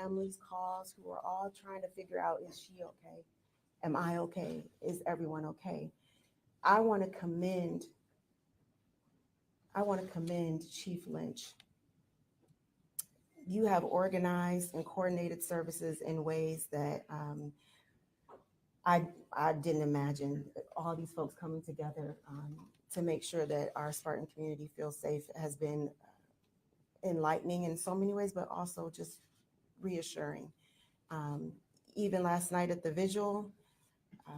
families' calls who are all trying to figure out, is she okay? Am I okay? Is everyone okay? I want to commend Chief Lynch. You have organized and coordinated services in ways that I didn't imagine. All these folks coming together to make sure that our Spartan community feels safe has been enlightening in so many ways, but also just reassuring. Even last night at the vigil,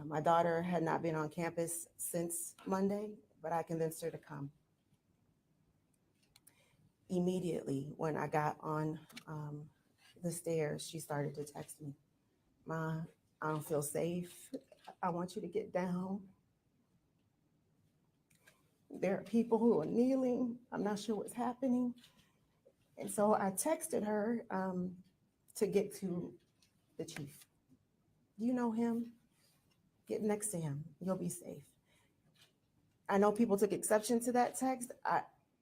my daughter had not been on campus since Monday, but I convinced her to come. Immediately when I got on the stairs, she started to text me, "Ma, I don't feel safe. I want you to get down. There are people who are kneeling. I'm not sure what's happening." And so I texted her to get to the chief. You know him? Get next to him. You'll be safe. I know people took exception to that text.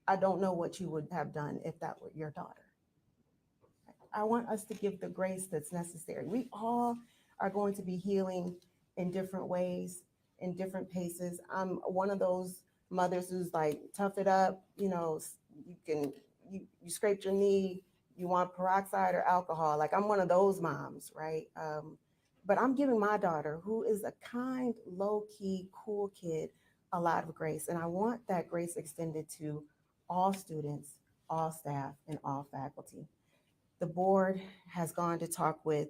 I don't know what you would have done if that were your daughter. I want us to give the grace that's necessary. We all are going to be healing in different ways, in different paces. I'm one of those mothers who's like, tough it up, you scraped your knee, you want peroxide or alcohol. Like, I'm one of those moms, right? But I'm giving my daughter, who is a kind, low-key, cool kid, a lot of grace. And I want that grace extended to all students, all staff, and all faculty. The board has gone to talk with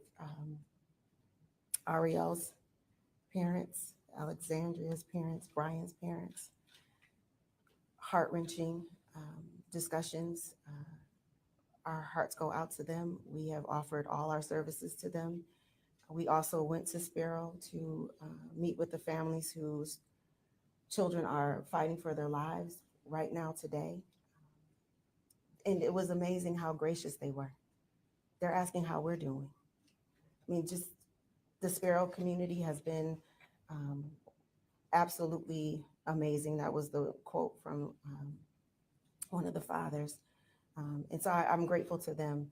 Ariel's parents, Alexandria's parents, Brian's parents. Heart-wrenching discussions. Our hearts go out to them. We have offered all our services to them. We also went to Sparrow to meet with the families whose children are fighting for their lives right now today. And it was amazing how gracious they were. They're asking how we're doing. I mean, just the Sparrow community has been absolutely amazing. That was the quote from one of the fathers. And so I'm grateful to them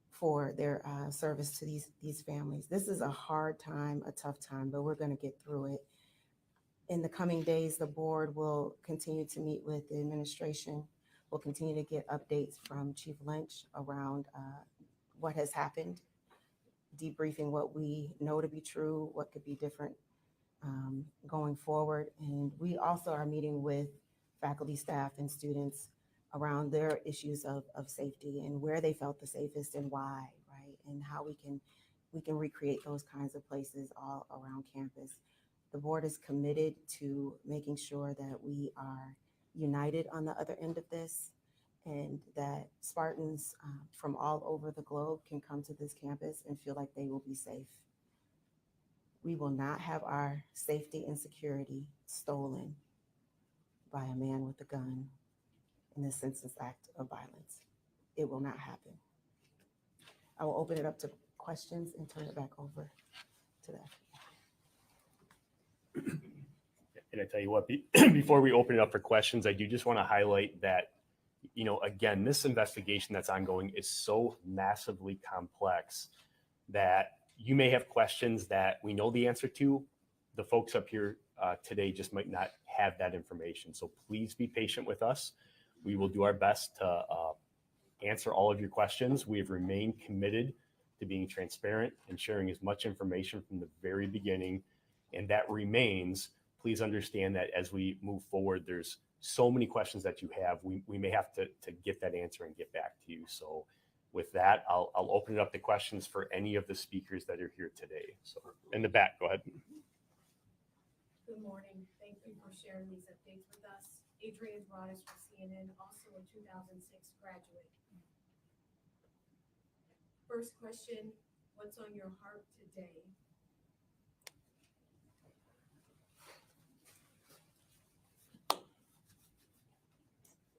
for their service to these families. This is a hard time, a tough time, but we're going to get through it. In the coming days, the board will continue to meet with the administration. We'll continue to get updates from Chief Lynch around what has happened, debriefing what we know to be true, what could be different going forward. And we also are meeting with faculty, staff, and students around their issues of safety and where they felt the safest and why, right? And how we can recreate those kinds of places all around campus. The board is committed to making sure that we are united on the other end of this, and that Spartans from all over the globe can come to this campus and feel like they will be safe. We will not have our safety and security stolen by a man with a gun in a senseless act of violence. It will not happen. I will open it up to questions and turn it back over to that. And I tell you what, before we open it up for questions, I do just want to highlight that, again, this investigation that's ongoing is so massively complex that you may have questions that we know the answer to. The folks up here today just might not have that information. So please be patient with us. We will do our best to answer all of your questions. We have remained committed to being transparent and sharing as much information from the very beginning. And that remains. Please understand that as we move forward, there's so many questions that you have. We may have to get that answer and get back to you. So with that, I'll open it up to questions for any of the speakers that are here today. So in the back, go ahead. Good morning. Thank you for sharing these updates with us. Adrian Broadus from CNN, also a 2006 graduate. First question, what's on your heart today?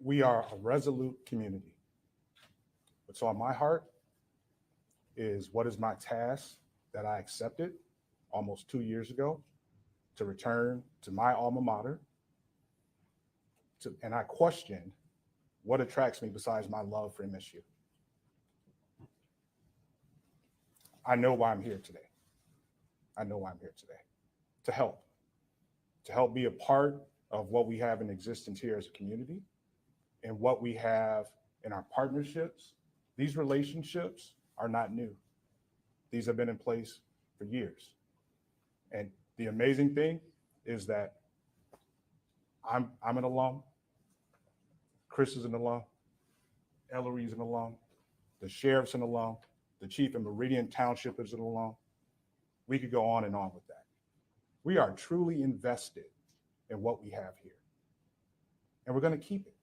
We are a resolute community. What's on my heart is what is my task that I accepted almost 2 years ago to return to my alma mater. And I questioned what attracts me besides my love for MSU. I know why I'm here today. I know why I'm here today. To help be a part of what we have in existence here as a community and what we have in our partnerships. These relationships are not new. These have been in place for years. And the amazing thing is that I'm an alum. Chris is an alum. Ellery is an alum. The sheriff's an alum. The chief in Meridian Township is an alum. We could go on and on with that. We are truly invested in what we have here. And we're going to keep it.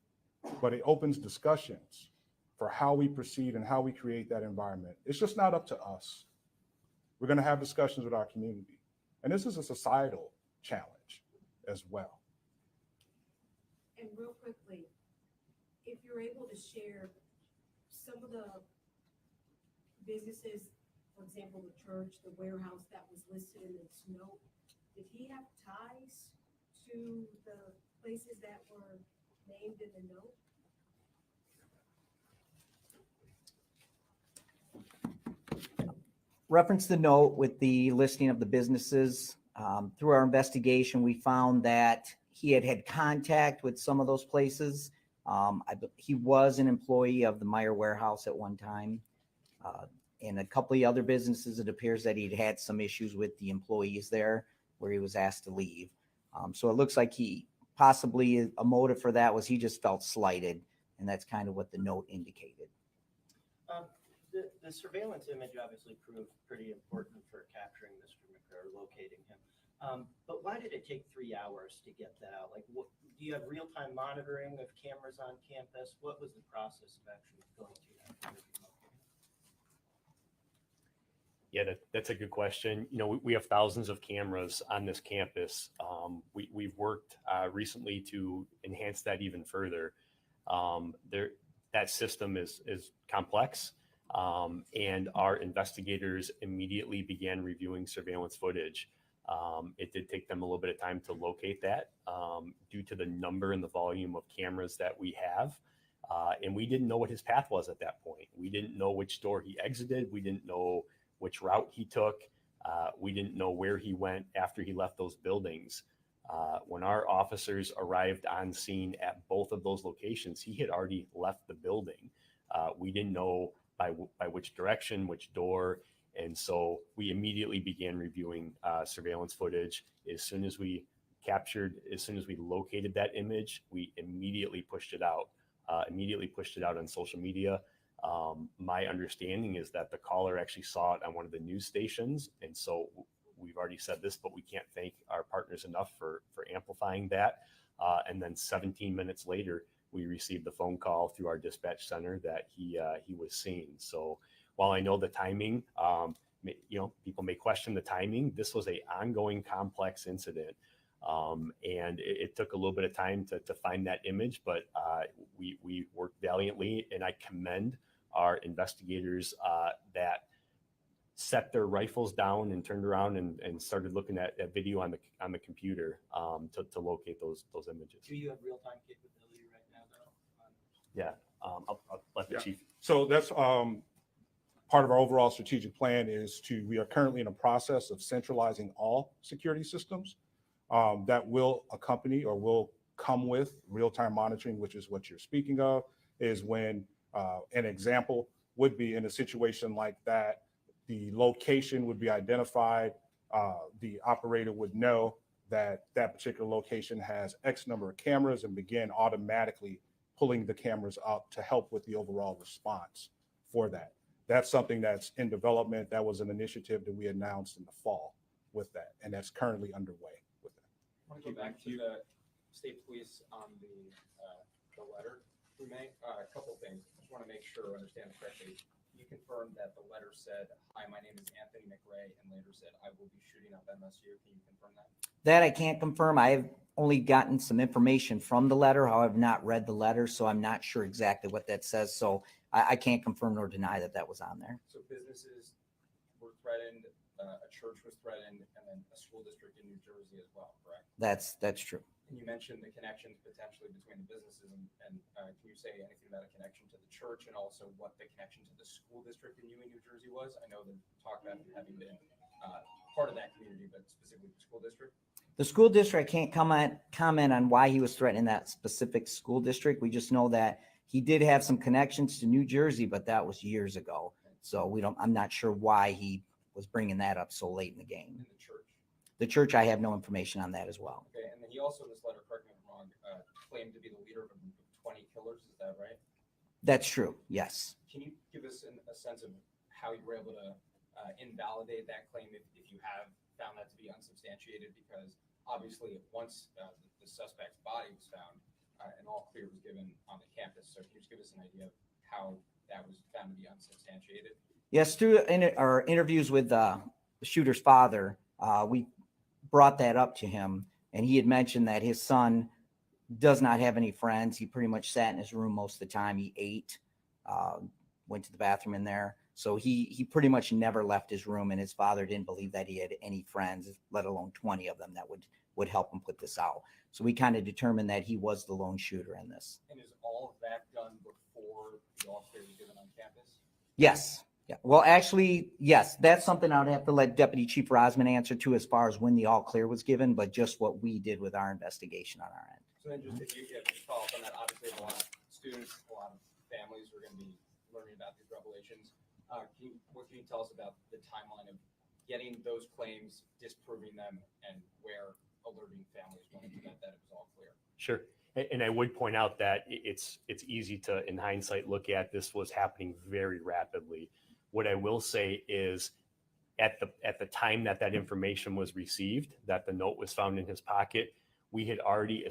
But it opens discussions for how we proceed and how we create that environment. It's just not up to us. We're going to have discussions with our community. And this is a societal challenge as well. And real quickly, if you're able to share some of the businesses, for example, the church, the warehouse that was listed in this note, did he have ties to the places that were named in the note? Reference the note with the listing of the businesses. Through our investigation, we found that he had contact with some of those places. He was an employee of the Meyer warehouse at one time. And a couple of other businesses, it appears that he'd had some issues with the employees there where he was asked to leave. So it looks like he possibly, a motive for that was he just felt slighted. And that's kind of what the note indicated. The surveillance image obviously proved pretty important for capturing Mr. McClure, locating him. But why did it take 3 hours to get that out? Like, do you have real-time monitoring of cameras on campus? What was the process of actually going to that? Yeah, that's a good question. You know, we have thousands of cameras on this campus. We've worked recently to enhance that even further. That system is complex. And our investigators immediately began reviewing surveillance footage. It did take them a little bit of time to locate that due to the number and the volume of cameras that we have. And we didn't know what his path was at that point. We didn't know which door he exited. We didn't know which route he took. We didn't know where he went after he left those buildings. When our officers arrived on scene at both of those locations, he had already left the building. We didn't know by which direction, which door. And so we immediately began reviewing surveillance footage. As soon as we located that image, we immediately pushed it out on social media. My understanding is that the caller actually saw it on one of the news stations. And so we've already said this, but we can't thank our partners enough for amplifying that. And then 17 minutes later, we received the phone call through our dispatch center that he was seen. So while I know the timing, people may question the timing. This was a ongoing complex incident. And it took a little bit of time to find that image, but we worked valiantly, and I commend our investigators that set their rifles down and turned around and started looking at video on the computer to locate those images. Do you have real-time capability right now, though? Yeah, I'll let the chief. So that's part of our overall strategic plan we are currently in a process of centralizing all security systems that will accompany or will come with real-time monitoring, which is what you're speaking of, is when an example would be in a situation like that, the location would be identified, the operator would know that that particular location has X number of cameras and begin automatically pulling the cameras up to help with the overall response for that. That's something that's in development. That was an initiative that we announced in the fall with that, and that's currently underway with that. I want to go back to the state police on the letter we made. A couple of things. I just want to make sure I understand correctly. You confirmed that the letter said, "Hi, my name is Anthony McRae," and later said, "I will be shooting up MSU." Can you confirm that? That I can't confirm. I've only gotten some information from the letter. However, I've not read the letter, so I'm not sure exactly what that says. So I can't confirm nor deny that was on there. So businesses were threatened, a church was threatened, and then a school district in New Jersey as well, correct? That's true. And you mentioned the connections potentially between the businesses, and can you say anything about a connection to the church and also what the connection to the school district in Ewing, New Jersey was? I know the talk about you having been part of that community, but specifically the school district. The school district, I can't comment on why he was threatening that specific school district. We just know that he did have some connections to New Jersey, but that was years ago. So I'm not sure why he was bringing that up so late in the game. In the church. The church, I have no information on that as well. Okay, and then he also in this letter, correct me if I'm wrong, claimed to be the leader of a group of 20 killers. Is that right? That's true. Yes. Can you give us a sense of how you were able to invalidate that claim if you have found that to be unsubstantiated? Because obviously once the suspect's body was found, an all clear was given on the campus. So can you just give us an idea of how that was found to be unsubstantiated? Yes, through our interviews with the shooter's father, we brought that up to him, and he had mentioned that his son does not have any friends. He pretty much sat in his room most of the time. He ate, went to the bathroom in there. So he pretty much never left his room, and his father didn't believe that he had any friends, let alone 20 of them that would help him put this out. So we kind of determined that he was the lone shooter in this. And is all of that done before the all clear was given on campus? Yes. Yeah. Well, actually, yes, that's something I would have to let Deputy Chief Rosman answer to as far as when the all clear was given, but just what we did with our investigation on our end. So then just if you follow up on that, obviously a lot of students, a lot of families are going to be learning about these revelations. What can you tell us about the timeline of getting those claims, disproving them, and where alerting families when it meant that it was all clear? Sure. And I would point out that it's easy to, in hindsight, look at this was happening very rapidly. What I will say is at the time that information was received, that the note was found in his pocket, we had already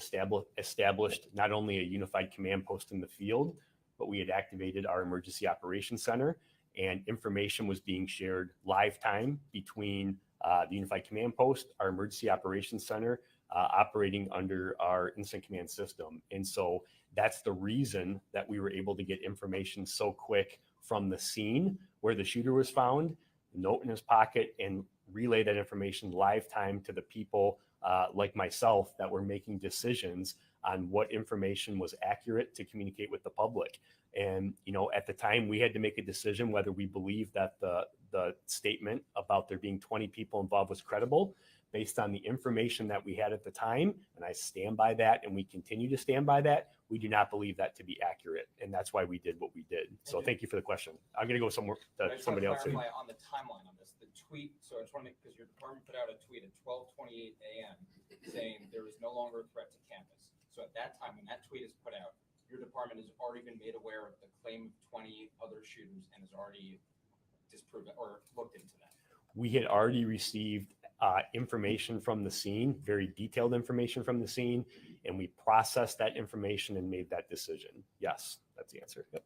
established not only a unified command post in the field, but we had activated our emergency operations center, and information was being shared live time between the unified command post, our emergency operations center, operating under our instant command system. And so that's the reason that we were able to get information so quick from the scene where the shooter was found, note in his pocket, and relay that information live time to the people like myself that were making decisions on what information was accurate to communicate with the public. And, at the time we had to make a decision whether we believed that the statement about there being 20 people involved was credible based on the information that we had at the time. And I stand by that, and we continue to stand by that. We do not believe that to be accurate. And that's why we did what we did. So thank you for the question. I'm going to go somewhere to somebody else. Clarify on the timeline on this, the tweet. So I just want to make, because your department put out a tweet at 12:28 a.m. saying there is no longer a threat to campus. So at that time, when that tweet is put out, your department has already been made aware of the claim of 20 other shooters and has already disproved or looked into that. We had already received information from the scene, very detailed information from the scene, and we processed that information and made that decision. Yes, that's the answer. Yep.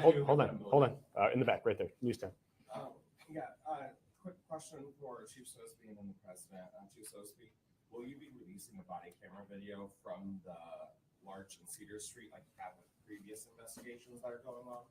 Hold on. In the back, right there. Newstown. Quick question for Chief Sosby and then the president. Chief Sosby, will you be releasing a body camera video from the Larch and Cedar Street like you have with previous investigations that are going on?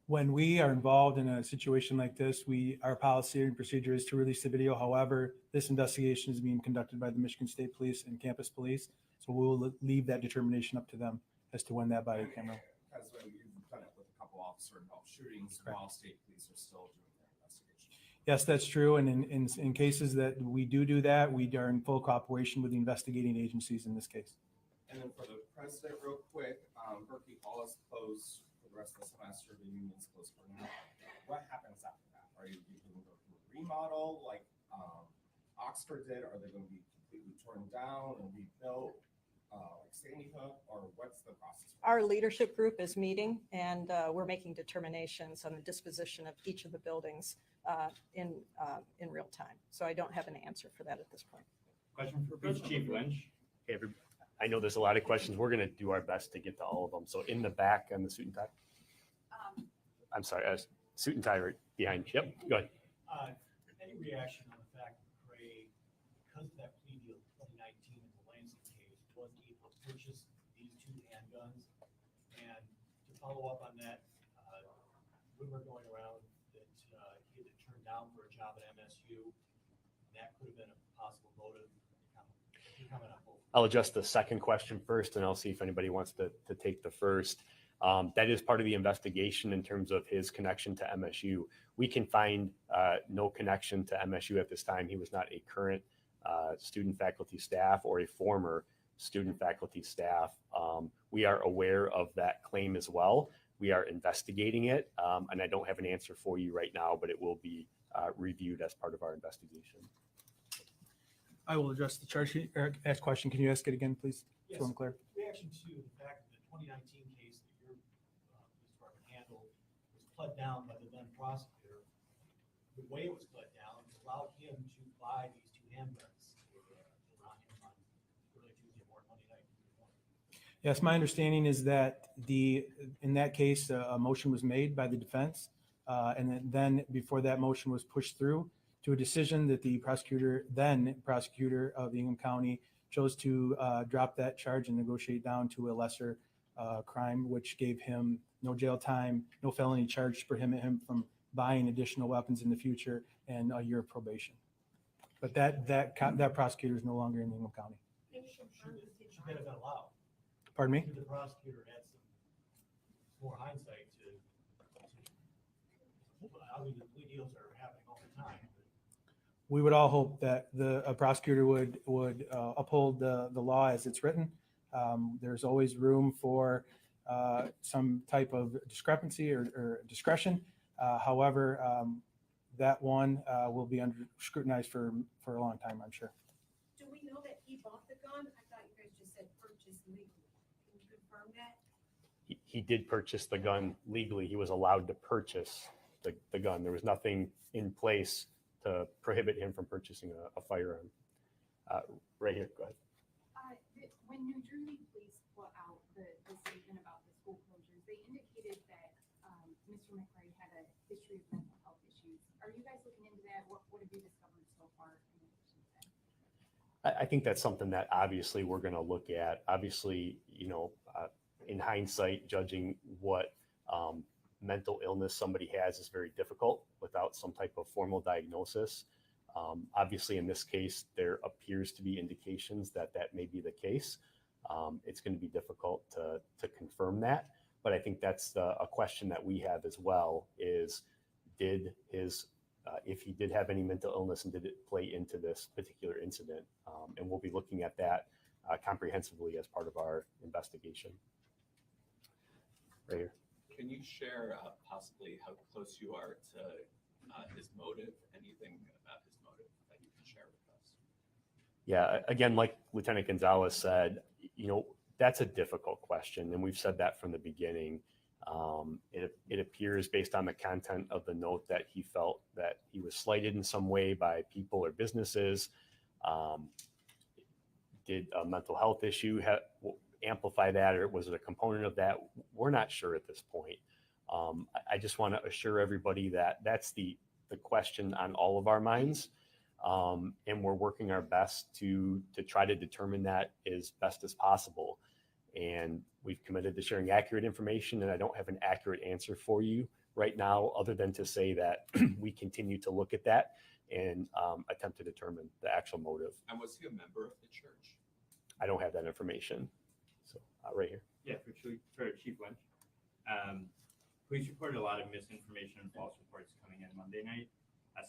When we are involved in a situation like this, our policy and procedure is to release the video. However, this investigation is being conducted by the Michigan State Police and Campus Police. So we will leave that determination up to them as to when that body camera. Because when you've done it with a couple officer-involved shootings, while state police are still doing their investigation. Yes, that's true. And in cases that we do that, we are in full cooperation with the investigating agencies in this case. And then for the president, real quick, Berkeley Hall is closed for the rest of the semester. The union's closed for now. What happens after that? Are you going to go through a remodel like Oxford did? Are they going to be completely torn down and rebuilt like Sandy Hook? Or what's the process? Our leadership group is meeting, and we're making determinations on the disposition of each of the buildings in real time. So I don't have an answer for that at this point. Question for Police Chief Lynch. Hey, I know there's a lot of questions. We're going to do our best to get to all of them. So in the back on the suit and tie. I'm sorry, suit and tie right behind. Yep, go ahead. Any reaction on the fact that Cray, because of that plea deal in 2019 in the Lansing case, wasn't able to purchase these two handguns? And to follow up on that, rumor going around that he had been turned down for a job at MSU. That could have been a possible motive. Comment on both. I'll address the second question first, and I'll see if anybody wants to take the first. That is part of the investigation in terms of his connection to MSU. We can find no connection to MSU at this time. He was not a current student, faculty, staff, or a former student, faculty, staff. We are aware of that claim as well. We are investigating it, and I don't have an answer for you right now, but it will be reviewed as part of our investigation. I will address the charge sheet, or ask question. Can you ask it again, please? Yes. So I'm clear. Reaction to the fact that the 2019 case that your police department handled was pled down by the then prosecutor. The way it was pled down allowed him to buy these two handguns around him on early Tuesday morning, Monday night. Yes, my understanding is that in that case, a motion was made by the defense, and then before that motion was pushed through to a decision that the then prosecutor of Ingham County chose to drop that charge and negotiate down to a lesser crime, which gave him no jail time, no felony charge to prohibit him from buying additional weapons in the future, and a year of probation. But that prosecutor is no longer in Ingham County. Should that have been allowed? Pardon me? Should the prosecutor had some more hindsight to obviously the plea deals are happening all the time. We would all hope that a prosecutor would uphold the law as it's written. There's always room for some type of discrepancy or discretion. However, that one will be under scrutinized for a long time, I'm sure. Do we know that he bought the gun? I thought you guys just said purchase legally. Can you confirm that? He did purchase the gun legally. He was allowed to purchase the gun. There was nothing in place to prohibit him from purchasing a firearm. Right here, go ahead. When New Jersey police put out the statement about the school closures, they indicated that Mr. McRae had a history of mental health issues. Are you guys looking into that? What have you discovered so far in addition to that? I think that's something that obviously we're going to look at. Obviously, in hindsight, judging what mental illness somebody has is very difficult without some type of formal diagnosis. Obviously, in this case, there appears to be indications that may be the case. It's going to be difficult to confirm that, but I think that's a question that we have as well is, if he did have any mental illness and did it play into this particular incident? And we'll be looking at that comprehensively as part of our investigation. Right here. Can you share possibly how close you are to his motive? Anything about his motive that you can share with us? Yeah, again, like Lieutenant Gonzalez said, that's a difficult question, and we've said that from the beginning. It appears based on the content of the note that he felt that he was slighted in some way by people or businesses. Did a mental health issue amplify that, or was it a component of that? We're not sure at this point. I just want to assure everybody that that's the question on all of our minds, and we're working our best to try to determine that as best as possible. And we've committed to sharing accurate information, and I don't have an accurate answer for you right now, other than to say that we continue to look at that and attempt to determine the actual motive. And was he a member of the church? I don't have that information. So right here. Yeah, for Chief Lynch. Police reported a lot of misinformation and false reports coming in Monday night.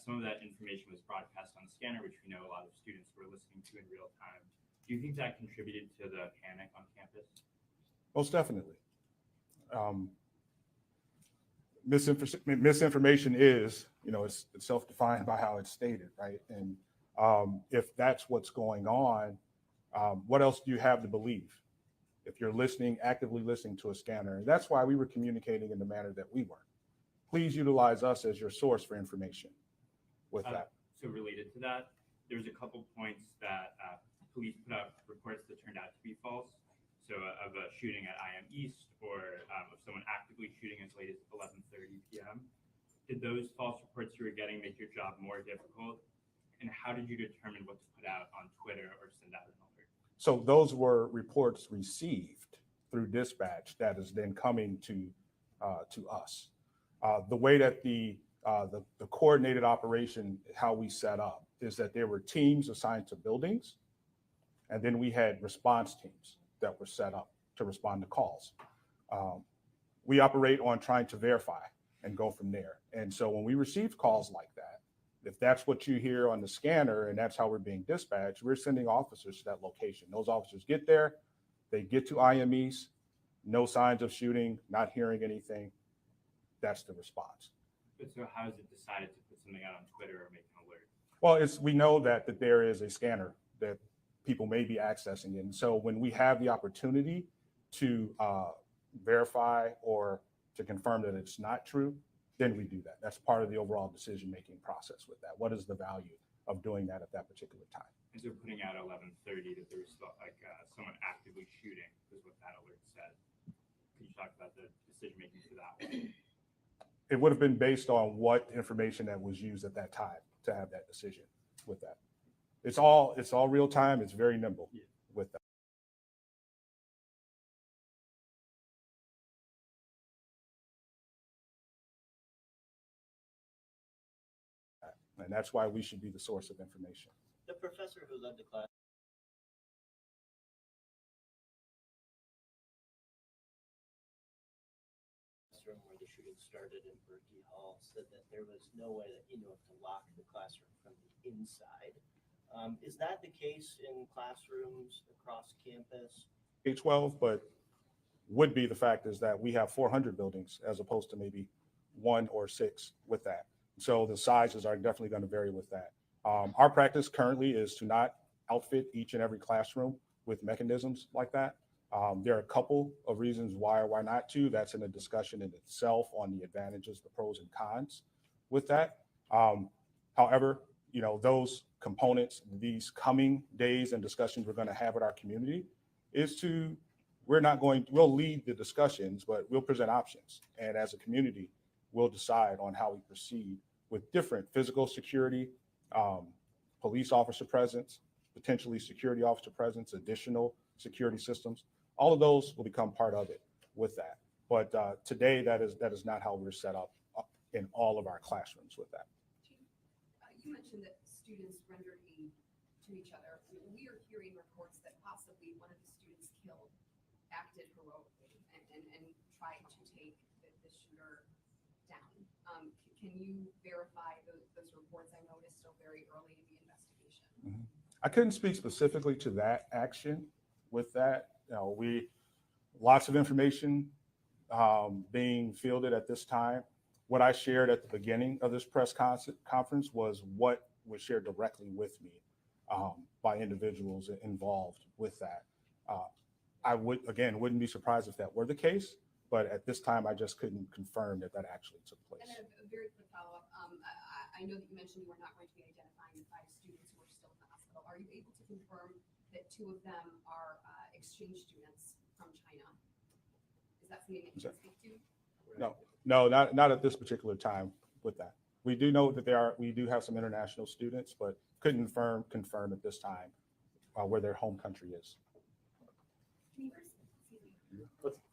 Some of that information was broadcast on the scanner, which we know a lot of students were listening to in real time. Do you think that contributed to the panic on campus? Most definitely. Misinformation is, it's self-defined by how it's stated, right? And if that's what's going on, what else do you have to believe? If you're actively listening to a scanner. And that's why we were communicating in the manner that we were. Please utilize us as your source for information with that. So related to that, there's a couple points that police put out reports that turned out to be false. So of a shooting at IM East, or of someone actively shooting as late as 11:30 p.m. Did those false reports you were getting make your job more difficult? And how did you determine what to put out on Twitter or send out an alert? So those were reports received through dispatch that is then coming to us. The way that the coordinated operation, how we set up, is that there were teams assigned to buildings, And then we had response teams that were set up to respond to calls. We operate on trying to verify and go from there. And so when we receive calls like that, if that's what you hear on the scanner and that's how we're being dispatched, we're sending officers to that location. Those officers get there, they get to IMEs, no signs of shooting, not hearing anything. That's the response. But so how is it decided to put something out on Twitter or make an alert? Well, we know that there is a scanner that people may be accessing. And so when we have the opportunity to verify or to confirm that it's not true, then we do that. That's part of the overall decision-making process with that. What is the value of doing that at that particular time? And so putting out 11:30 that there was someone actively shooting is what that alert said. Could you talk about the decision-making for that one? It would have been based on what information that was used at that time to have that decision with that. It's all real time. It's very nimble with that. And that's why we should be the source of information. The professor who led the class where the shooting started in Berkey Hall said that there was no way that he knew of to lock the classroom from the inside. Is that the case in classrooms across campus? K-12, but would be the fact is that we have 400 buildings as opposed to maybe 1 or 6 with that. So the sizes are definitely going to vary with that. Our practice currently is to not outfit each and every classroom with mechanisms like that. There are a couple of reasons why or why not to. That's in a discussion in itself on the advantages, the pros and cons with that. However, you know, those components, these coming days and discussions we're going to have with our community is to, we'll lead the discussions, but we'll present options. And as a community, we'll decide on how we proceed with different physical security, police officer presence, potentially security officer presence, additional security systems. All of those will become part of it with that. But today, that is not how we're set up in all of our classrooms with that. You mentioned that students rendered aid to each other. We are hearing reports that possibly one of the students killed acted heroically and tried to take the shooter down. Can you verify those reports? I know it is still very early in the investigation. Mm-hmm. I couldn't speak specifically to that action with that. You know, lots of information being fielded at this time. What I shared at the beginning of this press conference was what was shared directly with me by individuals involved with that. I wouldn't be surprised if that were the case, but at this time, I just couldn't confirm that actually took place. And a very quick follow-up. I know that you mentioned you were not going to be identifying the 5 students who are still in the hospital. Are you able to confirm that 2 of them are exchange students from China? Is that something that you can speak to? No, not at this particular time with that. We do know that we do have some international students, but couldn't confirm at this time where their home country is.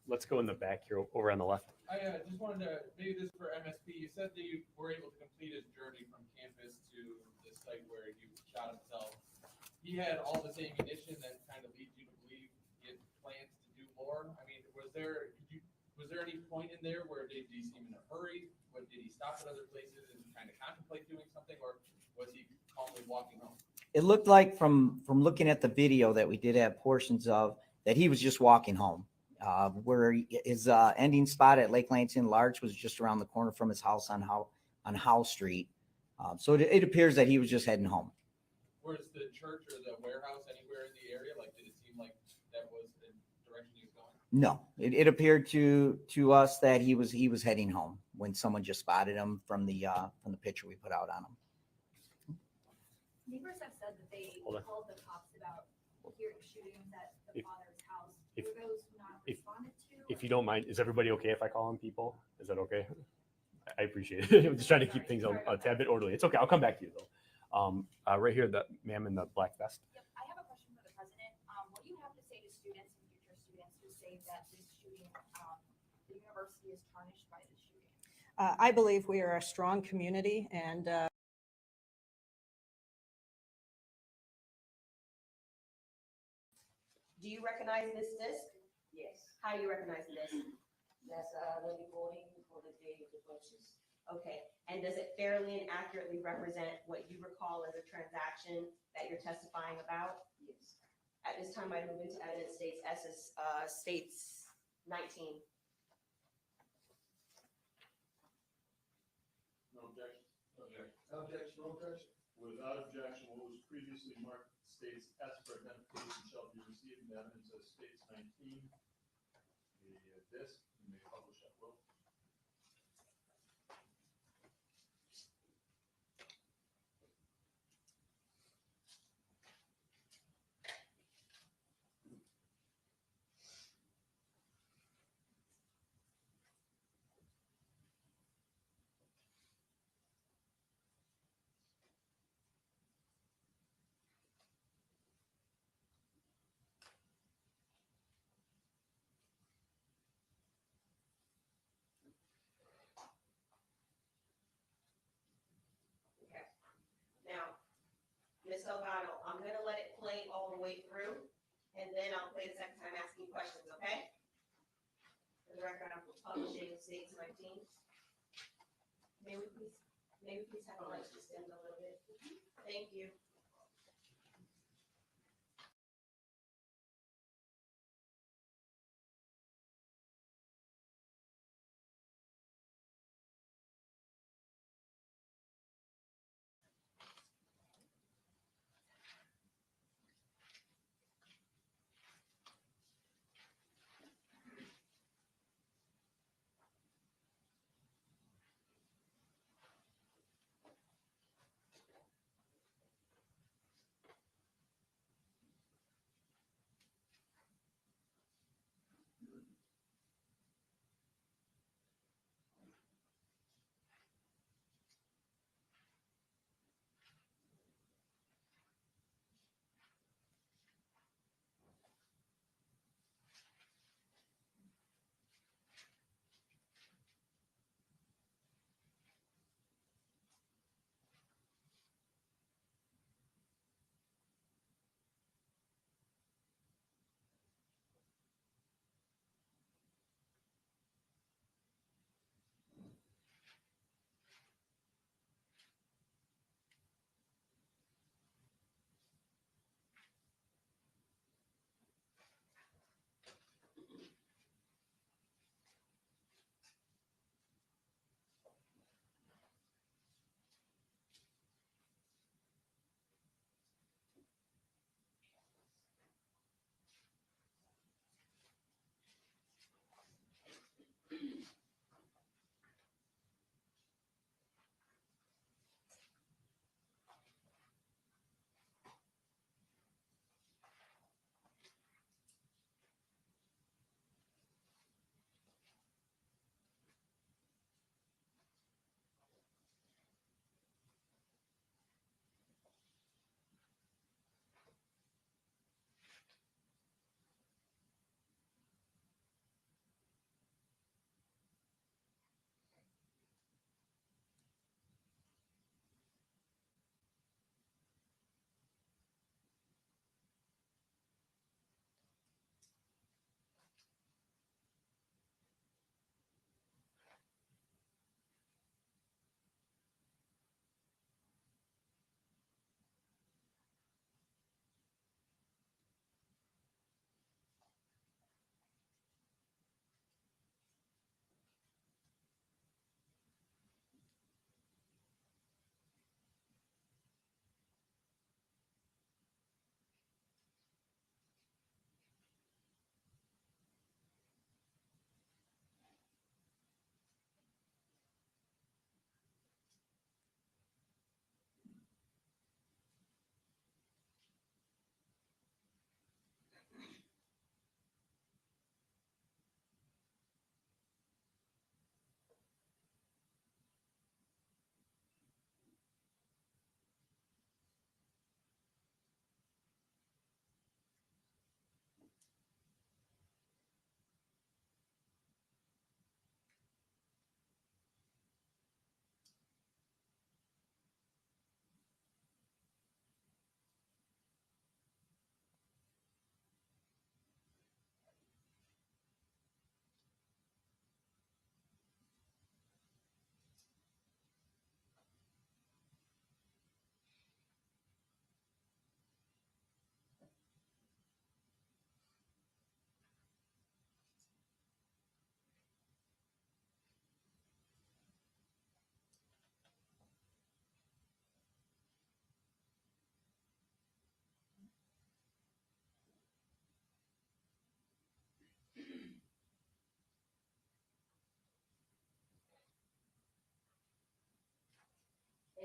Let's go in the back here over on the left. I just wanted to, maybe this is for MSP, you said that you were able to complete his journey from campus to the site where he shot himself. He had all this ammunition that kind of leads you to believe he had plans to do more. I mean, was there any point in there where did he seem in a hurry? Did he stop at other places and kind of contemplate doing something, or was he calmly walking home? It looked like from looking at the video that we did have portions of, that he was just walking home. Where his ending spot at Lake Lansing Larch was just around the corner from his house on Howe Street. So it appears that he was just heading home. Was the church or the warehouse anywhere in the area? Like, did it seem like that was the direction he was going? No, it appeared to us that he was heading home when someone just spotted him from the picture we put out on him. Neighbors have said that they called the cops about hearing shootings at the father's house. Were those not responded to? If you don't mind, is everybody okay if I call on people? Is that okay? I appreciate it. I'm just trying to keep things a tad bit orderly. It's okay. I'll come back to you though. Right here, the ma'am in the black vest. Yep. I have a question for the president. What do you have to say to students and future students who say that this shooting, the university is tarnished by this shooting? I believe we are a strong community, and recognize this disc? Yes, How do you recognize the disc? that's the recording for the day of the purchase. Okay, and does it fairly and accurately represent what you recall as a transaction that you're testifying about? Yes. At this time, I move into evidence states S is, states 19. No objection. Objection. Objection. Without objection, what was previously marked states S for identification shall be received in evidence as states 19. The disc, you may publish at will. Okay. Now, Ms. Delgado, I'm gonna let it play all the way through, and then I'll play the second time asking questions, okay? For the record, I'm publishing states 19. May we please have the lights just dimmed a little bit? Thank you.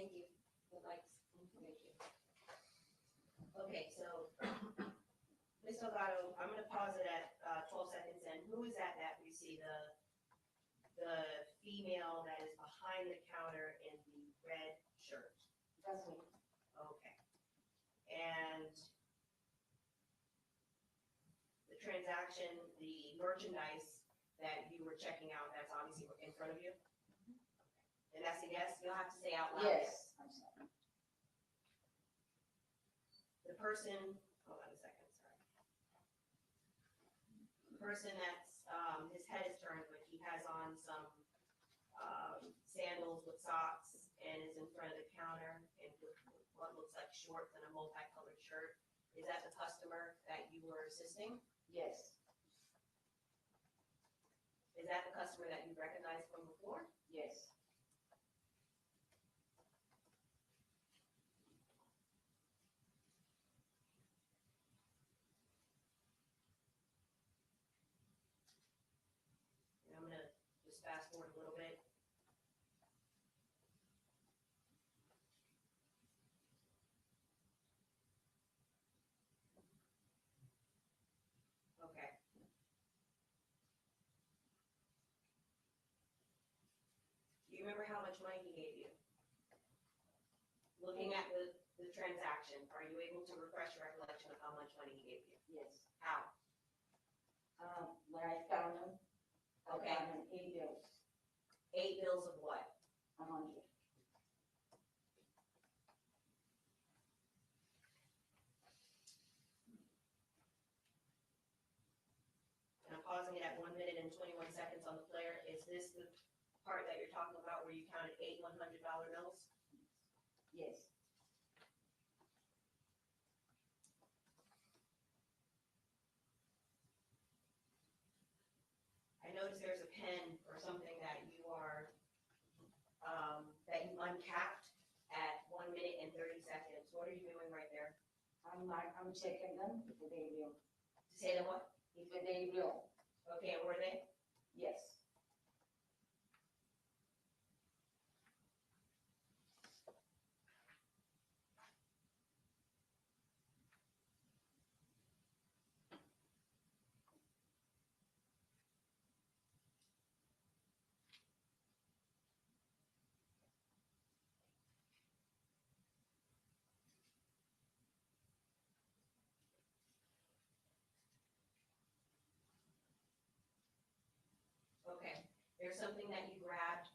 Thank you. Would like information. Okay, so, Ms. Delgado, I'm gonna pause it at 12 seconds in. Who is that we see the female that is behind the counter in the red shirt? That's me. Okay. And the transaction, the merchandise that you were checking out, that's obviously in front of you? And that's a yes? You'll have to say out loud. Yes, I'm sorry. The person, hold on a second, sorry. The person that's, his head is turned, but he has on some sandals with socks and is in front of the counter and with what looks like shorts and a multicolored shirt. Is that the customer that you were assisting? Yes, Is that the customer that you recognized from before? yes. And I'm gonna just fast forward a little bit. Okay. Do you remember how much money he gave you? Looking at the transaction, are you able to refresh your recollection of how much money he gave you? Yes. How? When I found him, I Okay. found him 8 bills, 8 bills of what? 100. And I'm pausing it at 1 minute and 21 seconds on the player. Is this the part that you're talking about where you counted 8 $100 bills? Yes. I noticed there's a pen or something that you are, that you uncapped at 1 minute and 30 seconds. What are you doing right there? I'm checking them if they real. Say the what? If they real. Okay, and were they? Yes. Okay. There's something that you grabbed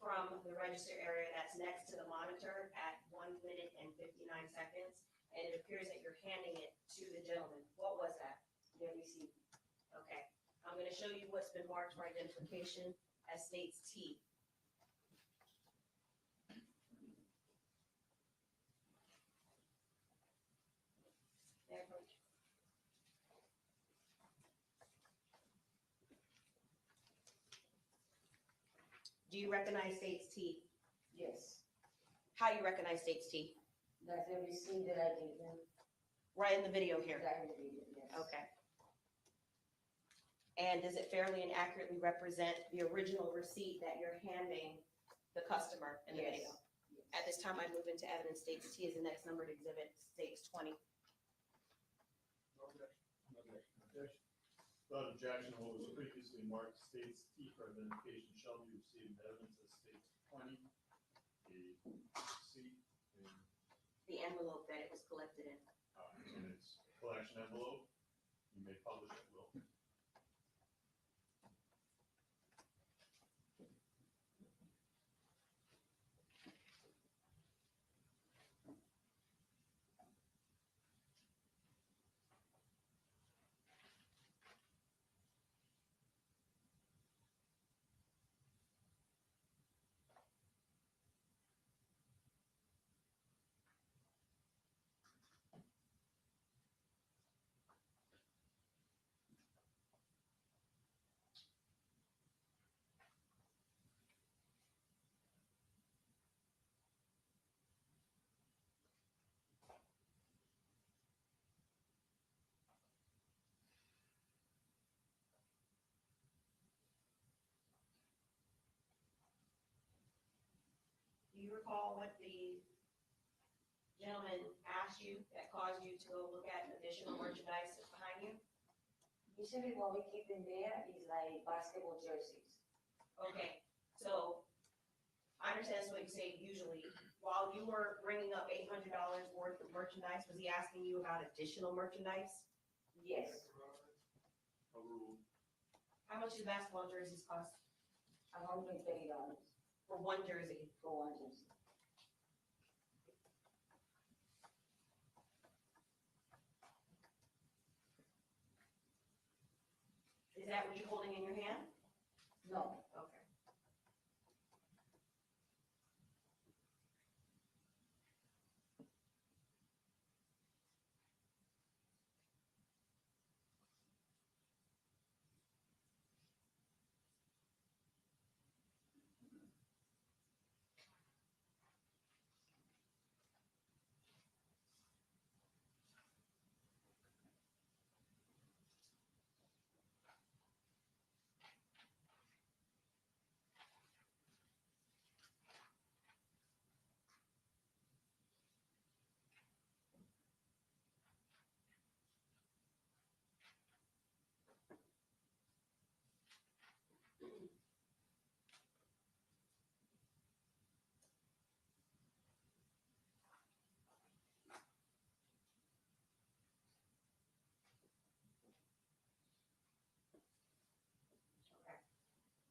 from the register area that's next to the monitor at 1 minute and 59 seconds, and it appears that you're handing it to the gentleman. What was that? The receipt. Okay. I'm gonna show you what's been marked for identification as states T. There, Coach. Do you recognize states T? Yes. How you recognize states T? That's the receipt that I gave them. Right in the video here. That I gave them, yes. Okay. And does it fairly and accurately represent the original receipt that you're handing the customer in the Yes. video? At this time, I move into evidence. States T is the next numbered exhibit, states 20. No objection. No objection. Objection. Without objection, what was previously marked states T for identification shall be received in evidence as states 20. The receipt The envelope that it was collected in. in its collection envelope, you may publish at will. you recall what the gentleman asked you that caused you to go look at additional merchandise that's behind you? Usually what we keep in there is like basketball jerseys. Okay, so I understand that's what you say usually. While you were bringing up $800 worth of merchandise, was he asking you about additional merchandise? Yes, How much do basketball jerseys cost $130 for one jersey? for one jersey. Is that what you're holding in your hand? No, Okay.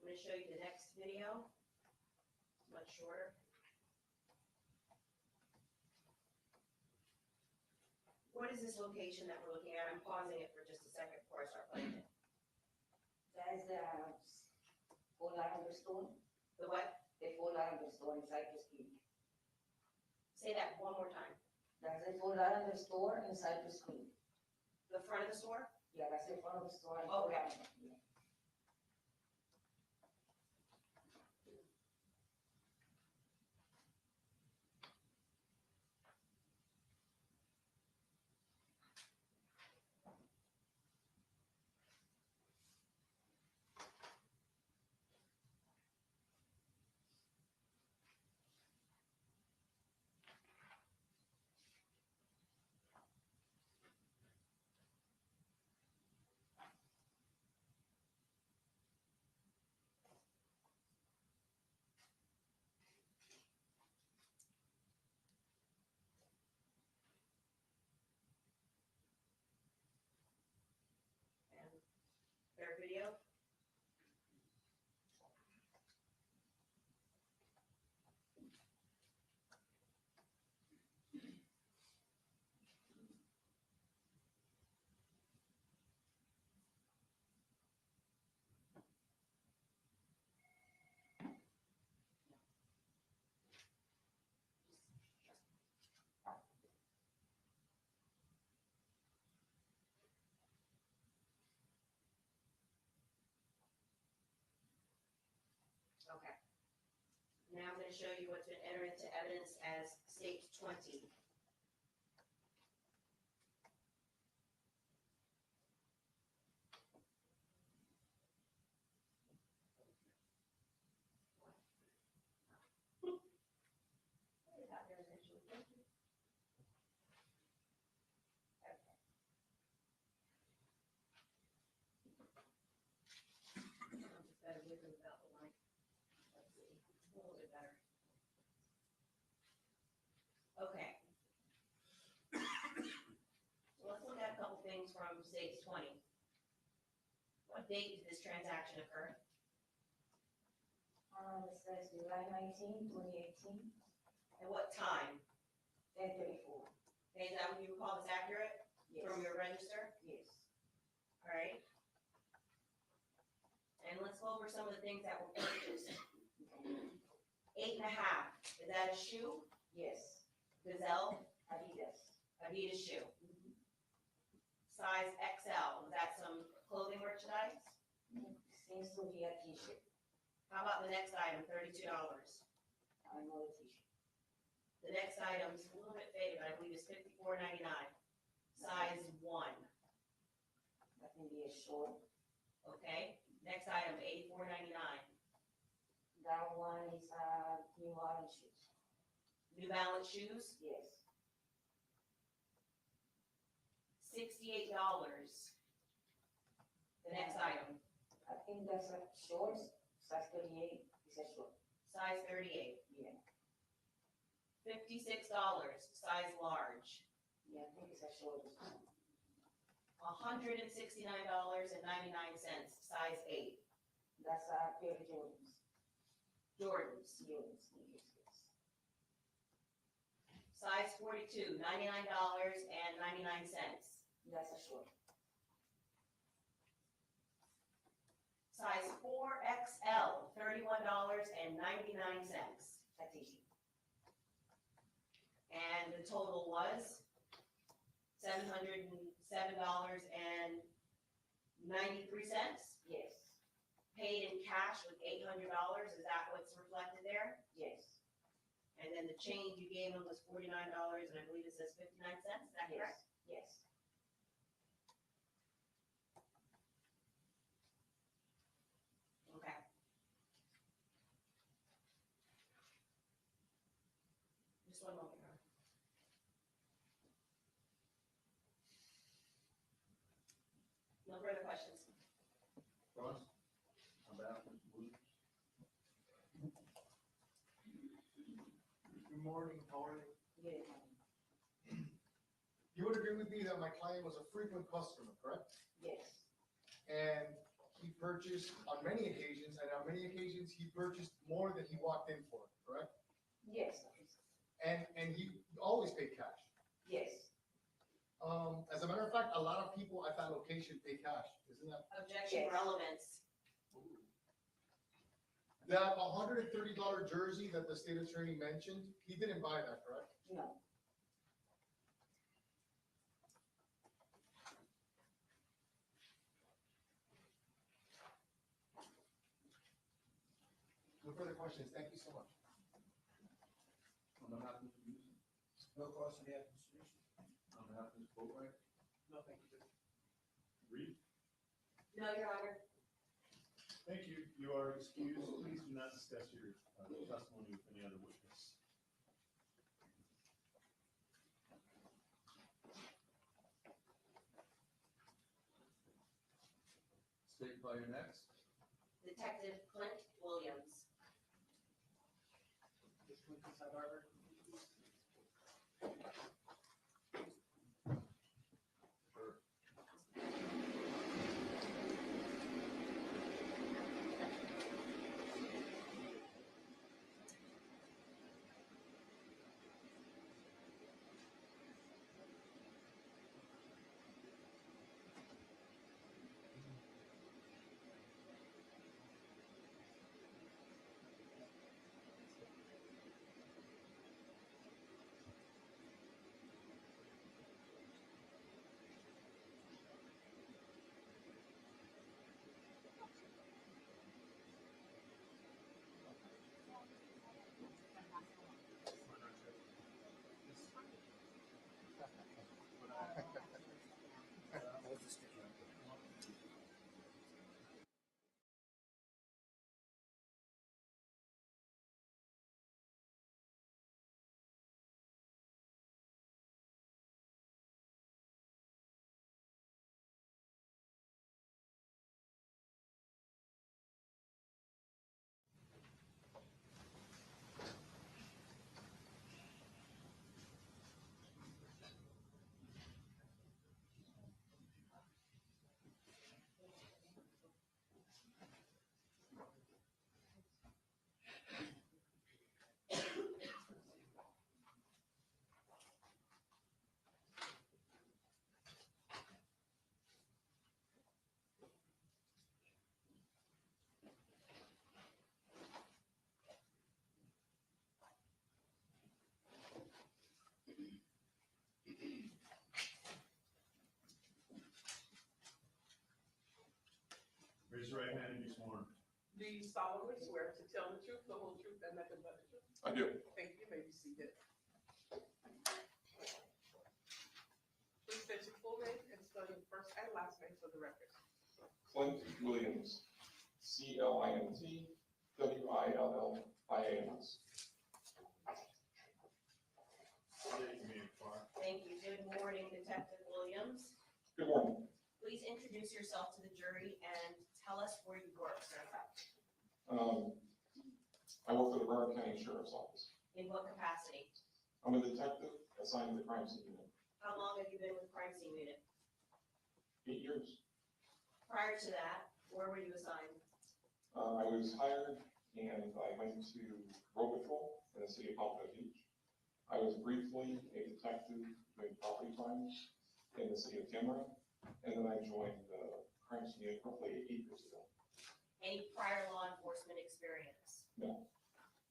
I'm gonna show you the next video. It's much shorter. What is this location that we're looking at? I'm pausing it for just a second before I start playing it. that is the Fort Lauderdale store, The what? the Fort Lauderdale store in Cypress Creek. Say that one more time. That's the Fort Lauderdale store in Cypress Creek. The front of the store? Yeah, that's the front of the store in Fort Okay. Lauderdale. Yeah. And their video? Okay. Now I'm going to show you what's been entered into evidence as state 20. Just better with or without the mic. Let's see, a little bit better. Okay. So let's look at a couple things from stage 20. What date did this transaction occur? It says July 19, 2018, And what time? 10:34. Okay, is that when you recall this accurate Yes. from your register? Yes. All right. And let's go over some of the things that were purchased. 8.5, is that a shoe? Yes. Gazelle, Adidas. Adidas shoe. Size XL, is that some clothing merchandise? Seems to be a t-shirt. How about the next item, $32? Another t-shirt. The next item is a little bit faded, but I believe it's $54.99. Size 1, That can be a short. okay? Next item, $84.99. That one is New Orleans shoes. New Balance shoes, Yes. $68. The next item, I think that's a shorts, size 38, it's a short. size 38. Yeah, $56, size large. yeah, I think it's a short. $169.99, size 8. That's a pair of Jordans. Jordans, Jordans, yes. size 42, $99.99. That's a short. Size 4XL, $31.99. That's easy. And the total was $707.93. Yes, Paid in cash with $800. Is that what's reflected there? yes, And then the change you gave him was $49, and I believe it says 59 cents. Is that yes, correct? yes. Okay. Just one moment. Howard. No further questions. Ross? On behalf of Mr. Williams? Good morning, how are you? Yeah. You would agree with me that my client was a frequent customer, correct? Yes, And he purchased on many occasions, and on many occasions, he purchased more than he walked in for, correct? yes, And he always paid cash. yes. As a matter of fact, a lot of people at that location pay cash, isn't that? Objection Yes. relevance. That $130 jersey that the state attorney mentioned, he didn't buy that, correct? No, No further questions, thank you so much. On behalf of Mr. Williams? No question, yeah, Mr. Nation. On behalf of Ms. Boatright? No, thank you. Reed? No, Your Honor. Thank you. You are excused. Please do not discuss your testimony with any other witness. State by your next. Detective Clint Williams. Sure. Raise your right hand and be sworn. Do you solemnly swear to tell the truth, the whole truth, and nothing but the truth? I do. Thank you. You may be seated. Please state your full name and spell your first and last name for the record. Clint Williams, CLINT, WILLIAMS. jury and tell us where you work, sir. I work for the Broward County Sheriff's Office. In what capacity? I'm a detective assigned to the crime scene unit. How long have you been with the crime scene unit? 8 years. Prior to that, where were you assigned? I was hired and I went to road patrol in the city of Pompano Beach. I was briefly a detective doing property crimes in the city of Tamarack. And then I joined the crime scene unit roughly 8 years ago. Any prior law enforcement experience? No.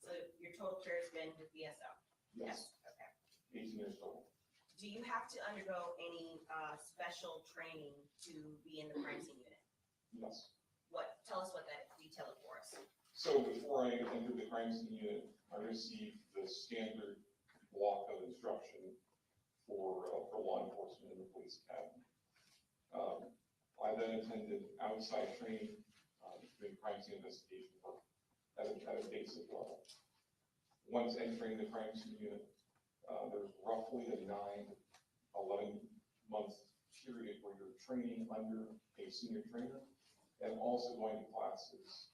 So your total career has been with BSO? Yes. Okay. 18 years total. Do you have to undergo any special training to be in the crime scene unit? Yes. Tell us what that, detail it for us. So before I entered the crime scene unit, I received the standard block of instruction for law enforcement in the police academy. I then attended outside training doing crime scene investigation work at a basic level. Once entering the crime scene unit, there's roughly a 9-11 month period where you're training under a senior trainer and also going to classes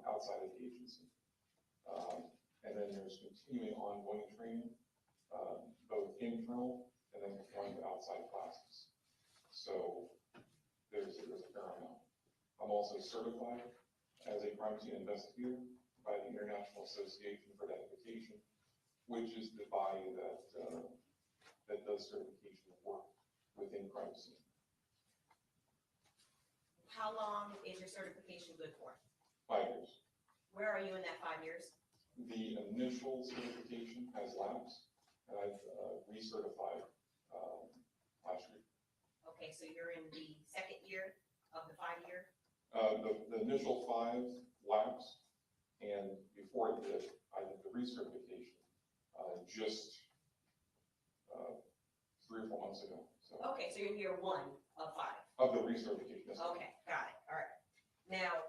outside of the agency. And then there's continuing ongoing training, both internal and then going to outside classes. So there's a fair amount. I'm also certified as a crime scene investigator by the International Association for Identification, which is the body that does certification of work within crime scene. How long is your certification good for? 5 years. Where are you in that 5 years? The initial certification has lapsed, and I've recertified last year. Okay, so you're in the second year of the 5 year? The initial 5 lapsed, and before it did, I did the recertification just 3 or 4 months ago. So Okay, so you're in year 1 of 5. of the recertification. Yes. Okay, got it, all right. Now,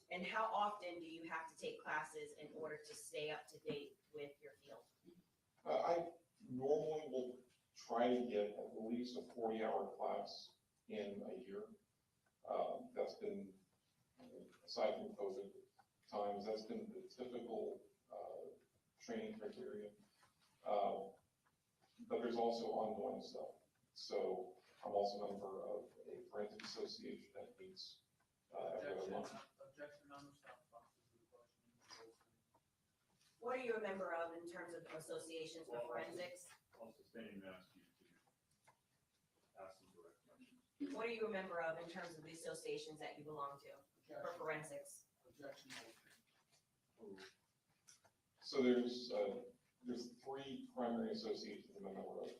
and how often do you have to take classes in order to stay up to date with your field? I normally will try to get at least a 40-hour class in a year. That's been, aside from COVID times, that's been the typical training criteria. But there's also ongoing stuff. So I'm also a member of a forensic association that meets every other month. Objection on the stop box. What are you a member of in terms of associations for forensics? I'll sustain and ask you to ask some direct questions. What are you a member of in terms of the associations that you belong to for forensics? Objection. So there's 3 primary associations I'm a member of.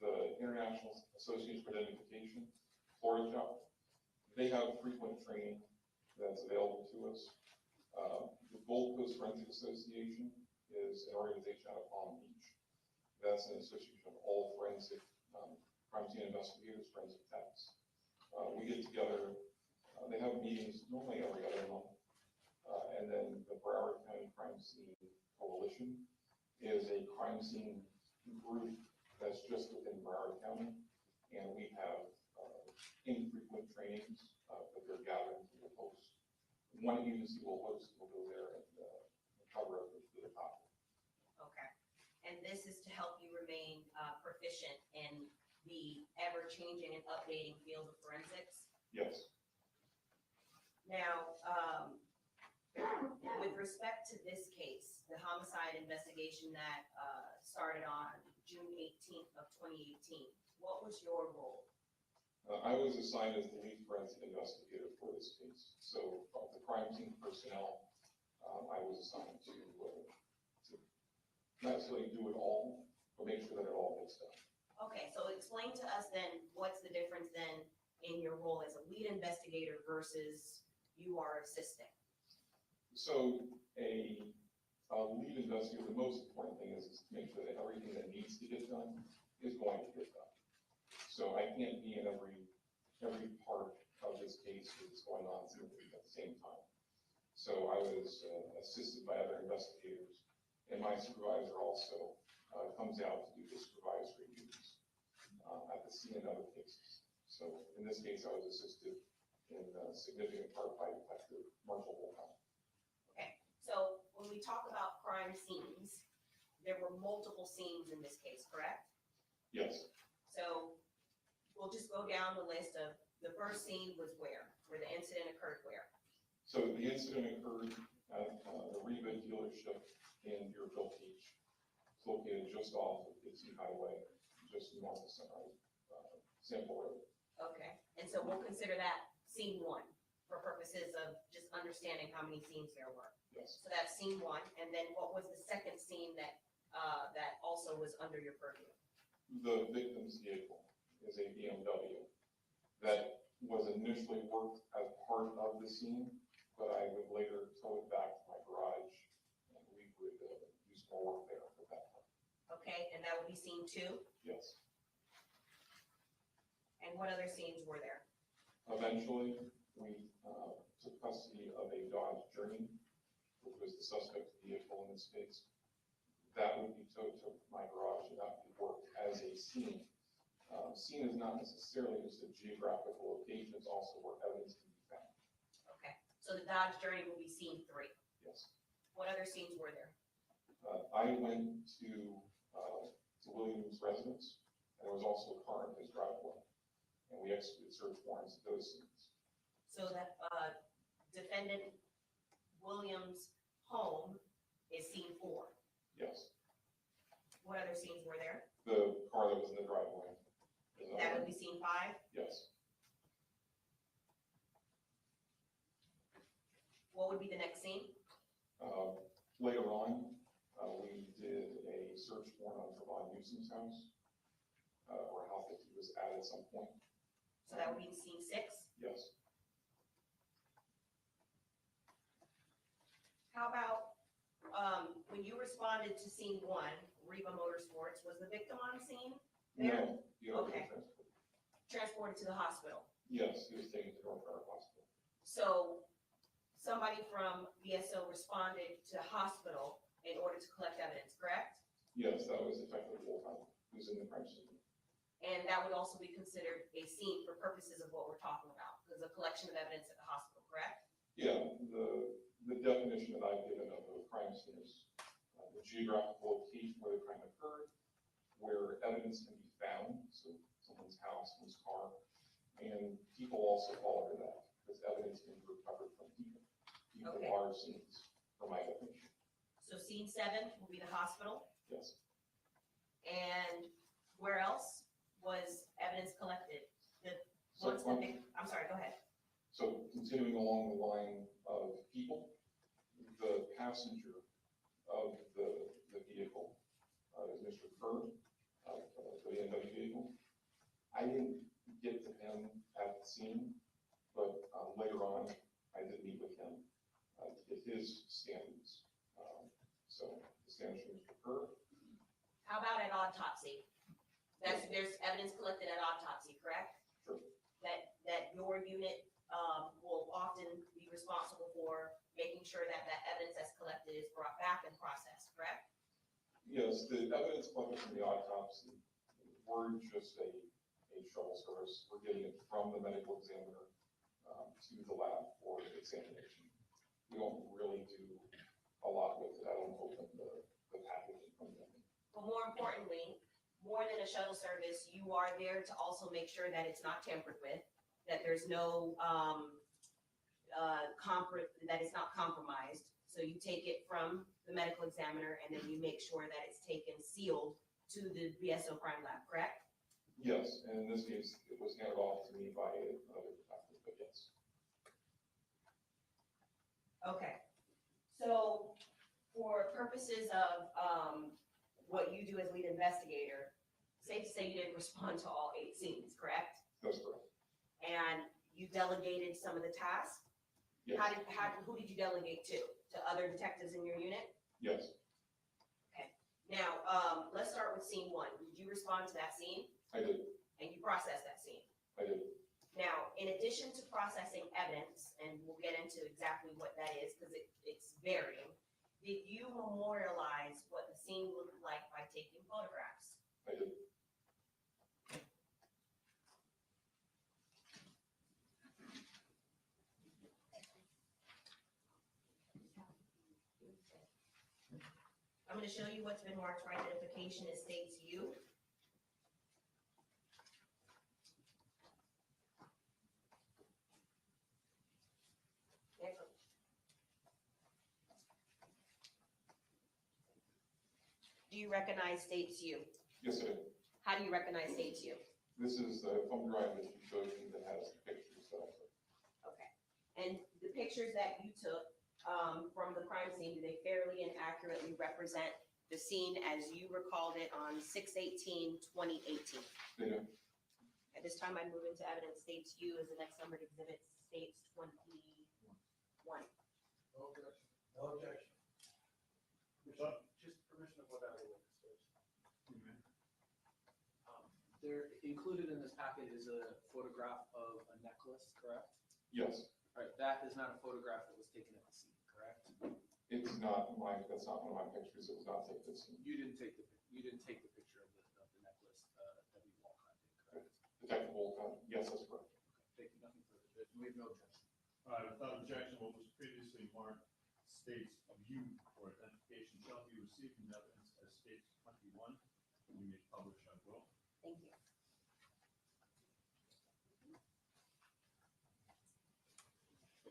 The International Association for Identification, Florida chapter. They have frequent training that's available to us. The Gold Coast Forensic Association is an organization out of Palm Beach. That's an association of all forensic crime scene investigators, forensic techs. We get together, they have meetings normally every other month. And then the Broward County Crime Scene Coalition is a crime scene group that's just within Broward County. And we have infrequent trainings that they're gathering to host. One agency will host, we'll go there and cover the topic. Okay. And this is to help you remain proficient in the ever-changing and updating field of forensics? Yes. Now, with respect to this case, the homicide investigation that started on June 18th of 2018, what was your role? I was assigned as the lead forensic investigator for this case. So of the crime scene personnel, I was assigned to not necessarily do it all, but make sure that it all gets done. Okay, so explain to us then, what's the difference then in your role as a lead investigator versus you are assisting? So a lead investigator, the most important thing is to make sure that everything that needs to get done is going to get done. So I can't be in every part of this case that's going on at the same time. So I was assisted by other investigators, and my supervisor also comes out to do the supervisory duties at the scene and other cases. So So in this case, I was assisted in significant part by Detective Marshall Wolfhound. Okay, so when we talk about crime scenes, there were multiple scenes in this case, correct? Yes. So we'll just go down the list of, the first scene was where the incident occurred where? So the incident occurred at the Riva dealership in Deerfield Beach. It's located just off of Dixie Highway, just north of Sample Road. Okay, and so we'll consider that scene one for purposes of just understanding how many scenes there were. Yes. So that's scene one, and then what was the second scene that, that also was under your purview? The victim's vehicle is a BMW that was initially worked as part of the scene, but I would later tow it back to my garage and we would use more work there at that time. Okay, and that would be scene two? Yes. And what other scenes were there? Eventually, we took custody of a Dodge Journey, which was the suspect's vehicle in this case. That would be towed to my garage and that would be worked as a scene. Scene is not necessarily just a geographical location, it's also where evidence can be found. Okay, so the Dodge Journey will be scene three. Yes. What other scenes were there? I went to Williams' residence, and there was also a car in his driveway. And we executed search warrants at those scenes. So that defendant Williams' home is scene four. Yes. What other scenes were there? The car that was in the driveway. is That another would be scene five. Yes. What would be the next scene? Later on, we did a search warrant on Trevon Newsom's house, or a house that he was at some point. So that would be scene six. Yes. How about when you responded to scene one, Riva Motorsports, was the victim on scene there? No. he was Okay. Transported to the hospital. Yes, he was taken to North Carolina Hospital. So somebody from VSO responded to the hospital in order to collect evidence, correct? Yes, that was Detective Wolfhound, who's in the crime scene. And that would also be considered a scene for purposes of what we're talking about, because a collection of evidence at the hospital, correct? Yeah, the definition that I've given of a crime scene is the geographical location where the crime occurred, where evidence can be found, so someone's house, someone's car, and people also fall under that, because evidence can be recovered from people. People Okay. are scenes, for my definition. So scene seven will be the hospital, Yes. and where else was evidence collected? So, I'm sorry, go ahead. So continuing along the line of people, the passenger of the vehicle is Mr. Kerr, the BMW vehicle. I didn't get to him at the scene, but later on, I did meet with him to get his standards. So the standards for Mr. Kerr. How about at autopsy? There's evidence collected at autopsy, correct? Sure. That your unit will often be responsible for making sure that that evidence that's collected is brought back and processed, correct? Yes, the evidence collected from the autopsy, we're just a shuttle service. We're getting it from the medical examiner to the lab for examination. We don't really do a lot with it. I don't open the packaging from them. But more importantly, more than a shuttle service, you are there to also make sure that it's not tampered with, that there's no, that it's not compromised. So you take it from the medical examiner and then you make sure that it's taken sealed to the BSO crime lab, correct? Yes, and in this case, it was handed off to me by another detective, but yes. Okay. So for purposes of what you do as lead investigator, safe to say you didn't respond to all 8 scenes, correct? That's correct. And you delegated some of the tasks? Yes. Who did you delegate to? To other detectives in your unit? Yes, Okay. Now, let's start with scene 1. Did you respond to that scene? I did. And you processed that scene? I did. Now, in addition to processing evidence, and we'll get into exactly what that is because it's varying, did you memorialize what the scene looked like by taking photographs? I did. I'm gonna show you what's been marked for identification. It states you. Next one. Do you recognize states you? Yes, I do. How do you recognize states you? This is the thumb drive that you showed me that has the pictures that I took. Okay. And the pictures that you took from the crime scene, do they fairly and accurately represent the scene as you recalled it on 6/18/2018? They do. At this time, I move into evidence states you as the next numbered exhibit states 21. No objection. No objection. Just permission of what I will discuss. There, included in this packet is a photograph of a necklace, correct? Yes. All right, that is not a photograph that was taken at the scene, correct? It's not mine, that's not one of my pictures, it was not taken this scene. You didn't take the picture of the necklace, that we walk on, correct? Detective Wolcott, yes, that's correct. Thank you, nothing further. We have no objection. All right, without objection, what was previously marked states of you for identification shall be received in evidence as states 21. You may publish, I will. Thank you.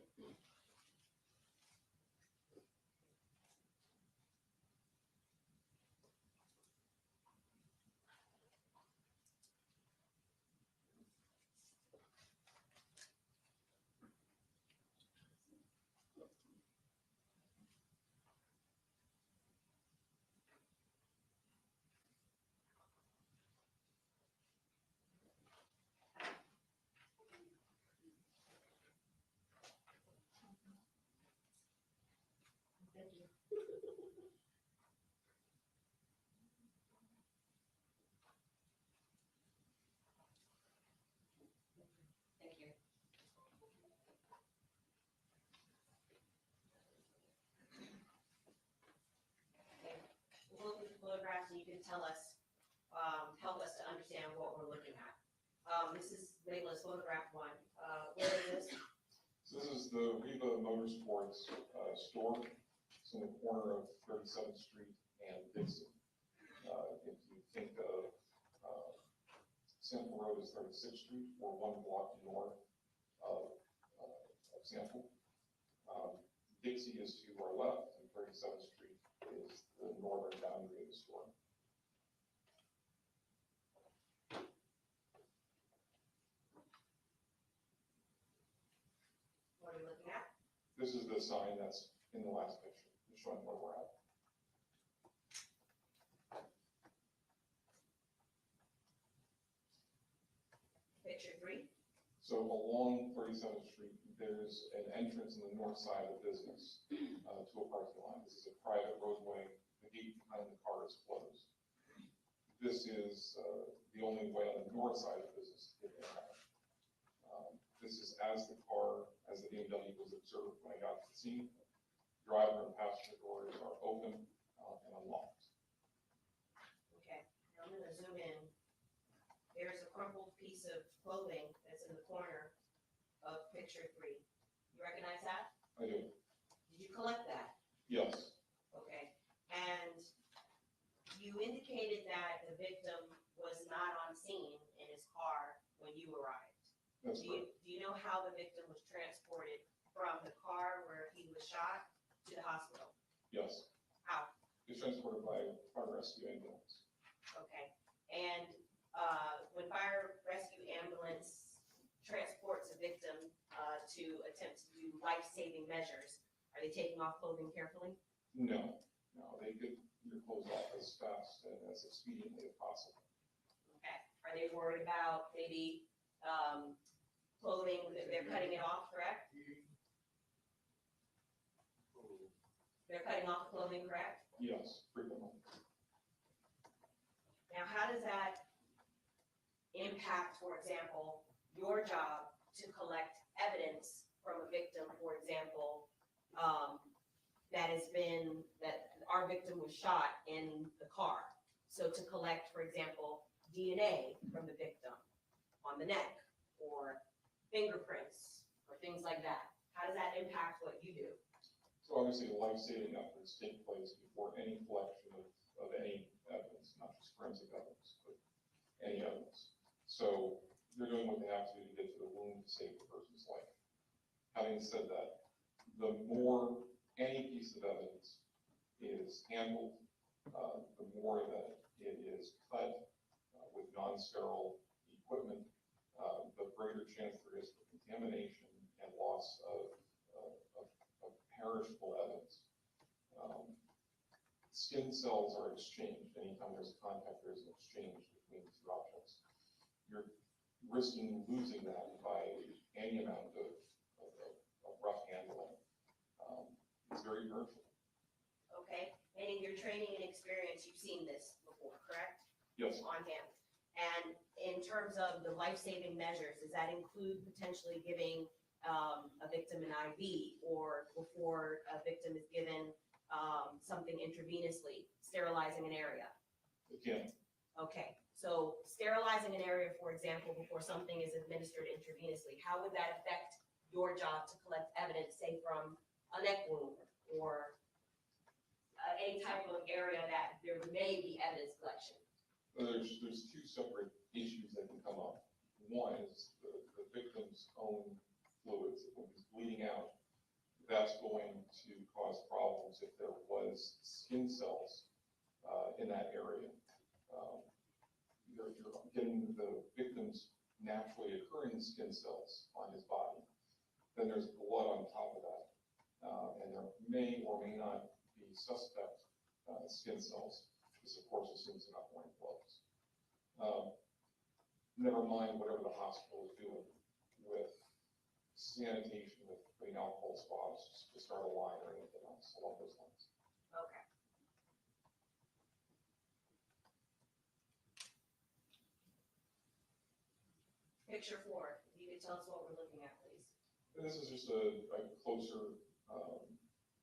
Thank you. Thank you. Okay. We'll look at the photographs and you can tell us, help us to understand what we're looking at. This is labeled as photograph 1. Where is this? So this is the Riva Motorsports store. It's in the corner of 37th Street and Dixon. If you think of Sample Road is 36th Street, or 1 block north of Sample. Dixie is to our left, and 37th Street is the northern boundary of the store. What are we looking at? This is the sign that's in the last picture, just showing where we're at. Picture 3. So along 37th Street, there's an entrance in the north side of the business to a parking lot. This is a private roadway. The gate behind the car is closed. This is the only way on the north side of the business to get in. This is as the BMW was observed when I got to the scene. Driver and passenger doors are open and unlocked. Okay. Now I'm going to zoom in. There's a crumpled piece of clothing that's in the corner of picture 3. You recognize that? I do. Did you collect that? Yes. Okay. And you indicated that the victim was not on scene in his car when you arrived. That's correct. Do you know how the victim was transported from the car where he was shot to the hospital? Yes. How? It's transported by fire rescue ambulance. Okay. And when fire rescue ambulance transports a victim to attempt to do life-saving measures, are they taking off clothing carefully? No, they get your clothes off as fast and as expediently as possible. Okay. Are they worried about maybe clothing, they're cutting it off, correct? They're cutting off the clothing, correct? Yes, frequently. Now, how does that impact, for example, your job to collect evidence from a victim, for example, that our victim was shot in the car? So to collect, for example, DNA from the victim on the neck or fingerprints or things like that. How does that impact what you do? So obviously, life-saving efforts take place before any collection of any evidence, not just forensic evidence, but any evidence. So they're doing what they have to do to get to the wound to save the person's life. Having said that, the more any piece of evidence is handled, the more that it is cut with non-sterile equipment, the greater chance there is for contamination and loss of perishable evidence. Skin cells are exchanged anytime there's contact. There's an exchange between the two objects. You're risking losing that by any amount of rough handling. It's very hurtful. Okay, and in your training and experience, you've seen this before, correct? Yes. On hand. And in terms of the life-saving measures, does that include potentially giving a victim an IV, or before a victim is given something intravenously, sterilizing an area? Again. Okay, so sterilizing an area, for example, before something is administered intravenously, how would that affect your job to collect evidence, say from a neck wound or any type of area that there may be evidence collection? There's two separate issues that can come up. One is the victim's own fluids. When he's bleeding out, that's going to cause problems if there was skin cells in that area. You're getting the victim's naturally occurring skin cells on his body. Then there's blood on top of that. And there may or may not be suspect skin cells. This, of course, assumes they're not wearing gloves. Never mind whatever the hospital is doing with sanitation, with putting alcohol swabs to start a line or anything else along those lines. Okay. Picture 4, if you could tell us what we're looking at, please. And this is just a closer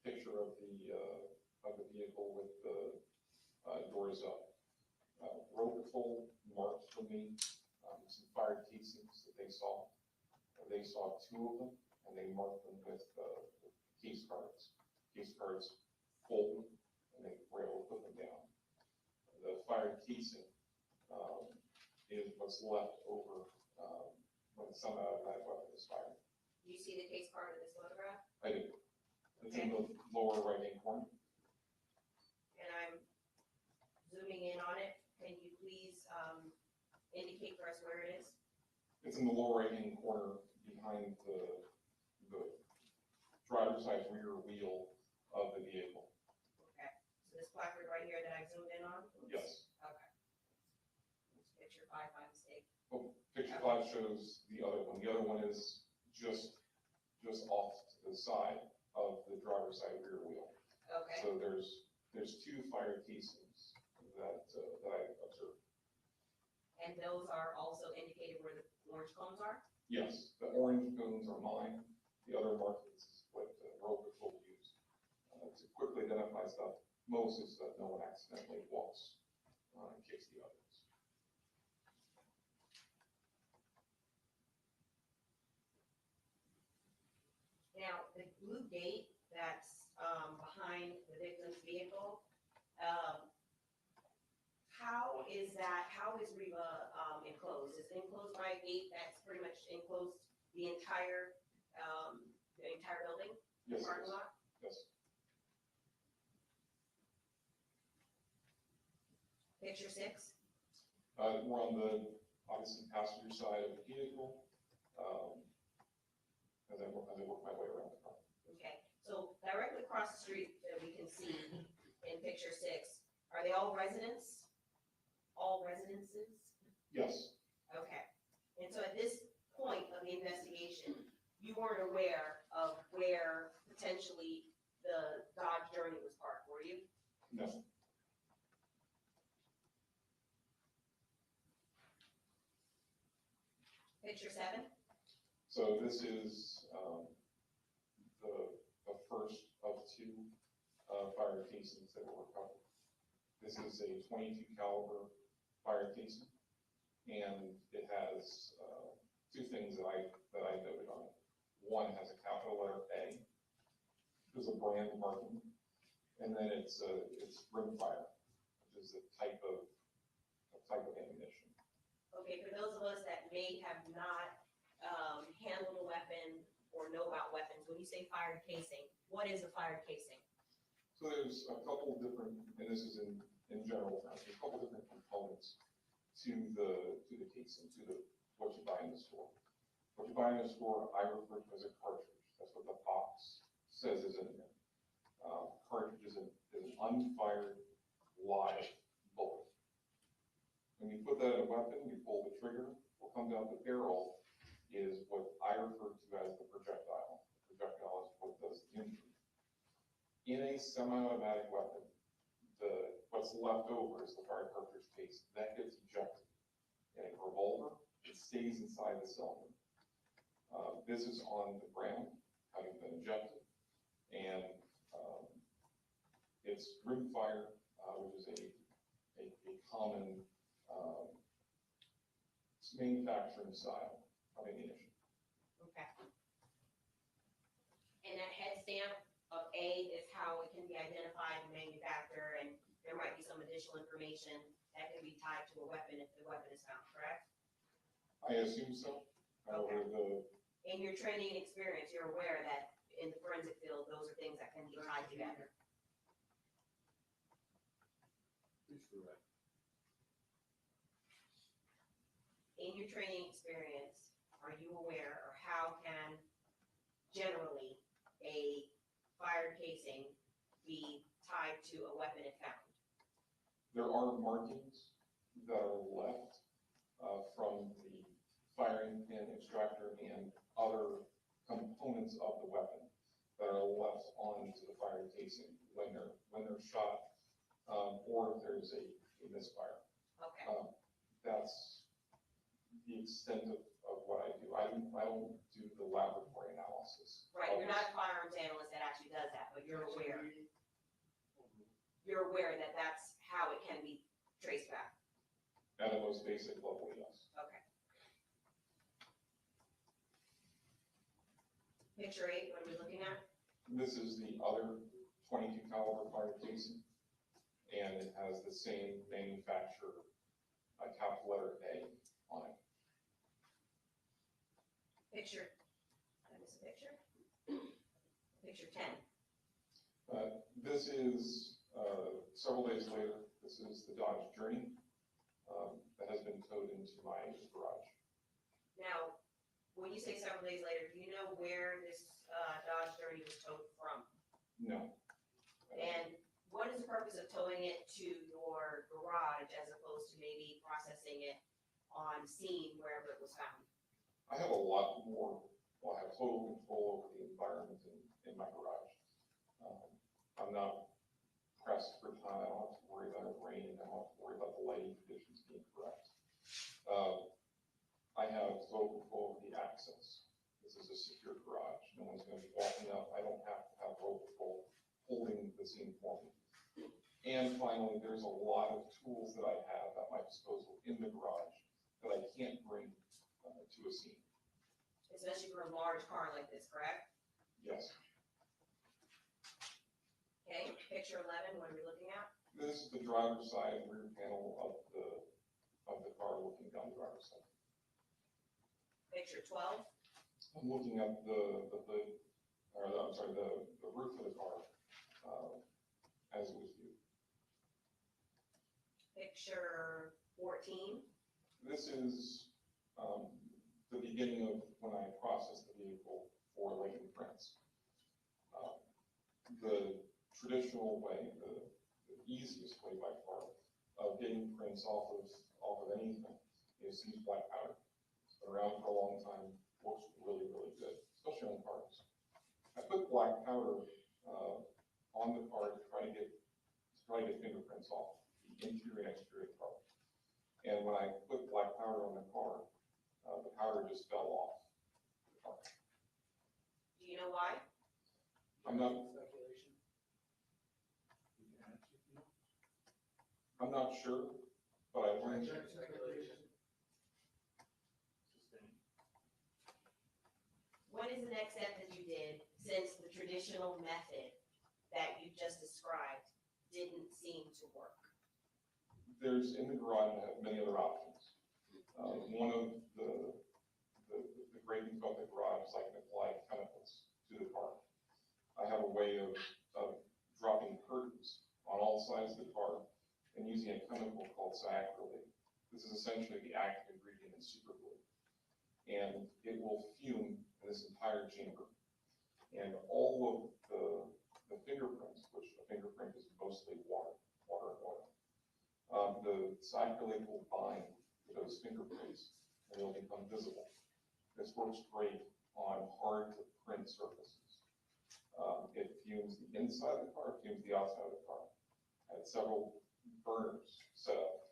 picture of the vehicle with the doors up. Road patrol marked for me some fired casings that they saw. They saw 2 of them, and they marked them with case cards. Case cards folded, and they were able to put them down. The fired casing is what's left over when some automatic weapon is fired. Do you see the case card in this photograph? I do. It's in the lower right-hand corner. And I'm zooming in on it. Can you please indicate for us where it is? It's in the lower right-hand corner behind the driver's side rear wheel of the vehicle. Okay, so this placard right here that I zoomed in on? Yes. Okay. It's picture 5 by mistake. Oh, picture 5 shows the other one. The other one is just off to the side of the driver's side rear wheel. Okay. So there's 2 fire casings that I observed. And those are also indicated where the orange cones are? Yes, the orange cones are mine. The other markings is what road patrol used to quickly identify stuff, mostly so that no one accidentally walks and kicks the others. Now, the blue gate that's behind the victim's vehicle, how is Riva enclosed? Is it enclosed by a gate that's pretty much enclosed the entire building? Yes, Parking lot? Yes. Picture 6? We're on the, obviously, passenger side of the vehicle, as I work my way around the car. Okay, so directly across the street that we can see in picture 6, are they all residents? All residences? Yes. Okay, and so at this point of the investigation, you weren't aware of where potentially the Dodge Journey was parked, were you? No. Picture 7? So this is the first of 2 fire casings that were recovered. This is a .22 caliber fire casing, and it has 2 things that I noted on it. One has a capital letter A. is a brand marking. And then it's rimfire, which is a type of ammunition. Okay, for those of us that may have not handled a weapon or know about weapons, when you say fired casing, what is a fired casing? So there's a couple of different, and this is in general terms, there's a couple of different components to the casing, what you buy in the store. What you buy in the store, I refer to as a cartridge. That's what the box says is in there. Cartridge is an unfired live bullet. When you put that in a weapon, you pull the trigger, what comes out the barrel is what I refer to as the projectile. The projectile is what does the injury. In a semi-automatic weapon, what's left over is the fired cartridge case. That gets ejected. In a revolver, it stays inside the cylinder. This is on the ground, having been ejected, and it's rimfire, which is a common manufacturing style of ammunition. Okay. And that head stamp of A is how it can be identified and manufactured, and there might be some additional information that can be tied to a weapon if the weapon is found, correct? I assume so. However, In your training and experience, you're aware that in the forensic field, those are things that can be tied together. In your training experience, are you aware, or how can generally a fired casing be tied to a weapon if found? there are markings that are left from the firing pin, extractor, and other components of the weapon that are left onto the firing casing when they're shot, or if there's a misfire. Okay. That's the extent of what I do. I don't do the laboratory analysis. Right, you're not a firearms analyst that actually does that, but you're aware. You're aware that that's how it can be traced back. At the most basic level, yes. Okay. Picture 8, what are we looking at? This is the other 22 caliber fire casing, and it has the same manufacturer, capital letter A on it. Picture, did I miss a picture? Picture 10. This is several days later. This is the Dodge Journey that has been towed into my garage. Now, when you say several days later, do you know where this Dodge Journey was towed from? No. And what is the purpose of towing it to your garage as opposed to maybe processing it on scene wherever it was found? I have a lot more, well, I have total control over the environment in my garage. I'm not pressed for time. I don't have to worry about it raining. I don't have to worry about the lighting conditions being correct. I have total control over the access. This is a secure garage. No one's going to be walking up. I don't have to have road patrol holding the scene for me. And finally, there's a lot of tools that I have at my disposal in the garage that I can't bring to a scene. Especially for a large car like this, correct? Yes. Okay, picture 11, what are we looking at? This is the driver's side rear panel of the car looking down the driver's side. Picture 12. I'm looking at the hood, or I'm sorry, the roof of the car as it was viewed. Picture 14. This is the beginning of when I processed the vehicle for latent prints. The traditional way, the easiest way by far of getting prints off of anything is to use black powder. It's been around for a long time, works really, really good, especially on cars. I put black powder on the car to try to get fingerprints off the interior and exterior of the car. And when I put black powder on the car, the powder just fell off the car. Do you know why? I'm not sure, but I learned. What is the next step that you did since the traditional method that you just described didn't seem to work? There's in the garage, I have many other options. One of the great things about the garage is I can apply chemicals to the car. I have a way of dropping curtains on all sides of the car and using a chemical called acrylate. This is essentially the active ingredient in super glue. And it will fume in this entire chamber. And all of the fingerprints, which a fingerprint is mostly water and oil, the acrylate will bind to those fingerprints and they'll become visible. This works great on hard to print surfaces. It fumes the inside of the car, it fumes the outside of the car. I had several burners set up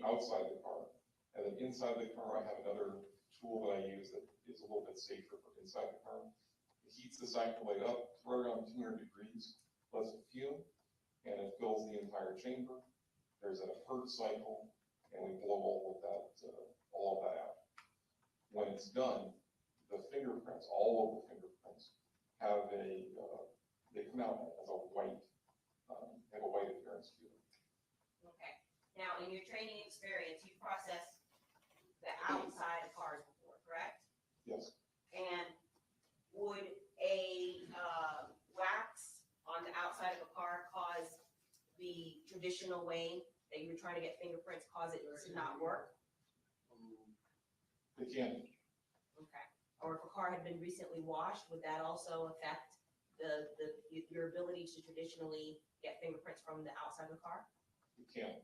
outside the car. And then inside the car, I have another tool that I use that is a little bit safer for inside the car. It heats this acrylate up to right around 200 degrees, lets it fume, and it fills the entire chamber. There's a Hertz cycle, and we blow all of that out. When it's done, the fingerprints, all of the fingerprints, have they come out as a white, have a white appearance to them. Okay. Now, in your training experience, you processed the outside of cars before, correct? Yes. And would a wax on the outside of a car cause the traditional way that you're trying to get fingerprints, cause it to not work? It can. Okay. Or if a car had been recently washed, would that also affect your ability to traditionally get fingerprints from the outside of the car? It can.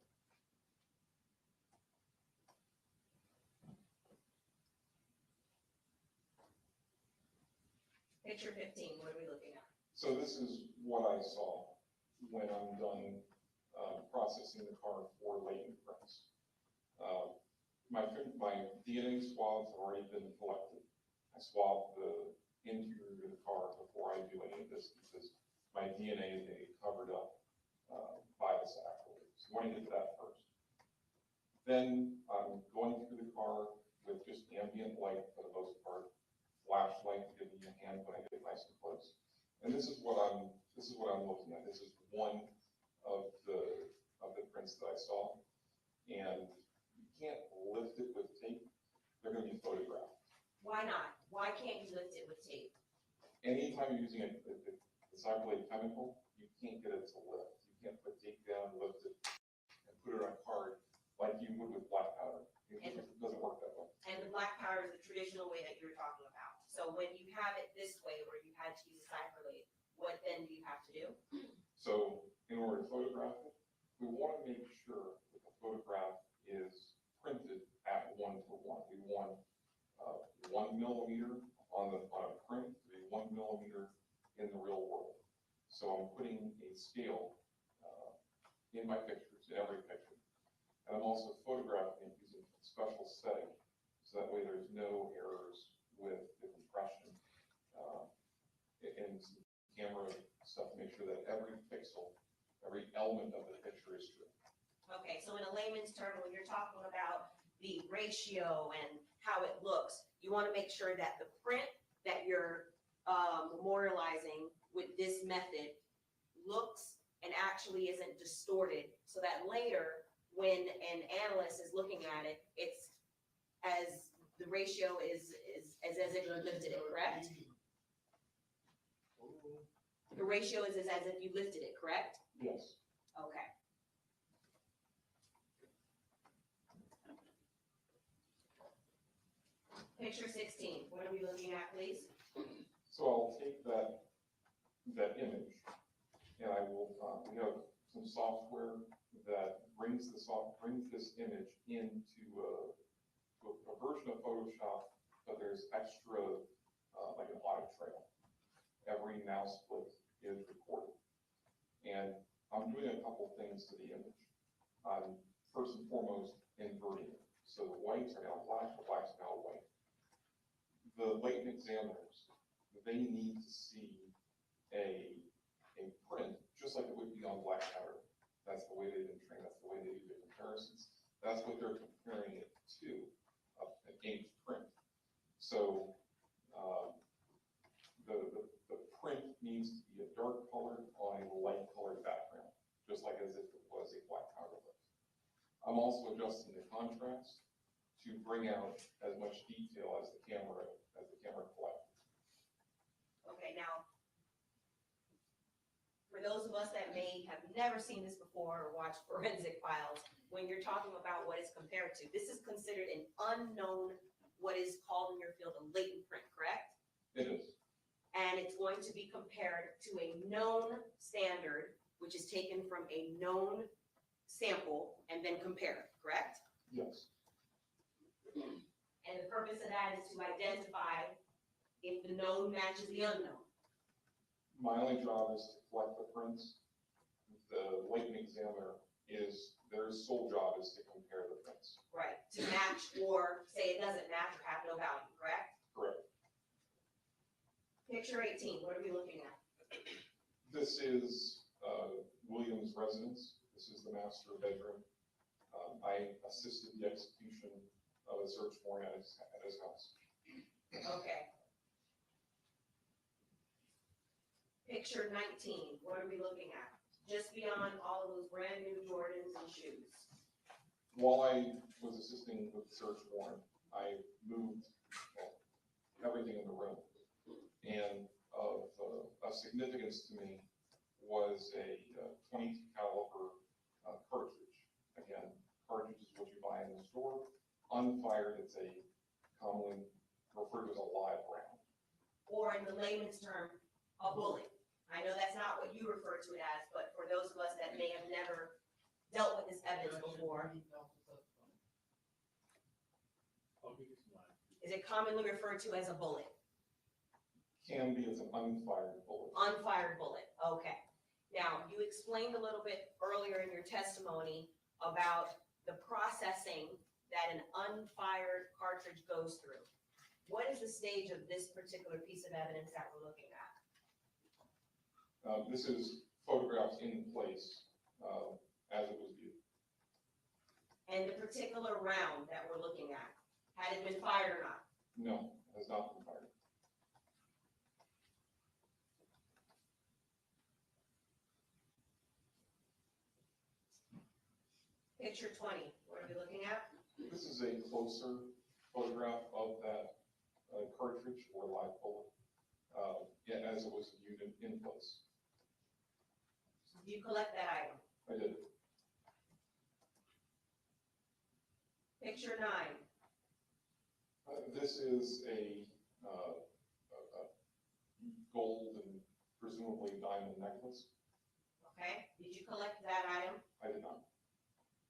Picture 15, what are we looking at? So this is what I saw when I'm done processing the car for latent prints. My DNA swabs have already been collected. I swab the interior of the car before I do any of this because my DNA may be covered up by this acrylate. So I want to get to that first. Then I'm going through the car with just ambient light for the most part, flashlight to give me a hand when I get nice and close. And this is what I'm looking at. This is one of the prints that I saw. And you can't lift it with tape. They're going to be photographed. Why not? Why can't you lift it with tape? Anytime you're using a acrylate chemical, you can't get it to lift. You can't put tape down, lift it, and put it on a card like you would with black powder. It doesn't work that way. And the black powder is the traditional way that you're talking about. So when you have it this way, where you had to use acrylate, what then do you have to do? So in order to photograph it, we want to make sure that the photograph is printed at 1:1. We want 1 millimeter on a print to be 1 millimeter in the real world. So I'm putting a scale in my pictures, in every picture. And I'm also photographing it using a special setting, so that way there's no errors with the compression and camera stuff to make sure that every pixel, every element of the picture is true. Okay, so in a layman's term, when you're talking about the ratio and how it looks, you want to make sure that the print that you're memorializing with this method looks and actually isn't distorted, so that later when an analyst is looking at it, it's as the ratio is as if you lifted it, correct? The ratio is as if you lifted it, correct? Yes. Okay. Picture 16, what are we looking at, please? So I'll take that image, and I will, we have some software that brings this image into a version of Photoshop, but there's extra, like an audit trail. Every mouse click is recorded. And I'm doing a couple things to the image. I'm first and foremost inverting it. So the whites are now black, the blacks are now white. The latent examiners, they need to see a print just like it would be on black powder. That's the way they've been trained. That's the way they do their comparisons. That's what they're comparing it to, an aged print. So the print needs to be a dark colored on also adjusting the contrast to bring out as much detail as the camera collects. Okay, now, for those of us that may have never seen this before or watched forensic files, when you're talking about what it's compared to, this is considered an unknown, what is called in your field a latent print, correct? It is. And it's going to be compared to a known standard, which is taken from a known sample and then compared, correct? Yes. And the purpose of that is to identify if the known matches the unknown. My only job is to collect the prints. The latent examiner their sole job is to compare the prints. Right, to match or say it doesn't match or have no value, correct? Correct. Picture 18, what are we looking at? This is William's residence. This is the master bedroom. I assisted the execution of a search warrant at his house. Okay. Picture 19, what are we looking at? Just beyond all of those brand new Jordans and shoes. While I was assisting with the search warrant, I moved everything in the room. And of significance to me was a .22 caliber cartridge. Again, cartridge is what you buy in the store. Unfired, it's a commonly referred to as a live round. Or in the layman's term, a bullet. I know that's not what you refer to it as, but for those of us that may have never dealt with this evidence before, is it commonly referred to as a bullet? Can be as an unfired bullet. Unfired bullet, okay. Now, you explained a little bit earlier in your testimony about the processing that an unfired cartridge goes through. What is the stage of this particular piece of evidence that we're looking at? This is photographed in place as it was viewed. And the particular round that we're looking at, had it been fired or not? No, it has not been fired. Picture 20, what are we looking at? This is a closer photograph of that cartridge or live bullet as it was viewed in place. Do you collect that item? I did. Picture 9. This is a gold and presumably diamond necklace. Okay, did you collect that item? I did not.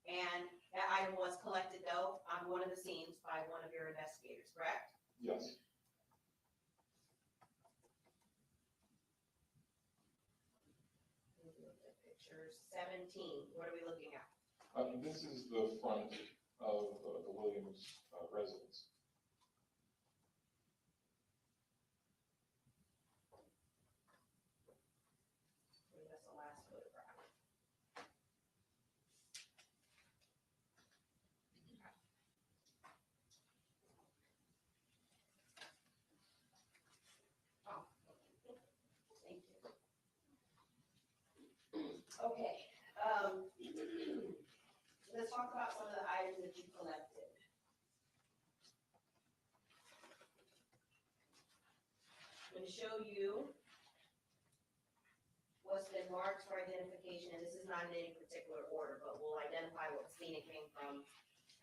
And that item was collected though on one of the scenes by one of your investigators, correct? Yes. Picture 17, what are we looking at? This is the front of the Williams residence. That's the last photograph. Oh, thank you. Okay, let's talk about some of the items that you collected. I'm going to show you what's been marked for identification, and this is not in any particular order, but we'll identify what scene it came from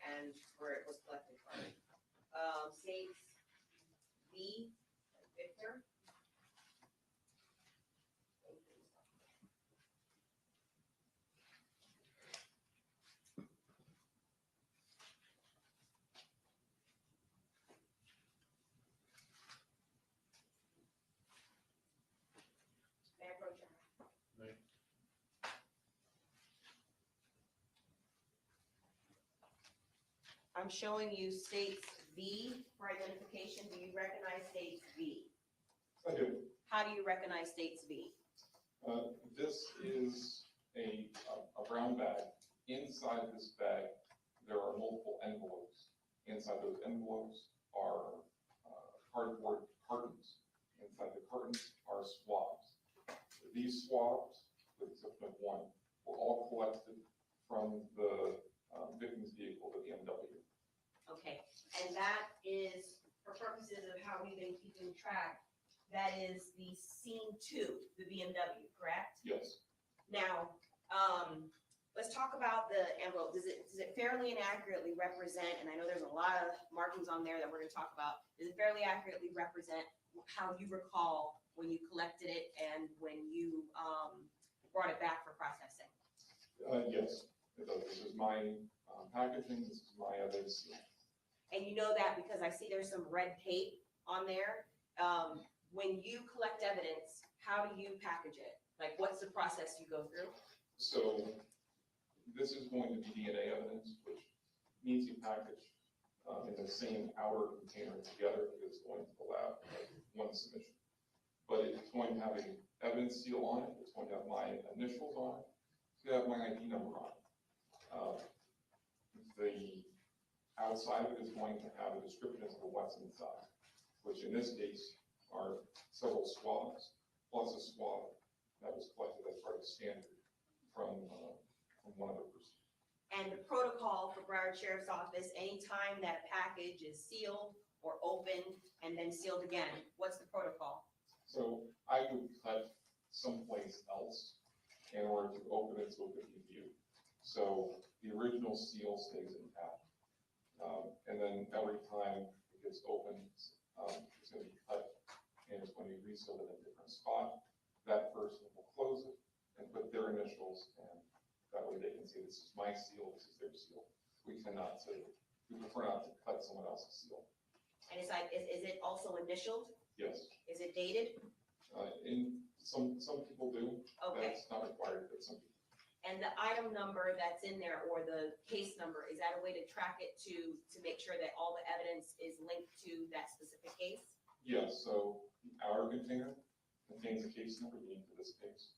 and where it was collected from. States V, Victor. May I approach you? I'm showing you states V for identification. Do you recognize states V? I do. How do you recognize states V? This is a brown bag. Inside this bag, there are multiple envelopes. Inside those envelopes are cardboard cartons. Inside the cartons are swabs. These swabs, with the exception of one, were all collected from the victim's And that is, for purposes of how we've been keeping track, that is the scene 2, the BMW, correct? Yes. Now, let's talk about the envelope. Does it fairly and accurately represent, and I know there's a lot of markings on there that we're gonna talk about, does it fairly accurately represent how you recall when you collected it and when you brought it back for processing? Yes, it does. This is my packaging, this is my evidence seal. And you know that because I see there's some red tape on there. When you collect evidence, how do you package it? Like, what's the process you go through? So this is going to be DNA evidence, which needs to be packaged in the same outer container together because it's going to the lab as one submission. But it's going to have an evidence seal on it. It's going to have my initials on it. It's going to have my ID number on it. The outside of it is going to have a description of what's inside, which in this case are several swabs, plus a swab that was collected as part of the standard from one of the persons. And the protocol for Broward Sheriff's Office, anytime that a package is sealed or opened and then sealed again, what's the protocol? So I would cut someplace else in order to open it so it could be viewed. So the original seal stays intact. And then every time it gets opened, it's going to be cut and it's going to be resealed in a different spot. That person will close it and put their initials, and that way they can say, this is my seal, this is their seal. We prefer not to cut someone else's seal. And it's like, is it also initialed? Yes. Is it dated? In some people do. Okay. That's not required, but some people. And the item number that's in there or the case number, is that a way to track it to make sure that all the evidence is linked to that specific case? Yes, so the outer container contains a case number unique to this case.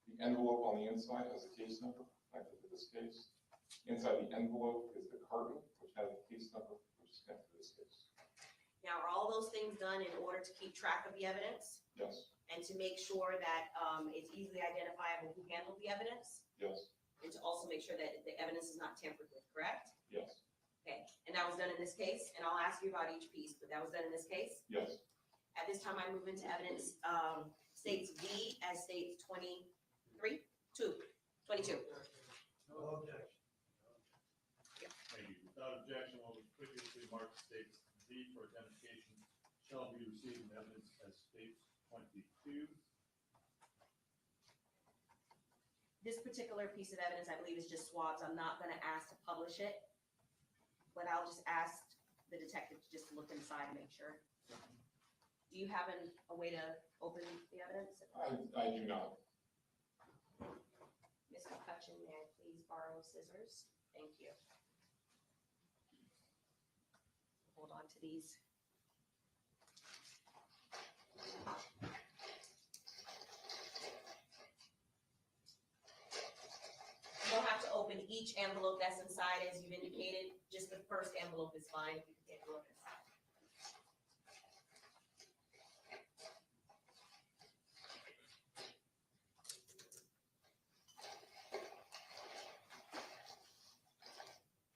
The envelope on the inside has a case number connected to this case. Inside the envelope is the carton, which has a case number, which is connected to this case. Now, are all those things done in order to keep track of the evidence Yes, and to make sure that it's easily identifiable who handled the evidence? yes, And to also make sure that the evidence is not tampered with, correct? yes, Okay, and that was done in this case, and I'll ask you about each piece, but that was done in this case? yes. At this time, I move into evidence, states V as states 22. No objection. Thank you. Without objection, what was previously marked states D for identification shall be received in evidence as states 22. This particular piece of evidence, I believe, is just swabs. I'm not gonna ask to publish it, but I'll just ask the detective to just look inside and make sure. Do you have a way to open the evidence? I do not. Ms. McCutcheon, may I please borrow scissors? Thank you. Hold on to these. You don't have to open each envelope that's inside as you've indicated. Just the first envelope is fine if you can take a look inside.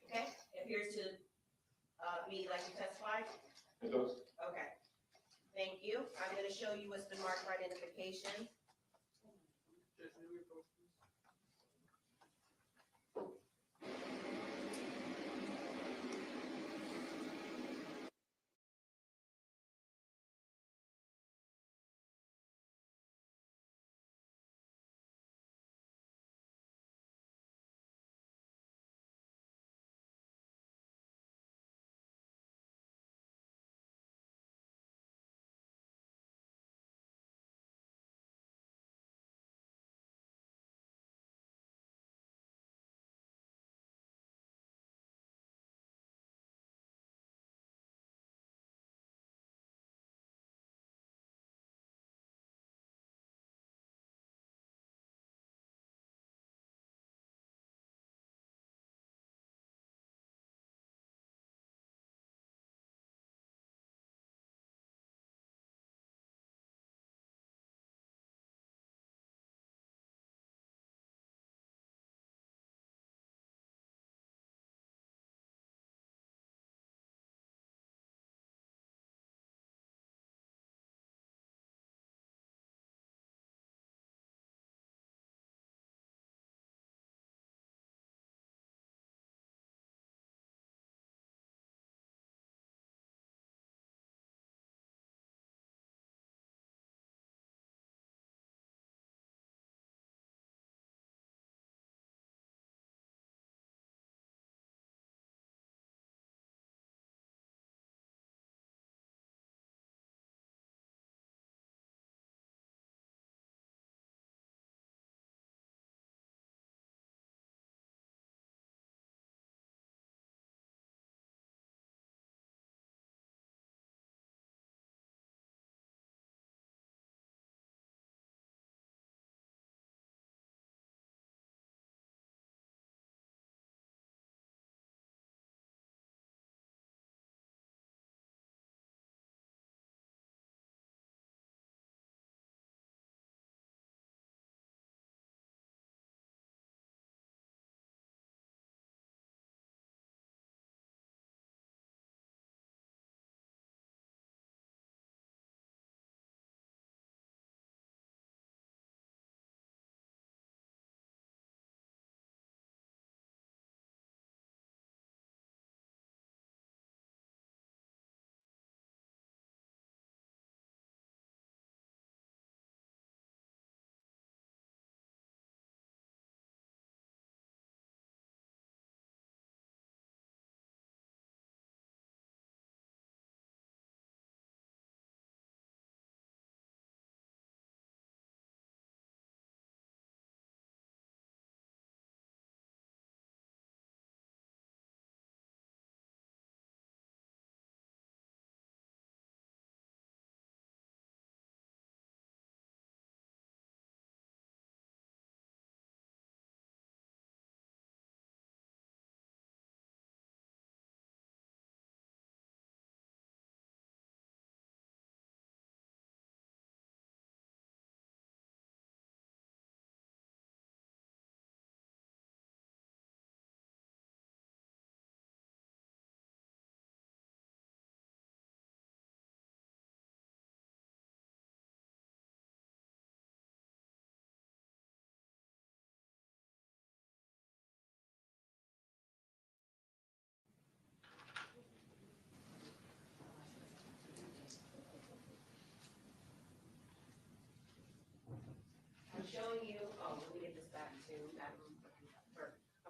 Okay, it appears to me like you testified? It does. Okay, thank you. I'm gonna show you what's been marked for identification.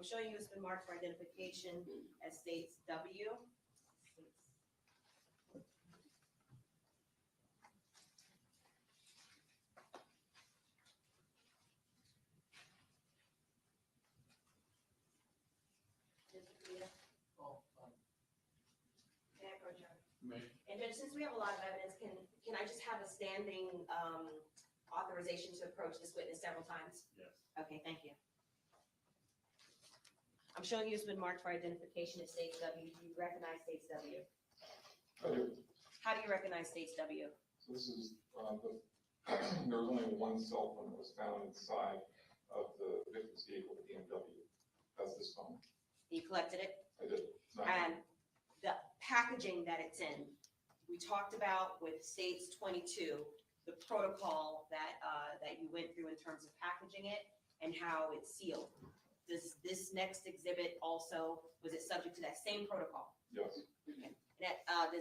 showing you it's been marked for identification as states W. Can I approach you? And Judge, since we have a lot of evidence, can I just have a standing authorization to approach this witness several times? Yes. Okay, thank you. I'm showing you it's been marked for identification as states W. Do you recognize states W? I do. How do you recognize states W? So this is, there was only one cell phone that was found inside of the victim's vehicle, the BMW. That's this phone. You collected it? I did. It's not- And the packaging that it's in, we talked about with states 22, the protocol that, that you went through in terms of packaging it and how it's sealed. Does this next exhibit also, was it subject to that same protocol? Yes. Okay.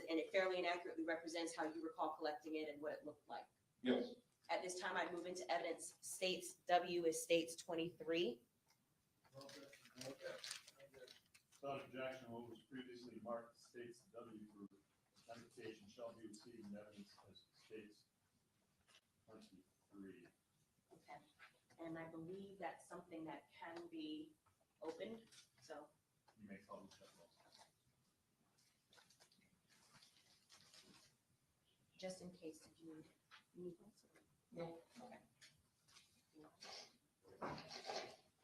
And it fairly and accurately represents how you recall collecting it and what it looked like. Yes. At this time, I move into evidence states W is states 23. Without objection, what was previously marked states W for identification shall be received in evidence as states 23. Okay. And I believe that's something that can be opened, so. You may call this up. Just in case, did you need this? No. Okay.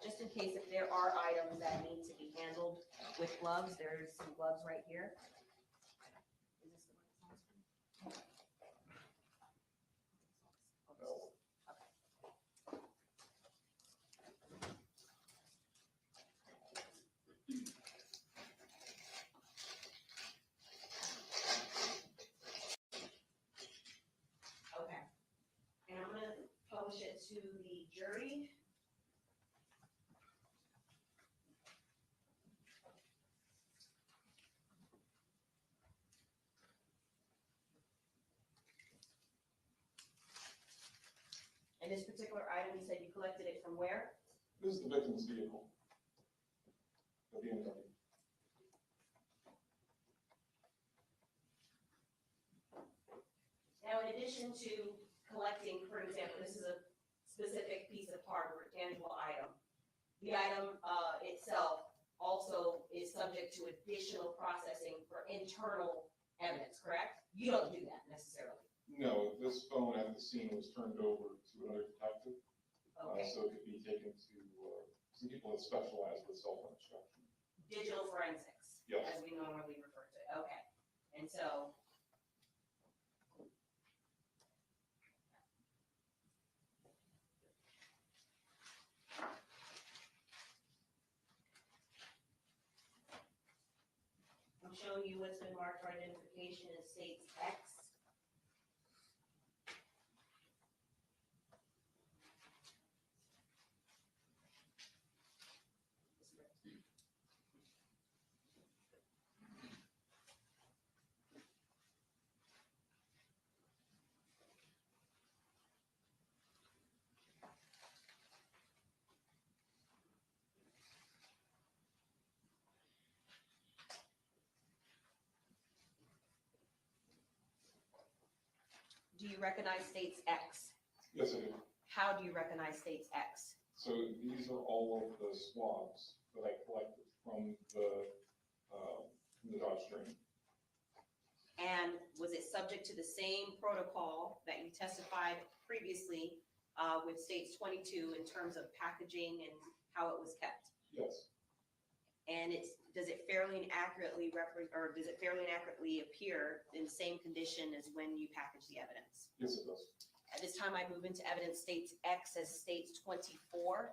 Just in case if there are items that need to be handled with gloves, there's some gloves right here. Is this the one that's on screen? Okay. And I'm gonna publish it to the jury. And this particular item, you said you collected it from where? This is the victim's vehicle. The BMW. Now, in addition to collecting, for example, this is a specific piece of hardware, tangible item. The item itself also is subject to additional processing for internal evidence, correct? You don't do that necessarily. No, this phone at the scene was turned over to another detective. Okay. So it could be taken to some people that specialize with cell phone extraction. Digital forensics, Yes. as we normally refer to it. Okay. And so I'm showing you what's been marked for identification as states X. Do you recognize states X? Yes, I do. How do you recognize states X? So these are all of the swabs that I collected from the Dodge Stream. And was it subject to the same protocol that you testified previously with states 22 in terms of packaging and how it was kept? Yes. And does it fairly and accurately appear in the same condition as when you package the evidence? Yes, it does. At this time, I move into evidence states X as states 24.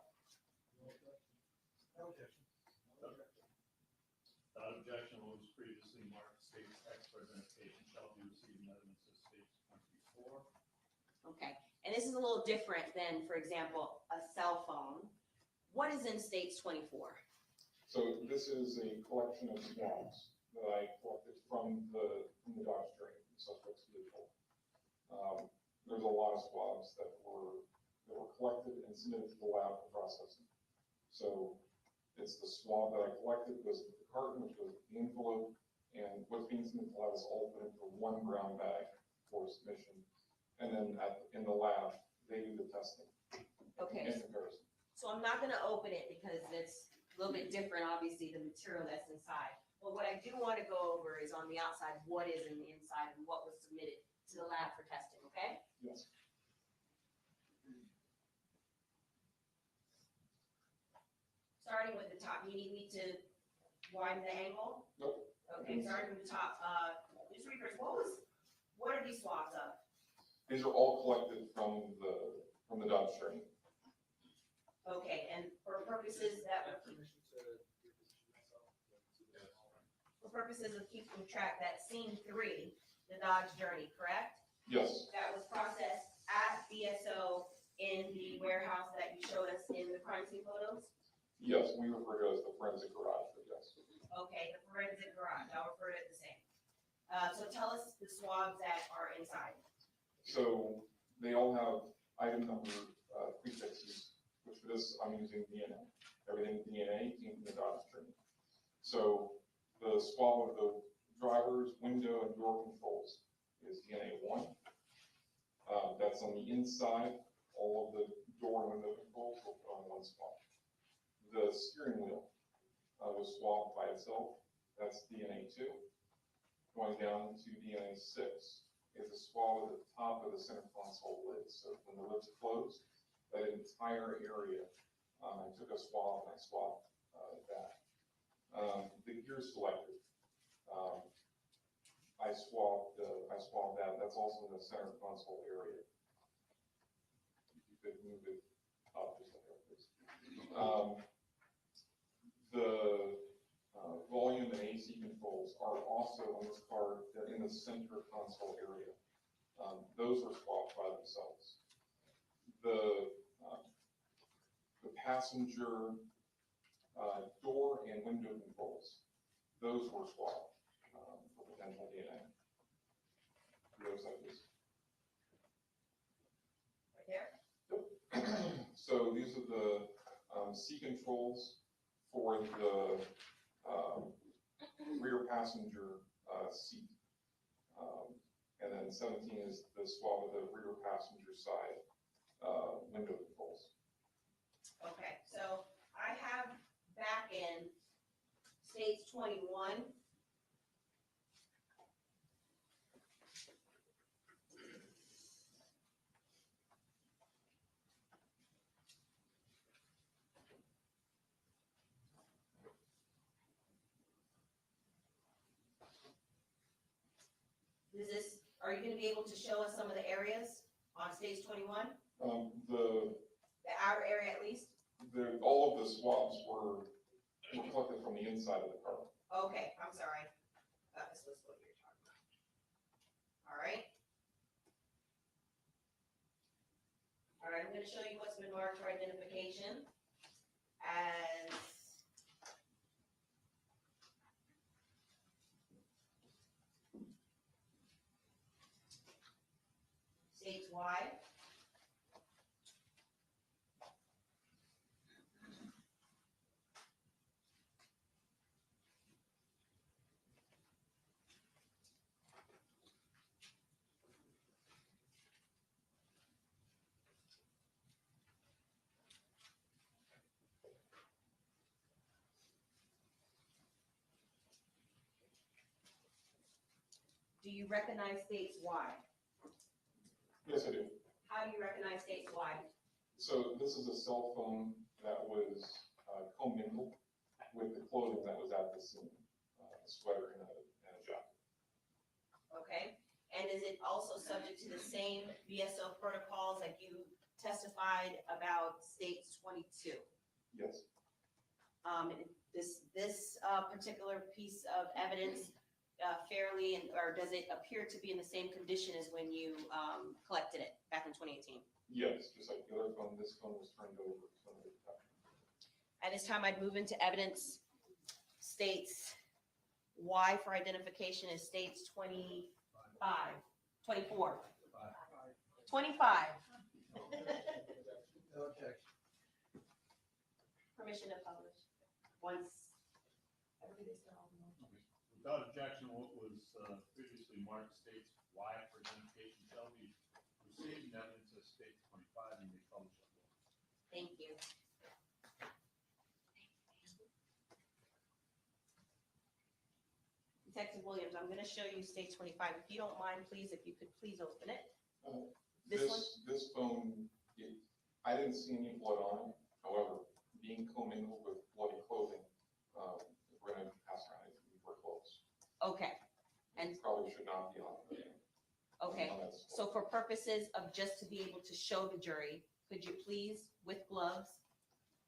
Without objection, what was previously marked states X for identification shall be received in evidence as states 24. Okay, and this is a little different than, for example, a cell phone. What is in states 24? So this is a collection of swabs that I collected from the Dodge Stream, the suspect's vehicle. There's a lot of swabs that were collected and submitted to the lab for processing. So It's the swab that I collected, goes into the carton, which goes into the envelope, and what's being submitted to the lab is all put into one brown bag for submission. And then in the lab, they do the testing Okay, in comparison. so I'm not gonna open it because it's a little bit different, obviously, the material that's inside. But what I do wanna go over is on the outside, what is in the inside and what was submitted to the lab for testing, okay? Yes. Starting with the top, you need me to widen the angle? Nope. Okay, starting from the top, Mr. Reapers, what are these swabs of? These are all collected from the Dodge train. Okay, and for purposes of keeping track, that scene 3, the Dodge Journey, correct? Yes. That was processed at BSO in the warehouse that you showed us in the crime scene photos? Yes, we refer to it as the forensic garage, but yes. Okay, the forensic garage, I'll refer to it the same. So tell us the swabs that are inside. So they all have item number prefixes, which for this, I'm using DNA. Everything DNA came from the Dodge train. So the swab of the driver's window and door controls is DNA 1. That's on the inside. All of the door and window controls will put on one swab. The steering wheel was swabbed by itself. That's DNA 2. Going down to DNA 6 is a swab at the top of the center console lid. So when the lid's closed, that entire area, I took a swab and I swabbed that. The gear selector, I swabbed that. That's also in the center console area. You could move it up just like that, please. The volume and AC controls are also on this card. They're in the center console area. Those were swapped by themselves. The passenger door and window controls, those were swapped for potential DNA. Those like this. Right there? So these are the C controls for the rear passenger seat. And then 17 is the swab of the rear passenger side window controls. Okay, so I have back in states 21. Are you gonna be able to show us some of the areas on stage 21? The outer area at least? All of the swabs were collected from the inside of the car. Okay, I'm sorry. This was what you're talking about. All right. All right, I'm gonna show you what's been marked for identification as states wide. Do you recognize states wide? Yes, I do. How do you recognize states wide? So this is a cell phone that was commingled with the clothing that was at the scene, a sweater and a jacket. Okay, and is it also subject to the same VSO protocols like you testified about states 22? Yes. This particular piece of evidence fairly, or does it appear to be in the same condition as when you collected it back in 2018? Yes, just like the other phone, this phone was turned over. At this time, I'd move into evidence states Y for identification is states 25, 24, 25. Permission to publish. once everybody's done all the motions. Without objection, what was previously marked states Y for identification shall be received in evidence as states 25 and may publish it. Thank you. Detective Williams, I'm gonna show you state 25. If you don't mind, please, if you could please open it. This one? This phone, I didn't see any blood on it. However, being commingled with bloody clothing, we're gonna pass around it before close. Okay, and, Probably should not be on there. okay, so for purposes of just to be able to show the jury, could you please, with gloves,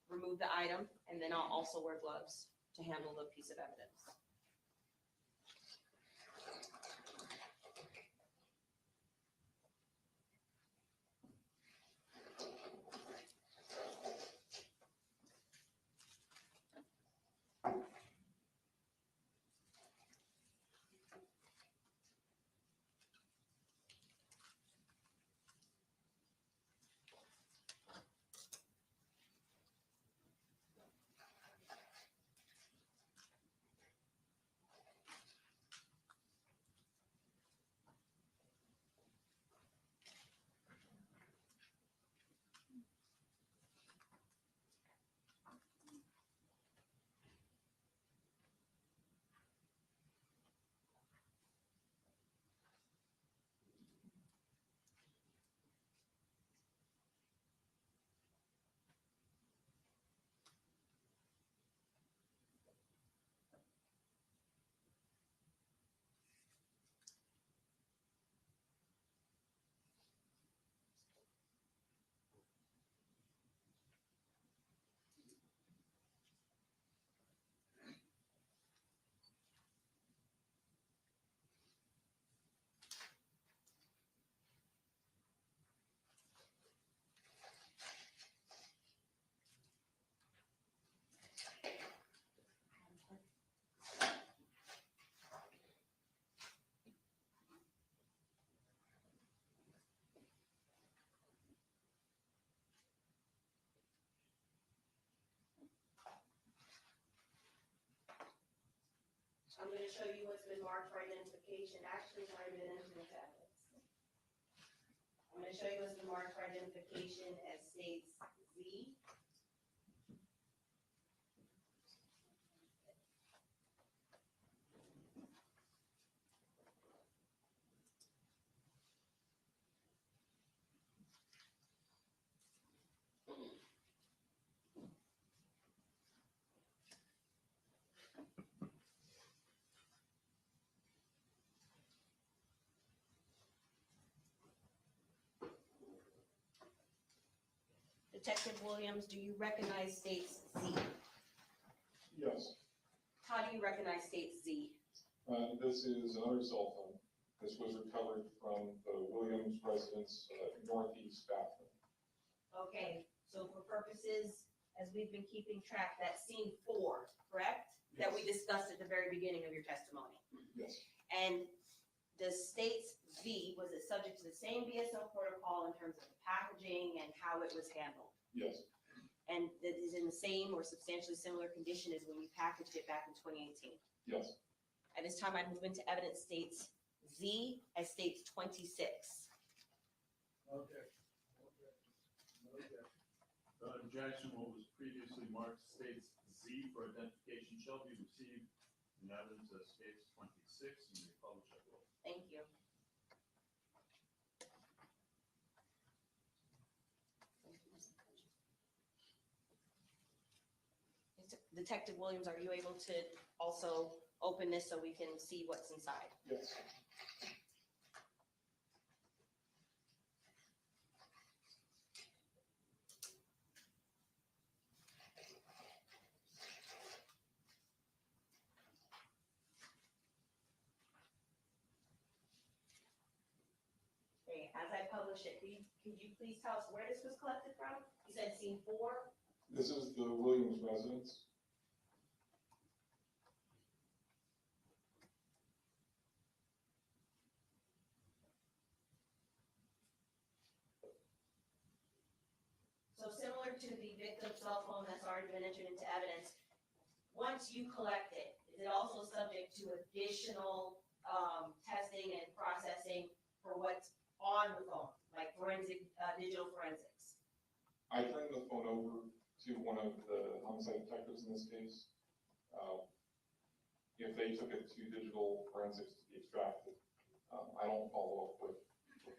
remove the item, and then I'll also wear gloves to handle the piece of evidence. I'm going to show you what's been marked for identification. Actually, it's already been entered into evidence. I'm going to show you what's been marked for identification as states Z. Detective Williams, do you recognize states Z? Yes, How do you recognize states Z? this is another cell phone. This was recovered from the Williams residence northeast bathroom. Okay, so for purposes, as we've been keeping track, that's scene 4, correct? That we discussed at the very beginning of your testimony. Yes. And the state's Z, was it subject to the same BSO protocol in terms of the packaging and how it was handled? Yes. And that is in the same or substantially similar condition as when you packaged it back in 2018? Yes. At this time, I move into evidence states Z as states 26. Okay. Without objection, what was previously marked states Z for identification shall be received in evidence as states 26 and may publish at will. Thank you. Detective Williams, are you able to also open this so we can see what's inside? Yes. Okay, as I publish it, could you please tell us where this was collected from? You said scene 4? This is the Williams residence. So similar to the victim's cell phone that's already been entered into evidence, once you collect it, is it also subject to additional testing and processing for what's on the phone, like forensic, digital forensics? I turned the phone over to one of the homicide detectives in this case. If they took it to digital forensics to be extracted, I don't follow up with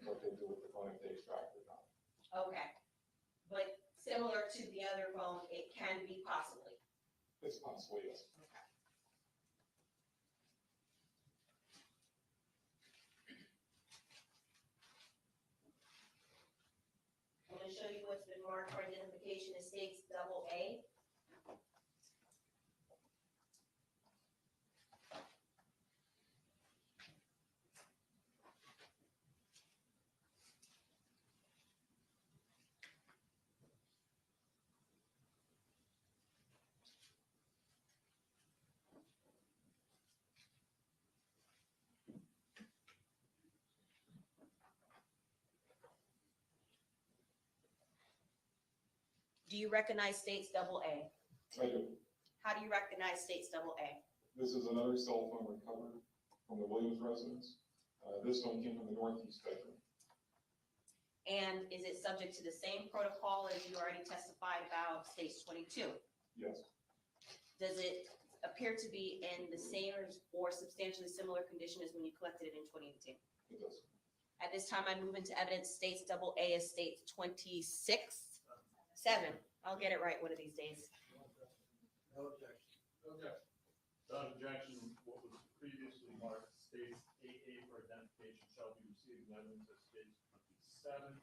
what they do with the phone if they extract it or not. Okay, but similar to the other phone, it can be possibly. It's possible, yes. Okay. I'm going to show you what's been marked for identification as states AA. Do you recognize states AA? I do. How do you recognize states AA? This is another cell phone recovered from the Williams residence. This one came from the northeast bedroom. And is it subject to the same protocol as you already testified about states 22? Yes. Does it appear to be in the same or substantially similar condition as when you collected it in 2018? It does. At this time, I move into evidence states AA as states 26-7. I'll get it right one of these days. No objection. Okay. Without objection, what was previously marked states AA for identification shall be received in evidence as states 27.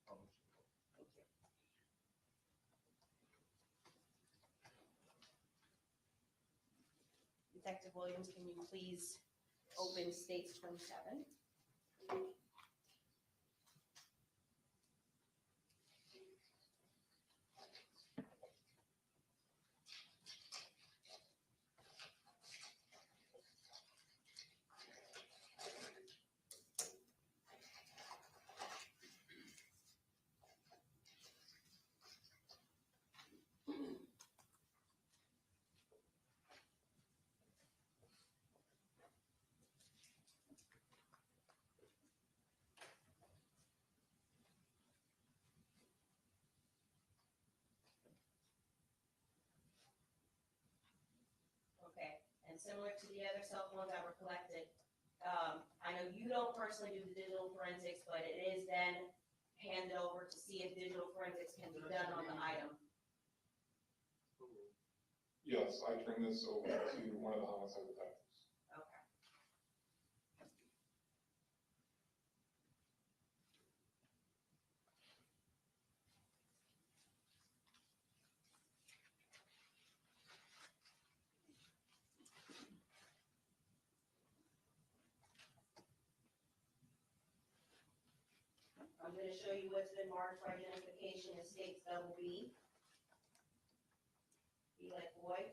Published. Detective Williams, can you please open states 27? Okay, and similar to the other cell phones that were collected, I know you don't personally do the digital forensics, but it is then handed over to see if digital forensics can be done on the item. Yes, I turned this over to one of the homicide detectives. Okay. I'm going to show you what's been marked for identification as states B. B like boy.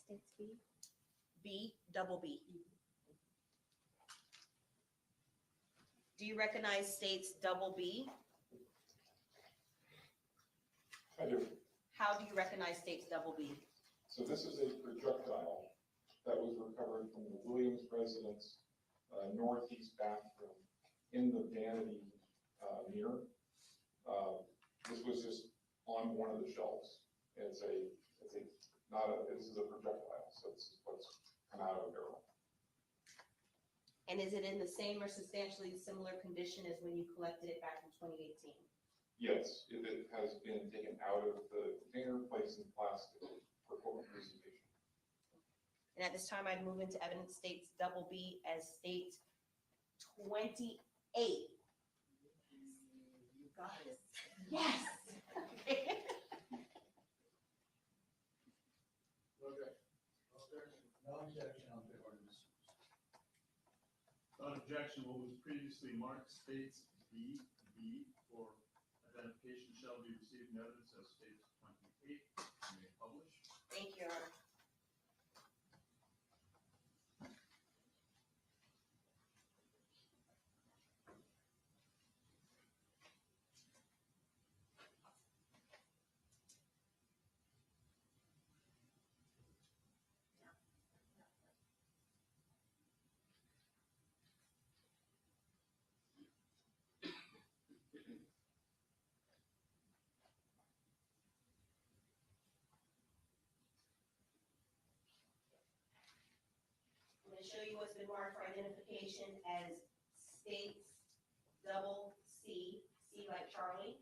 States B? B. Do you recognize states B? I do. How do you recognize states B? So this is a projectile that was recovered from the Williams residence northeast bathroom in the vanity mirror. This was just on one of the shelves. This is a projectile, so it's what's come out of a barrel. And is it in the same or substantially similar condition as when you collected it back in 2018? Yes, it has been taken out of the container, placed in plastic for photo presentation. And at this time, I'd move into evidence states B as state 28. You got it. Yes. Okay. No objection on the ordinance. Without objection, what was previously marked states B for identification shall be received in evidence as states 28. You may publish. Thank you, Your Honor. I'm going to show you what's been marked for identification as states double C, C like Charlie.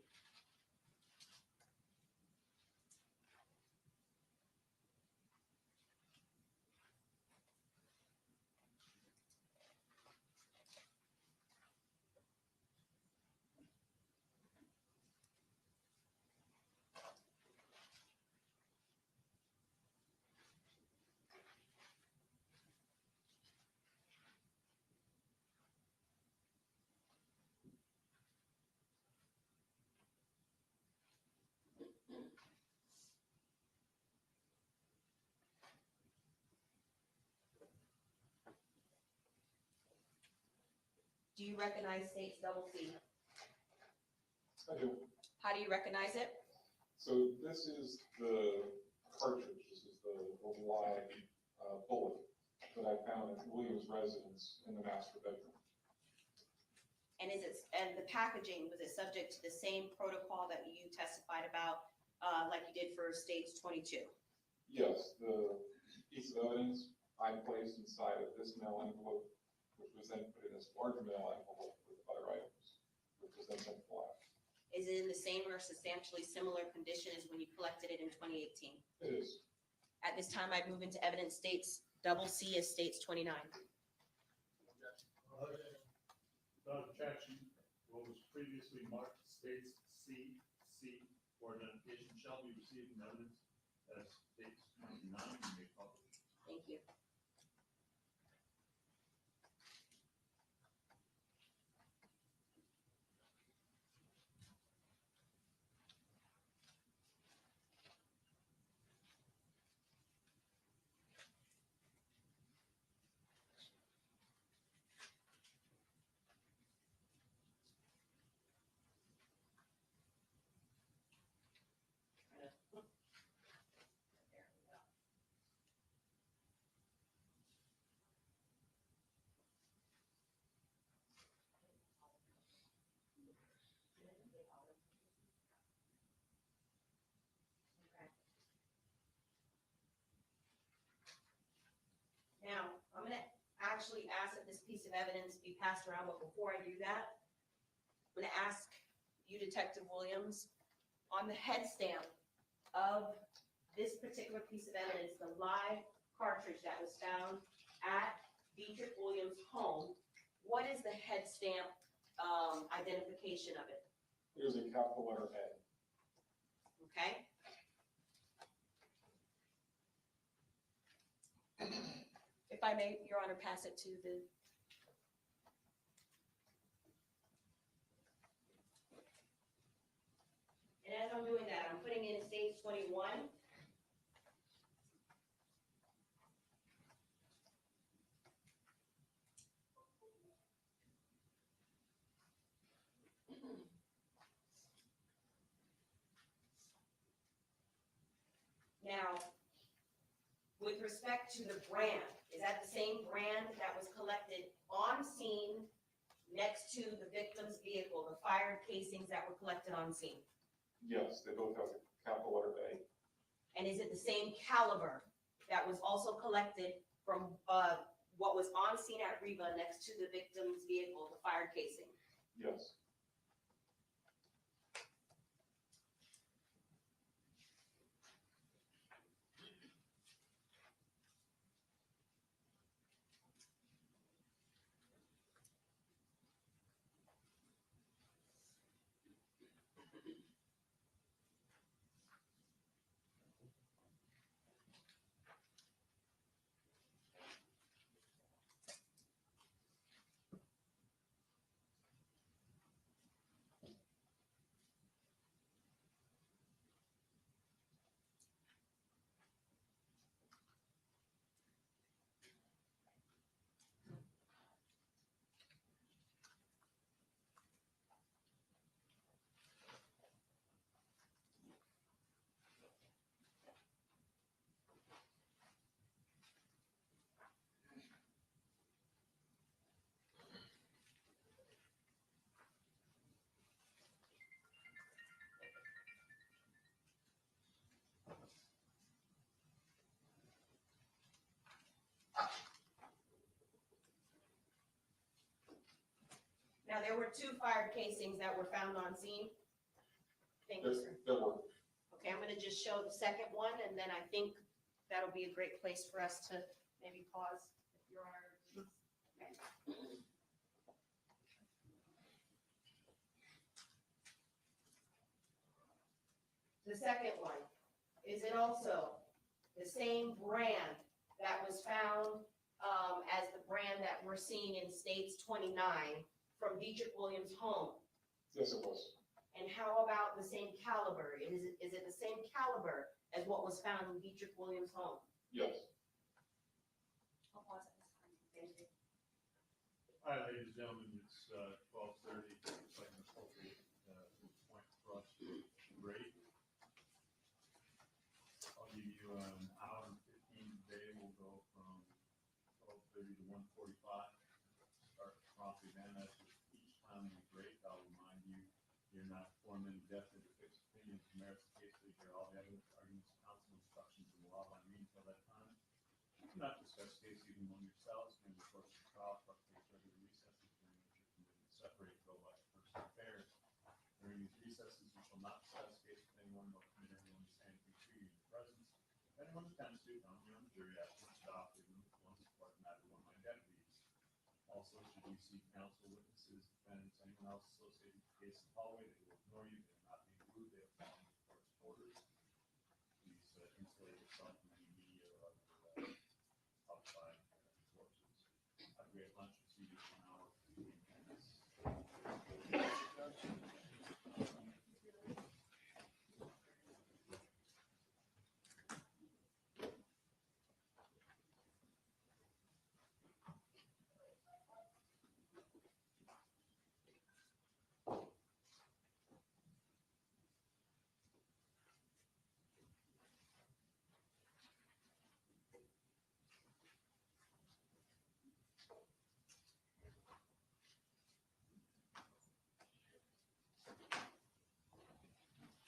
Do you recognize states double C? I do. How do you recognize it? So this is the cartridge, this is the live bullet that I found at Williams' residence in the master bedroom. And the packaging, was it subject to the same protocol that you testified about, like you did for states 22? Yes, the piece of evidence I placed inside of this mail envelope, which was then put in this large mail envelope with other items, which was then sent to lab. Is it in the same or substantially similar condition as when you collected it in 2018? It is. At this time, I move into evidence states double C as states 29. Without objection, what was previously marked states C for identification shall be received in evidence as states 29. You may publish. Thank you. Now, I'm going to actually ask that this piece of evidence be passed around, but before I do that, I'm going to ask you, Detective Williams, on the head stamp of this particular piece of evidence, the live cartridge that was found at Dietrich Williams' home, what is the head stamp identification of it? There's a capital letter A. Okay? If I may, Your Honor, pass it to the. And as I'm doing that, I'm putting in stage 21. Now, with respect to the brand, is that the same brand that was collected on scene next to the victim's vehicle, the fired casings that were collected on scene? Yes, they both have a capital letter A. And is it the same caliber that was also collected from what was on scene at Riva next to the victim's vehicle, the fired casing? Yes. there were 2 fired casings that were found on scene? Thank you, sir. There were. Okay, I'm gonna just show the second one, and then I think that'll be a great place for us to maybe pause. If Your Honor agrees. Okay. The second one, is it also the same brand that was found as the brand that we're seeing in States 29 from Dietrich Williams' home? Yes, it was. And how about the same caliber? Is it the same caliber as what was found in Dietrich Williams' home? Yes. I'll pause at this time. Thank you. Hi, ladies and gentlemen, it's 12:30, it's like an appropriate point for us to rate. I'll give you an hour and 15 today, we'll go from 12:30 to 1:45. Start promptly then, as with each time we break, I'll remind you, you're not forming definite or fixed opinions, merits the case, we hear all the evidence, arguments, counsel, instructions, and law by me until that time. Do not discuss case even among yourselves, during the course of the trial, or case regular recesses, during which you're permitted to separate, go by personal affairs. During these recesses, you shall not discuss case with anyone, nor permit anyone to say anything to you in your presence. If anyone attempts to, on your own jury, ask to stop, remove one support, and either one of my deputies. Also, should you seek counsel, witnesses, defendants, anyone else associated with the case in the hallway, they will ignore you, they will not be rude, they will follow the court's orders. Please insulate yourself from any media or other outside sources. Have a great lunch, we'll see you in an hour, 15 minutes.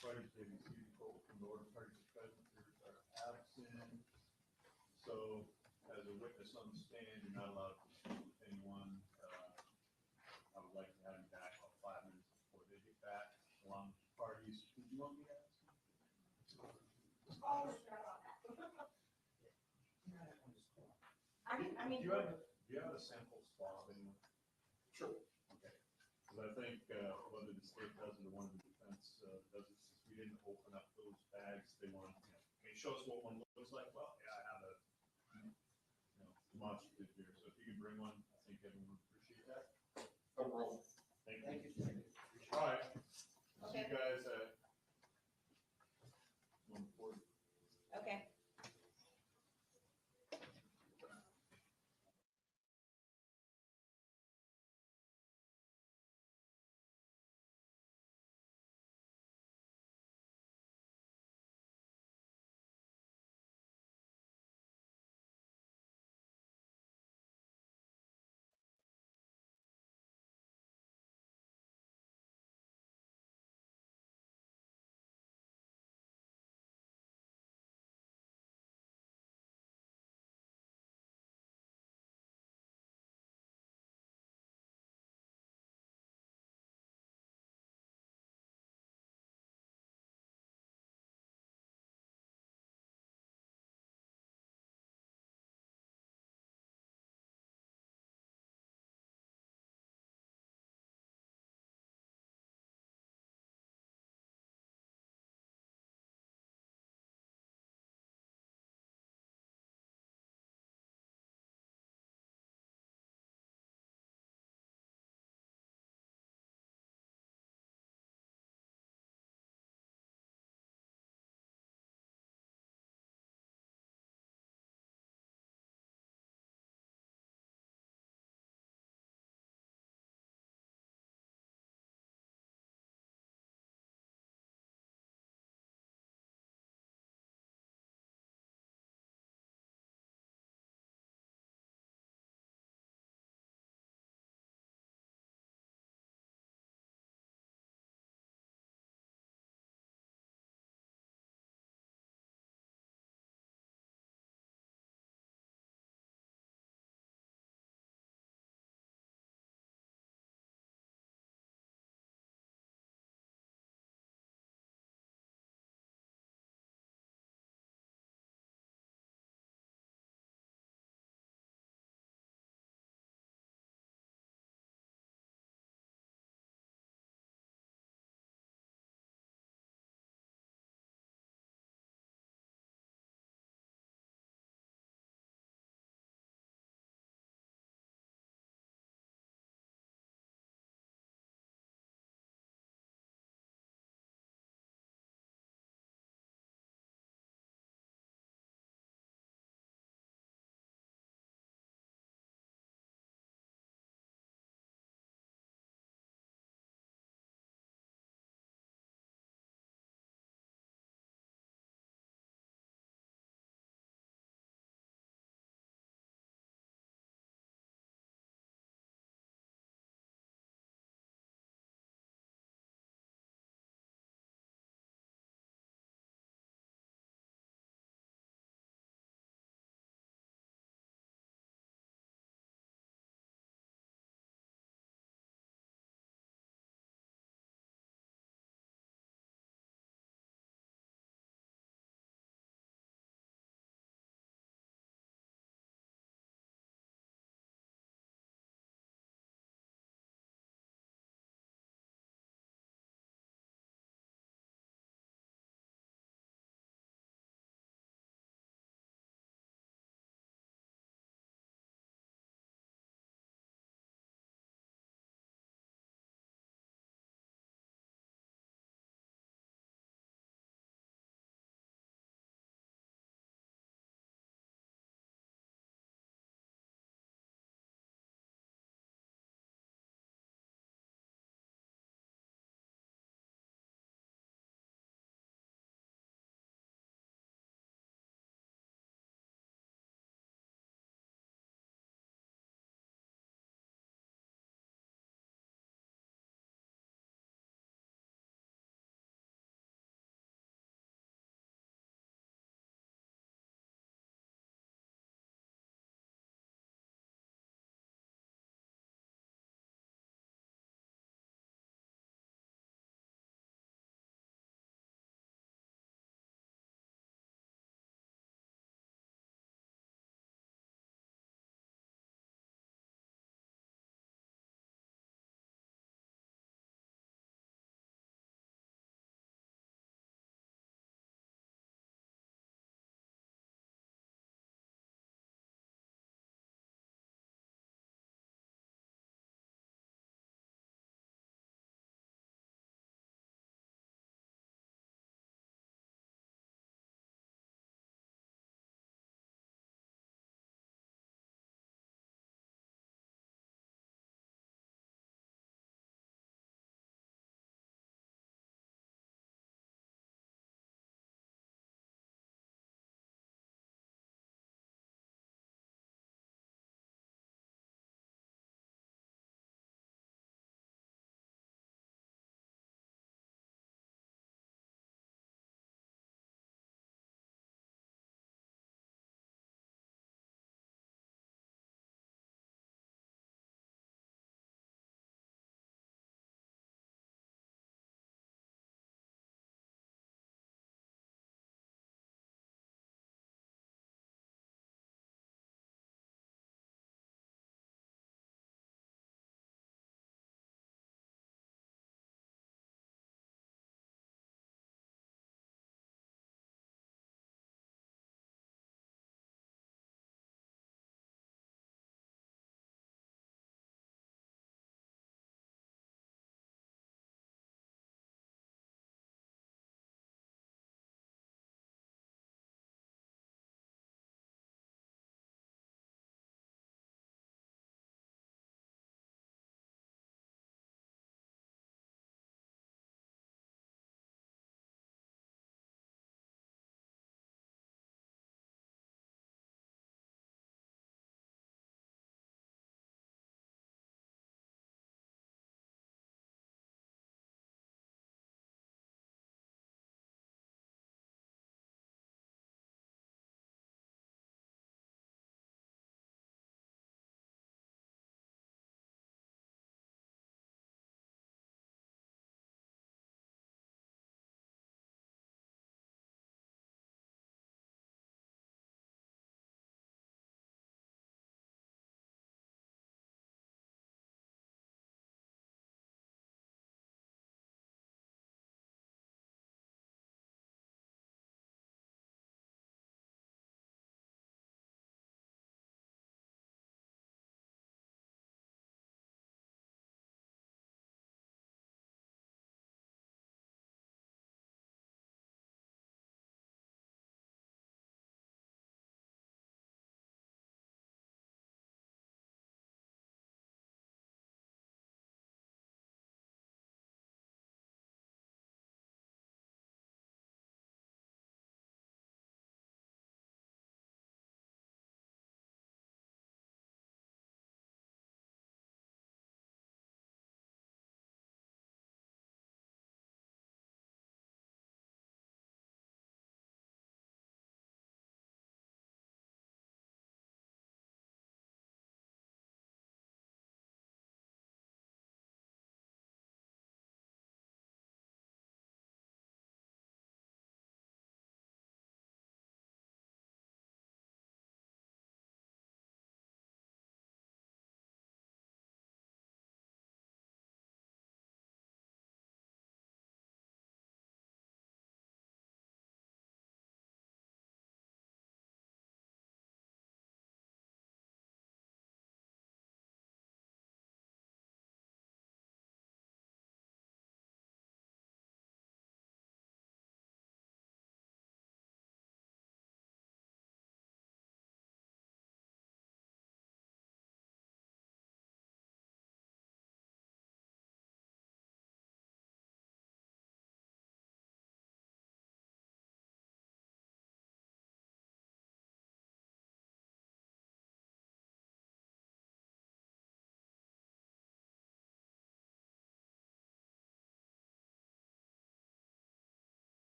Parties may be seated, court from the order, parties present, jurors are absent. So, as a witness on the stand, you're not allowed to speak with anyone. I would like to have you back about 5 minutes before they get back, along with the parties. Did you want me to ask? Oh, forgot about that. I mean, Do you have a sample swab anywhere? Sure. Okay, because I think whether the state does it or one of the defense does it, since we didn't open up those bags, they want, okay, show us what one looks like. Well, yeah, I have a, demonstrative here, so if you can bring one, I think everyone would appreciate that. No problem. Thank you. All right. See you guys at 1:40. okay.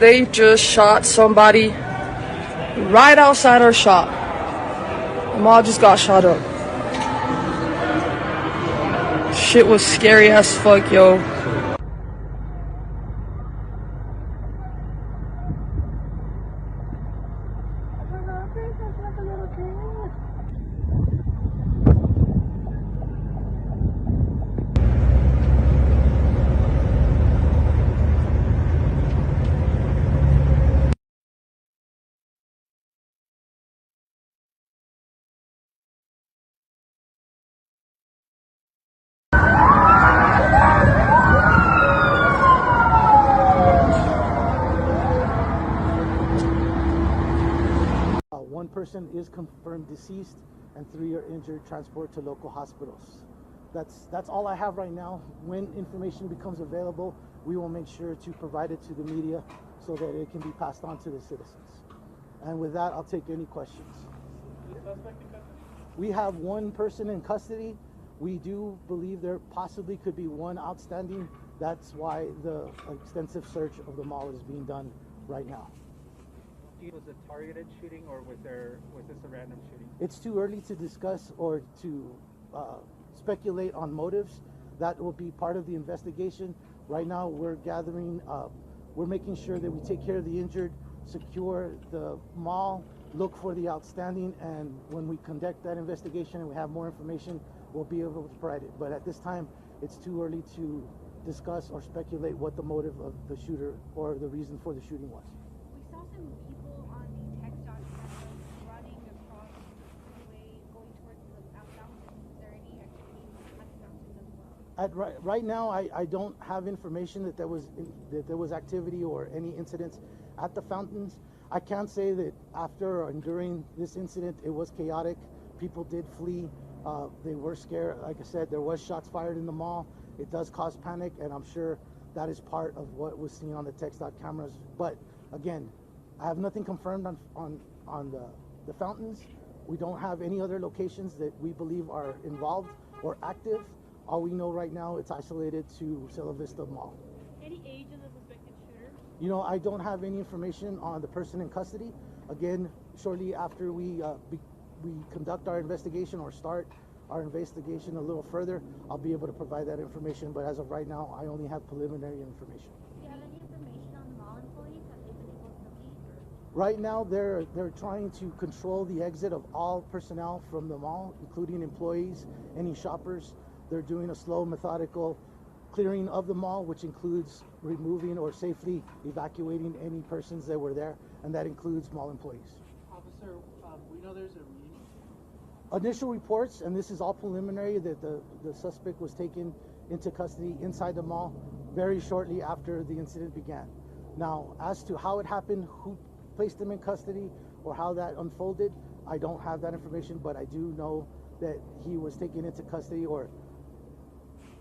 they just shot somebody right outside our shop. The mall just got shot up. Shit was scary as fuck, yo. One person is confirmed deceased and 3 are injured, transport to local hospitals. That's all I have right now. When information becomes available, we will make sure to provide it to the media so that it can be passed on to the citizens. And with that, I'll take any questions. We have one person in custody. We do believe there possibly could be one outstanding. That's why the extensive search of the mall is being done right now. Was it targeted shooting or was this a random shooting? It's too early to discuss or to speculate on motives. That will be part of the investigation. Right now we're gathering, we're making sure that we take care of the injured, secure the mall, look for the outstanding, and when we conduct that investigation and we have more information, we'll be able to provide it. But at this time, it's too early to discuss or speculate what the motive of the shooter or the reason for the shooting was. We saw some people on the TxDOT cameras running across the freeway, going towards the fountain. Is there any activity at the fountain as well? Right now, I don't have information that there was activity or any incidents at the fountains. I can say that after and during this incident, it was chaotic. People did flee. They were scared. Like I said, there was shots fired in the mall. It does cause panic, and I'm sure that is part of what was seen on the TxDOT cameras. But again, I have nothing confirmed on the fountains. We don't have any other locations that we believe are involved or active. All we know right now, it's isolated to Cielo Vista Mall. Any age of the suspected shooter? You know, I don't have any information on the person in custody. Again, shortly after we conduct our investigation or start our investigation a little further, I'll be able to provide that information. But as of right now, I only have preliminary information. Do you have any information on the mall employees? Have they been able to leave? Right now, they're trying to control the exit of all personnel from the mall, including employees, any shoppers. They're doing a slow, methodical clearing of the mall, which includes removing or safely evacuating any persons that were there, and that includes mall employees. Officer, we know there's Initial reports, and this is all preliminary, that the suspect was taken into custody inside the mall very shortly after the incident began. Now, as to how it happened, who placed him in custody, or how that unfolded, I don't have that information, but I do know that he was taken into custody, or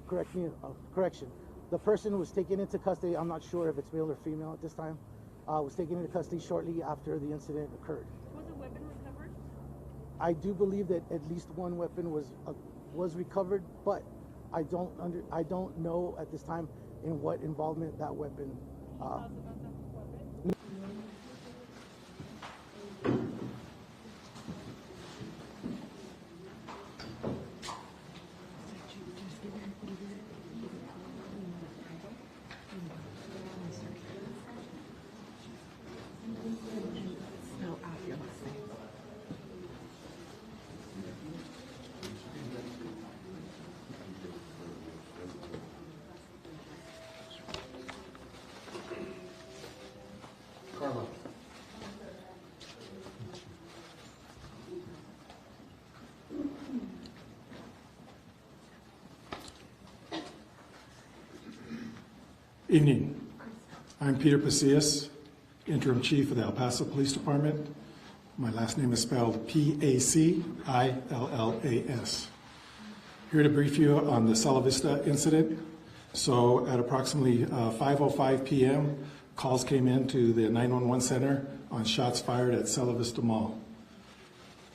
correction. The person was taken into custody, I'm not sure if it's male or female at this time, was taken into custody shortly after the incident occurred. Was a weapon recovered? I do believe that at least one weapon was recovered, but I don't know at this time in what involvement that weapon. Evening. I'm Peter Pasillas, Interim Chief of the El Paso Police Department. My last name is spelled P-A-C-I-L-L-A-S. Here to brief you on the Cielo Vista incident. So at approximately 5:05 p.m., calls came in to the 911 center on shots fired at Cielo Vista Mall.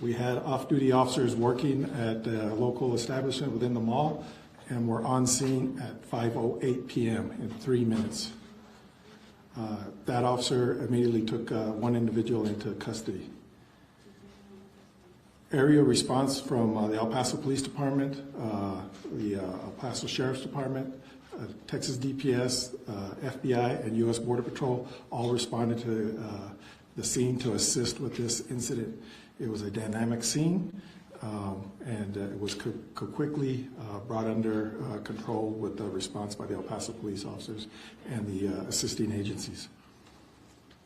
We had off-duty officers working at a local establishment within the mall, and we're on scene at 5:08 p.m. in 3 minutes. That officer immediately took one individual into custody. Area response from the El Paso Police Department, the El Paso Sheriff's Department, Texas DPS, FBI, and U.S. Border Patrol all responded to the scene to assist with this incident. It was a dynamic scene, and it was quickly brought under control with the response by the El Paso police officers and the assisting agencies.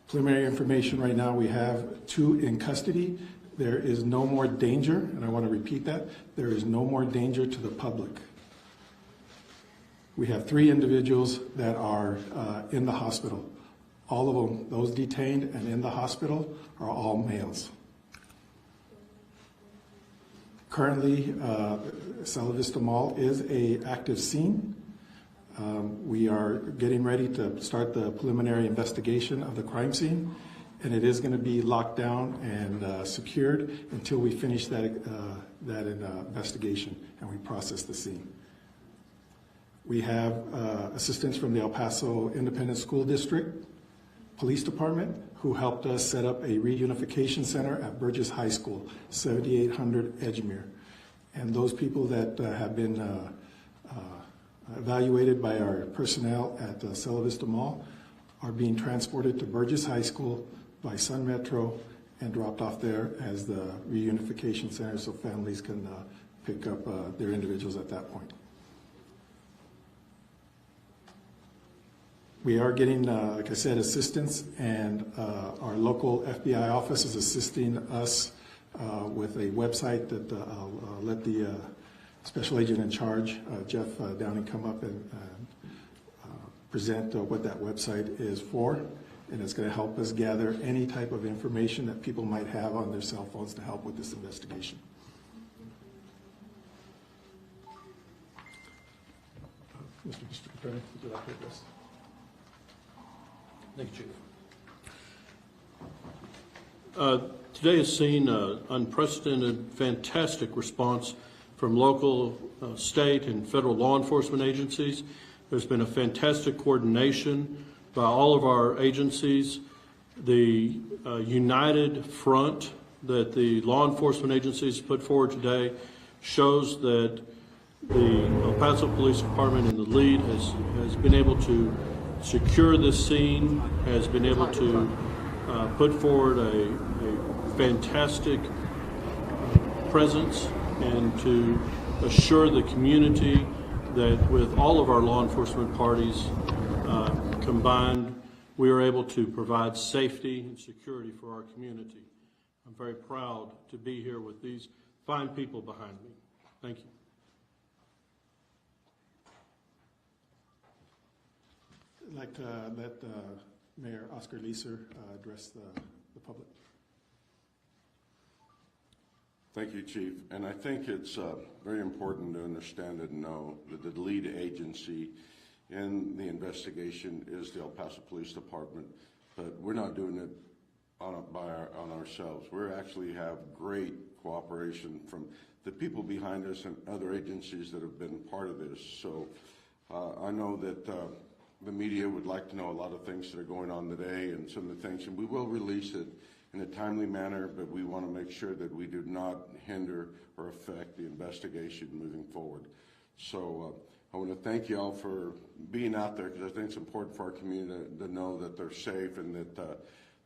Preliminary information right now, we have 2 in custody. There is no more danger, and I want to repeat that, there is no more danger to the public. We have 3 individuals that are in the hospital. All of them, those detained and in the hospital, are all males. Currently, Sala Vista Mall is an active scene. We are getting ready to start the preliminary investigation of the crime scene, and it is going to be locked down and secured until we finish that investigation and we process the scene. We have assistance from the El Paso Independent School District Police Department, who helped us set up a reunification center at Burgess High School, 7800 Edgemere. And those people that have been evaluated by our personnel at Sala Vista Mall are being transported to Burgess High School by Sun Metro and dropped off there as the reunification center so families can pick up their individuals at that point. We are getting, like I said, assistance, and our local FBI office is assisting us with a website that I'll let the special agent in charge, Jeff Downing, come up and present what that website is for. And it's going to help us gather any type of information that people might have on their cell phones to help with this investigation. Mr. District Attorney, would you like to address? Thank you, Chief. Today has seen an unprecedented, fantastic response from local, state, and federal law enforcement agencies. There's been a fantastic coordination by all of our agencies. The united front that the law enforcement agencies put forward today shows that the El Paso Police Department in the lead has been able to secure this scene, has been able to put forward a fantastic presence and to assure the community that with all of our law enforcement parties combined, we are able to provide safety and security for our community. I'm very proud to be here with these fine people behind me. Thank you. I'd like to let Mayor Oscar Leeser address the public. Thank you, Chief. And I think it's very important to understand and know that the lead agency in the investigation is the El Paso Police Department, but we're not doing it on ourselves. We actually have great cooperation from the people behind us and other agencies that have been part of this. So I know that the media would like to know a lot of things that are going on today and some of the things, and we will release it in a timely manner, but we want to make sure that we do not hinder or affect the investigation moving forward. So I want to thank you all for being out there, because I think it's important for our community to know that they're safe, and that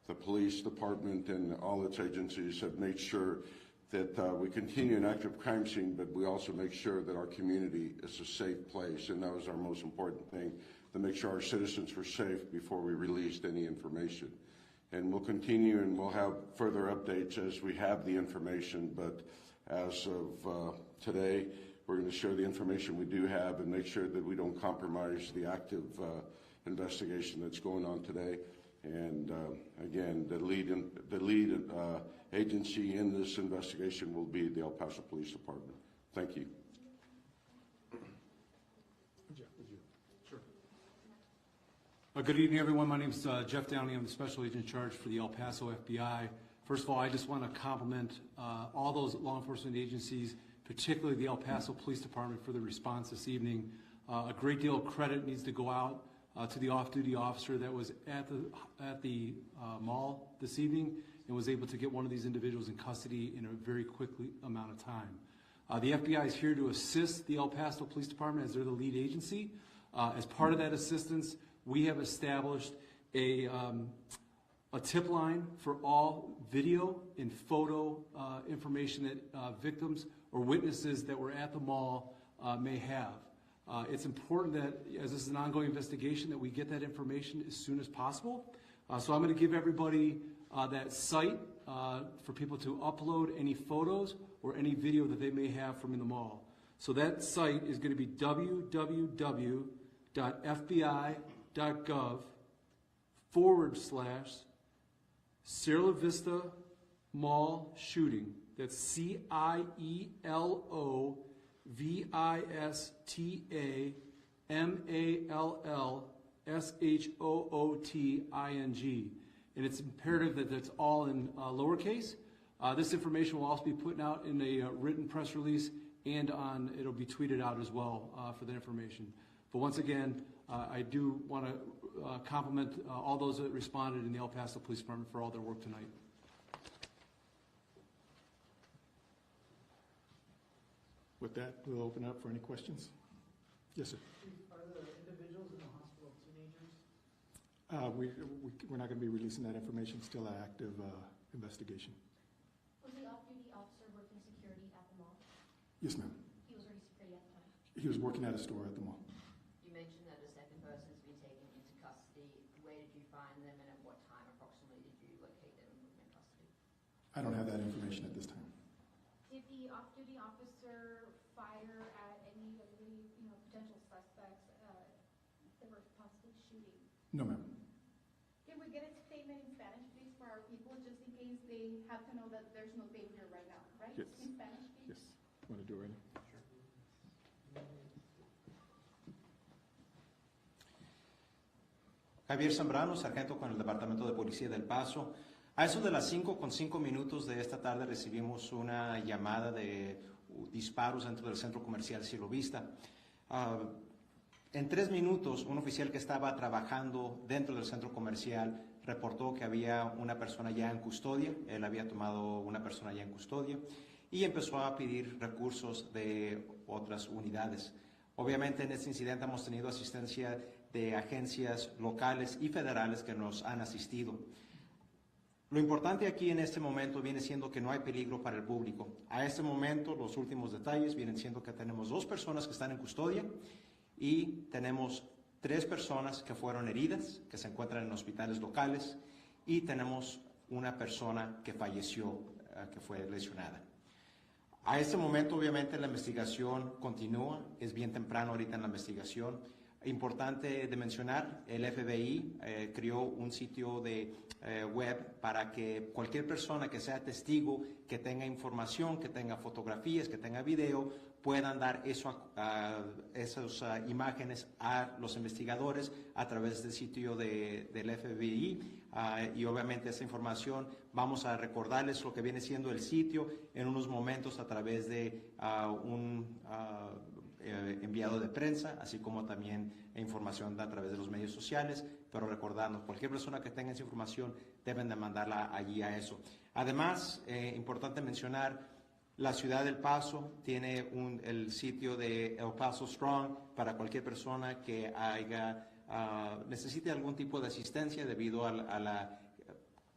the police department and all its agencies have made sure that we continue an active crime scene, but we also make sure that our community is a safe place, and that was our most important thing, to make sure our citizens were safe before we released any information. And we'll continue, and we'll have further updates as we have the information, but as of today, we're going to share the information we do have and make sure that we don't compromise the active investigation that's going on today. And again, the lead agency in this investigation will be the El Paso Police Department. Thank you. Good evening, everyone. My name is Jeff Downey. I'm the Special Agent in charge for the El Paso FBI. First of all, I just want to compliment all those law enforcement agencies, particularly the El Paso Police Department, for the response this evening. A great deal of credit needs to go out to the off-duty officer that was at the mall this evening and was able to get one of these individuals in custody in a very quick amount of time. The FBI is here to assist the El Paso Police Department as they're the lead agency. As part of that assistance, we have established a tip line for all video and photo information that victims or witnesses that were at the mall may have. It's important that, as this is an ongoing investigation, that we get that information as soon as possible. So I'm going to give everybody that site for people to upload any photos or any video that they may have from in the mall. So that site is going to be www.fbi.gov/Sierra Vista Mall Shooting. That's CIELOVISTA-MALLSHOOTING. And it's imperative that that's all in lowercase. This information will also be put out in a written press release, and it'll be tweeted out as well for that information. But once again, I do want to compliment all those that responded in the El Paso Police Department for all their work tonight. With that, we'll open up for any questions. Yes, sir. Are the individuals in the hospital teenagers? We're not going to be releasing that information. Still an active investigation. Was the off-duty officer working security at the mall? Yes, ma'am. He was working security at the time? He was working at a store at the mall. You mentioned that a second person has been taken into custody. Where did you find them, and at what time approximately did you locate them and put them in custody? I don't have that information at this time. Did the off-duty officer fire at any of the potential suspects that were possibly shooting? No, ma'am. Can we get a statement in Spanish, please, for our people, just in case they have to know that there's no danger right now, right? Yes. In Spanish, please? Yes. Want to do it right now? Javier Zambrano, sargento con el Departamento de Policía del Paso. A eso de las 5:05 de esta tarde recibimos una llamada de disparos dentro del centro comercial Cielo Vista. En 3 minutos, un oficial que estaba trabajando dentro del centro comercial reportó que había una persona ya en custodia. Él había tomado una persona ya en custodia y empezó a pedir recursos de otras unidades. Obviamente en este incidente hemos tenido asistencia de agencias locales y federales que nos han asistido. Lo importante aquí en este momento viene siendo que no hay peligro para el público. A este momento, los últimos detalles vienen siendo que tenemos 2 personas que están en custodia y tenemos 3 personas que fueron heridas, que se encuentran en hospitales locales, y tenemos una persona que falleció, que fue lesionada. A este momento, obviamente, la investigación continúa. Es bien temprano ahorita en la investigación. Importante de mencionar, el FBI creó un sitio de web para que cualquier persona que sea testigo, que tenga información, que tenga fotografías, que tenga video, puedan dar esas imágenes a los investigadores a través del sitio del FBI. Y obviamente esa información vamos a recordarles lo que viene siendo el sitio en unos momentos a través de un enviado de prensa, así como también información a través de los medios sociales, pero recordando, cualquier persona que tenga esa información deben de mandarla allí a eso. Además, importante mencionar, la ciudad del Paso tiene el sitio de El Paso Strong para cualquier persona que necesite algún tipo de asistencia debido a la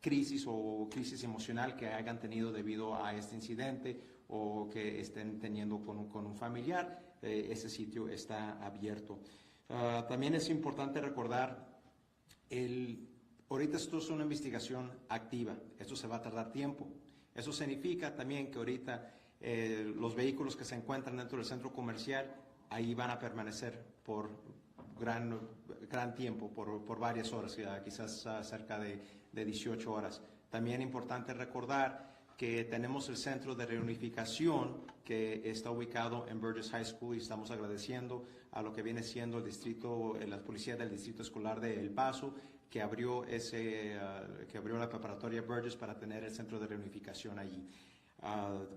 crisis o crisis emocional que hayan tenido debido a este incidente o que estén teniendo con un familiar. Ese sitio está abierto. También es importante recordar, ahorita esto es una investigación activa, esto se va a tardar tiempo. Eso significa también que ahorita los vehículos que se encuentran dentro del centro comercial, ahí van a permanecer por gran tiempo, por varias horas, quizás cerca de 18 horas. También importante recordar que tenemos el centro de reunificación que está ubicado en Burgess High School y estamos agradeciendo a lo que viene siendo el distrito, la policía del distrito escolar de El Paso, que abrió la preparatoria Burgess para tener el centro de reunificación allí.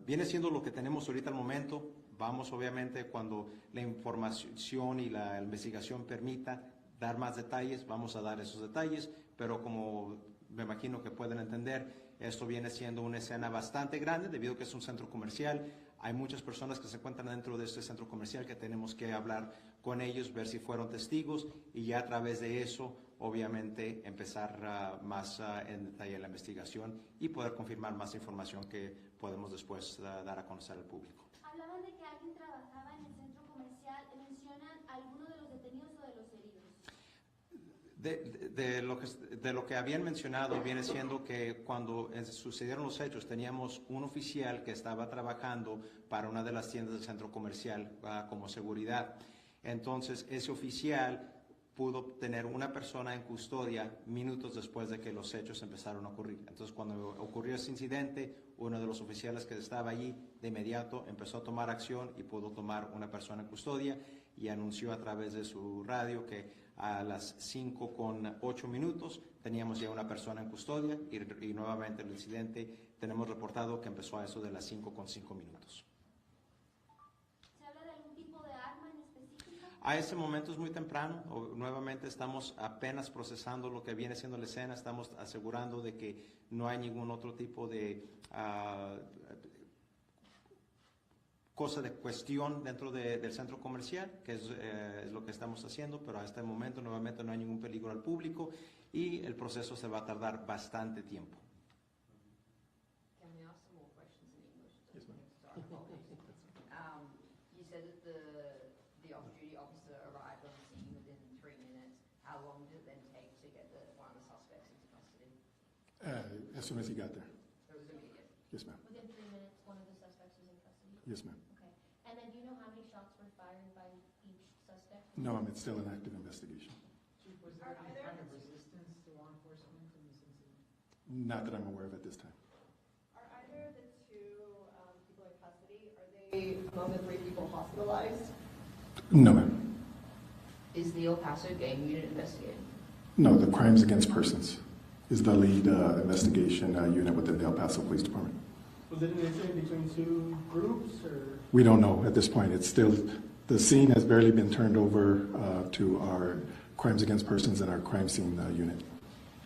Viene siendo lo que tenemos ahorita al momento. Vamos, obviamente, cuando la información y la investigación permita, dar más detalles, vamos a dar esos detalles, pero como me imagino que pueden entender, esto viene siendo una escena bastante grande debido a que es un centro comercial. Hay muchas personas que se encuentran dentro de este centro comercial que tenemos que hablar con ellos, ver si fueron testigos y ya a través de eso, obviamente, empezar más en detalle la investigación y poder confirmar más información que podemos después dar a conocer al público. Hablaban de que alguien trabajaba en el centro comercial. ¿Mencionan alguno de los detenidos o de los heridos? De lo que habían mencionado viene siendo que cuando sucedieron los hechos teníamos un oficial que estaba trabajando para una de las tiendas del centro comercial como seguridad. Entonces ese oficial pudo tener una persona en custodia minutos después de que los hechos empezaron a ocurrir. Entonces cuando ocurrió ese incidente, uno de los oficiales que estaba allí de inmediato empezó a tomar acción y pudo tomar una persona en custodia y anunció a través de su radio que a las 5:08 teníamos ya una persona en custodia y nuevamente el incidente tenemos reportado que empezó a eso de las 5:05. ¿Se habla de algún tipo de arma en específico? A ese momento es muy temprano, nuevamente estamos apenas procesando lo que viene siendo la escena, estamos asegurando de que no hay ningún otro tipo de cosa de cuestión dentro del centro comercial, que es lo que estamos haciendo, pero a este momento nuevamente no hay ningún peligro al público y el proceso se va a tardar bastante tiempo. Can we ask some more questions in English? Yes, ma'am. You said that the off-duty officer arrived on the scene within 3 minutes. How long did it then take to get one of the suspects into custody? As soon as he got there. It was immediate. Yes, ma'am. Within 3 minutes, one of the suspects was in custody? Yes, ma'am. Okay. And then do you know how many shots were fired by each suspect? No, ma'am, it's still an active investigation. Chief, was there any kind of resistance to law enforcement in this incident? Not that I'm aware of at this time. Are either of the two people in custody, are they among the 3 people hospitalized? No, ma'am. Is the El Paso gang unit investigating? No, the Crimes Against Persons is the lead investigation unit within the El Paso Police Department. Was it an incident between 2 groups, or? We don't know at this point. It's still, the scene has barely been turned over to our Crimes Against Persons and our crime scene unit.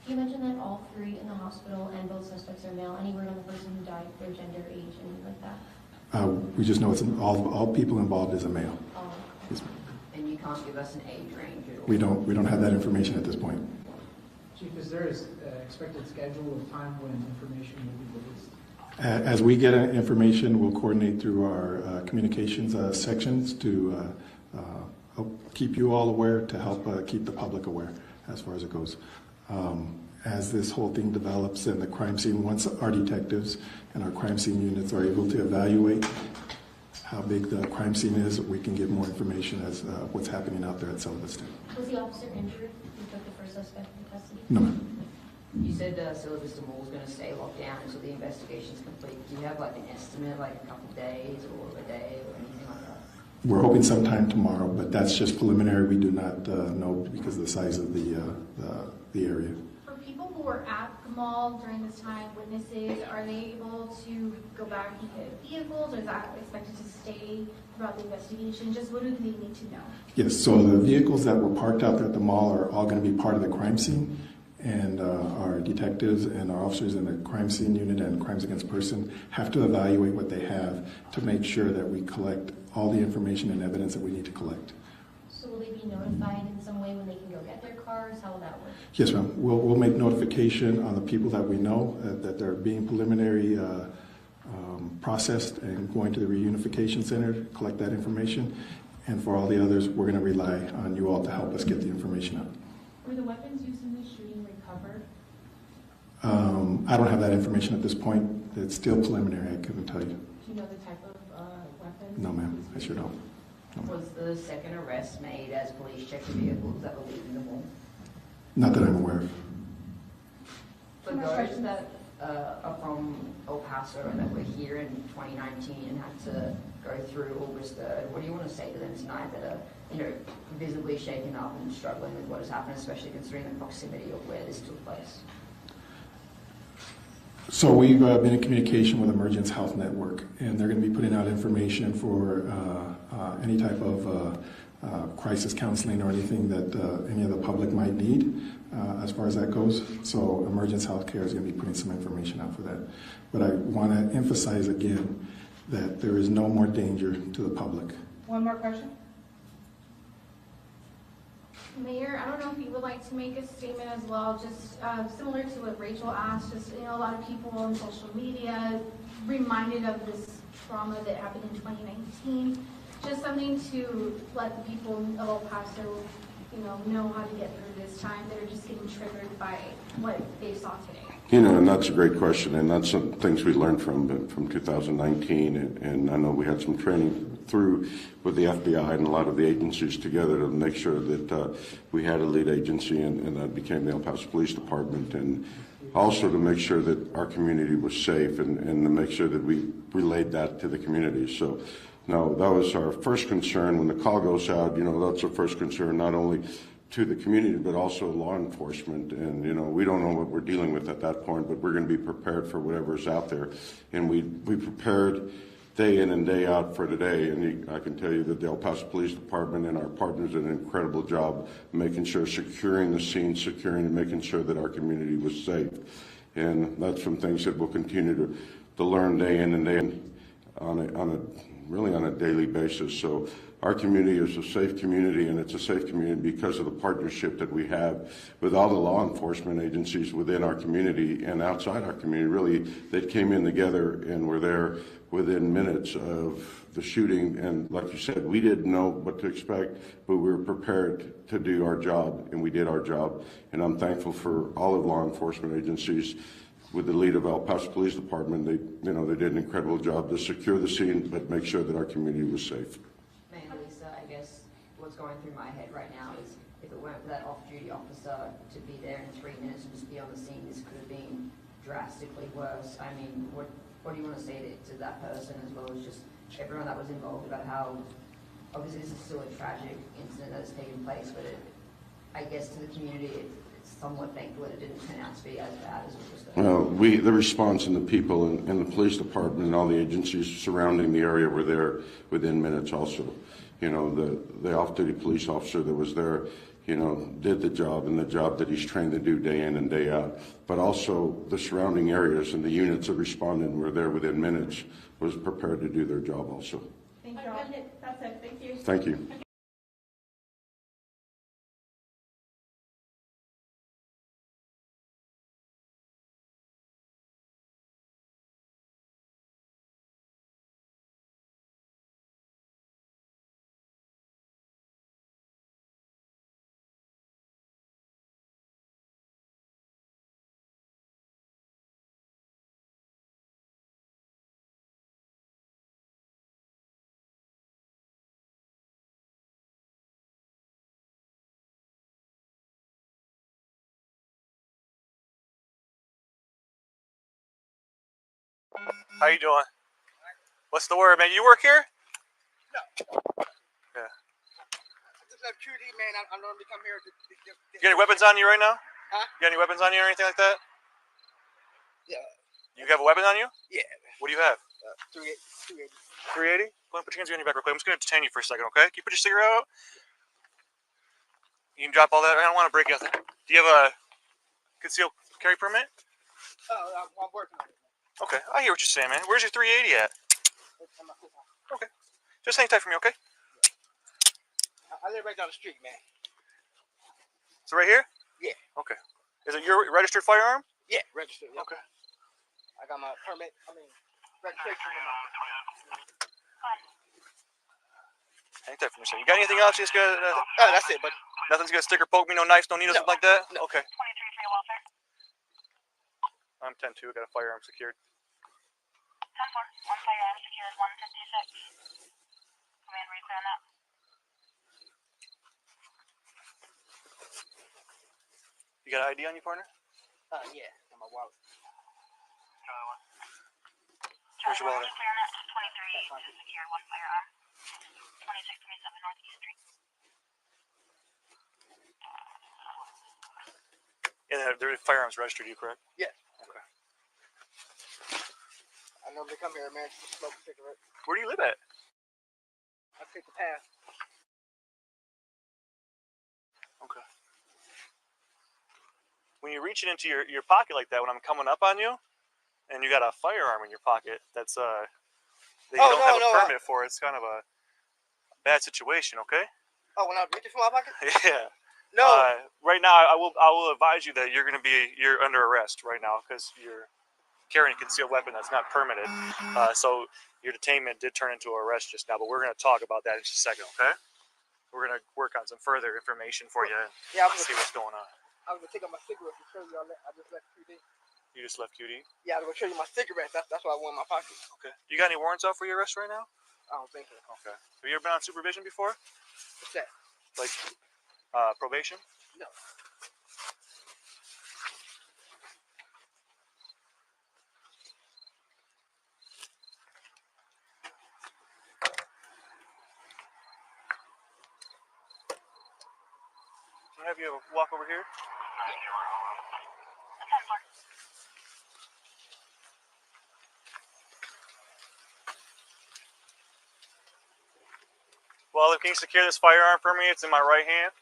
You mentioned that all 3 in the hospital and both suspects are male. Any word on the person who died, their gender, age, anything like that? We just know it's all people involved is a male. Oh. Yes, ma'am. And you can't give us an age range at all? We don't have that information at this point. Chief, is there an expected schedule of time when information will be released? As we get information, we'll coordinate through our communications sections to help keep you all aware, to help keep the public aware as far as it goes. As this whole thing develops and the crime scene, once our detectives and our crime scene units are able to evaluate how big the crime scene is, we can give more information as what's happening out there at Sullivan. Was the officer injured who took the first suspect into custody? No, ma'am. You said Silla Vista Mall is going to stay locked down until the investigation's complete. Do you have like an estimate, like a couple of days or a day or anything like that? We're hoping sometime tomorrow, but that's just preliminary. We do not know because of the size of the area. For people who were at the mall during this time, witnesses, are they able to go back and get vehicles, or is that expected to stay throughout the investigation? Just what do they need to know? Yes, so the vehicles that were parked out there at the mall are all going to be part of the crime scene. And our detectives and our officers in the crime scene unit and crimes against person have to evaluate what they have to make sure that we collect all the information and evidence that we need to collect. So will they be notified in some way when they can go get their cars? How will that work? Yes, ma'am. We'll make notification on the people that we know that they're being preliminary processed and going to the reunification center to collect that information. And for all the others, we're going to rely on you all to help us get the information out. Were the weapons used in the shooting recovered? I don't have that information at this point. It's still preliminary. I couldn't tell you. Do you know the type of weapon? No, ma'am. I sure don't. No, Was the second arrest made as police checked the vehicles that were leaving the mall? not that I'm aware of. For those that are from El Paso and that were here in 2019 and had to go through August 3rd, what do you want to say to them tonight that are, visibly shaken up and struggling with what has happened, especially considering the proximity of where this took place? So we've been in communication with Emergence Health Network, and they're going to be putting out information for any type of crisis counseling or anything that any of the public might need as far as that goes. So Emergence Healthcare is going to be putting some information out for that. But I want to emphasize again that there is no more danger to the public. One more question? Mayor, I don't know if you would like to make a statement as well, just similar to what Rachel asked, just, you know, a lot of people on social media reminded of this trauma that happened in 2019. Just something to let the people of El Paso, you know how to get through this time that are just getting triggered by what they saw today. You know, and that's a great question, and that's some things we learned from 2019, and I know we had some training through with the FBI and a lot of the agencies together to make sure that we had a lead agency, and that became the El Paso Police Department, and also to make sure that our community was safe, and to make sure that we relayed that to the community. So, no, that was our first concern. When the call goes out, you know, that's our first concern, not only to the community, but also law enforcement. And, you know, we don't know what we're dealing with at that point, but we're going to be prepared for whatever's out there. And we prepared day in and day out for today. And I can tell you that the El Paso Police Department and our partners did an incredible job making sure, securing the scene, securing and making sure that our community was safe. And that's some things that we'll continue to learn day in and day out really on a daily basis. So our community is a safe community, and it's a safe community because of the partnership that we have with all the law enforcement agencies within our community and outside our community. Really, they came in together and were there within minutes of the shooting. And like you said, we didn't know what to expect, but we were prepared to do our job, and we did our job. And I'm thankful for all of law enforcement agencies. With the lead of El Paso Police Department, they did an incredible job to secure the scene, but make sure that our community was safe. Man, Lisa, I guess what's going through my head right now is if it weren't for that off-duty officer to be there in 3 minutes and just be on the scene, this could have been drastically worse. I mean, what do you want to say to that person, as well as just everyone that was involved, about how obviously this is still a tragic incident that has taken place, but I guess to the community, it's somewhat thankful that it didn't turn out to be as bad as it was. Well, the response and the people in the police department and all the agencies surrounding the area were there within minutes also. You know, the off-duty police officer that was there, you know, did the job, and the job that he's trained to do day in and day out. But also the surrounding areas and the units that responded were there within minutes, was prepared to do their job also. Thank you. That's it. Thank you. Thank you. How you doing? What's the word, man? You work here? No. Yeah. This is QD, man. I normally come here to You got any weapons on you right now? Huh? You got any weapons on you or anything like that? Yeah. You have a weapon on you? Yeah. What do you have? 380. 380? Go ahead and put your hands behind your back real quick. I'm just going to detain you for a second, okay? Can you put your cigarette out? You can drop all that. I don't want to break you. Do you have a concealed carry permit? I'm working on it. Okay, I hear what you're saying, man. Where's your 380 at? Okay. Just hang tight for me, okay? I live right down the street, man. So right here? Yeah. Okay. Is it your registered firearm? Yeah, registered. Yeah. Okay. I got my permit. Registration. Hang tight for me a second. You got anything else? You just got, that's it, but nothing's gonna stick or poke me, no knives, no needles, something like that? No. Okay. I'm 10-2, got a firearm secured. 10-4, one firearm secured, 156. Command reads on that. You got an ID on you, partner? Yeah, in my wallet. Where's your wallet? Clear on that, 23 secured, one firearm. 2627 Northeast Street. Yeah, the firearms registered, you correct? Yeah. Okay. I normally come here, man, to smoke a cigarette. Where do you live at? I take the path. Okay. When you're reaching into your pocket like that, when I'm coming up on you, and you got a firearm in your pocket, that's that you don't have a permit for, it's kind of a bad situation, okay? Oh, when I reach from my pocket? Yeah. No. Right now, I will advise you that you're under arrest right now because you're carrying a concealed weapon that's not permitted. So your detainment did turn into an arrest just now, but we're going to talk about that in just a second, okay? We're going to work on some further information for you and see what's going on. I was gonna take out my cigarettes and show you all that. I just left QD. You just left QD? Yeah, I was gonna show you my cigarettes. That's what I want in my pocket. Okay. You got any warrants out for your arrest right now? I don't think so. Okay. Have you ever been on supervision before? What's that? Like probation? No. Can I have you walk over here? Well, can you secure this firearm for me? It's in my right hand.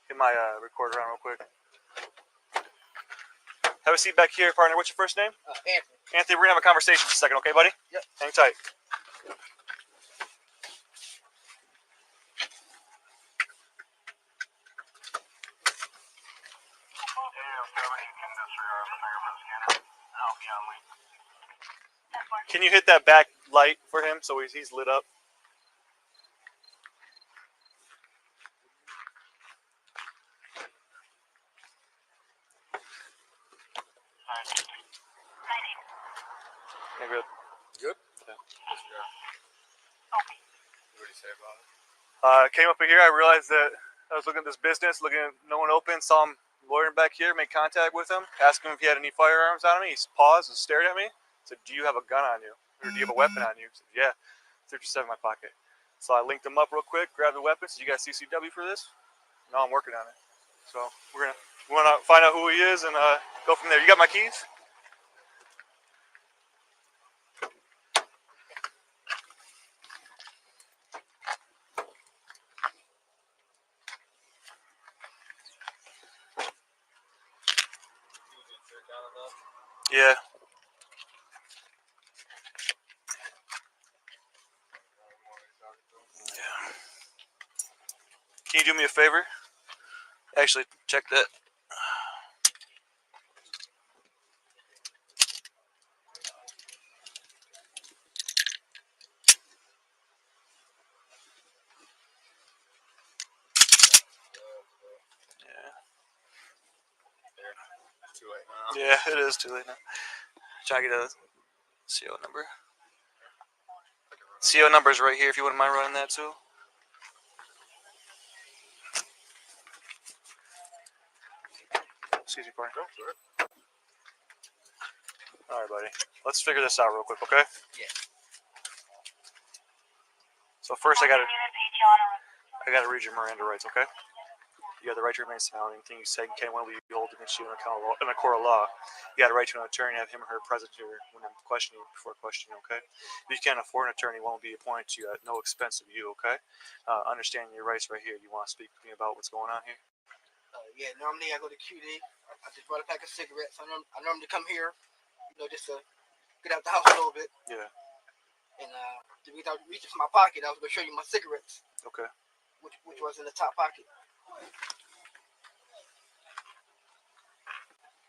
Get my recorder on real quick. Have a seat back here, partner. What's your first name? Anthony. Anthony, we're going to have a conversation in a second, okay, buddy? Yep. Hang tight. Can you hit that back light for him so he's lit up? Good. Good? Yeah. What do you say about it? Came up here, I realized that I was looking at this business, looking at no one open, saw him loitering back here, made contact with him, asked him if he had any firearms on him. He paused and stared at me, said, "Do you have a gun on you? Or do you have a weapon on you?" I said, "Yeah, 37 in my pocket." So I linked him up real quick, grabbed the weapon, said, "You got CCW for this?" "No, I'm working on it." So we want to find out who he is and go from there. You got my keys? Yeah. Can you do me a favor? Actually, check that. Too late now. Yeah, it is too late now. Try to get a CO number. CO number is right here if you wouldn't mind running that too. Excuse me, partner. Alright, buddy. Let's figure this out real quick, okay? Yeah. So first I gotta read your Miranda rights, okay? You have the right to remain silent. Anything you say can will be held against you in a court of law. You got a right to an attorney, have him or her present here when I'm questioning you before questioning, okay? If you can't afford an attorney, won't be appointed to you at no expense of you, okay? Understanding your rights right here. You want to speak to me about what's going on here? Yeah, normally I go to QD. I just brought a pack of cigarettes. I normally come here, just to get out the house a little bit. Yeah. And without reaching for my pocket, I was going to show you my cigarettes. Okay. Which was in the top pocket.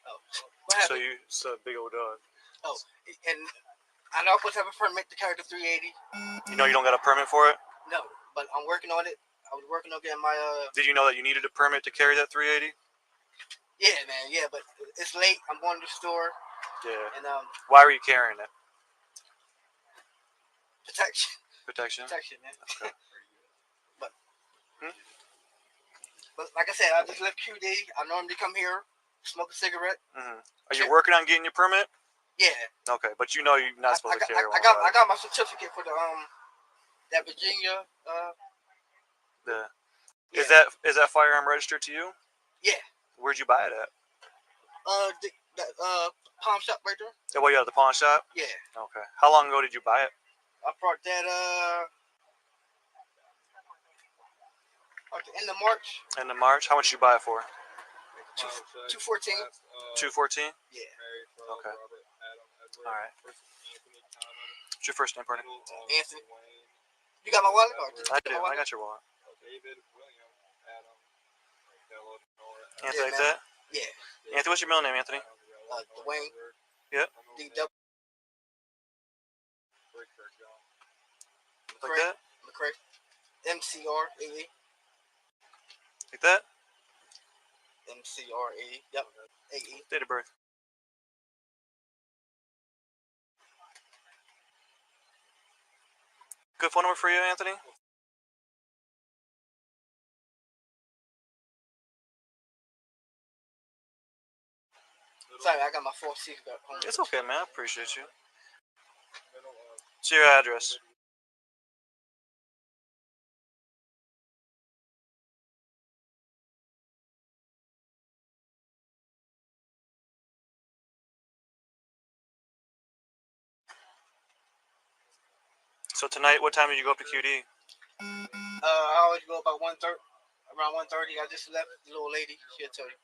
Oh, what happened? It's a big old dog. Oh, and I know I'm supposed to have a permit to carry the 380. You know you don't got a permit for it? No, but I'm working on it. I was working on getting my Did you know that you needed a permit to carry that 380? Yeah, man. Yeah, but it's late. I'm going to the store. Yeah. And why were you carrying it? Protection. Protection, man. Okay. But like I said, I just left QD. I normally come here, smoke a cigarette. Mm-hmm. Are you working on getting your permit? Yeah. Okay, but you know you're not supposed to carry one. I got my certificate for the that Virginia the Is that firearm registered to you? Yeah. Where'd you buy it at? The pawn shop right there. Yeah, well, you at the pawn shop? Yeah. Okay. How long ago did you buy it? I brought that at the end of March. End of March. How much did you buy it for? 214. 214. Yeah. Okay. All right. What's your first name, partner? Anthony. You got my wallet? I do. I got your wallet. Anthony, like that? Yeah. Anthony, what's your middle name, Anthony? Dwayne. Yep. D-W. Like that? McCray. M-C-R-A-E. Like that? M-C-R-A-E. Yep. A-E. Date of birth. Good phone number for you, Anthony? Sorry, I got my fourth seatbelt home. It's okay, man. I appreciate you. What's your address? So tonight, what time did you go up to QD? I always go about 1:30. Around 1:30, I just left the little lady. She'll tell you.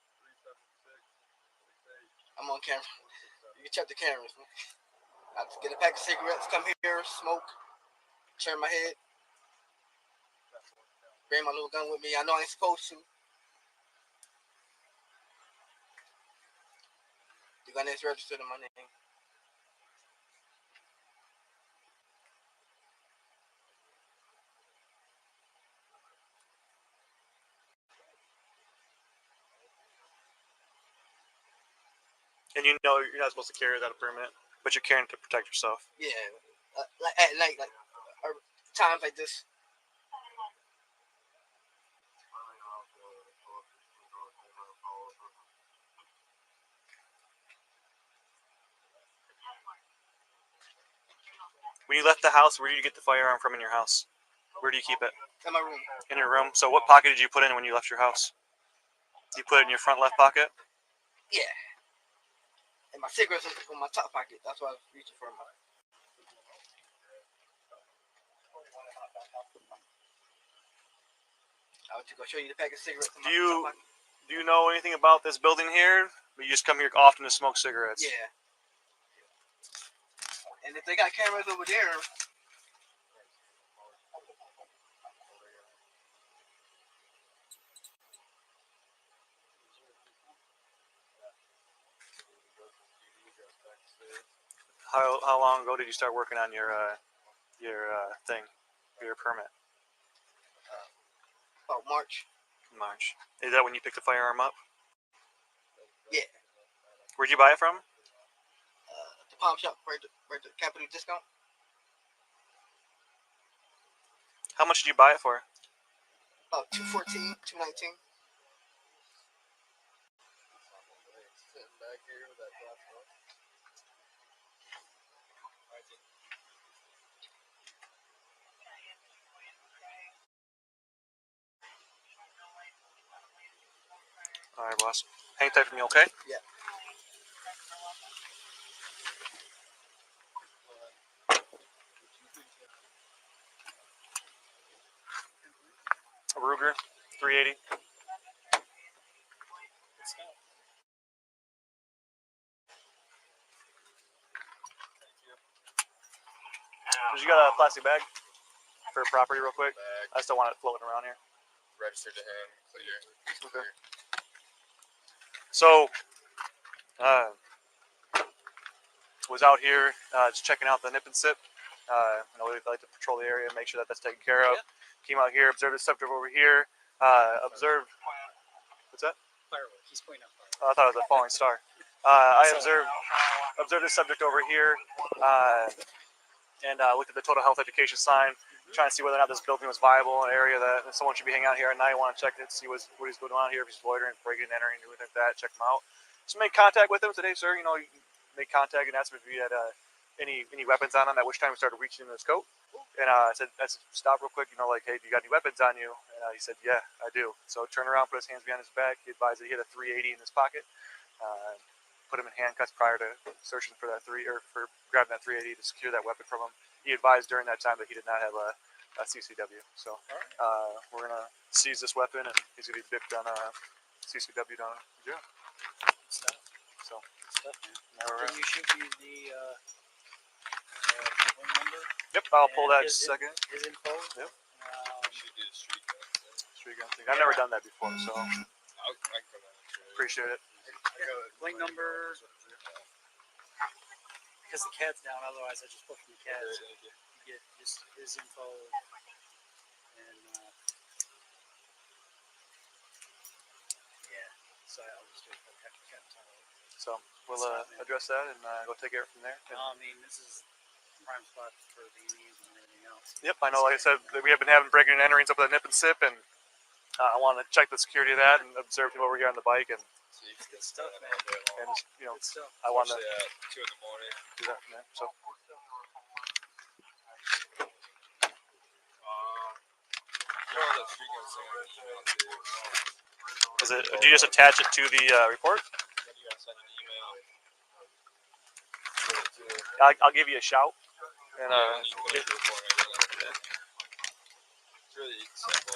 I'm on camera. You can check the cameras, man. I get a pack of cigarettes, come here, smoke, turn my head, bring my little gun with me. I know I ain't supposed to. The gun is registered in my name. And you know you're not supposed to carry without a permit, but you're carrying it to protect yourself. Yeah, like at night, like times like this. When you left the house, where did you get the firearm from in your house? Where do you keep it? In my room. In your room. So what pocket did you put in when you left your house? You put it in your front left pocket? Yeah. And my cigarettes in my top pocket. That's why I was reaching for my. I was gonna show you the pack of cigarettes. In my top pocket. Do you know anything about this building here? Or you just come here often to smoke cigarettes? Yeah. And if they got cameras over there. How long ago did you start working on your thing, your permit? About March. March. Is that when you picked the firearm up? Yeah. Where'd you buy it from? The pawn shop, right the Capital Discount. How much did you buy it for? About $214, $219. All right, boss. Hang tight for me, okay? Yeah. Ruger 380. You got a plastic bag for property real quick? I just don't want it floating around here. Registered to him, clear. Okay. So, was out here just checking out the nip and sip. We like to patrol the area, make sure that that's taken care of. Yeah. Came out here, observed the subject over here. Observed. What's that? Fireworks. He's pointing out fireworks. Oh, I thought it was a falling star. I observed this subject over here, and looked at the total health education sign, trying to see whether or not this building was viable, an area that someone should be hanging out here at night. Want to check it, see what he's going on here, if he's loitering, breaking and entering, anything like that. Check him out. So make contact with him today, sir. Make contact and ask him if he had any weapons on him, at which time he started reaching in his coat. And I said, stop real quick, like, hey, do you got any weapons on you? And he said, yeah, I do. So turned around, put his hands behind his back. He advised that he had a .380 in his pocket. Put him in handcuffs prior to searching for for grabbing that .380 to secure that weapon from him. He advised during that time that he did not have a CCW. So we're gonna seize this weapon, and he's gonna be bipped on a CCW down in jail. So. Can you shoot me the phone number? Yep, I'll pull that in a his second. His info? Yep. Should do the street gun thing. Street gun thing. I've never done that before, so I can come out and show you. appreciate it. Link number. Because the cat's down, otherwise I just book the cat. You get just his info. And yeah, so I'll just do it for cat. So we'll address that and go take care from there. I mean, this is prime spot for the EVs and everything else. Yep, I know. Like I said, we have been having breaking and enterings up at Nip and Sip, and I want to check the security of that and observe people over here on the bike, and Good stuff, man. Good stuff. I want to Especially at 2 in the morning. do that from there. So You know that street gun thing I emailed to you? is it? Do you just attach it to the report? Then you gotta send an email. I'll give you a shout. And when you put it in the report, I really like it. It's really simple.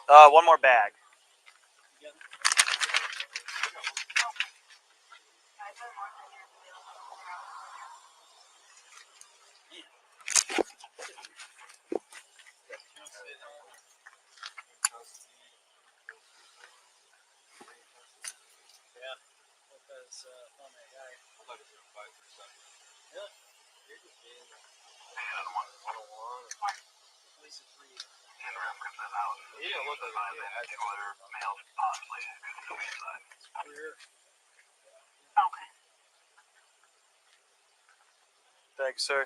One more bag. Yeah, because on that guy. I thought he was gonna fight for a second. Yeah. You're just being 101. At least a 3. He didn't look like he had males possibly Clear. Okay. Thanks, sir.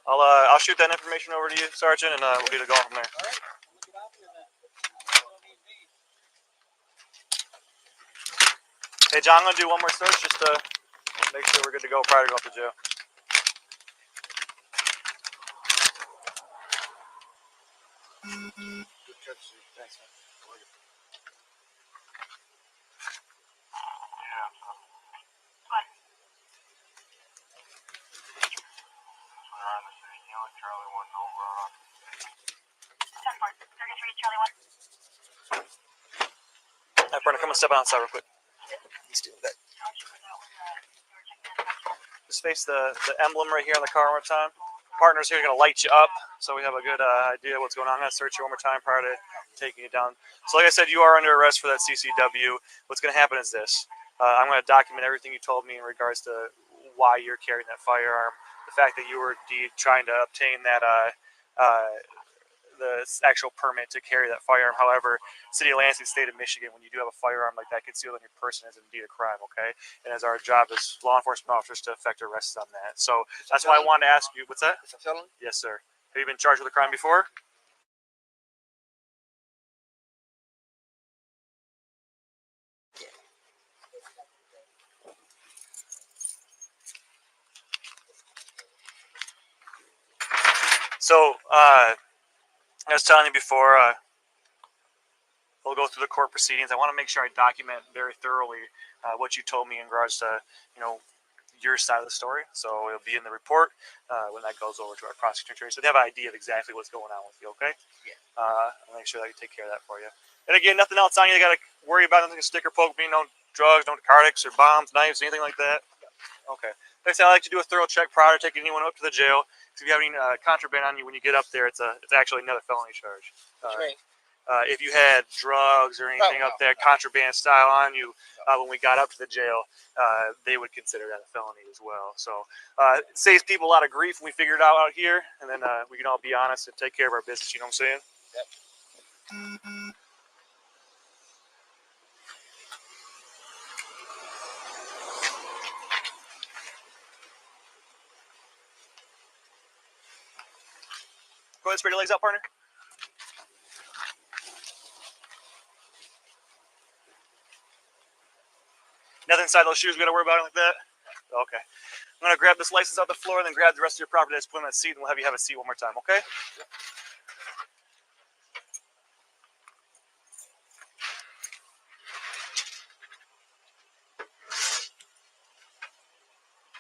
I'll shoot that information over to you, Sergeant, and we'll get it going from there. All right. I'll look it out for that. Don't need me. Hey, John, I'm gonna do one more search just to make sure we're good to go prior to going to jail. Good catch, Steve. Thanks, man. Charlie 1 over on 10-4, 33 Charlie 1. Hey, Brennan, come and step outside real quick. He's doing that. Just face the emblem right here on the car one more time. Partners here are going to light you up, so we have a good idea of what's going on. I'm going to search you one more time prior to taking you down. So like I said, you are under arrest for that CCW. What's going to happen is this. I'm going to document everything you told me in regards to why you're carrying that firearm, the fact that you were indeed trying to obtain that the actual permit to carry that firearm. However, City of Lansing, State of Michigan, when you do have a firearm like that concealed on your person, is indeed a crime, okay? And as our job as law enforcement officers to effect arrests on that. So that's why I wanted to ask you, what's that? It's a felony? Yes, sir. Have you been charged with a crime before? So, I was telling you before, we'll go through the court proceedings. I want to make sure I document very thoroughly what you told me in regards to, your side of the story. So it'll be in the report when that goes over to our prosecuting attorney. So they have an idea of exactly what's going on with you, okay? Yeah. I'll make sure that I can take care of that for you. And again, nothing else on you got to worry about, nothing to stick or poke me, no drugs, no narcotics or bombs, knives, anything like that? Okay. Like I said, I like to do a thorough check prior to taking anyone up to the jail. If you have any contraband on you when you get up there, it's actually another felony charge. What you mean? If you had drugs or anything up there, contraband style on you, when we got up to the jail, they would consider that a felony as well. So it saves people a lot of grief when we figure it out here, and then we can all be honest and take care of our business, you know what I'm saying? Yep. Go ahead, spread your legs out, partner. Nothing nothing inside those shoes we gotta worry about like that? Okay. I'm gonna grab this license off the floor and then grab the rest of your property. Just put them in that seat and we'll have you have a seat one more time, okay?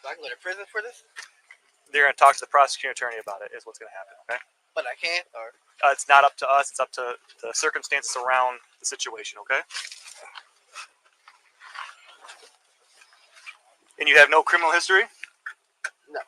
So I can go to prison for this? They're gonna talk to the prosecuting attorney about it, is what's gonna happen, okay? But I can't, or? It's not up to us, it's up to the circumstances around the situation, okay? And you have no criminal history? No. Yeah.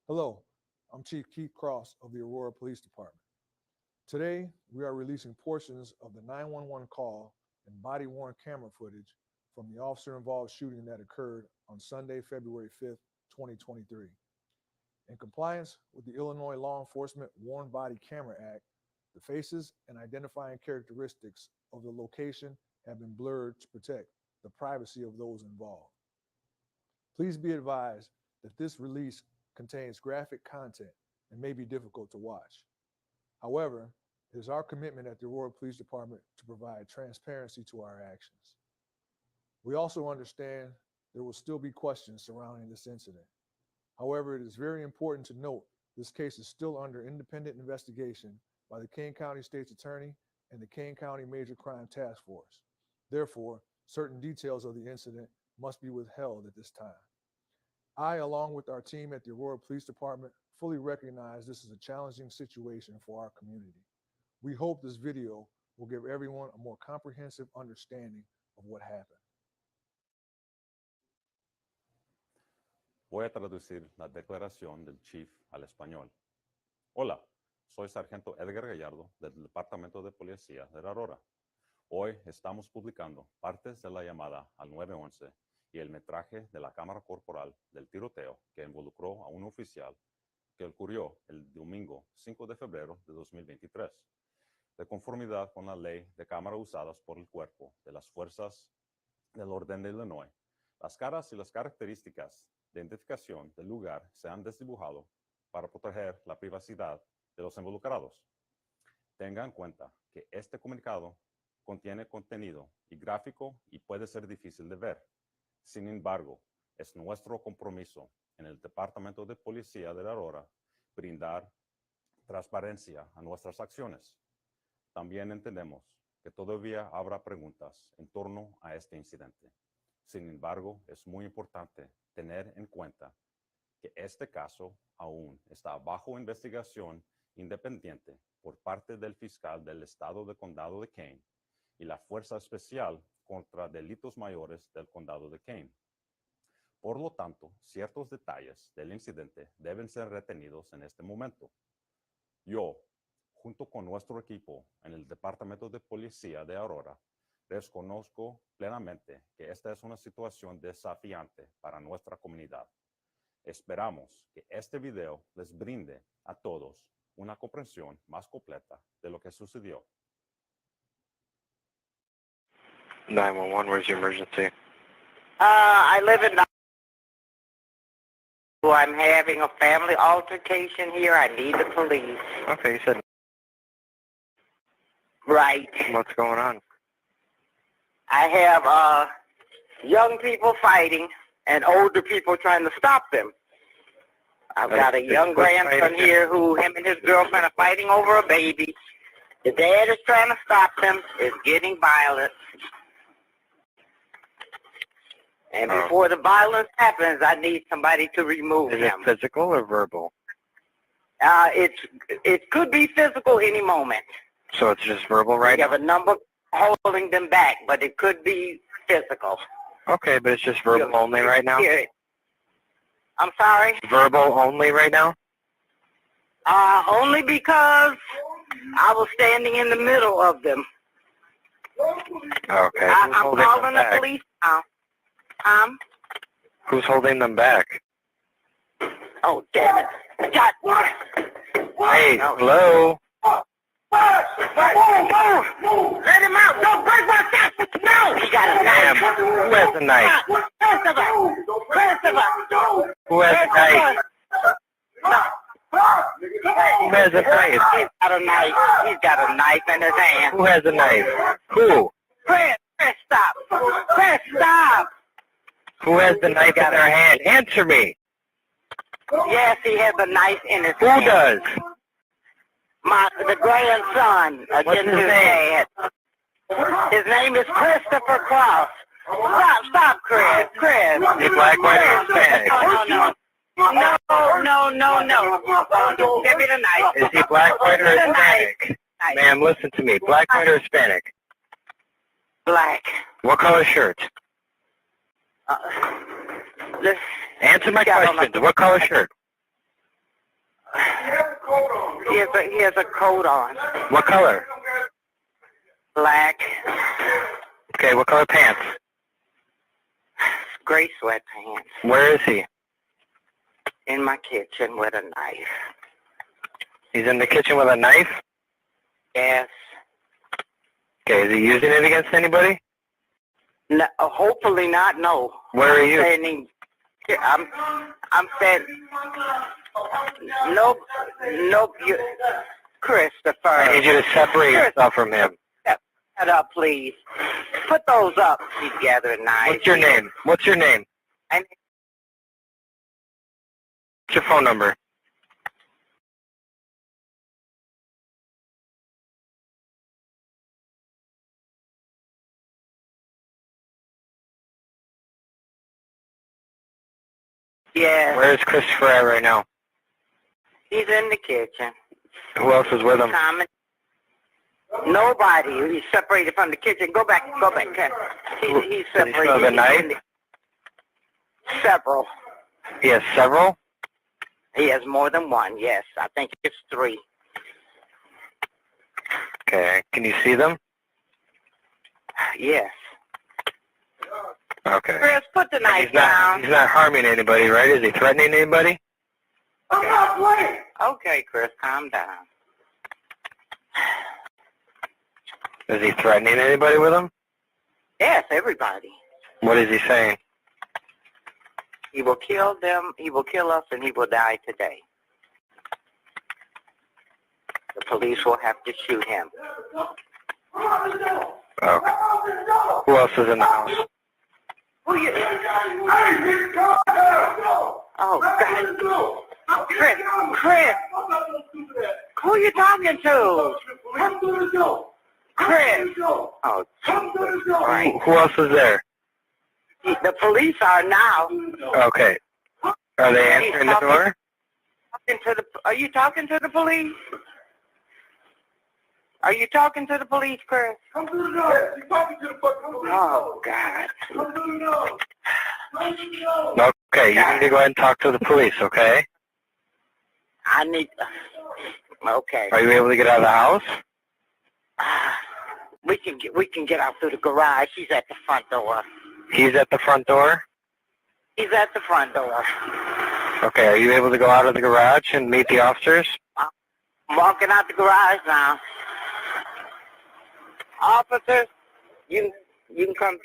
Hello, I'm Chief Keith Cross of the Aurora Police Department. Today, we are releasing portions of the 911 call and body-worn camera footage from the officer-involved shooting that occurred on Sunday, February 5th, 2023. In compliance with the Illinois Law Enforcement Worn Body Camera Act, the faces and identifying characteristics of the location have been blurred to protect the privacy of those involved. Please be advised that this release contains graphic content and may be difficult to watch. However, it is our commitment at the Aurora Police Department to provide transparency to our actions. We also understand there will still be questions surrounding this incident. However, it is very important to note this case is still under independent investigation by the Kane County State's Attorney and the Kane County Major Crime Task Force. Therefore, certain details of the incident must be withheld at this time. I, along with our team at the Aurora Police Department, fully recognize this is a challenging situation for our community. We hope this video will give everyone a more comprehensive understanding of what happened. Voy a traducir la declaración del Chief al español. Hola, soy Sargento Edgar Gallardo del Departamento de Policía de Aurora. Hoy estamos publicando partes de la llamada al 911 y el metraje de la cámara corporal del tiroteo que involucró a un oficial que ocurrió el domingo 5 de febrero de 2023. De conformidad con la ley de cámara usadas por el cuerpo de las fuerzas del orden de Illinois, las caras y las características de identificación del lugar se han desdibujado para proteger la privacidad de los involucrados. Tenga en cuenta que este comunicado contiene contenido y gráfico y puede ser difícil de ver. Sin embargo, es nuestro compromiso en el Departamento de Policía de Aurora brindar transparencia a nuestras acciones. También entendemos que todavía habrá preguntas en torno a este incidente. Sin embargo, es muy importante tener en cuenta que este caso aún está bajo investigación independiente por parte del fiscal del estado de condado de Kane y la Fuerza Especial contra Delitos Mayores del condado de Kane. Por lo tanto, ciertos detalles del incidente deben ser retenidos en este momento. Yo, junto con nuestro equipo en el Departamento de Policía de Aurora, reconozco plenamente que esta es una situación desafiante para nuestra comunidad. Esperamos que este video les brinde a todos una comprensión más completa de lo que sucedió. 911, where's your emergency? I live in I'm having a family altercation here. I need the police. Okay, you said... Right. What's going on? I have young people fighting and older people trying to stop them. I've got a young grandson here who him and his girlfriend are fighting over a baby. The dad is trying to stop them. It's getting violent. And before the violence happens, I need somebody to remove him. Is it physical or verbal? It could be physical any moment. So it's just verbal right We have now? a number. holding them back, but it could be physical. Okay, but it's just verbal only right now? I'm sorry? Verbal only right now? Only because I was standing in the middle of them. Okay. I'm calling the police now. Who's holding them back? Oh, damn it. God. Hey, hello? Move! Let him out! Don't break my fast! No! He got a knife! Who has a knife? Christopher! Who has a knife? Who has a knife? He's got a knife. He's got a knife in his hand. Who has a knife? Who? Chris, stop! Chris, stop! Who has the knife in their hand? Answer me! Yes, he has a knife in his Who hand. does? The grandson What's against his name? dad. His name is Christopher Cross. Stop, Chris. Chris. Is he black, white, or Hispanic? No. Give me the knife. Is he black, white, or Hispanic? Ma'am, listen to me. Black, white, or Hispanic? Black. What color shirt? Answer my question. What color shirt? He has a coat on. What color? Black. Okay, what color pants? Gray sweatpants. Where is he? In my kitchen with a knife. He's in the kitchen with a knife? Yes. Okay, is he using it against anybody? No, hopefully not, no. Where are you? I'm standing. Nope, Christopher. I need you to separate yourself from him. Shut up, please. Put those up. He's gathering knives. What's your name? What's your name? What's your phone number? Yeah. Where is Christopher at right now? He's in the kitchen. Who else is with him? Nobody. He's separated from the kitchen. Go back. He's separated. Does he still have a knife? Several. He has several? He has more than one, yes. I think it's 3. Okay. Can you see them? Yes. Okay. Chris, put the knife down. He's not harming anybody, right? Is he threatening anybody? I'm not playing. Okay, Chris, calm down. Is he threatening anybody with him? Yes, everybody. What is he saying? He will kill them, he will kill us, and he will die today. The police will have to shoot him. Okay. Who else is in the house? Oh, God. Chris. Who are you talking to? Chris. Oh, right. Who else is there? The police are now. Okay. Are they answering the door? Are you talking to the police? Are you talking to the police, Chris? Come to the door. You're talking to the fucking police. Oh, God. Come to the door. Okay, you need to go ahead and talk to the police, okay? I need... Okay. Are you able to get out of the house? We can get out through the garage. He's at the front door. He's at the front door? He's at the front door. Okay, are you able to go out of the garage and meet the officers? I'm walking out the garage now. Officers, you can come.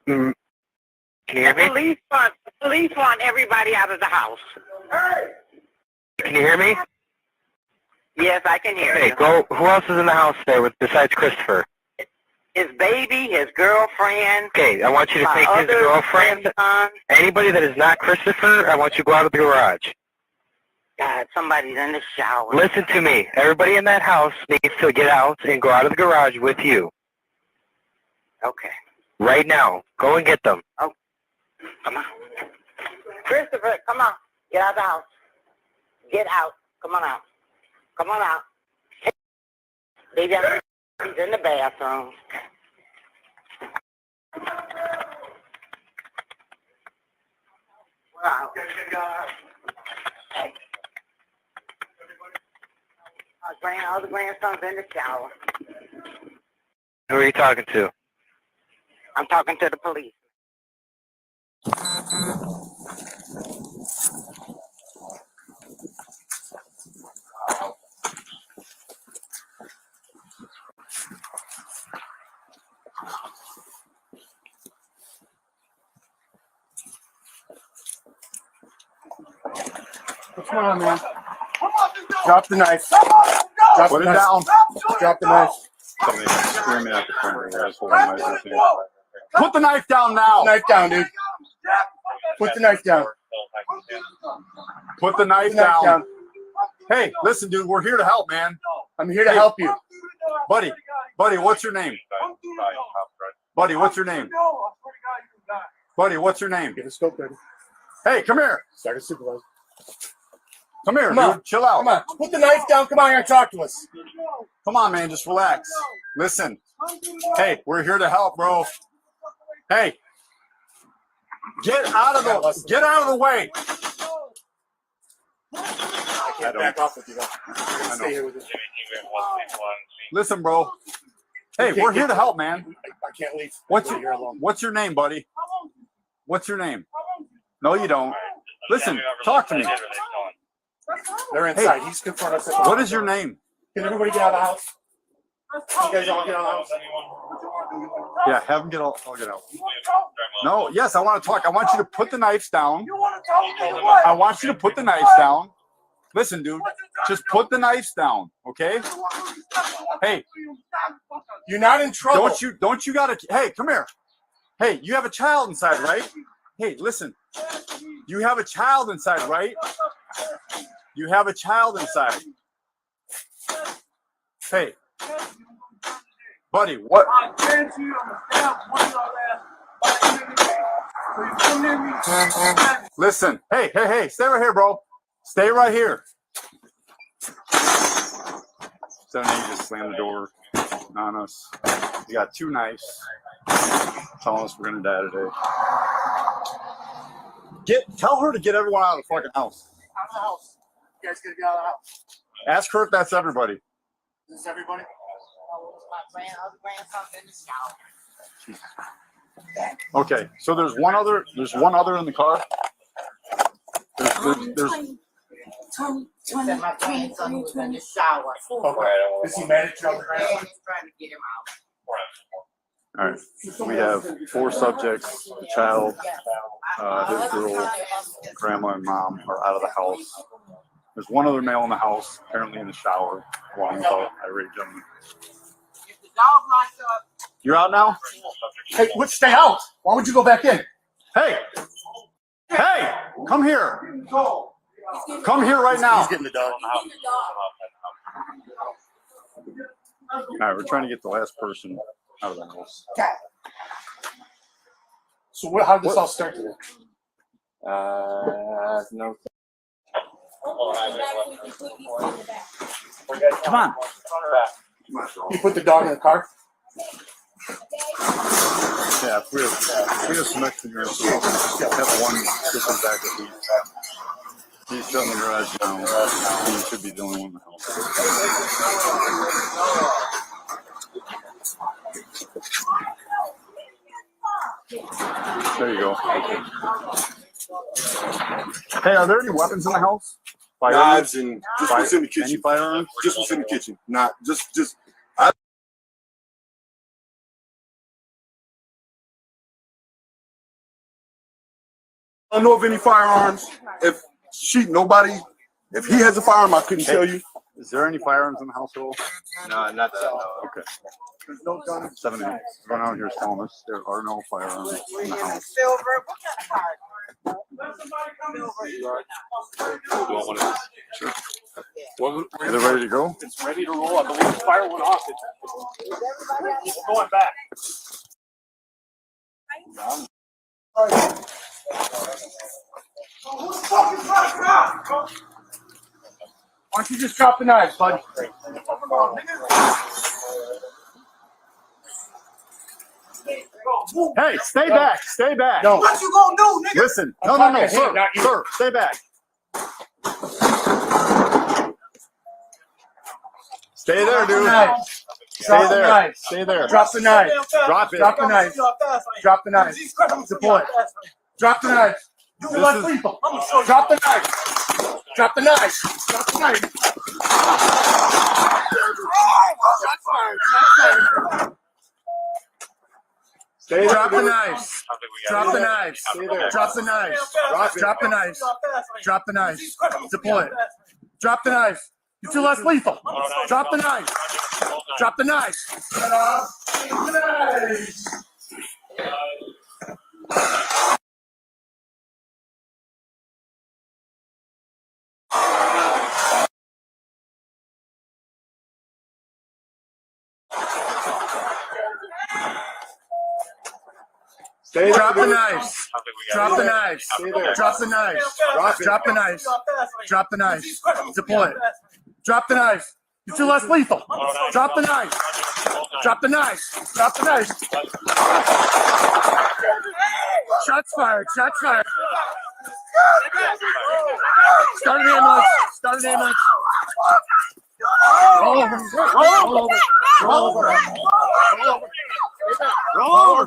Can you hear me? The police want everybody out of the house. Can you hear me? Yes, I can hear Okay, you. go. Who else is in the house there besides Christopher? His baby, his girlfriend. Okay, I want you to my take his other girlfriend. grandson. Anybody that is not Christopher, I want you to go out of the garage. God, somebody's in the shower. Listen to me. Everybody in that house needs to get out and go out of the garage with you. Okay. Right now. Go and get them. Oh, come on. Christopher, come on. Get out of the house. Get out. Come on out. Come on out. He's in the bathroom. Wow. Hey. All the grandsons in the shower. Who are you talking to? I'm talking to the police. What's going on, man? Drop the knife. Put it down. Drop the knife. Somebody screaming at the front door. That's holding my breath in. Put the knife down now. Put the knife down, dude. Put the knife down. Put the knife down. Hey, listen, dude. We're here to help, man. I'm here to help you. Buddy, what's your name? Buddy, what's your name? Buddy, what's your name? Get a scope ready. Hey, come here. Sergeant Supervisor. Come here, Come dude. on. Chill out. Come on. Put the knife down. Come on here and talk to us. Come on, man. Just relax. Listen. Hey, we're here to help, bro. Hey. Get out of the way. I can't back off with you, though. You're going to stay here with us. Listen, bro. Hey, we're here to help, man. I can't leave. What's your name, buddy? What's your name? No, you don't. Listen, talk to me. They're inside. He's confronting us. What is your name? Can everybody get out of the house? You guys all get out of the house. Yeah, have them get out. I'll get out. No, yes, I want to talk. I want you to put the knives down. I want you to put the knives down. Listen, dude, just put the knives down, okay? Hey, you're not in trouble. Don't you gotta, hey, come here. Hey, you have a child inside, right? Hey, listen, you have a child inside, right? You have a child inside. Hey, buddy, what? Listen, hey, stay right here, bro. Stay right here. 7-8 just slammed the door on us. We got 2 knives telling us we're gonna die today. Tell her to get everyone out of the fucking house. Out of the house. You guys gotta get out of the house. Ask her if that's everybody. Is this everybody? Okay, so there's one other in the car. There's My grandson was in the shower. Okay. Is he mad at you on the grandson? Trying to get him out. All right, we have 4 subjects. The child, his girl, grandma, and mom are out of the house. There's one other male in the house, apparently in the shower, along with an irate gentleman. You're out now? Hey, let's stay out. Why would you go back in? Hey, come here. Come here right now. He's getting the dog. All right, we're trying to get the last person out of the house. So how did this all start today? No. Come on. You put the dog in the car? Yeah, if we have some extra here, so have one system back at he's shut in the garage now. He should be the only one in the house. There you go. Hey, are there any weapons in the house? Knives and just what's in the kitchen. Any firearms? Just what's in the kitchen. Not just. I don't know of any firearms. If he has a firearm, I couldn't tell you. Is there any firearms in the household? No, not that. No. Okay. There's no gun. 7-8. Everyone out here is telling us there are no firearms in the house. Silver, what kind of car? Sure. Well, are they ready to go? It's ready to roll. I believe the fire went off. We're going back. Why don't you just drop the knives, bud? Hey, stay back. Stay back. No. What you gonna do, nigga? Listen. No, sir. Sir, stay back. Stay there, dude. Stay there. Stay there. Drop the knife. Drop it. Drop the knife. Drop the knife. Deploy. Drop the knife. This is- Drop the knife. Drop the knife. Drop the knife. Shots fired. Shots fired. Stay Drop there, the dude. knives. Drop the knives. Drop the knives. Drop the knives. Drop the knives. Deploy. Drop the knife. You're too less lethal. Drop the knife. Drop the knife. Stay there, Drop the dude. knives. Drop the knives. Drop the knives. Drop the knives. Drop the knives. Deploy. Drop the knife. You're too less lethal. Drop the knife. Drop the knife. Drop the knife. Shots fired. Shots fired. Start an ambulance. Start an ambulance. Roll over. Roll over. Roll over. Roll over. Roll over.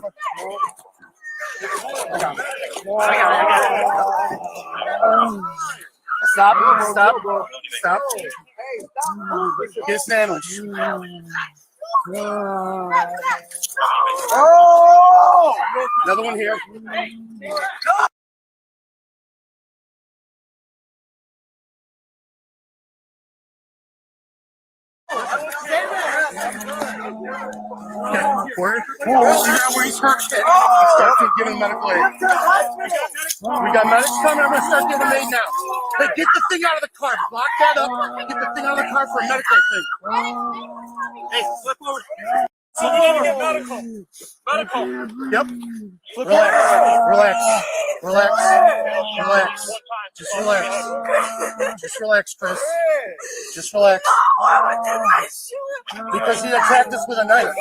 Stop. Stop. Stop. Get a sandwich. Oh! Another one here. Okay, where he's hurt. Start to give him medical aid. We got medics coming. I'm gonna start giving aid now. Hey, get the thing out of the car. Lock that up. Get the thing out of the car for a medical thing. Hey, flip over. Flip over. Medical. Medical. Yep. Relax. Relax. Relax. Relax. Just relax. Just relax, Chris. Just relax. Because he attacked us with a knife.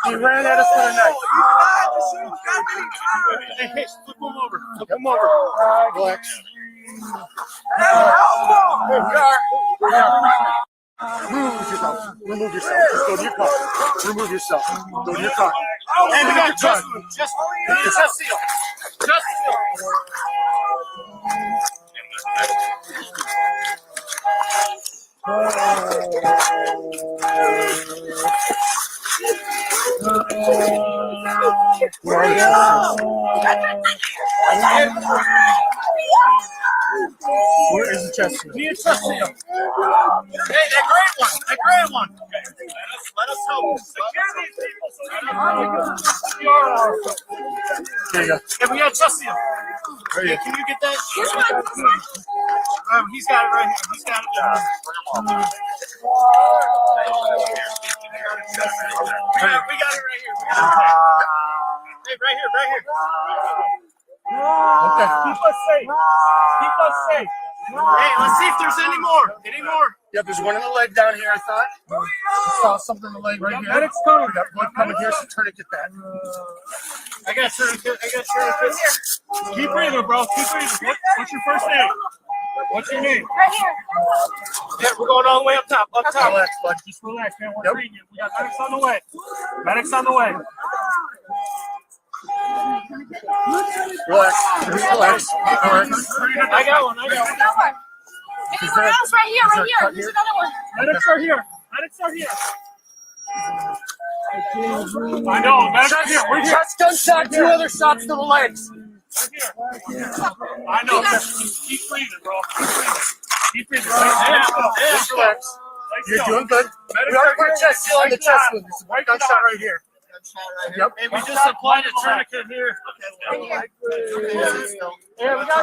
He ran at us with a knife. Hey, hey, flip him over. Flip him over. Relax. Here we are. Remove yourself. Remove yourself. Just go to your car. Remove yourself. Go to your car. Hey, we got just seal. Just seal. Where is the chest seal? Need a chest seal. Hey, that great one. That great one. Let us help. Secure these people so we there you go. Hey, we got a chest seal. Right here. Can you get that? He's got it right here. He's got it. We got it right here. Hey, right here, right here. Okay. Keep us safe. Keep us safe. Hey, let's see if there's any more. Any more? Yeah, there's one in the leg down here, I thought. I saw something in the leg right here. Medics coming. We got blood coming here, so turn to get that. I got tourniquet. I got tourniquet. Keep breathing, bro. Keep breathing. What's your first name? What's your name? Right here. Yeah, we're going all the way up top. Up top. Relax, bud. Just relax, man. We're treating you. We got medics on the way. Medics on the way. Relax. Just relax. Relax. I got one. I got one. Anyone else? Right here, right here. There's another one. Medics are here. Medics are here. I know. Medics are here. We're here. Just gunshot. 2 other shots to the legs. Right here. I know. Keep breathing, bro. Keep breathing. Just relax. You're doing good. We already put a chest seal on the chest wound. There's one gunshot right here. Yep. Hey, we just applied a tourniquet here. Yeah, we got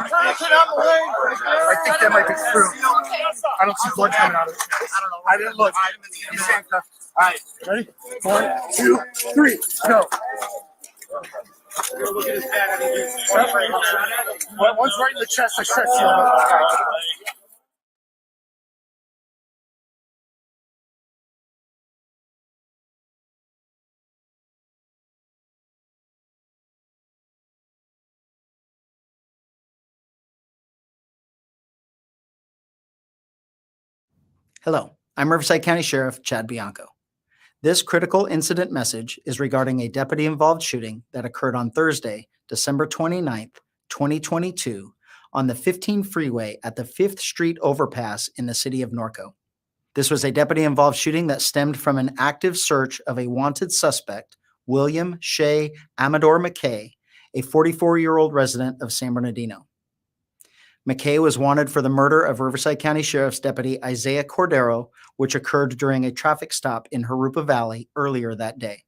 a tourniquet on the leg. I think that might be true. I don't see blood coming out of it. I didn't look. He's handcuffed. All right. Ready? 1, 2, 3, go. Look at his back. I think one's right in the chest. I said so. Hello, I'm Riverside County Sheriff Chad Bianco. This critical incident message is regarding a deputy-involved shooting that occurred on Thursday, December 29th, 2022, on the 15 freeway at the 5th Street overpass in the city of Norco. This was a deputy-involved shooting that stemmed from an active search of a wanted suspect, William Shea Amador McKay, a 44-year-old resident of San Bernardino. McKay was wanted for the murder of Riverside County Sheriff's Deputy Isaiah Cordero, which occurred during a traffic stop in Jurupa Valley earlier that day.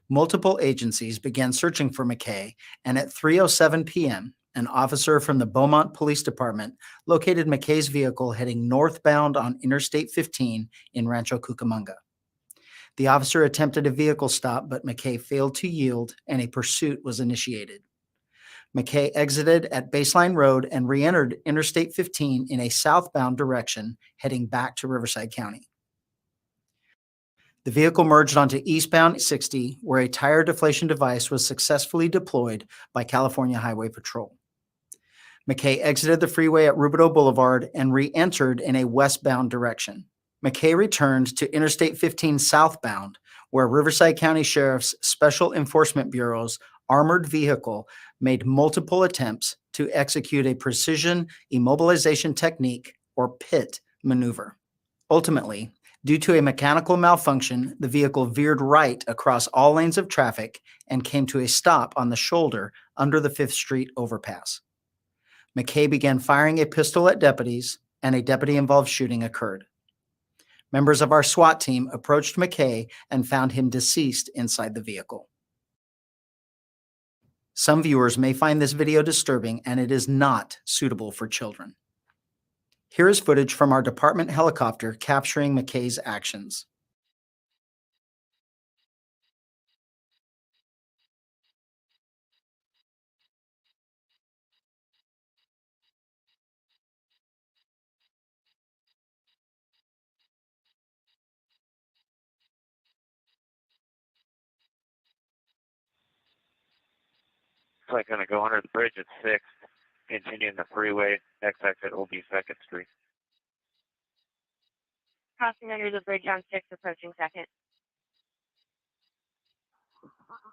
Multiple agencies began searching for McKay, and at 3:07 p.m., an officer from the Beaumont Police Department located McKay's vehicle heading northbound on Interstate 15 in Rancho Cucamonga. The officer attempted a vehicle stop, but McKay failed to yield, and a pursuit was initiated. McKay exited at Baseline Road and re-entered Interstate 15 in a southbound direction, heading back to Riverside County. The vehicle merged onto eastbound 60, where a tire deflation device was successfully deployed by California Highway Patrol. McKay exited the freeway at Rubidoux Boulevard and re-entered in a westbound direction. McKay returned to Interstate 15 southbound, where Riverside County Sheriff's Special Enforcement Bureau's armored vehicle made multiple attempts to execute a precision immobilization technique, or PIT, maneuver. Ultimately, due to a mechanical malfunction, the vehicle veered right across all lanes of traffic and came to a stop on the shoulder under the 5th Street overpass. McKay began firing a pistol at deputies, and a deputy-involved shooting occurred. Members of our SWAT team approached McKay and found him deceased inside the vehicle. Some viewers may find this video disturbing, and it is not suitable for children. Here is footage from our department helicopter capturing McKay's actions. It's like going to go under the bridge at 6th, continuing the freeway, next exit will be 2nd Street. Crossing under the bridge on 6th, approaching 2nd.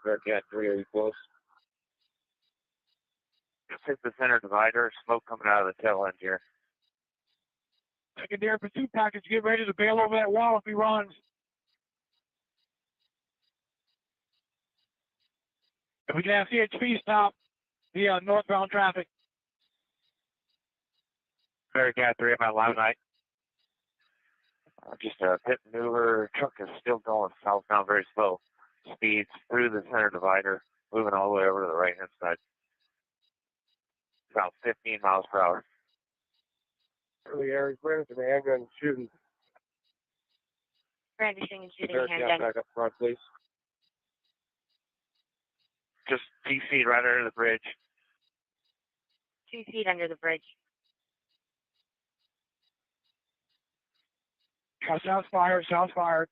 Bearcat 3, are you close? Just hit the center divider, smoke coming out of the tail end here. Secondary pursuit package, get ready to bail over that wall if he runs. If we can have CHP stop the northbound traffic. Bearcat 3, I'm at Limelight. Just a pit maneuver. Truck is still going southbound very slow. Speeds through the center divider, moving all the way over to the right-hand side. About 15 miles per hour. Early Aries, where's the handgun shooting? Brandishing and shooting a handgun. Back up front, please. Just 2 feet right under the bridge. 2 feet under the bridge. Shots fired, shots fired.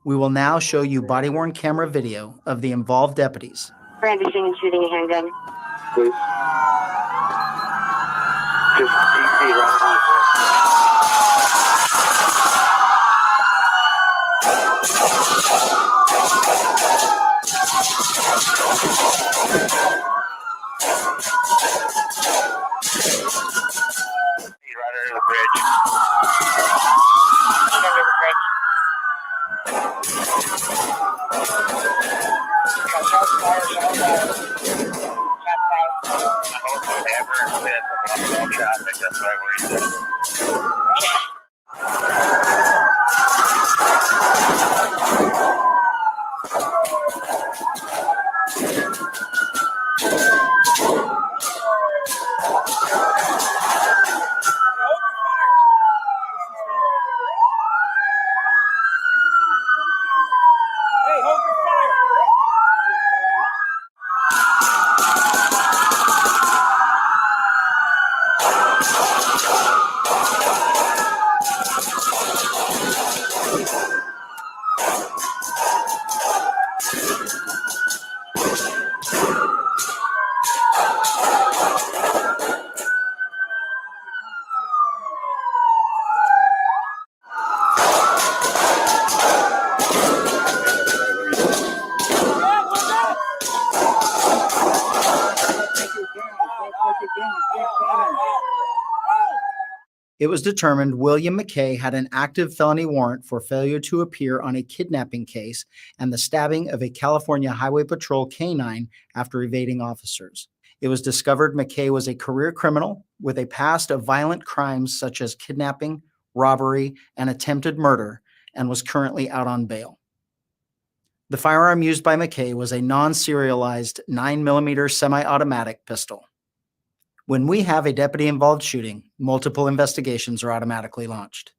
We will now show you body-worn camera video of the involved deputies. Brandishing and shooting a handgun. Please. Just 2 feet right under the bridge. Right under the bridge. Under the bridge. Shots fired, shots fired. Shots fired. I hope you never miss a traffic. That's right where you said. It was determined William McKay had an active felony warrant for failure to appear on a kidnapping case and the stabbing of a California Highway Patrol canine after evading officers. It was discovered McKay was a career criminal with a past of violent crimes such as kidnapping, robbery, and attempted murder, and was currently out on bail. The firearm used by McKay was a non-serialized 9mm semi-automatic pistol. When we have a deputy-involved shooting, multiple investigations are automatically launched.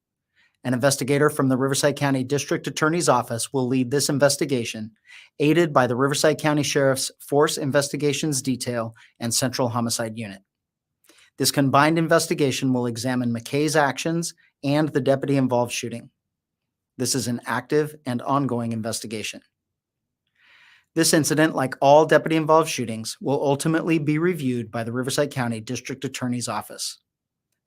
An investigator from the Riverside County District Attorney's Office will lead this investigation, aided by the Riverside County Sheriff's Force Investigations Detail and Central Homicide Unit. This combined investigation will examine McKay's actions and the deputy-involved shooting. This is an active and ongoing investigation. This incident, like all deputy-involved shootings, will ultimately be reviewed by the Riverside County District Attorney's Office.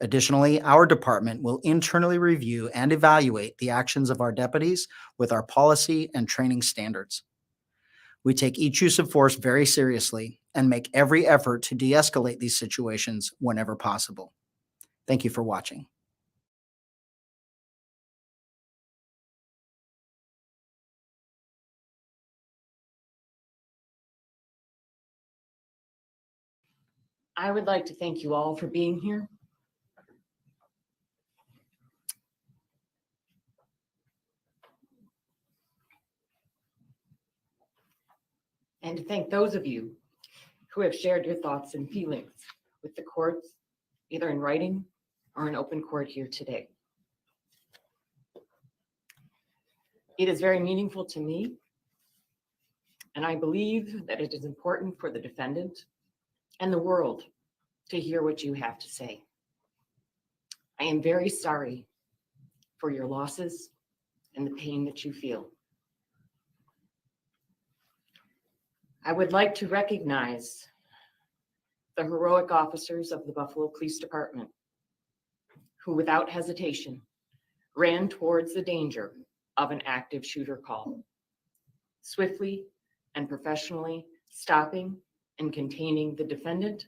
Additionally, our department will internally review and evaluate the actions of our deputies with our policy and training standards. We take each use of force very seriously and make every effort to de-escalate these situations whenever possible. Thank you for watching. I would like to thank you all for being here. And to thank those of you who have shared your thoughts and feelings with the courts, either in writing or in open court here today. It is very meaningful to me, and I believe that it is important for the defendant and the world to hear what you have to say. I am very sorry for your losses and the pain that you feel. I would like to recognize the heroic officers of the Buffalo Police Department who, without hesitation, ran towards the danger of an active shooter call, swiftly and professionally stopping and containing the defendant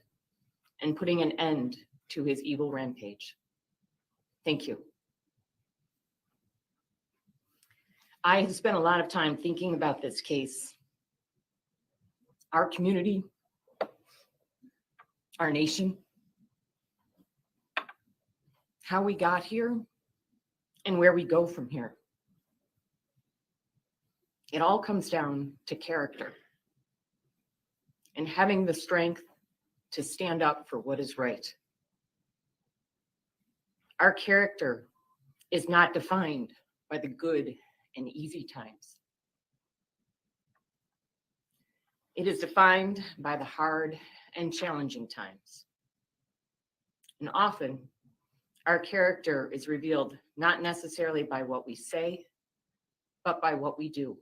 and putting an end to his evil rampage. Thank you. I have spent a lot of time thinking about this case, our community, our nation, how we got here, and where we go from here. It all comes down to character and having the strength to stand up for what is right. Our character is not defined by the good and easy times. It is defined by the hard and challenging times. And often, our character is revealed not necessarily by what we say, but by what we do.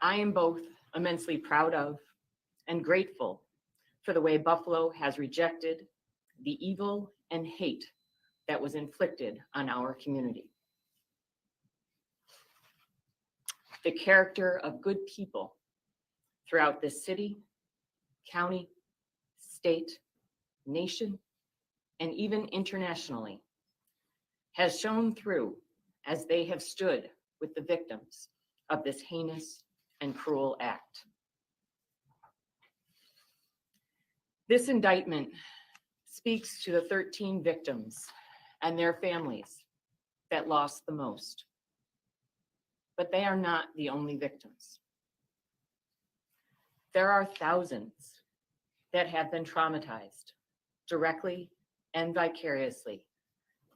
I am both immensely proud of and grateful for the way Buffalo has rejected the evil and hate that was inflicted on our community. The character of good people throughout this city, county, state, nation, and even internationally has shown through as they have stood with the victims of this heinous and cruel act. This indictment speaks to the 13 victims and their families that lost the most. But they are not the only victims. There are thousands that have been traumatized directly and vicariously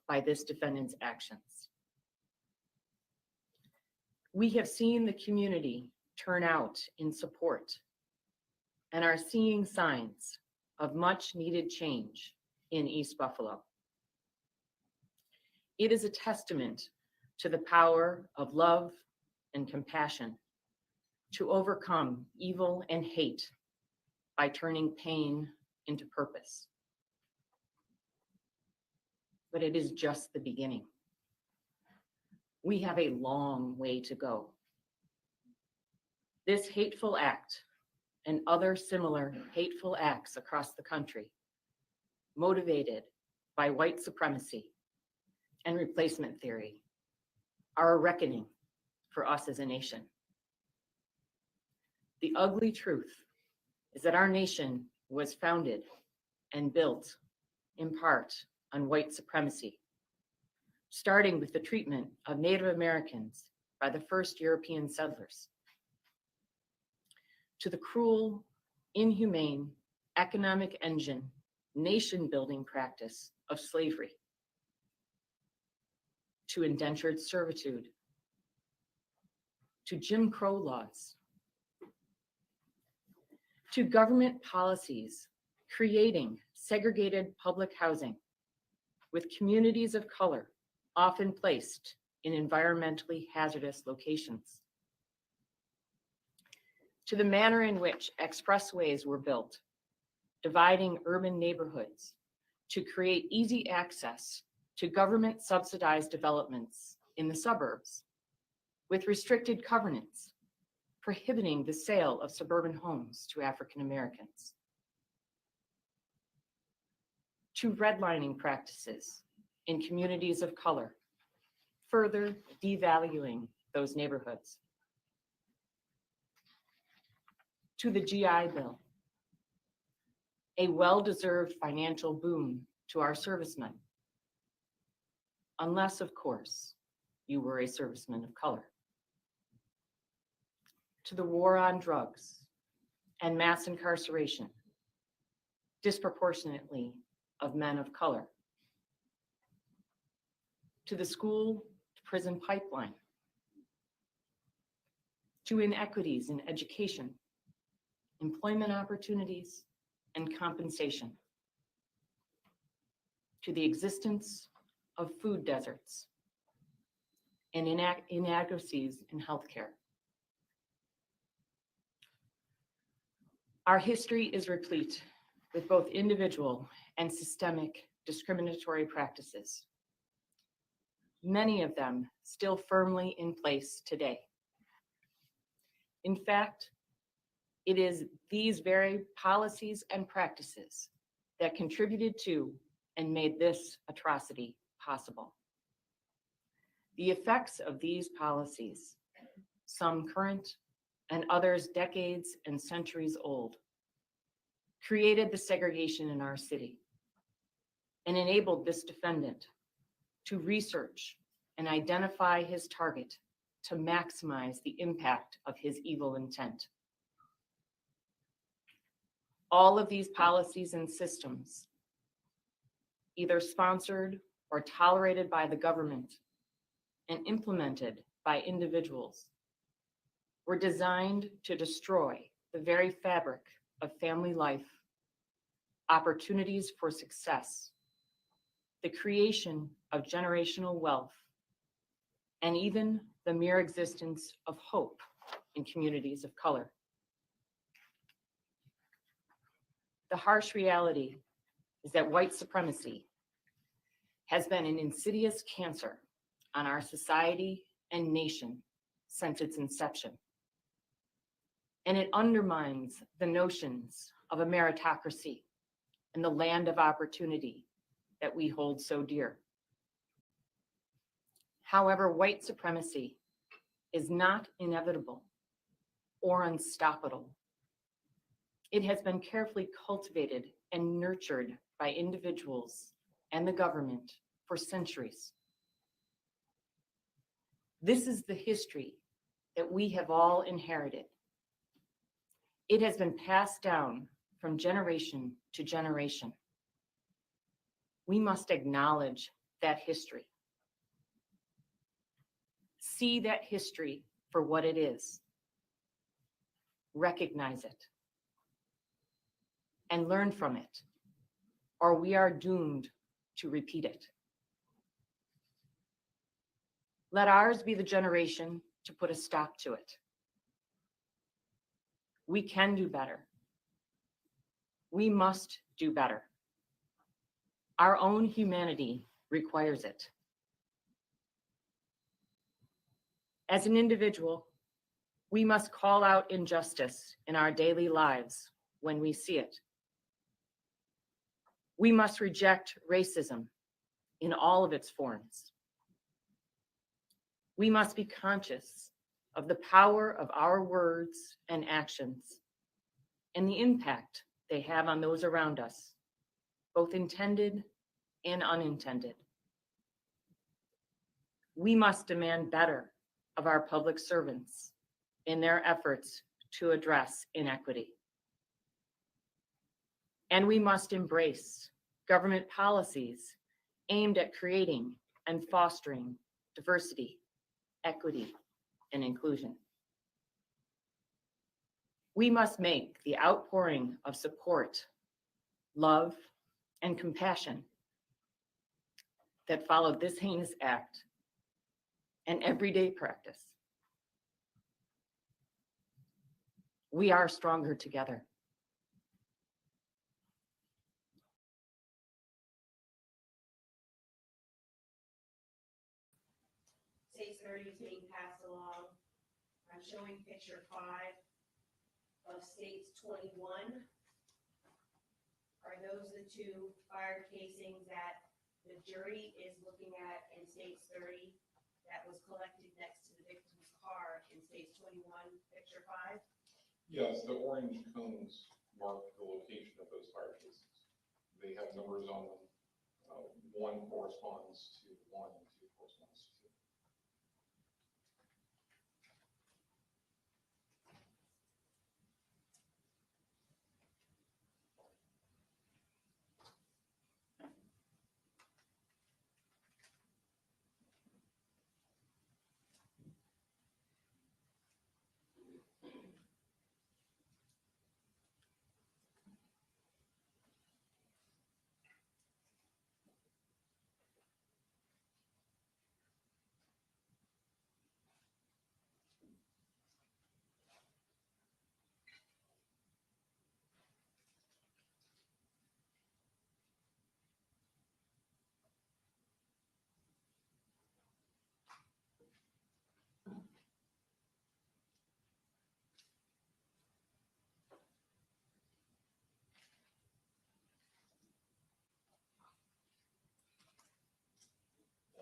by this defendant's actions. We have seen the community turn out in support and are seeing signs of much needed change in East Buffalo. It is a testament to the power of love and compassion to overcome evil and hate by turning pain into purpose. But it is just the beginning. We have a long way to go. This hateful act and other similar hateful acts across the country, motivated by white supremacy and replacement theory are a reckoning for us as a nation. The ugly truth is that our nation was founded and built in part on white supremacy, starting with the treatment of Native Americans by the first European settlers, to the cruel, inhumane, economic engine, nation-building practice of slavery, to indentured servitude, to Jim Crow laws, to government policies creating segregated public housing with communities of color often placed in environmentally hazardous locations, to the manner in which expressways were built, dividing urban neighborhoods to create easy access to government subsidized developments in the suburbs with restricted covenants prohibiting the sale of suburban homes to African Americans, to redlining practices in communities of color, further devaluing those neighborhoods, to the GI Bill, a well-deserved financial boon to our servicemen, unless, of course, you were a serviceman of color, to the war on drugs and mass incarceration, disproportionately of men of color, to the school to prison pipeline, to inequities in education, employment opportunities, and compensation, to the existence of food deserts and inadequacies in healthcare. Our history is replete with both individual and systemic discriminatory practices, many of them still firmly in place today. In fact, it is these very policies and practices that contributed to and made this atrocity possible. The effects of these policies, some current and others decades and centuries old, created the segregation in our city and enabled this defendant to research and identify his target to maximize the impact of his evil intent. All of these policies and systems, either sponsored or tolerated by the government and implemented by individuals, were designed to destroy the very fabric of family life, opportunities for success, the creation of generational wealth, and even the mere existence of hope in communities of color. The harsh reality is that white supremacy has been an insidious cancer on our society and nation since its inception. And it undermines the notions of a meritocracy and the land of opportunity that we hold so dear. However, white supremacy is not inevitable or unstoppable. It has been carefully cultivated and nurtured by individuals and the government for centuries. This is the history that we have all inherited. It has been passed down from generation to generation. We must acknowledge that history. See that history for what it is. Recognize it. And learn from it, or we are doomed to repeat it. Let ours be the generation to put a stop to it. We can do better. We must do better. Our own humanity requires it. As an individual, we must call out injustice in our daily lives when we see it. We must reject racism in all of its forms. We must be conscious of the power of our words and actions and the impact they have on those around us, both intended and unintended. We must demand better of our public servants in their efforts to address inequity. And we must embrace government policies aimed at creating and fostering diversity, equity, and inclusion. We must make the outpouring of support, love, and compassion that followed this heinous act an everyday practice. We are stronger together. State 30 is being passed along. I'm showing picture 5 of states 21. Are those the two fire casings that the jury is looking at in states 30 that was collected next to the victim's car in states 21, picture 5? Yes, the orange cones mark the location of those fire casings. They have numbers on them. One corresponds to one and two corresponds to two.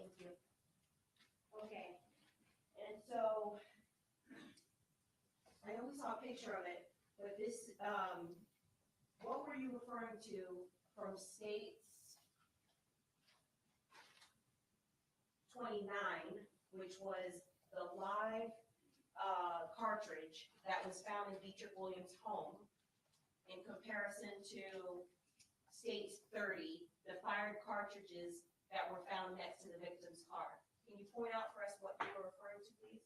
Thank you. Okay, and so I know we saw a picture of it, but this, what were you referring to from states 29, which was the live cartridge that was found in Dietrich Williams' home, in comparison to states 30, the fired cartridges that were found next to the victim's car? Can you point out for us what you were referring to, please?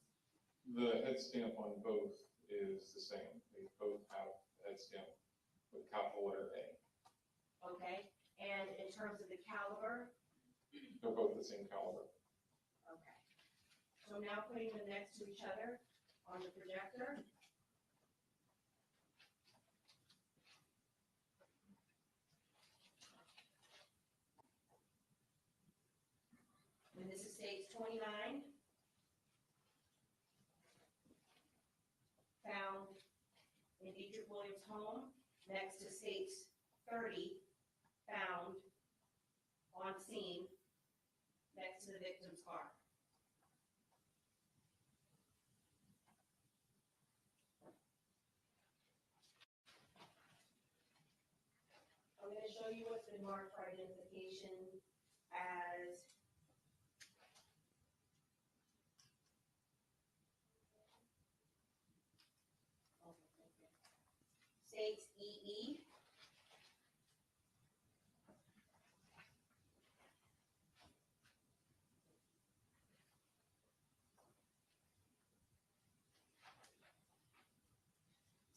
The head stamp on both is the same. They both have head stamp with capital letter A. Okay, and in terms of the caliber? They're both the same caliber. Okay. So now putting them next to each other on the projector. And this is states 29, found in Dietrich Williams' home, next to states 30, found on scene next to the victim's car. I'm going to show you what's been marked for identification as states EE.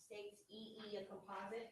States EE, a composite.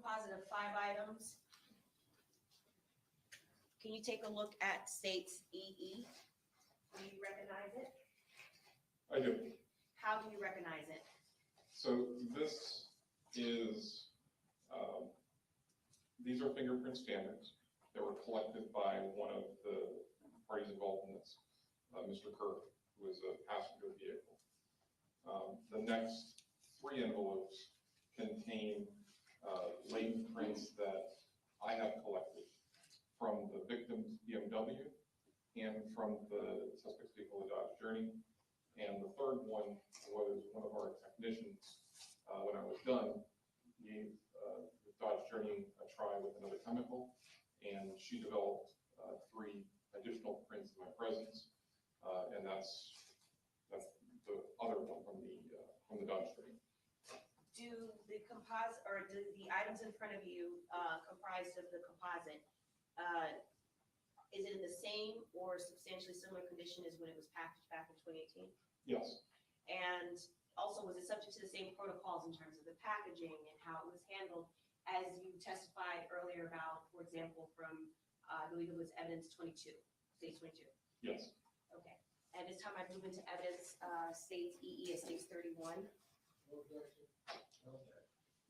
composite of 5 items. Can you take a look at states EE? Do you recognize it? I do. How do you recognize it? So this is, these are fingerprint standards that were collected by one of the parties involved in this, Mr. Kerr, who is a passenger vehicle. The next 3 envelopes contain latent prints that I have collected from the victim's BMW and from the suspect's vehicle, the Dodge Journey. And the third one was one of our technicians, when I was done, gave the Dodge Journey a try with another chemical, and she developed 3 additional prints in my presence, and that's the other one from the Dodge Journey. Do the composite, or do the items in front of you comprised of the composite, is it in the same or substantially similar condition as when it was packaged back in 2018? Yes. And also, was it subject to the same protocols in terms of the packaging and how it was handled as you testified earlier about, for example, from, I believe it was evidence 22, states 22? Yes. Okay. And this time I move into evidence states EE as states 31.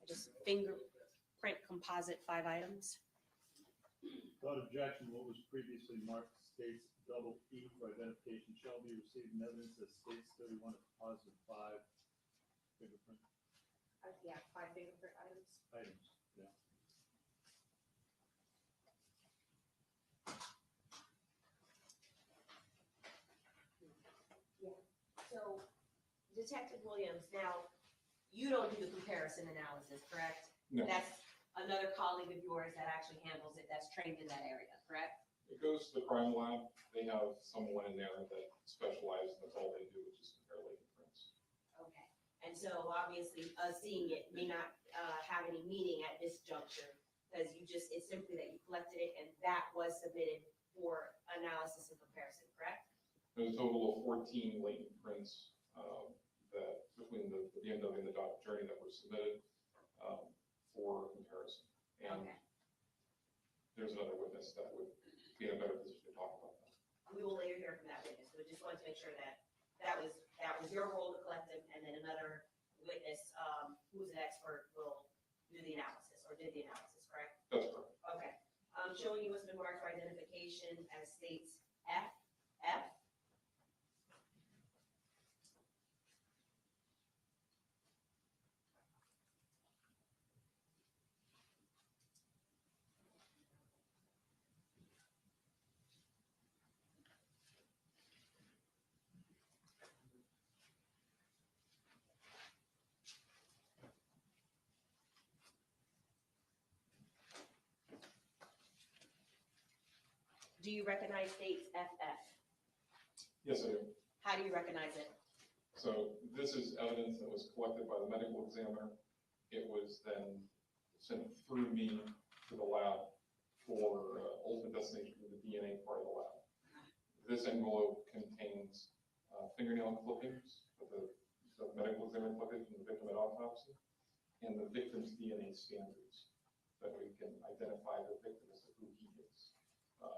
Just fingerprint composite 5 items. Without objection, what was previously marked states double E for identification shall be received in evidence as states 31 of composite 5 fingerprint Yeah, 5 fingerprint items. yeah. Yeah. So, Detective Williams, now, you don't do the comparison analysis, correct? No. That's another colleague of yours that actually handles it, that's trained in that area, correct? It goes to the crime lab. They have someone in there that specializes, that's all they do, which is compare latent prints. Okay. And so obviously, us seeing it may not have any meaning at this juncture, because it's simply that you collected it and that was submitted for analysis and comparison, correct? There's a total of 14 latent prints that between the BMW and the Dodge Journey that were submitted for comparison. And Okay. there's another witness that would be in a better position to talk about that. We will later hear from that witness, but just wanted to make sure that that was your role to collect them, and then another witness, who's an expert, will do the analysis, or did the analysis, correct? That's correct. Okay. Showing you what's been marked for identification as states F. Do you recognize states FF? Yes, I do. How do you recognize it? So this is evidence that was collected by the medical examiner. It was then sent through me to the lab for ultimate destination of the DNA part of the lab. This envelope contains fingernail clippings with the medical examiner clippings from the victim at autopsy, and the victim's DNA standards that we can identify the victim as to who he is.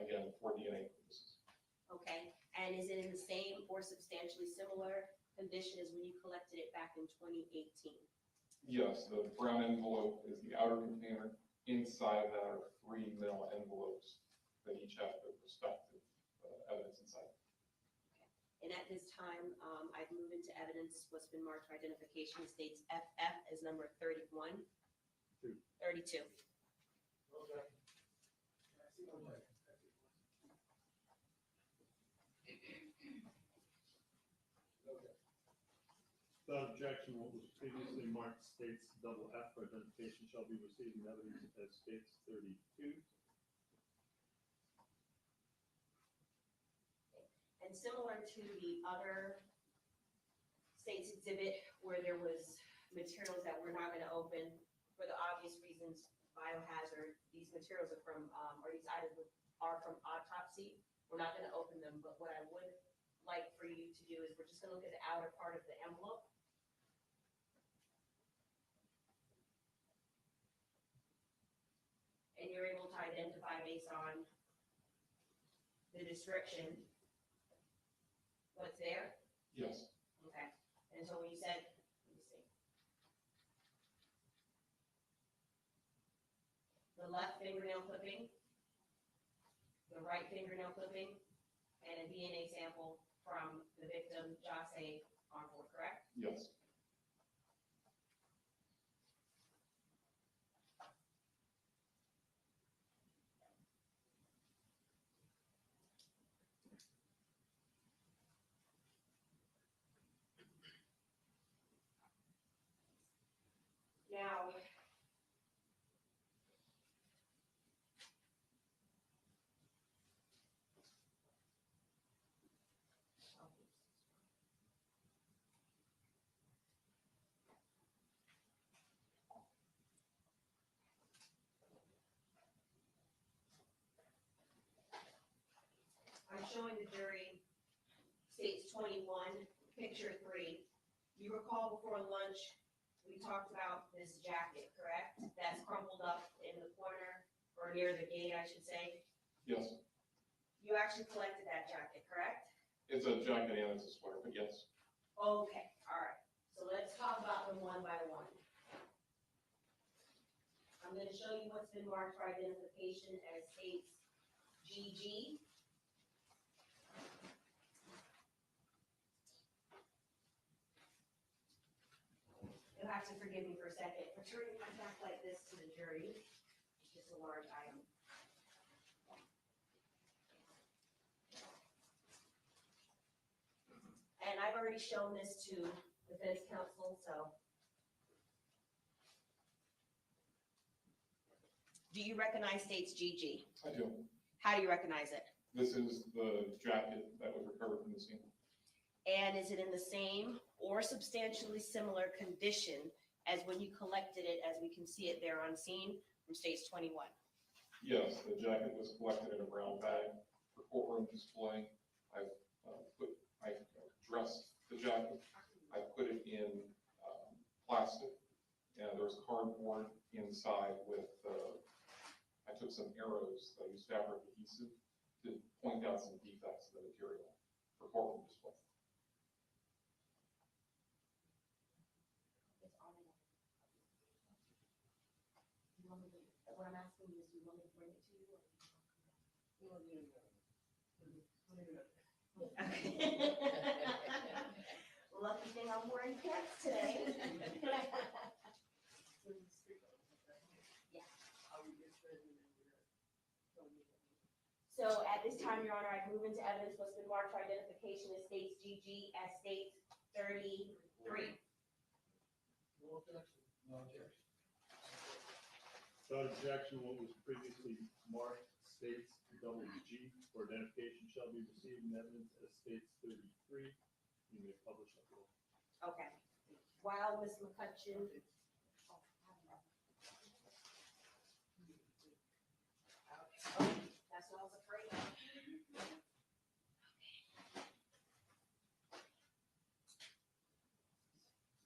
Again, for DNA purposes. Okay, and is it in the same or substantially similar condition as when you collected it back in 2018? Yes, the brown envelope is the outer container. Inside that are 3 manila envelopes that each have the respective evidence inside. Okay. And at this time, I've moved into evidence what's been marked for identification states FF as number 31. 32. Okay. Without objection, what was previously marked states double F for identification shall be received in evidence as states 32. And similar to the other states exhibit where there was materials that we're not going to open for the obvious reasons, biohazard, these materials are from, or these items are from autopsy. We're not going to open them, but what I would like for you to do is we're just going to look at the outer part of the envelope. based on the description. What's there? Yes. Okay. And so when you said, let me see. The left fingernail clipping, the right fingernail clipping, and a DNA sample from the victim, Jahseh Onfroy, correct? Yes. Now, I'm showing the jury states 21, picture 3. You recall before lunch, we talked about this jacket, correct? That's crumpled up in the corner, or near the gate, I should say. Yes. You actually collected that jacket, correct? It's a jacket and it's a sweater, but yes. Okay, all right. So let's talk about them one by one. I'm going to show you what's been marked for identification as states GG. You'll have to forgive me for a second for turning my back like this to the jury. It's just a large item. And I've already shown this to defense counsel, so. Do you recognize states GG? I do. How do you recognize it? This is the jacket that was recovered from the scene. And is it in the same or substantially similar condition as when you collected it, as we can see it there on scene from states 21? Yes, the jacket was collected in a brown bag for courtroom display. I dressed the jacket. I put it in plastic, and there's cardboard inside with, I took some arrows, I used fabric adhesive to point out some defects in the material for courtroom display. What I'm asking you is, do you want me to bring it to you? Lucky thing I'm wearing pants today. Yeah. So at this time, Your Honor, I move into evidence what's been marked for identification as states GG as states 33. No objection. No objection. Without objection, what was previously marked states WG for identification shall be received in evidence as states 33. You may publish that rule. Okay. While Ms. McCutcheon. That's what I was afraid of.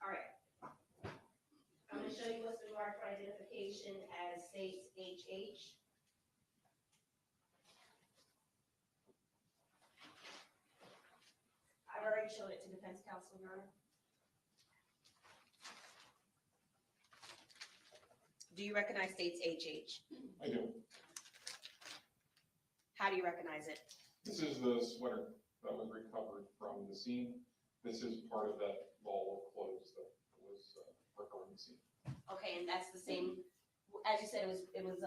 All right. I'm going to show you what's been marked for identification as states HH. I've already shown it to defense counsel, Your Honor. Do you recognize states HH? I do. How do you recognize it? This is the sweater that was recovered from the scene. This is part of that ball of clothes that was recovered from the scene. Okay, and that's the same, as you said, it was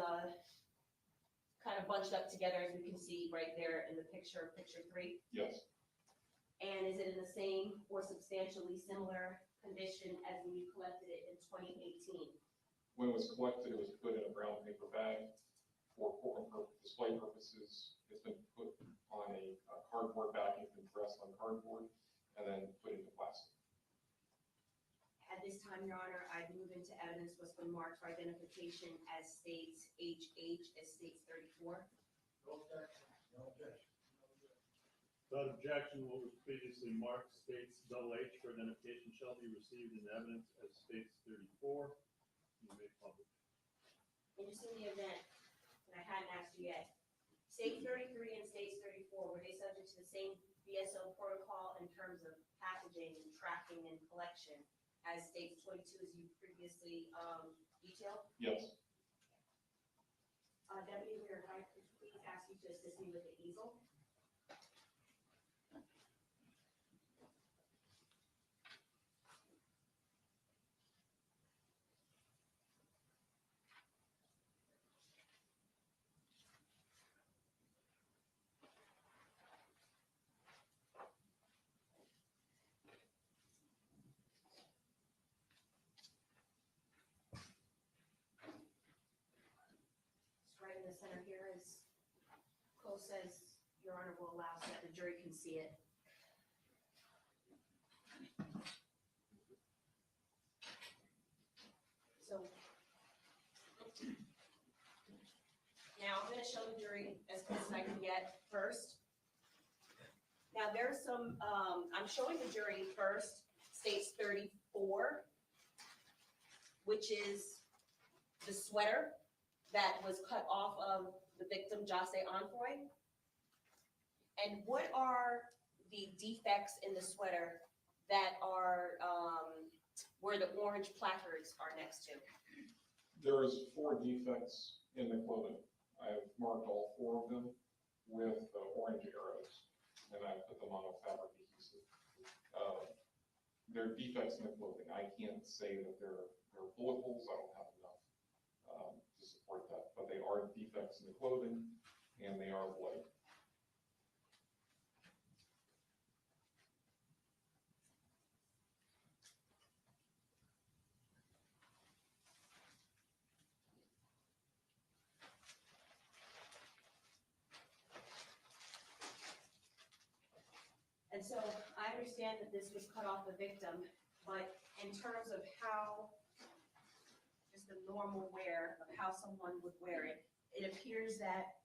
kind of bunched up together, as we can see right there in the picture, picture 3. Yes. And is it in the same or substantially similar condition as when you collected it in 2018? When it was collected, it was put in a brown paper bag for courtroom display purposes. It's been put on a cardboard bag. It's been dressed on cardboard and then put into plastic. At this time, Your Honor, I move into evidence what's been marked for identification as states HH as states 34. No objection. No objection. Without objection, what was previously marked states HH for identification shall be received in evidence as states 34. You may publish. And just in the event, and I hadn't asked you yet. States 33 and states 34, were they subject to the same BSO protocol in terms of packaging and tracking and collection as states 22 as you previously detailed? Yes. Deputy Mayor, if I could please ask you to assist me with the easel. Right in the center here, as close as Your Honor will allow so that the jury can see it. So now I'm going to show the jury as close as I can get first. Now there's some, I'm showing the jury first, states 34, which is the sweater that was cut off of the victim, Jahseh Onfroy. And what are the defects in the sweater that are where the orange placards are next to? There's 4 defects in the clothing. I've marked all 4 of them with orange arrows, and I put them on a fabric adhesive. They're defects in the clothing. I can't say that they're bullet holes. I don't have enough to support that, but they are defects in the clothing, and they are bloody. And so I understand that this was cut off the victim, but in terms of how, just the normal wear of how someone would wear it, it appears that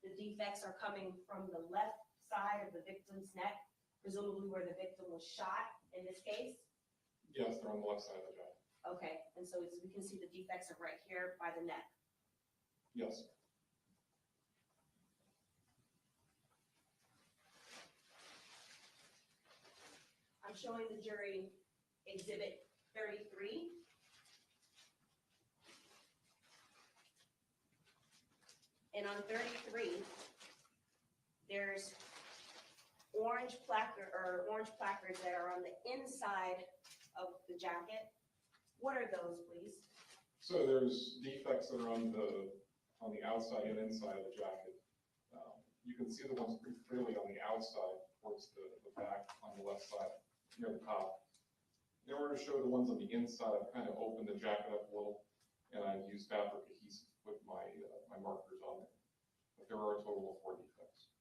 the defects are coming from the left side of the victim's neck, presumably where the victim was shot in this case. Yes, they're on the left side of the jacket. Okay, and so it's, we can see the defects are right here by the neck. Yes. I'm showing the jury exhibit 33. And on 33, there's orange placards that are on the inside of the jacket. What are those, please? So there's defects that are on the outside and inside of the jacket. You can see the ones pretty clearly on the outside towards the back on the left side, near the top. In order to show the ones on the inside, I've kind of opened the jacket up a little, and I've used fabric adhesive to put my markers on there. But there are a total of 4 defects.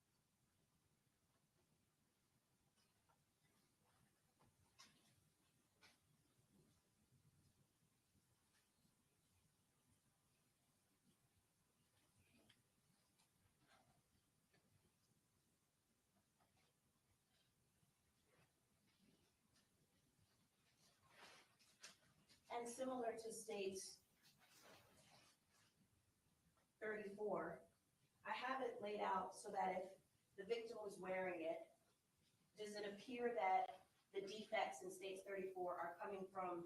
And similar to states 34, I have it laid out so that if the victim was wearing it, does it appear that the defects in states 34 are coming from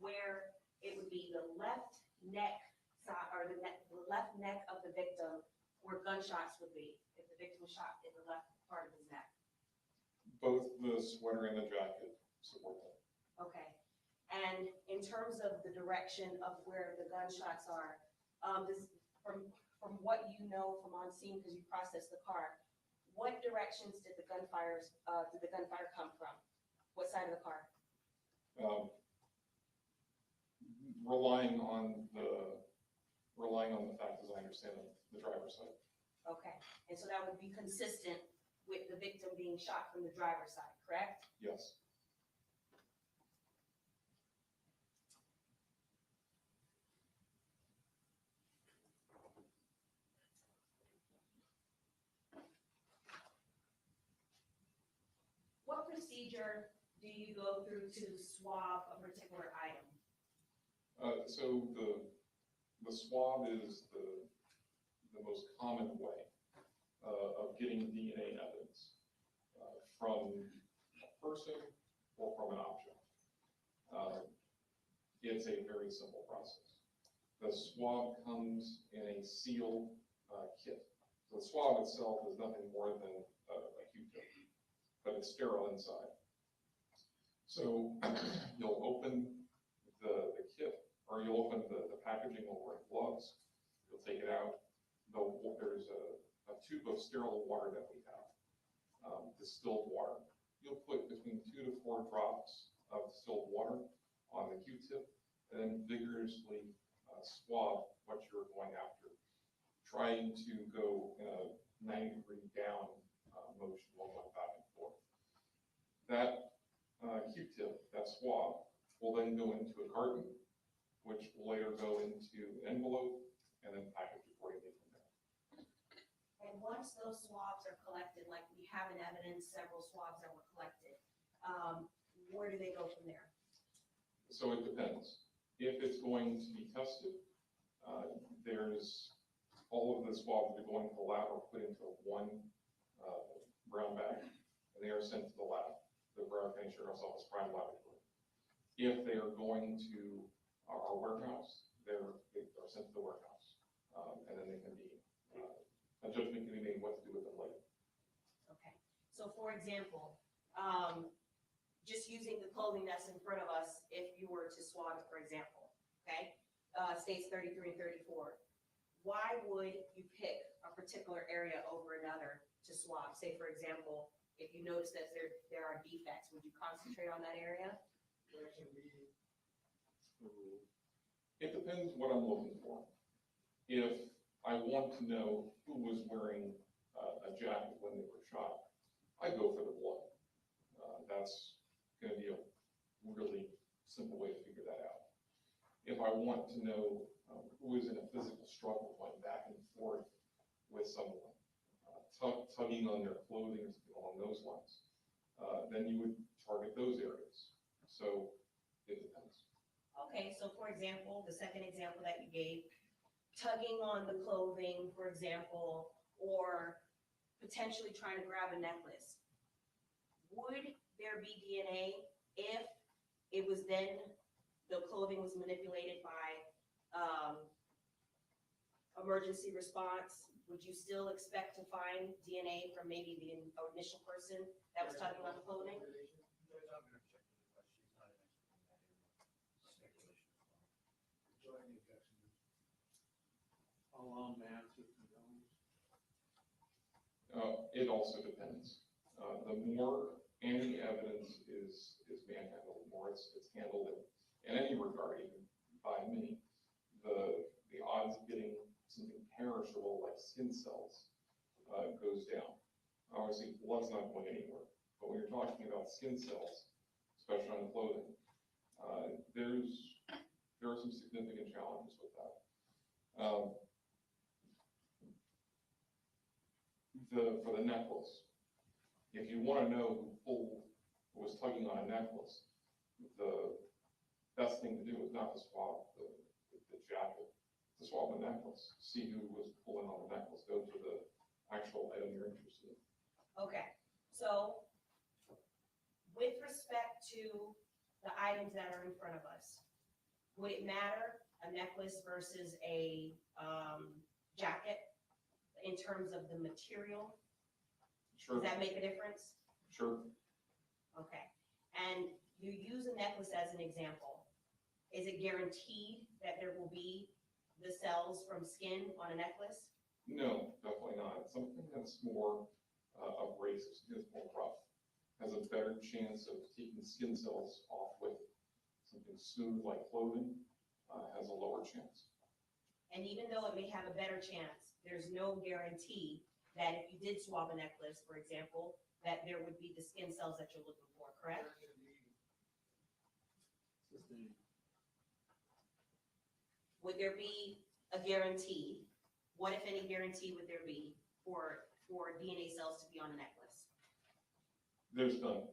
where it would be the left neck side, or the left neck of the victim, where gunshots would be if the victim was shot in the left part of his neck? Both the sweater and the jacket support that. Okay. And in terms of the direction of where the gunshots are, from what you know from on scene, because you processed the car, what directions did the gunfire come from? What side of the car? Relying on the fact, as I understand it, the driver's side. Okay, and so that would be consistent with the victim being shot from the driver's side, correct? Yes. What procedure do you go through to swab a particular item? So the swab is the most common way of getting DNA evidence from a person or from an object. It's a very simple process. The swab comes in a sealed kit. So the swab itself is nothing more than a Q-tip, but it's sterile inside. So you'll open the kit, or you'll open the packaging while wearing gloves. You'll take it out. There's a tube of sterile water that we have, distilled water. You'll put between 2 to 4 drops of distilled water on the Q-tip, and then vigorously swab what you're going after, trying to go in a 90-degree down motion while going back and forth. That Q-tip, that swab, will then go into a carton, which will later go into an envelope and then packaged accordingly from there. And once those swabs are collected, like we have in evidence several swabs that were collected, where do they go from there? So it depends. If it's going to be tested, there's all of the swabs that are going to the lab are put into one brown bag, and they are sent to the lab, the Broward County Sheriff's Office Crime Laboratory. If they are going to our warehouse, they are sent to the warehouse, and then they can be a judgment can be made what to do with them later. Okay. So for example, just using the clothing that's in front of us, if you were to swab it, for example, okay, states 33 and 34, why would you pick a particular area over another to swab? Say, for example, if you notice that there are defects, would you concentrate on that area? It depends what I'm looking for. If I want to know who was wearing a jacket when they were shot, I go for the blood. That's going to be a really simple way to figure that out. If I want to know who is in a physical struggle, going back and forth with someone, tugging on their clothing or something along those lines, then you would target those areas. So it depends. Okay, so for example, the second example that you gave, tugging on the clothing, for example, or potentially trying to grab a necklace. Would there be DNA if it was then the clothing was manipulated by emergency response? Would you still expect to find DNA from maybe the initial person that was tugging on the clothing? How long the answer can go? It also depends. The more any evidence is manhandled, the more it's handled in any regard, even by me, the odds of getting something perishable like skin cells goes down. Obviously, blood's not going anywhere, but when you're talking about skin cells, especially on clothing, there are some significant challenges with that. For the necklace, if you want to know who was tugging on a necklace, the best thing to do is not to swab the jacket, to swab the necklace, see who was pulling on the necklace, go to the actual item you're interested in. Okay, so with respect to the items that are in front of us, would it matter a necklace versus a jacket in terms of the material? Sure. Does that make a difference? Sure. Okay, and you use a necklace as an example. Is it guaranteed that there will be the cells from skin on a necklace? No, definitely not. Something that's more abrasive, something that's more rough, has a better chance of taking skin cells off with it. Something smooth like clothing has a lower chance. And even though it may have a better chance, there's no guarantee that if you did swab a necklace, for example, that there would be the skin cells that you're looking for, correct? Would there be a guarantee? What, if any, guarantee would there be for DNA cells to be on a necklace? There's none.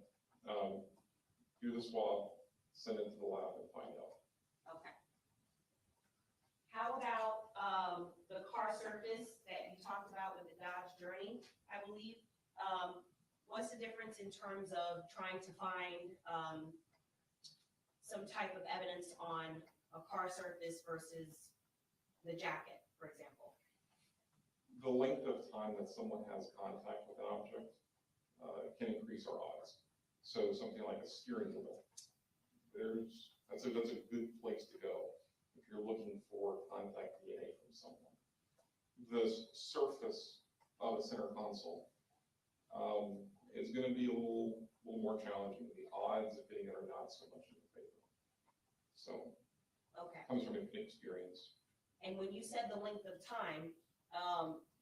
Do the swab, send it to the lab and find out. Okay. How about the car surface that what's the difference in terms of trying to find some type of evidence on a car surface versus the jacket, for example? The length of time that someone has contact with an object can increase our odds. So something like a steering wheel, that's a good place to go if you're looking for contact DNA from someone. The surface of a center console is going to be a little more challenging. The odds of getting it are not so much in your favor. So, okay. Comes from experience. And when you said the length of time,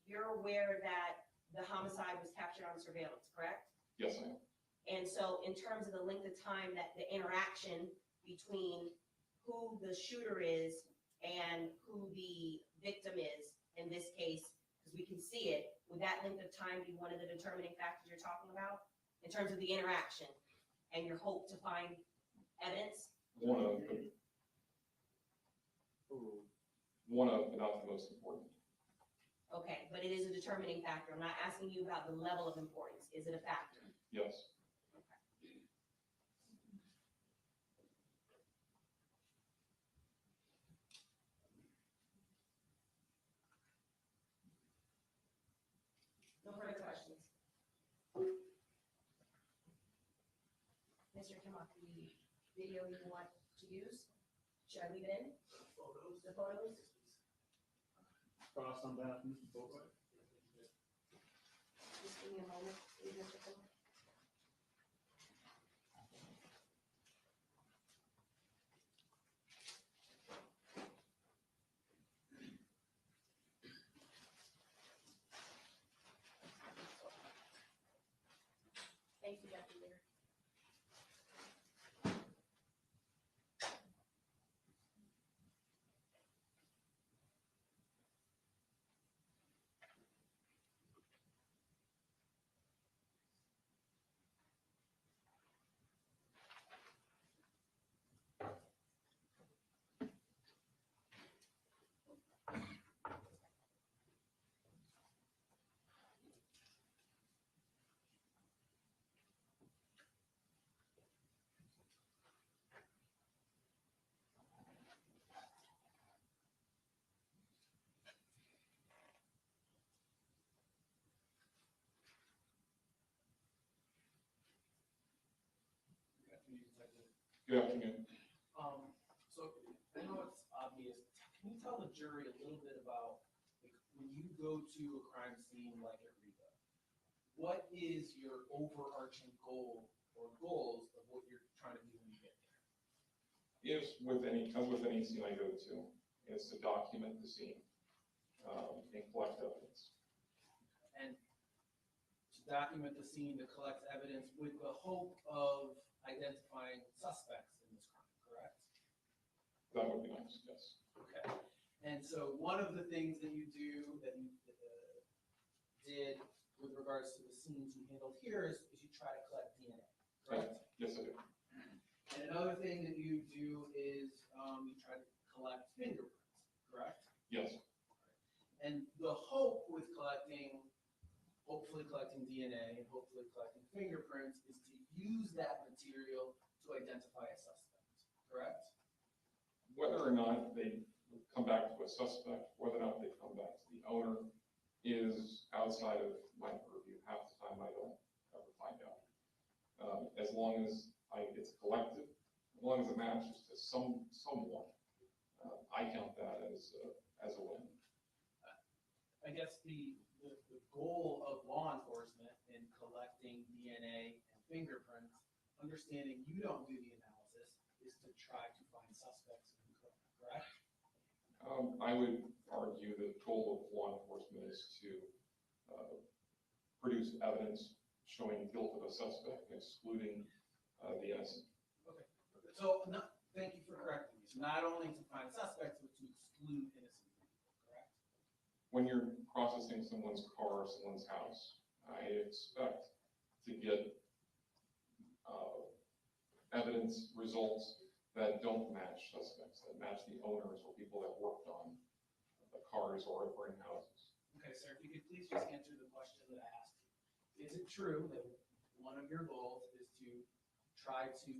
you're aware that the homicide was captured on surveillance, correct? Yes, I am. And so in terms of the length of time that the interaction between who the shooter is and who the victim is, in this case, because we can see it, would that length of time be one of the determining factors you're talking about in terms of the interaction and your hope to find evidence? One of, but not the most important. Okay, but it is a determining factor. I'm not asking you about the level of importance. Is it a factor? Yes. No further questions. Mr. Kimmock, the video you want to use, should I leave it in? Photos. The photos? Cross on that, Mr. Boatwright. Just give me a moment, please, Mr. Kimmock. Thank you, Deputy Mayor. Good afternoon. So I know it's obvious. Can you tell the jury a little bit about, like, when you go to a crime scene like at Riva, what is your overarching goal or goals of what you're trying to do when you get there? As with any scene I go to, is to document the scene and collect evidence. And to document the scene, to collect evidence with the hope of identifying suspects in this crime, correct? That would be nice, yes. Okay. And so one of the things that you do, that you did with regards to the scenes you handled here is you try to collect DNA, correct? Yes, I do. And another thing that you do is you try to collect fingerprints, correct? Yes. And the hope with hopefully collecting DNA and hopefully collecting fingerprints is to use that material to identify a suspect, correct? Whether or not they come back to a suspect, whether or not they come back to the owner, is outside of my purview. Half the time I don't ever find out. As long as it's collected, as long as it matches to someone, I count that as a win. I guess the goal of law enforcement in collecting DNA and fingerprints, understanding you don't do the analysis, is to try to find suspects in the crime, correct? I would argue that the goal of law enforcement is to produce evidence showing guilt of a suspect and excluding the innocent. Okay. So thank you for correcting me. So not only to find suspects, but to exclude innocent people, correct? When you're processing someone's car or someone's house, I expect to get evidence results that don't match suspects, that match the owners or people that worked on the cars or in houses. Okay, sir, if you could please just answer the question that I asked you. Is it true that one of your goals is to try to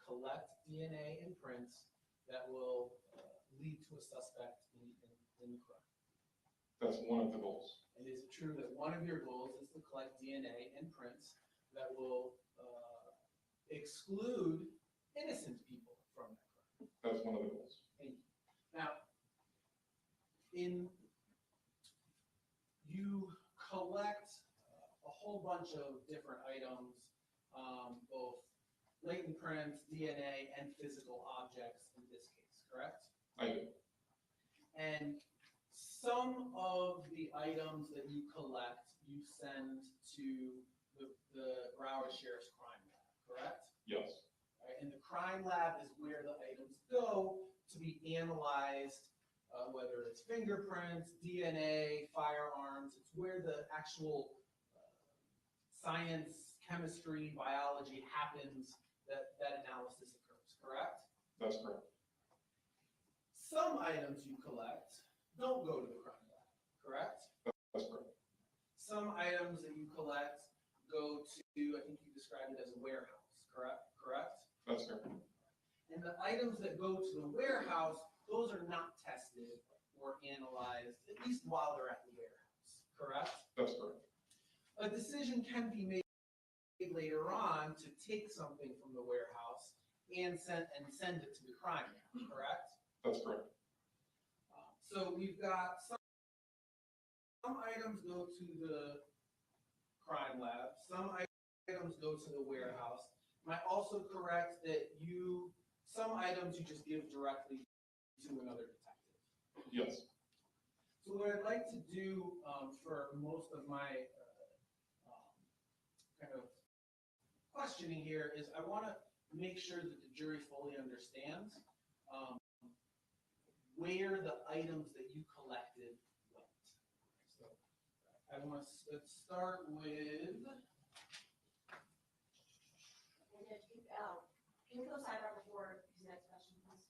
collect DNA and prints that will lead to a suspect in the crime. That's one of the goals. And is it true that one of your goals is to collect DNA and prints that will exclude innocent people from that crime? That's one of the goals. Thank you. Now, you collect a whole bunch of different items, both latent prints, DNA, and physical objects in this case, correct? I do. And some of the items that you collect, you send to the Broward Sheriff's Crime Lab, correct? Yes. Right, and the crime lab is where the items go to be analyzed, whether it's fingerprints, DNA, firearms. It's where the actual science, chemistry, biology happens that analysis occurs, correct? That's correct. Some items you collect don't go to the crime lab, correct? That's correct. Some items that you collect go to, I think you described it as a warehouse, correct? That's correct. And the items that go to the warehouse, those are not tested or analyzed, at least while they're at the warehouse, correct? That's correct. A decision can be made later on to take something from the warehouse and send it to the crime lab, correct? That's correct. So we've got some items go to the crime lab, some items go to the warehouse. Am I also correct that some items you just give directly to another detective? Yes. So what I'd like to do for most of my kind of questioning here is I want to make sure that the jury fully understands where the items that you collected went. So let's start with. Can we go sidebar before his next question, please?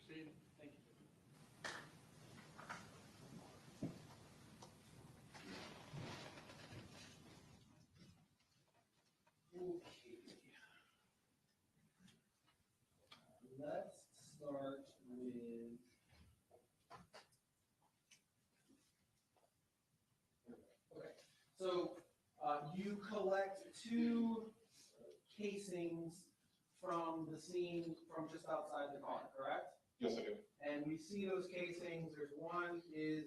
Proceed. Thank you. Okay. Let's start with. Okay. So you collect two casings from the scene from just outside the car, correct? Yes, I do. And we see those casings. There's one is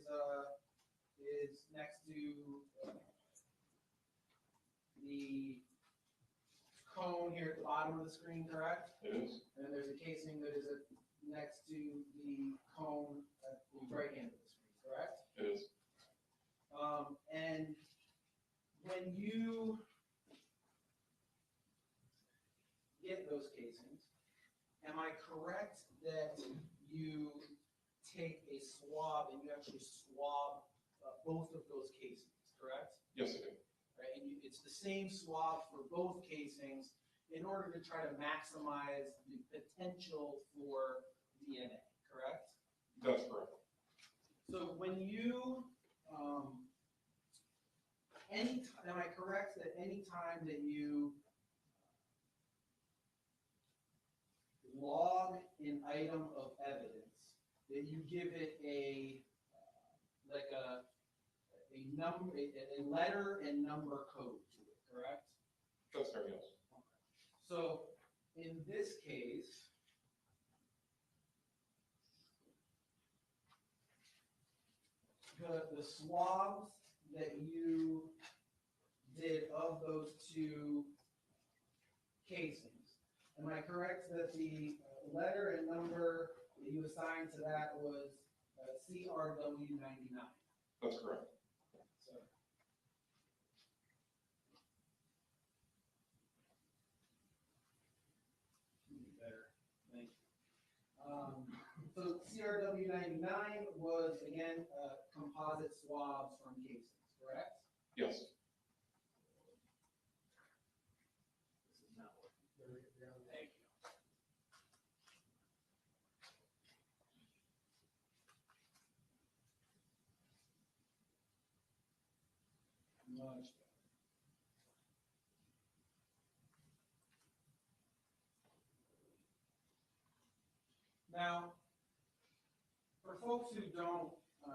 next to the cone here at the bottom of the screen, correct? It is. And then there's a casing that is next to the cone at the right hand of the screen, correct? It is. And when you get those casings, am I correct that you take a swab and you actually swab both of those casings, correct? Yes, I did. Right, and it's the same swab for both casings in order to try to maximize the potential for DNA, correct? That's correct. So when you, am I correct that any time that you log an item of evidence, that you give it a number, a letter and number code to it, correct? That's fair, yes. So in this case, the swabs that you did of those two casings, am I correct that the letter and number that you assigned to that was CRW99? That's correct. So, better, thank you. So CRW99 was again composite swabs from casings, correct? Yes. This is not working. Thank you. Much better. Now, for folks who don't, I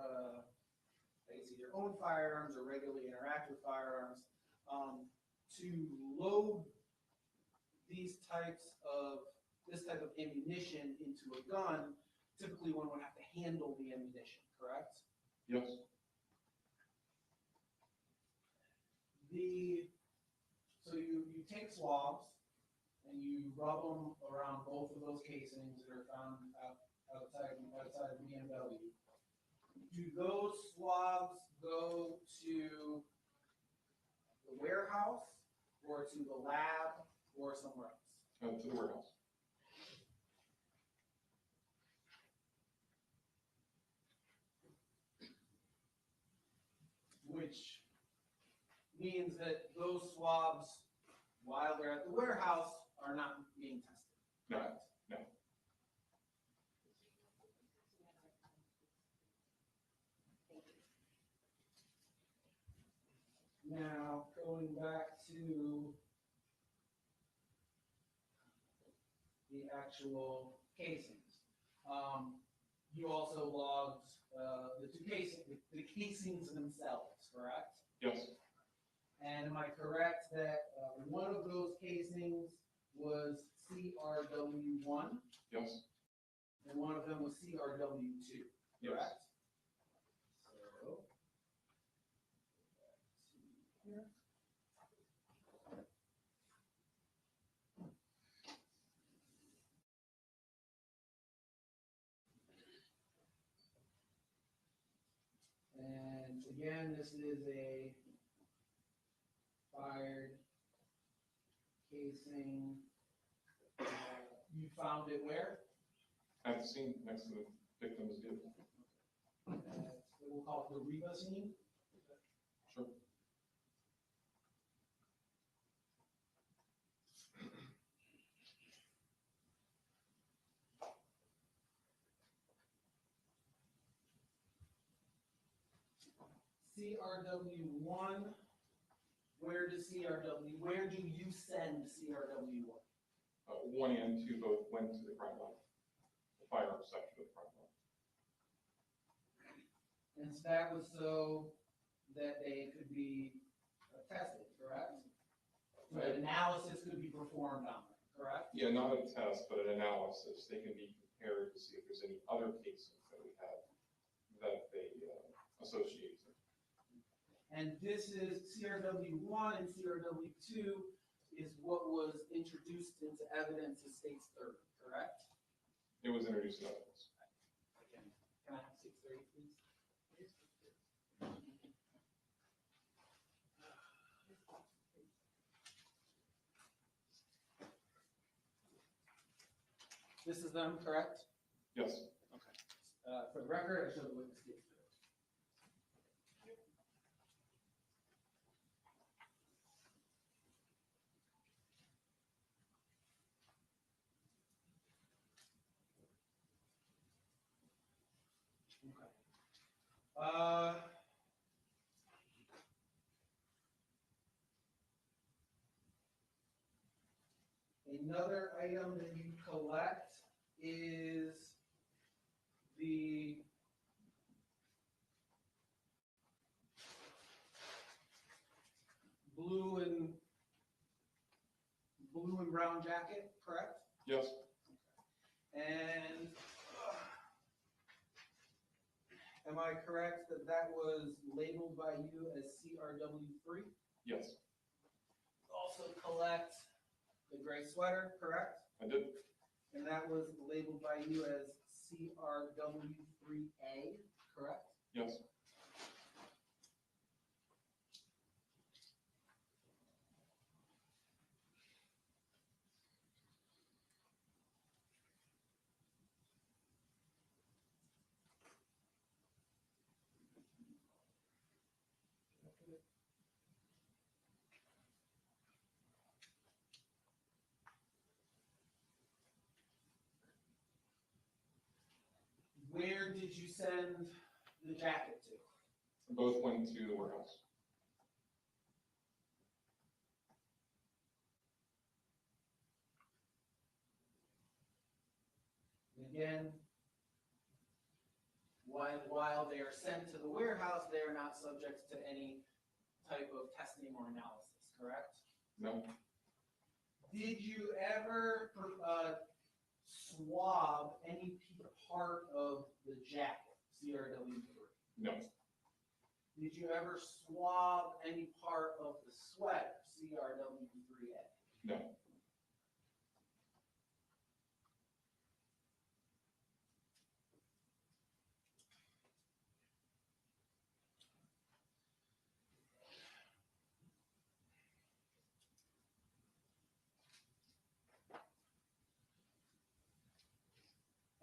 guess either own firearms or regularly interact with firearms, to load this type of ammunition into a gun, typically one would have to handle the ammunition, correct? Yes. So you take swabs and you rub them around both of those casings that are found outside of the BMW. Do those swabs go to the warehouse or to the lab or somewhere else? To the warehouse. Which means that those swabs, while they're at the warehouse, are not being tested, correct? No. Now, going back to the actual casings, you also logged the casings themselves, correct? Yes. And am I correct that one of those casings was CRW1? Yes. And one of them was CRW2, correct? So, here. And again, this is a fired casing. You found it where? At the scene next to the victim's vehicle. We'll call it the Riva scene. Sure. CRW1, where do you send CRW1? 1 and 2 both went to the crime line, the firearms section of the crime line. And so that was so that they could be tested, correct? So that analysis could be performed on them, correct? Yeah, not a test, but an analysis. They can be compared to see if there's any other casings that we have that they associate. And this is CRW1 and CRW2 is what was introduced into evidence as state's third, correct? It was introduced in evidence. Can I have 630, please? This is them, correct? Yes. Okay. For the record, I show the witness statement. Okay. Another item that you collect is the blue and brown jacket, correct? Yes. And am I correct that that was labeled by you as CRW3? Yes. Also collect the gray sweater, correct? I did. And that was labeled by you as CRW3A, correct? Yes. Where did you send the jacket to? Both went to the warehouse. Again, while they are sent to the warehouse, they are not subject to any type of testing or analysis, correct? No. Did you ever swab any part of the jacket, CRW3? No. Did you ever swab any part of the sweater, CRW3A? No.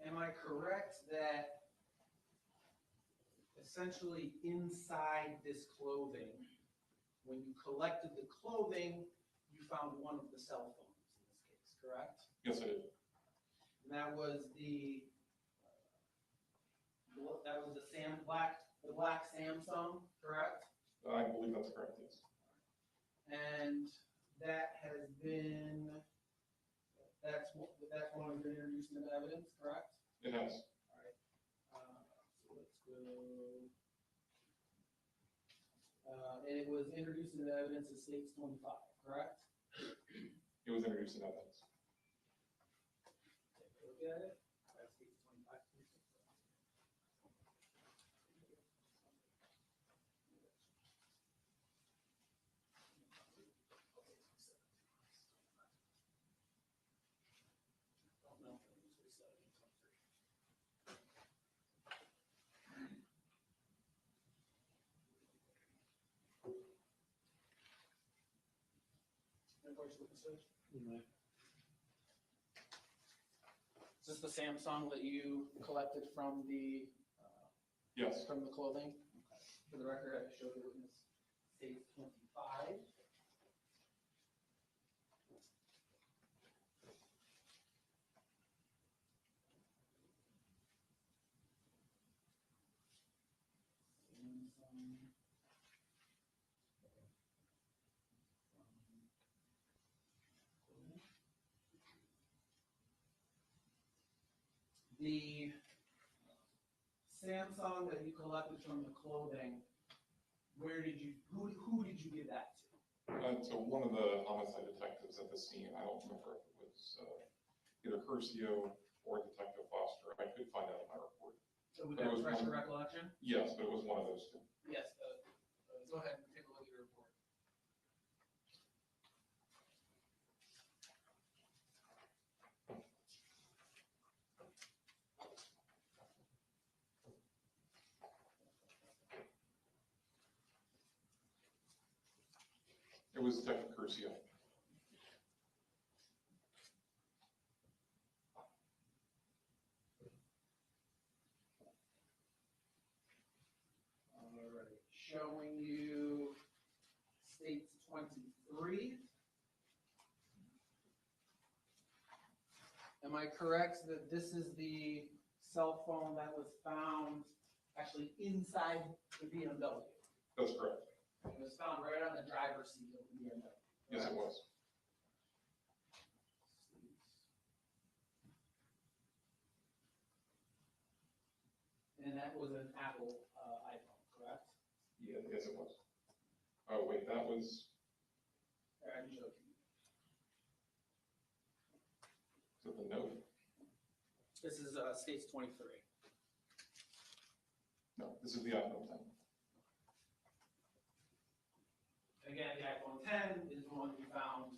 Am I correct that essentially inside this clothing, when you collected the clothing, you found one of the cell phones in this case, correct? Yes, I did. And that was the black Samsung, correct? I believe that's correct, yes. And that has been, that's one of the introduced into evidence, correct? It has. All right. So let's go. And it was introduced into evidence as states 25, correct? It was introduced in evidence. Take a look at it. That's states 25. Is this the Samsung that you collected from the yes, from the clothing? Okay. For the record, I showed the witness state 25. The Samsung that you collected from the clothing, where did you, who did you give that to? To one of the homicide detectives at the scene. I don't remember if it was either Curcio or Detective Foster. I could find out in my report. So would that refresh your recollection? Yes, but it was one of those two. Yes. Go ahead and take a look at your report. It was Detective Curcio. Am I correct that this is the cell phone that was found actually inside the BMW? That's correct. It was found right on the driver's seat of the BMW. Yes, it was. And that was an Apple iPhone, correct? Yeah, yes, it was. Oh, wait, that was, I'm joking. is it the Note? This is States 23. No, this is the iPhone 10. Again, the iPhone 10 is the one we found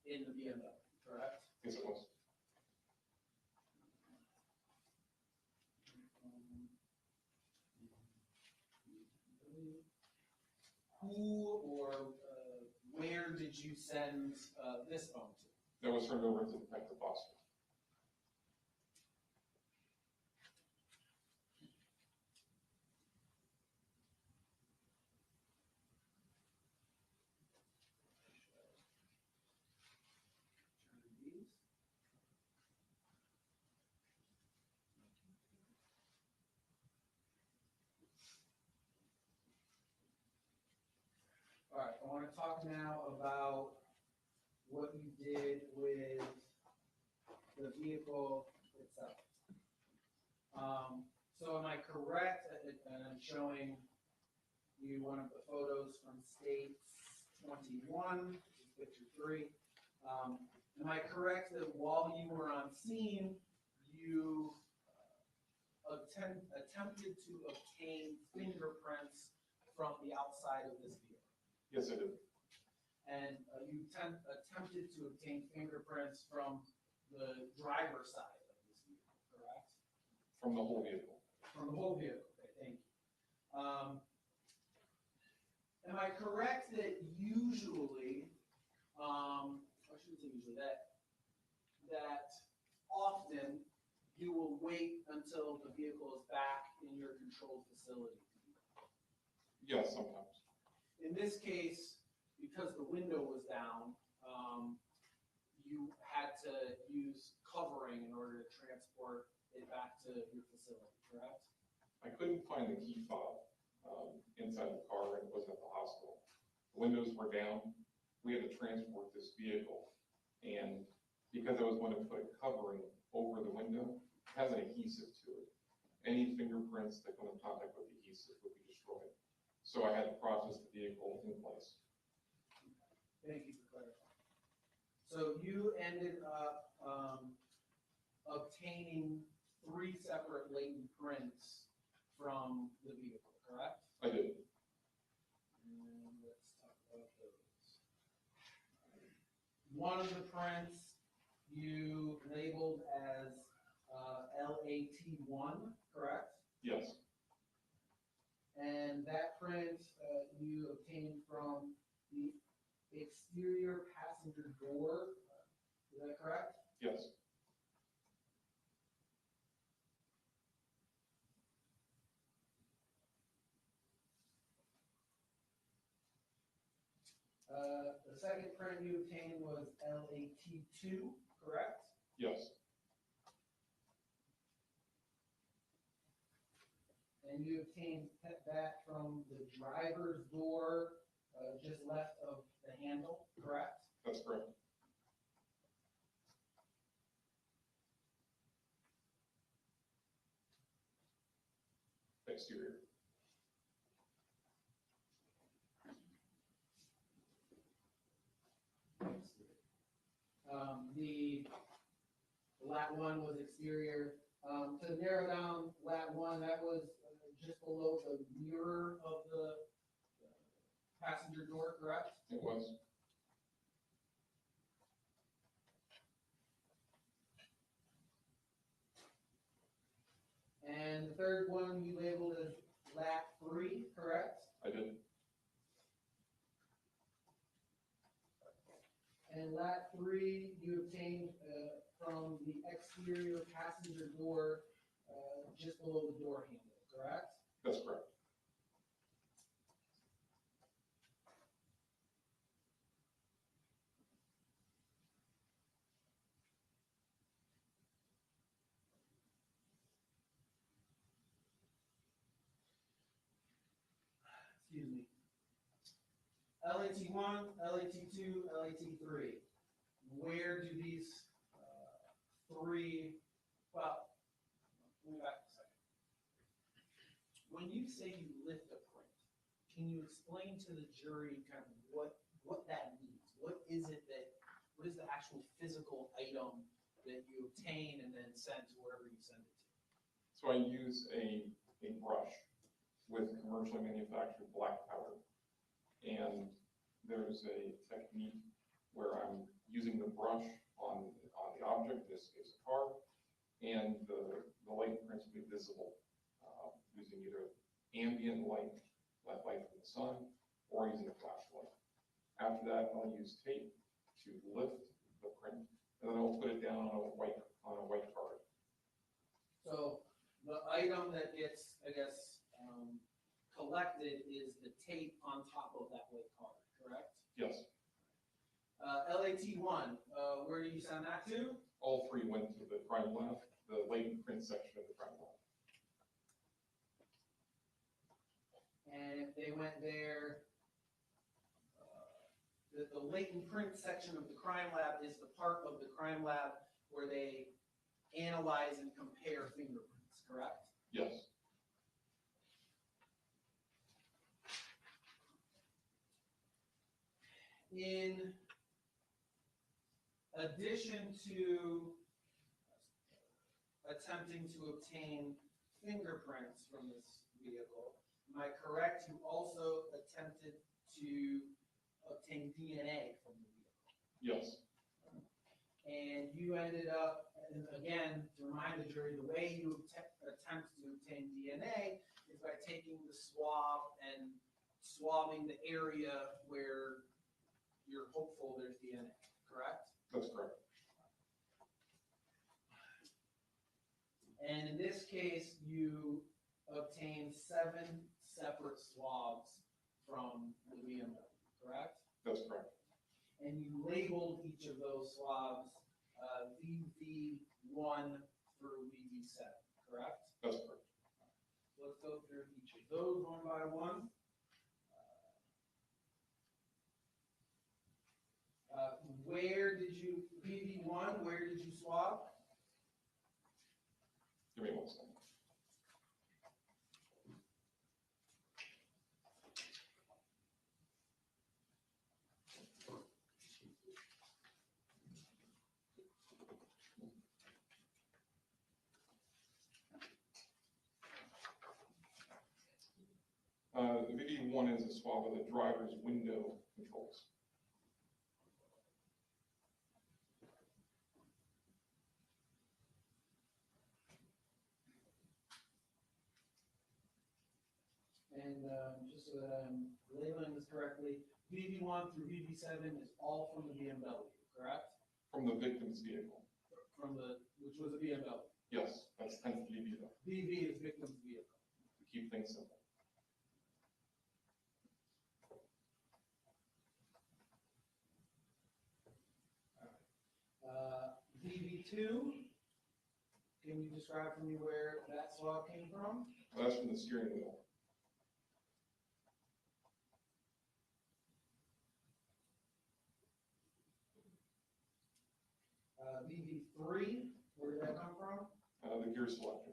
in the BMW, correct? Yes, it was. Who or where did you send this phone to? That was turned over to Detective Foster. All right, I want to talk now about what you did with the vehicle itself. So am I correct, and I'm showing you one of the photos from States 21, which is picture 3. Am I correct that while you were on scene, you attempted to obtain fingerprints from the outside of this vehicle? Yes, I did. And you attempted to obtain fingerprints from the driver's side of this vehicle, correct? From the whole vehicle. From the whole vehicle, okay, thank you. Am I correct that usually, I shouldn't say usually, that often you will wait until the vehicle is back in your controlled facility? Yes, sometimes. In this case, because the window was down, you had to use covering in order to transport it back to your facility, correct? I couldn't find the key fob inside the car, and it wasn't at the hospital. The windows were down. We had to transport this vehicle, and because I was going to put a covering over the window, it has an adhesive to it. Any fingerprints that come in contact with the adhesive would be destroyed. So I had to process the vehicle in place. Thank you for clarifying. So you ended up obtaining 3 separate latent prints from the vehicle, correct? I did. And let's talk about those. One of the prints you labeled as LAT1, correct? Yes. And that print you obtained from the exterior passenger door, is that correct? Yes. The second print you obtained was LAT2, correct? Yes. And you obtained that from the driver's door just left of the handle, correct? That's correct. Exterior. The lat 1 was exterior. To narrow down lat 1, that was just below the mirror of the passenger door, correct? It was. And the third one you labeled as lat 3, correct? I did. And lat 3 you obtained from the exterior passenger door just below the door handle, correct? That's correct. excuse me. LAT1, LAT2, LAT3. Where do these three, well, let me back a second. When you say you lift a print, can you explain to the jury kind of what that means? What is it that, what is the actual physical item that you obtain and then send to wherever you send it to? So I use a brush with commercially manufactured black powder. And there's a technique where I'm using the brush on the object, in this case a car, and the light prints will be visible using either ambient light, light from the sun, or using a flashlight. After that, I'll use tape to lift the print, and then I'll put it down on a white card. So the item that gets, I guess, collected is the tape on top of that white card, correct? Yes. LAT1, where do you send that to? All three went to the crime lab, the latent print section of the crime lab. And if they went there, the latent print section of the crime lab is the part of the crime lab where they analyze and compare fingerprints, correct? Yes. In addition to attempting to obtain fingerprints from this vehicle, am I correct? You also attempted to obtain DNA from the vehicle. Yes. And you ended up, and again, to remind the jury, the way you attempt to obtain DNA is by taking the swab and swabbing the area where you're hopeful there's DNA, correct? That's correct. And in this case, you obtained 7 separate swabs from the BMW, correct? That's correct. And you labeled each of those swabs VV1 through VV7, correct? That's correct. Let's go through each of those one by one. Where did you, VV1, where did you swab? Give me 1 second. The VV1 is a swab of the driver's window controls. And just so that I'm labeling this correctly, VV1 through VV7 is all from the BMW, correct? From the victim's vehicle. From the, which was a BMW. Yes, that's 10th VV though, VV is victim's vehicle. to keep things simple. VV2, can you describe for me where that swab came from? Well, that's from the steering wheel. VV3, where did that come from? The gear selector.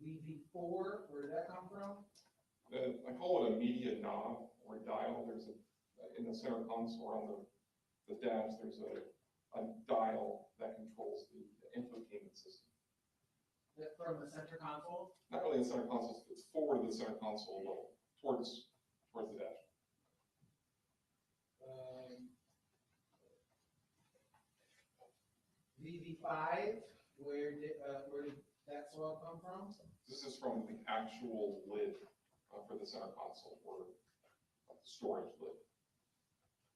VV4, where did that come from? I call it a media knob or dial. There's in the center console on the dash, there's a dial that controls the infotainment system. From the center console? Not really in the center console, it's forward of the center console a little, towards the dash. VV5, where did that swab come from? This is from the actual lid for the center console, or the storage lid,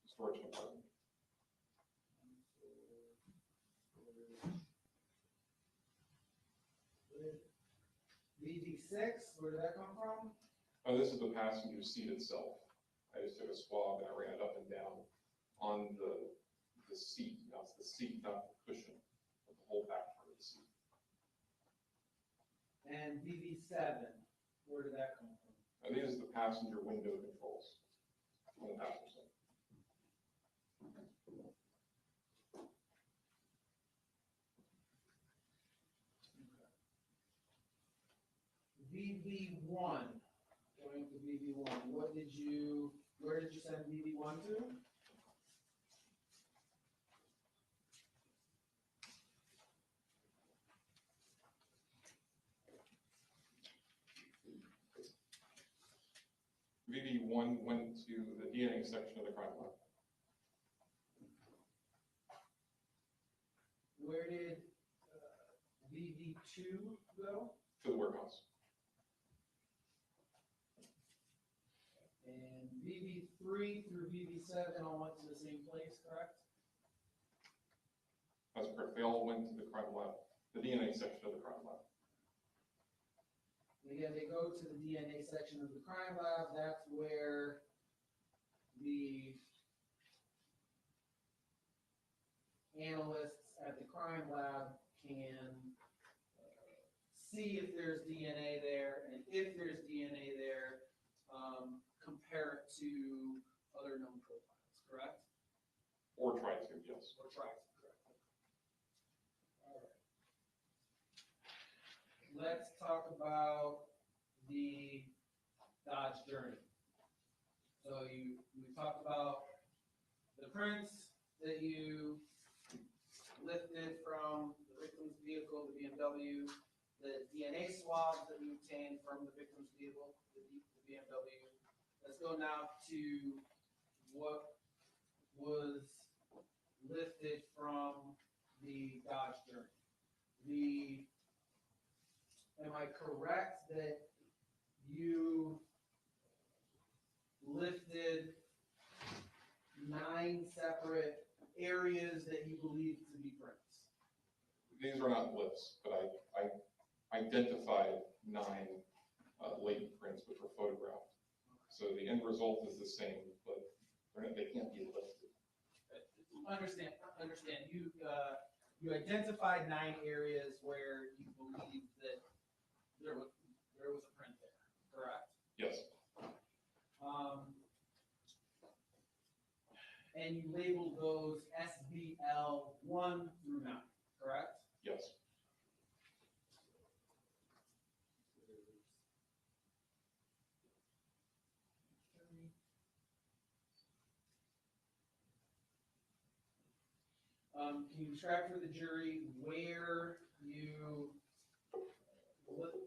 the storage compartment. VV6, where did that come from? This is the passenger seat itself. I just took a swab and I ran it up and down on the seat. Now it's the seat, not the cushion, but the whole back part of the seat. And VV7, where did that come from? These are the passenger window controls on the passenger side. VV1, going to VV1, where did you send VV1 to? VV1 went to the DNA section of the crime lab. Where did VV2 go? To the warehouse. And VV3 through VV7 all went to the same place, correct? That's correct. They all went to the crime lab, the DNA section of the crime lab. And again, they go to the DNA section of the crime lab. That's where the analysts at the crime lab can see if there's DNA there, and if there's DNA there, compare it to other known profiles, correct? Or try to, yes. Or try to, correct. All right. Let's talk about the Dodge Journey. So we talked about the prints that you lifted from the victim's vehicle, the BMW, the DNA swabs that we obtained from the victim's vehicle, the BMW. Let's go now to what was lifted from the Dodge Journey. Am I correct that you lifted 9 separate areas that you believe to be prints? These are not lifts, but I identified 9 latent prints which were photographed. So the end result is the same, but they can't be lifted. Understand. You identified 9 areas where you believe that there was a print there, correct? Yes. And you labeled those SBL 1 through 9, correct? Yes. Can you describe for the jury where you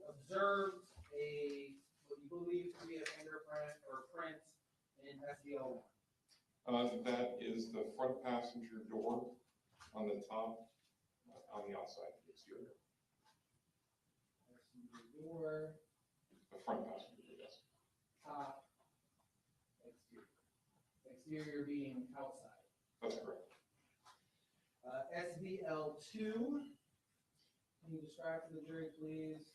observed what you believe to be a fingerprint or print in SBL 1? That is the front passenger door on the top, on the outside, the exterior. Passenger door. The front passenger door, yes. Top, exterior. Exterior being outside. That's correct. SBL 2. Can you describe for the jury, please?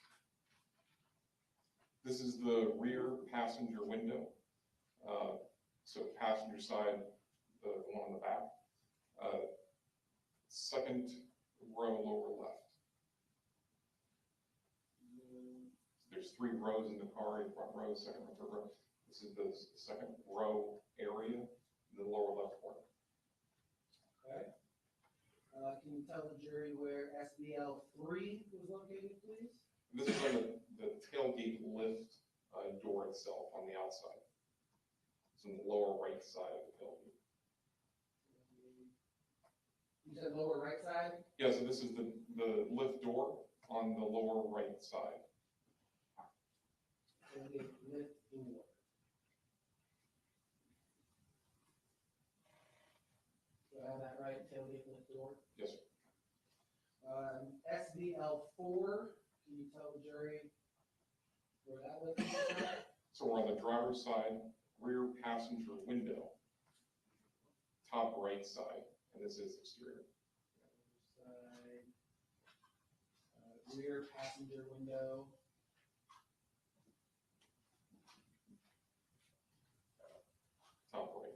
This is the rear passenger window. So passenger side, the one on the back. Second row lower left. There's 3 rows in the car, in front row, second row, third row. This is the second row area in the lower left corner. Okay. Can you tell the jury where SBL 3 was located, please? This is on the tailgate lift door itself on the outside. It's on the lower right side of the tailgate. You said lower right side? Yeah, so this is the lift door on the lower right side. Tailgate lift door. Do I have that right? Tailgate lift door? Yes, sir. SBL 4, can you tell the jury where that lift is at? So we're on the driver's side, rear passenger window, top right side, and this is exterior. Side, rear passenger window. Top right.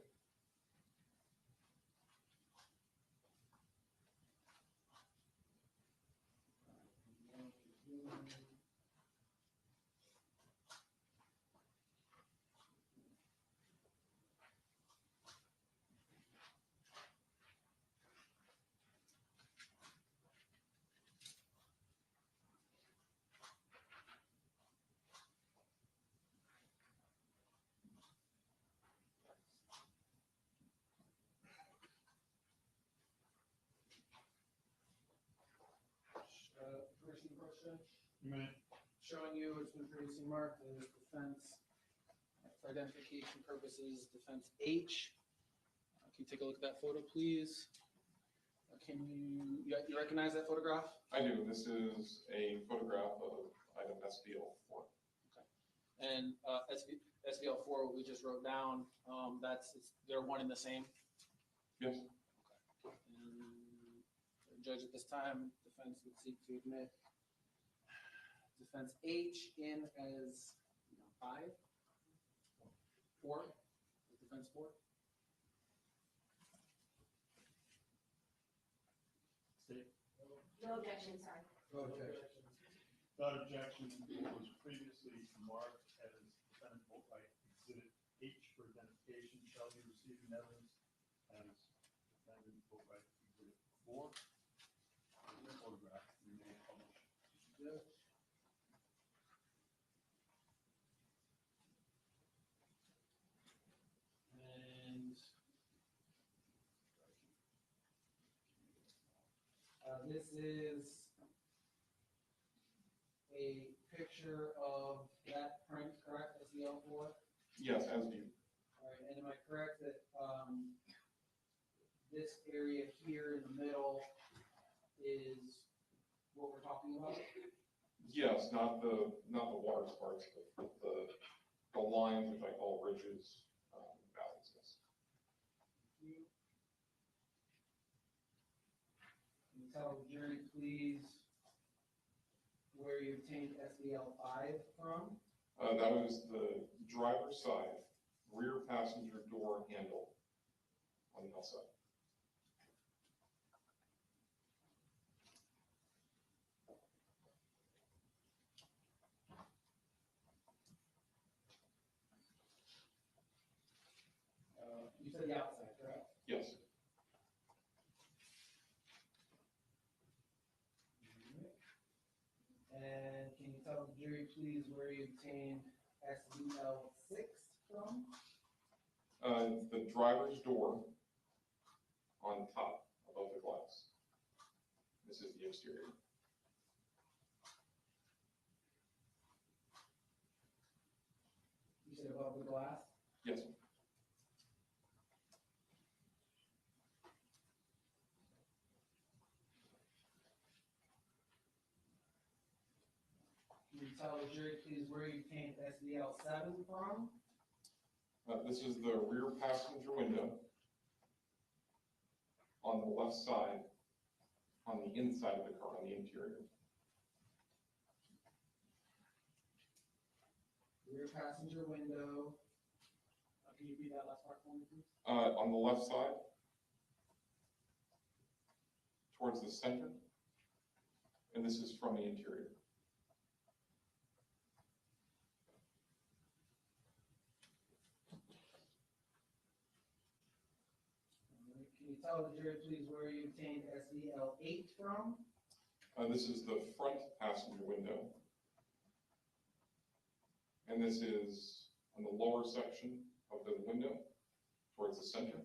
Showing you what's been previously marked as defense, for identification purposes, defense H. Can you take a look at that photo, please? Can you recognize that photograph? I do. This is a photograph of item SBL4. And SBL4, what we just wrote down, they're one and the same. Yes. And judge at this time, defense would seek to admit defense H in as 5, 4, defense 4. No objection, sorry. No objection. Without objection, it was previously marked as defendant vote by exhibit H for identification shall be received in evidence as defendant vote by exhibit 4. The photograph remain published. And this is a picture of that print, correct, SBL4? Yes, as viewed. All right, and am I correct that this area here in the middle is what we're talking about? Yes, not the water sparks, but the lines, which I call ridges, valleys. Yes. Can you tell the jury, please, where you obtained SBL5 from? That was the driver's side, rear passenger door handle on the outside. You said the outside, correct? Yes. And can you tell the jury, please, where you obtained SBL6 from? The driver's door on top, above the glass. This is the exterior. You said above the glass? Yes. Can you tell the jury, please, where you obtained SBL7 from? This is the rear passenger window on the left side, on the inside of the car, on the interior. Rear passenger window. Can you read that last part for me, please? On the left side, towards the center, and this is from the interior. Can you tell the jury, please, where you obtained SBL8 from? This is the front passenger window. And this is on the lower section of the window towards the center.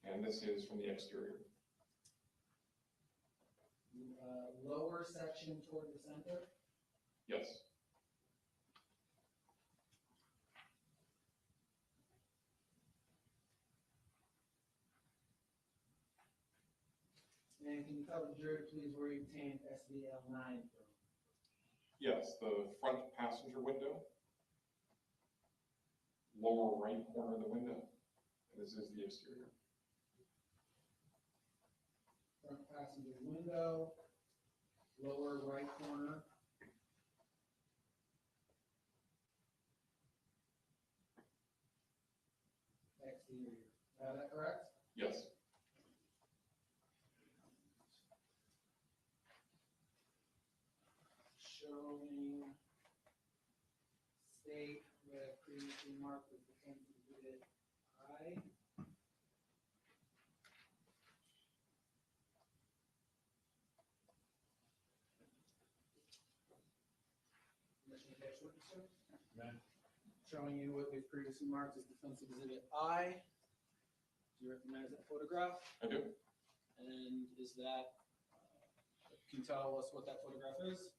And this is from the exterior. Lower section toward the center? Yes. And can you tell the jury, please, where you obtained SBL9 from? Yes, the front passenger window, lower right corner of the window, and this is the exterior. Front passenger window, lower right corner. Exterior. Is that correct? Yes. Showing state that previously marked as defense exhibit I. Showing you what we've previously marked as defense exhibit I. Do you recognize that photograph? I do. And is that, can you tell us what that photograph is?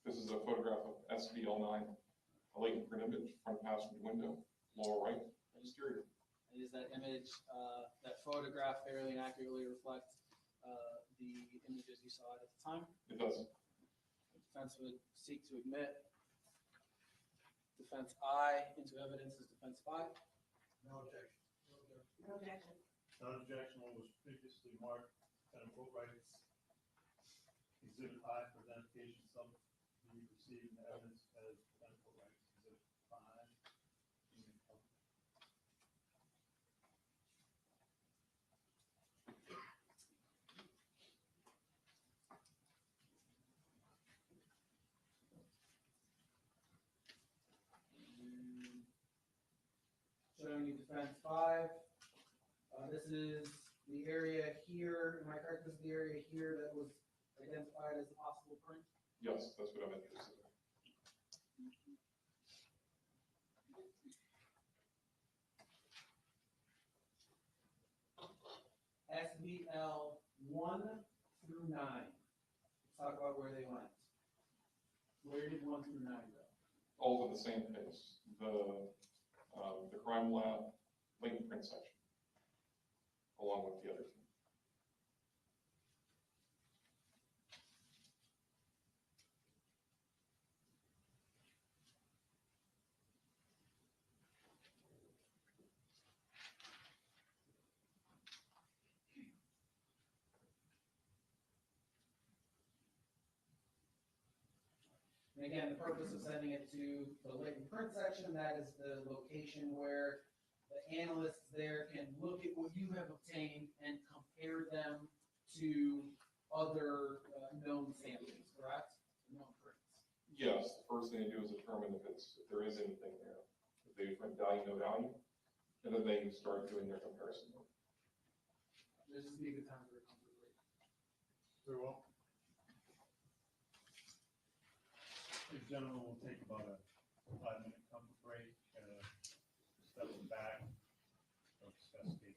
This is a photograph of SVL9, a latent print image, front passenger window, lower right, exterior. Is that image, that photograph fairly and accurately reflect the images you saw at the time? It does. The defense would seek to admit defense I into evidence as defense 5. No objection. No objection. No objection. No objection was previously marked Lieutenant Boatwright's Exhibit I for identification sub be received in evidence as Lieutenant Boatwright's Exhibit 5. Showing you defense 5. This is the area here. Am I correct? This is the area here that was identified as a possible print. Yes, that's what I'm interested in. SBL 1 through 9. Let's talk about where they went. Where did 1 through 9 go? All to the same place. The crime lab, latent print section, along with the other two. And again, the purpose of sending it to the latent print section, that is the location where the analysts there can look at what you have obtained and compare them to other known samples, correct? Known prints. Yes, the first thing they do is determine if there is anything there. If they find value, no value, and then they start doing their comparison. This is be a good time for a comfort break. Very well. These gentlemen will take about a 5-minute comfort break, step back, or discuss case.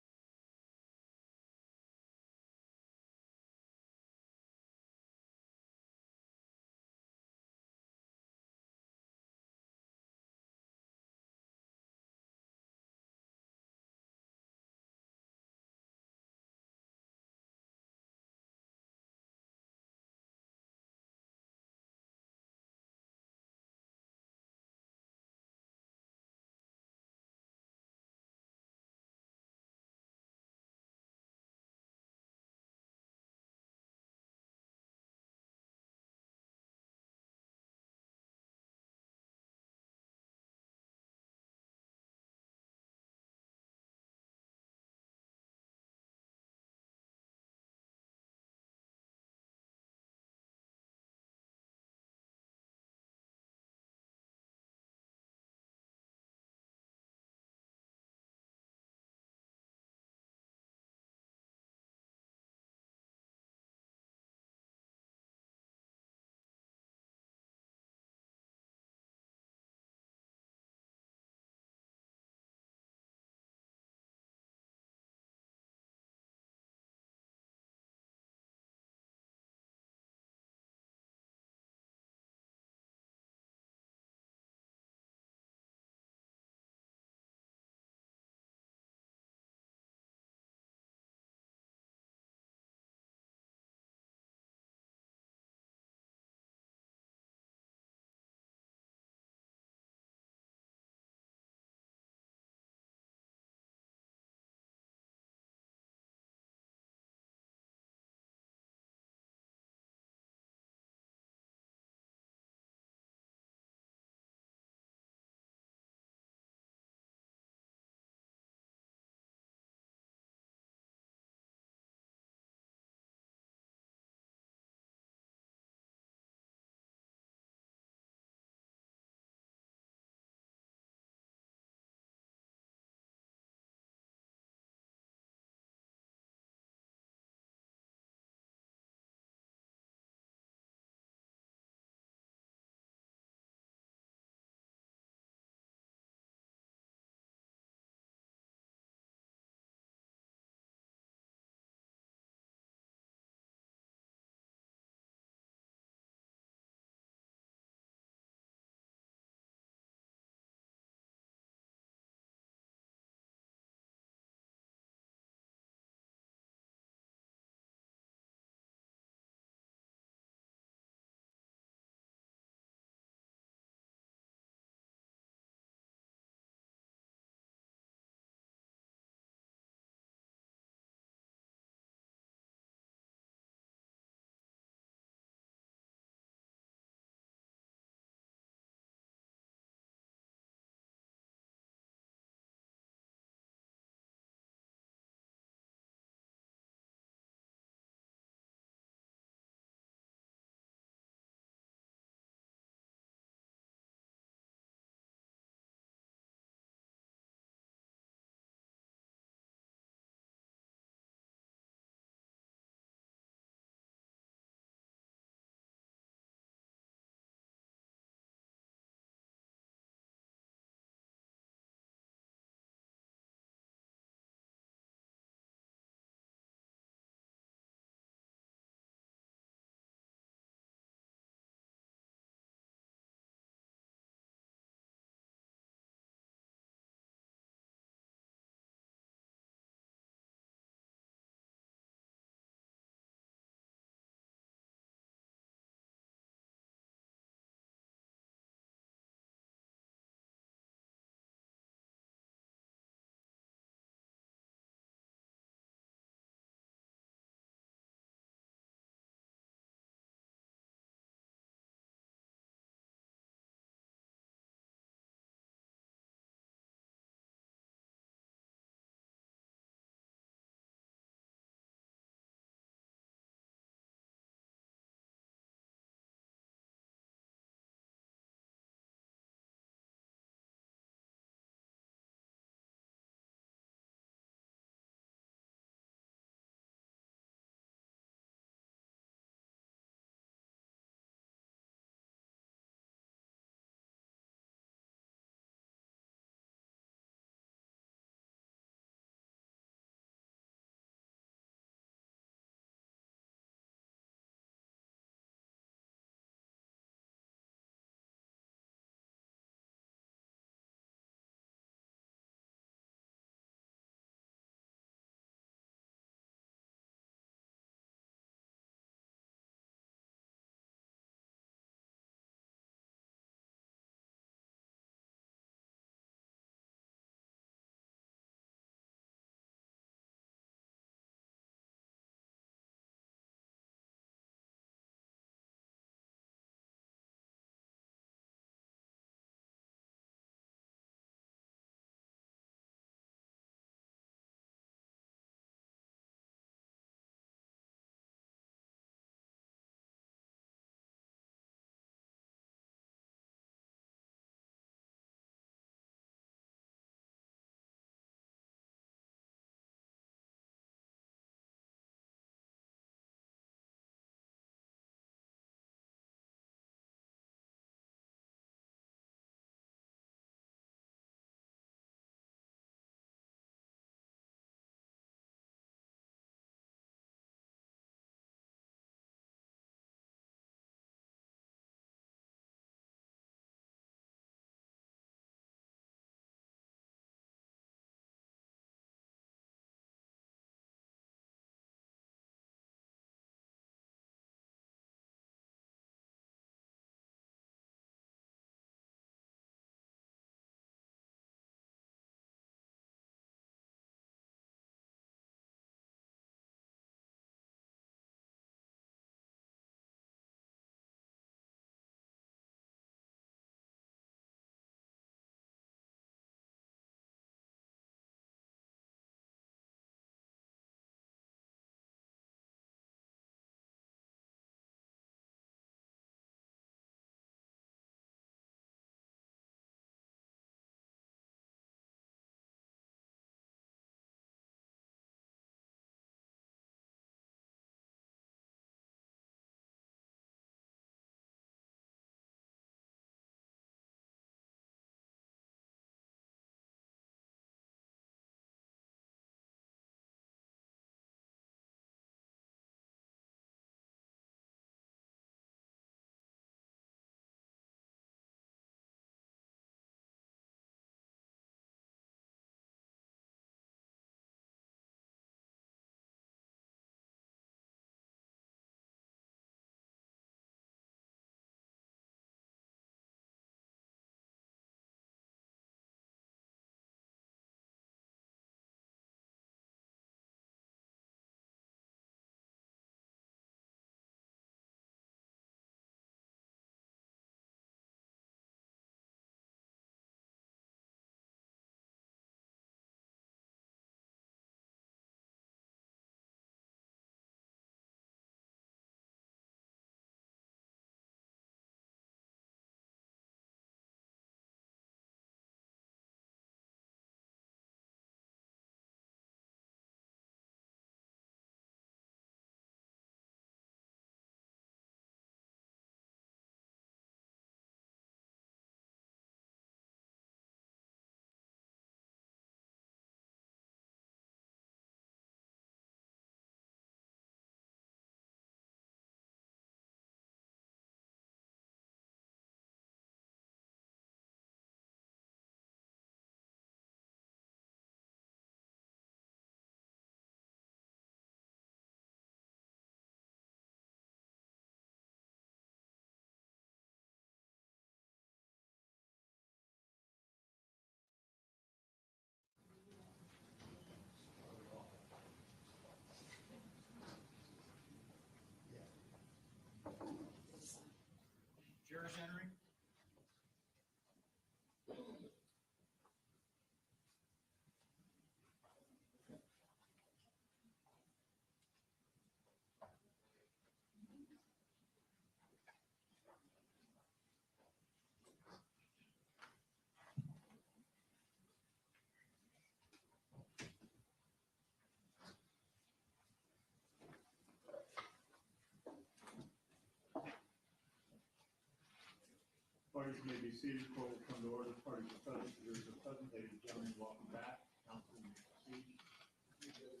Parties may be seated, court will come to order. Parties are present, jurors are present. Ladies and gentlemen, welcome back. Counsel, you may proceed.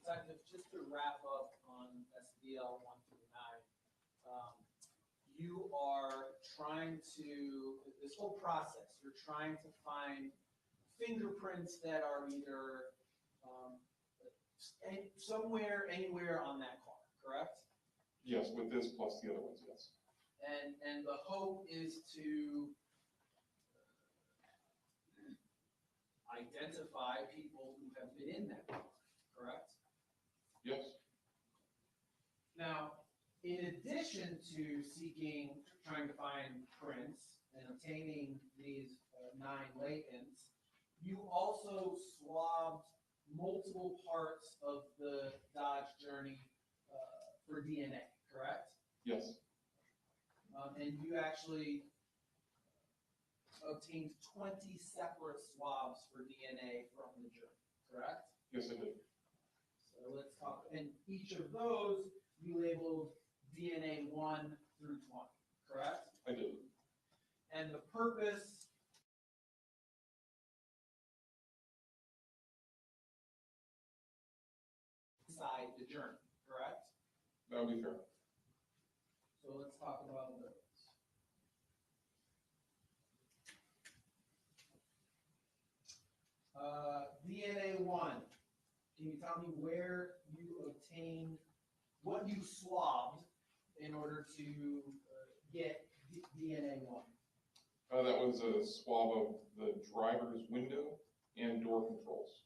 Detective, just to wrap up on SBL 1 through 9, you are trying to, this whole process, you're trying to find fingerprints that are either somewhere, anywhere on that car, correct? Yes, with this plus the other ones, yes. And the hope is to identify people who have been in that car, correct? Yes. Now, in addition to trying to find prints and obtaining these 9 lay-ins, you also swabbed multiple parts of the Dodge Journey for DNA, correct? Yes. And you actually obtained 20 separate swabs for DNA from the Journey, correct? Yes, I did. So let's talk, and each of those you labeled DNA 1 through 20, correct? I did. And the purpose inside the Journey, correct? That would be fair. So let's talk about those. DNA 1, can you tell me where you obtained, what you swabbed in order to get DNA 1? That was a swab of the driver's window and door controls.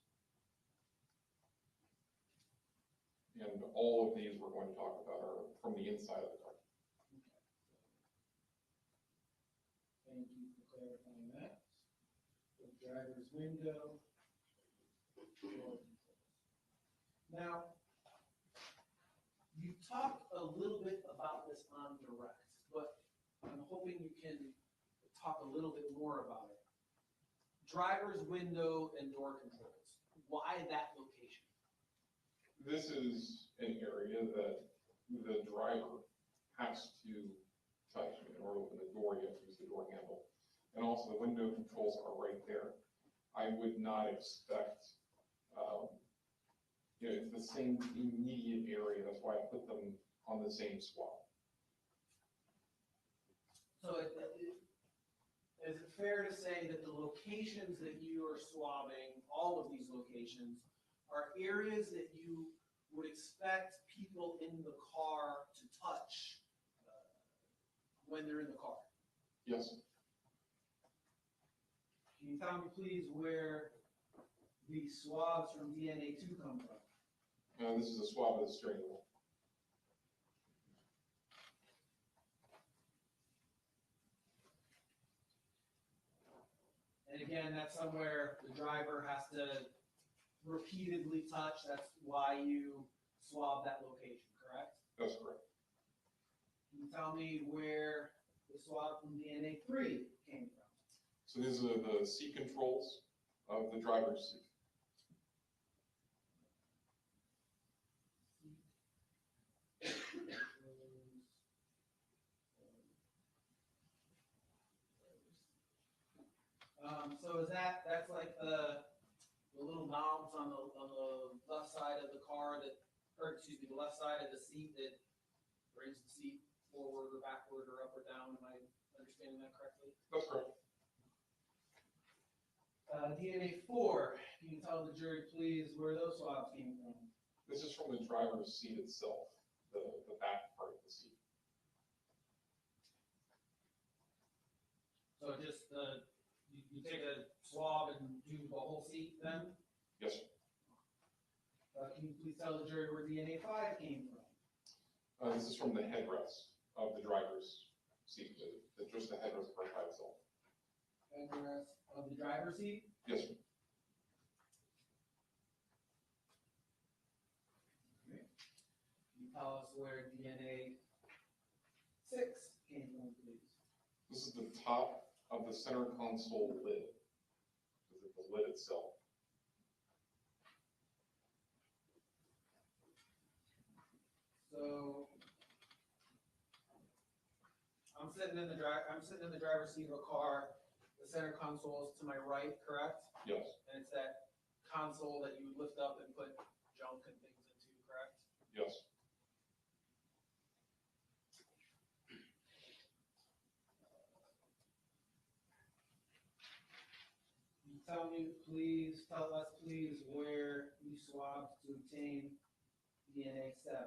And all of these we're going to talk about are from the inside of the car. Thank you for clarifying that. The driver's window. Now, you talked a little bit about this on direct, but I'm hoping you can talk a little bit more about it. Driver's window and door controls. Why that location? This is an area that the driver has to touch. In order to open the door, you have to use the door handle. And also the window controls are right there. I would not expect, it's the same immediate area. That's why I put them on the same swab. So is it fair to say that the locations that you are swabbing, all of these locations, are areas that you would expect people in the car to touch when they're in the car? Yes. Can you tell me please where the swabs from DNA 2 come from? This is a swab of the steering wheel. And again, that's somewhere the driver has to repeatedly touch. That's why you swab that location, correct? That's correct. Can you tell me where the swab from DNA 3 came from? So these are the seat controls of the driver's seat. So is that's like the little knobs on the left side of the car that, or excuse me, the left side of the seat that brings the seat forward or backward or up or down. Am I understanding that correctly? That's correct. DNA 4, can you tell the jury please where those swabs came from? This is from the driver's seat itself, the back part of the seat. So just you take a swab and do the whole seat then? Yes, sir. Can you please tell the jury where DNA 5 came from? This is from the headrest of the driver's seat, just the headrest part by itself. Headrest of the driver's seat? Yes, sir. Okay. Can you tell us where DNA 6 came from, please? This is the top of the center console lid. This is the lid itself. So, I'm I'm sitting in the driver's seat of a car. The center console is to my right, correct? Yes. And it's that console that you would lift up and put junk and things into, correct? Yes. Tell us please where you swabbed to obtain DNA 7.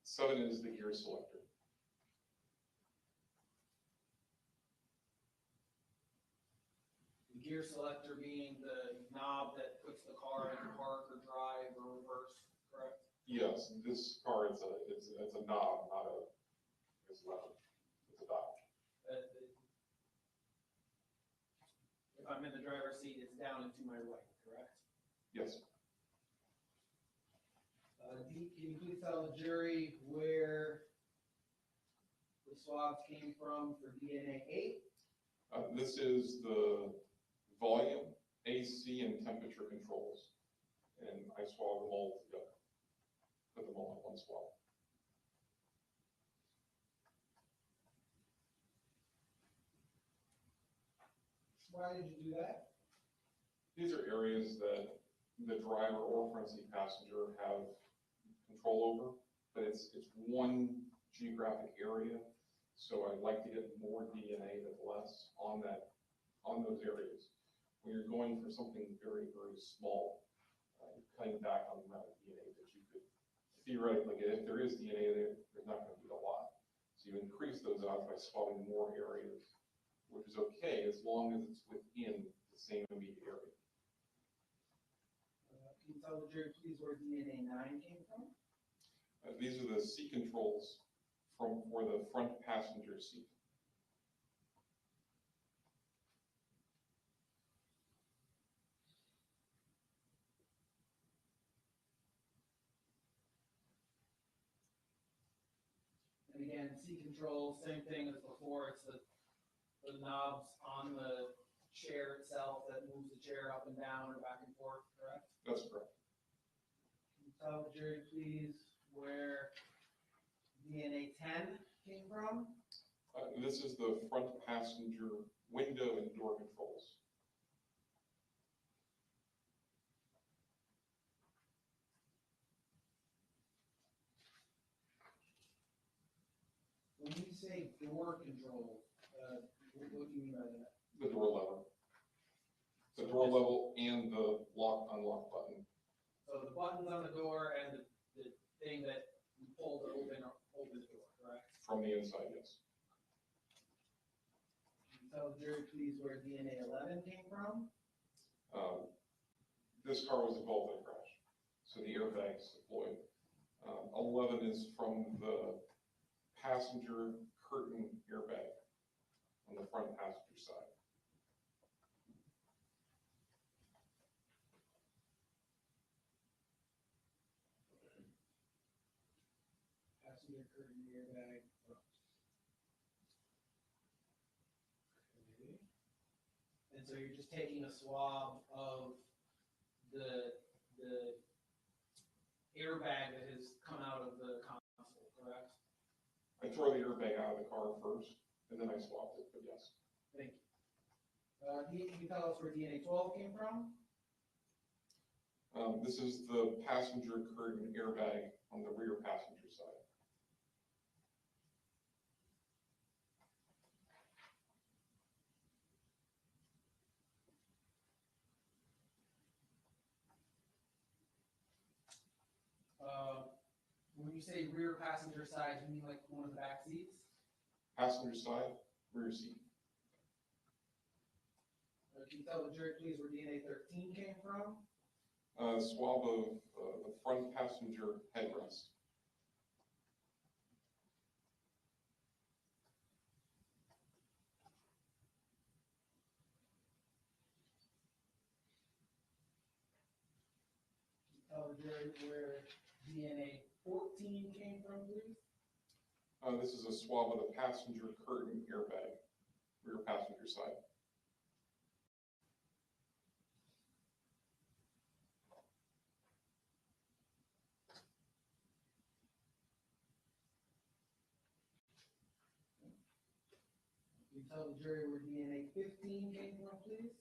7 is the gear selector. The gear selector being the knob that puts the car in park or drive or reverse, correct? Yes, this car is a knob, not a lever. It's a dial. If I'm in the driver's seat, it's down and to my right, correct? Yes. Can you please tell the jury where the swabs came from for DNA 8? This is the volume, AC, and temperature controls. And I swab them all together. Put them all in one swab. Why did you do that? These are areas that the driver or front seat passenger have control over, but it's one geographic area. So I'd like to get more DNA than less on those areas. When you're going for something very, very small, you're cutting back on the amount of DNA that you could theoretically get. If there is DNA there, there's not going to be a lot. So you increase those odds by swabbing more areas, which is okay as long as it's within the same immediate area. Can you tell the jury, please, where DNA 9 came from? These are the seat controls for the front passenger seat. And again, seat control, same thing as before. It's the knobs on the chair itself that moves the chair up and down or back and forth, correct? That's correct. Can you tell the jury, please, where DNA 10 came from? This is the front passenger window and door controls. When you say door control, what do you mean by that? The door lever. The door level and the lock unlock button. So the buttons on the door and the thing that you pull to open the door, correct? From the inside, yes. Can you tell the jury, please, where DNA 11 came from? This car was involved in a crash, so the airbags deployed. 11 is from the passenger curtain airbag on the front passenger side. Passenger curtain airbag front. Okay. And so you're just taking a swab of the airbag that has come out of the console, correct? I throw the airbag out of the car first, and then I swapped it, but yes. Thank you. Can you tell us where DNA 12 came from? This is the passenger curtain airbag on the rear passenger side. When you say rear passenger side, you mean like one of the back seats? Passenger side, rear seat. Can you tell the jury, please, where DNA 13 came from? Swab of the front passenger headrest. Tell the jury where DNA 14 came from, please. This is a swab of the passenger curtain airbag, rear passenger side. Can you tell the jury where DNA 15 came from, please?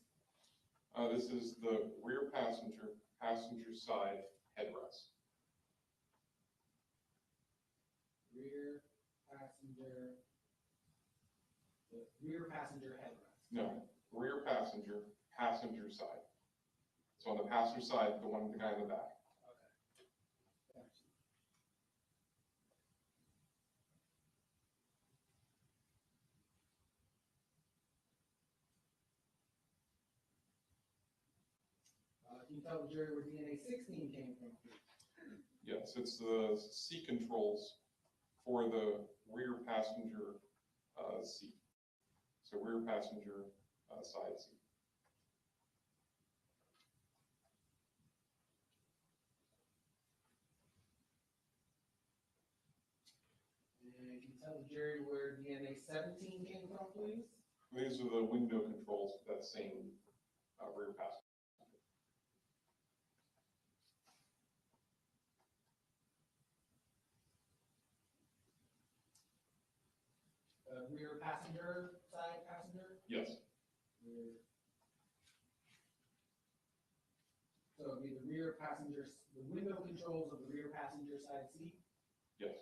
This is the rear passenger side headrest. Rear passenger, the rear passenger headrest. No, rear passenger side. So on the passenger side, the guy in the back. Gotcha. Can you tell the jury where DNA 16 came from, please? Yes, it's the seat controls for the rear passenger seat. So rear passenger side seat. And can you tell the jury where DNA 17 came from, please? These are the window controls for that same rear passenger. Rear passenger side passenger? Yes. Rear. So it'd be the rear passenger, the window controls of the rear passenger side seat? Yes.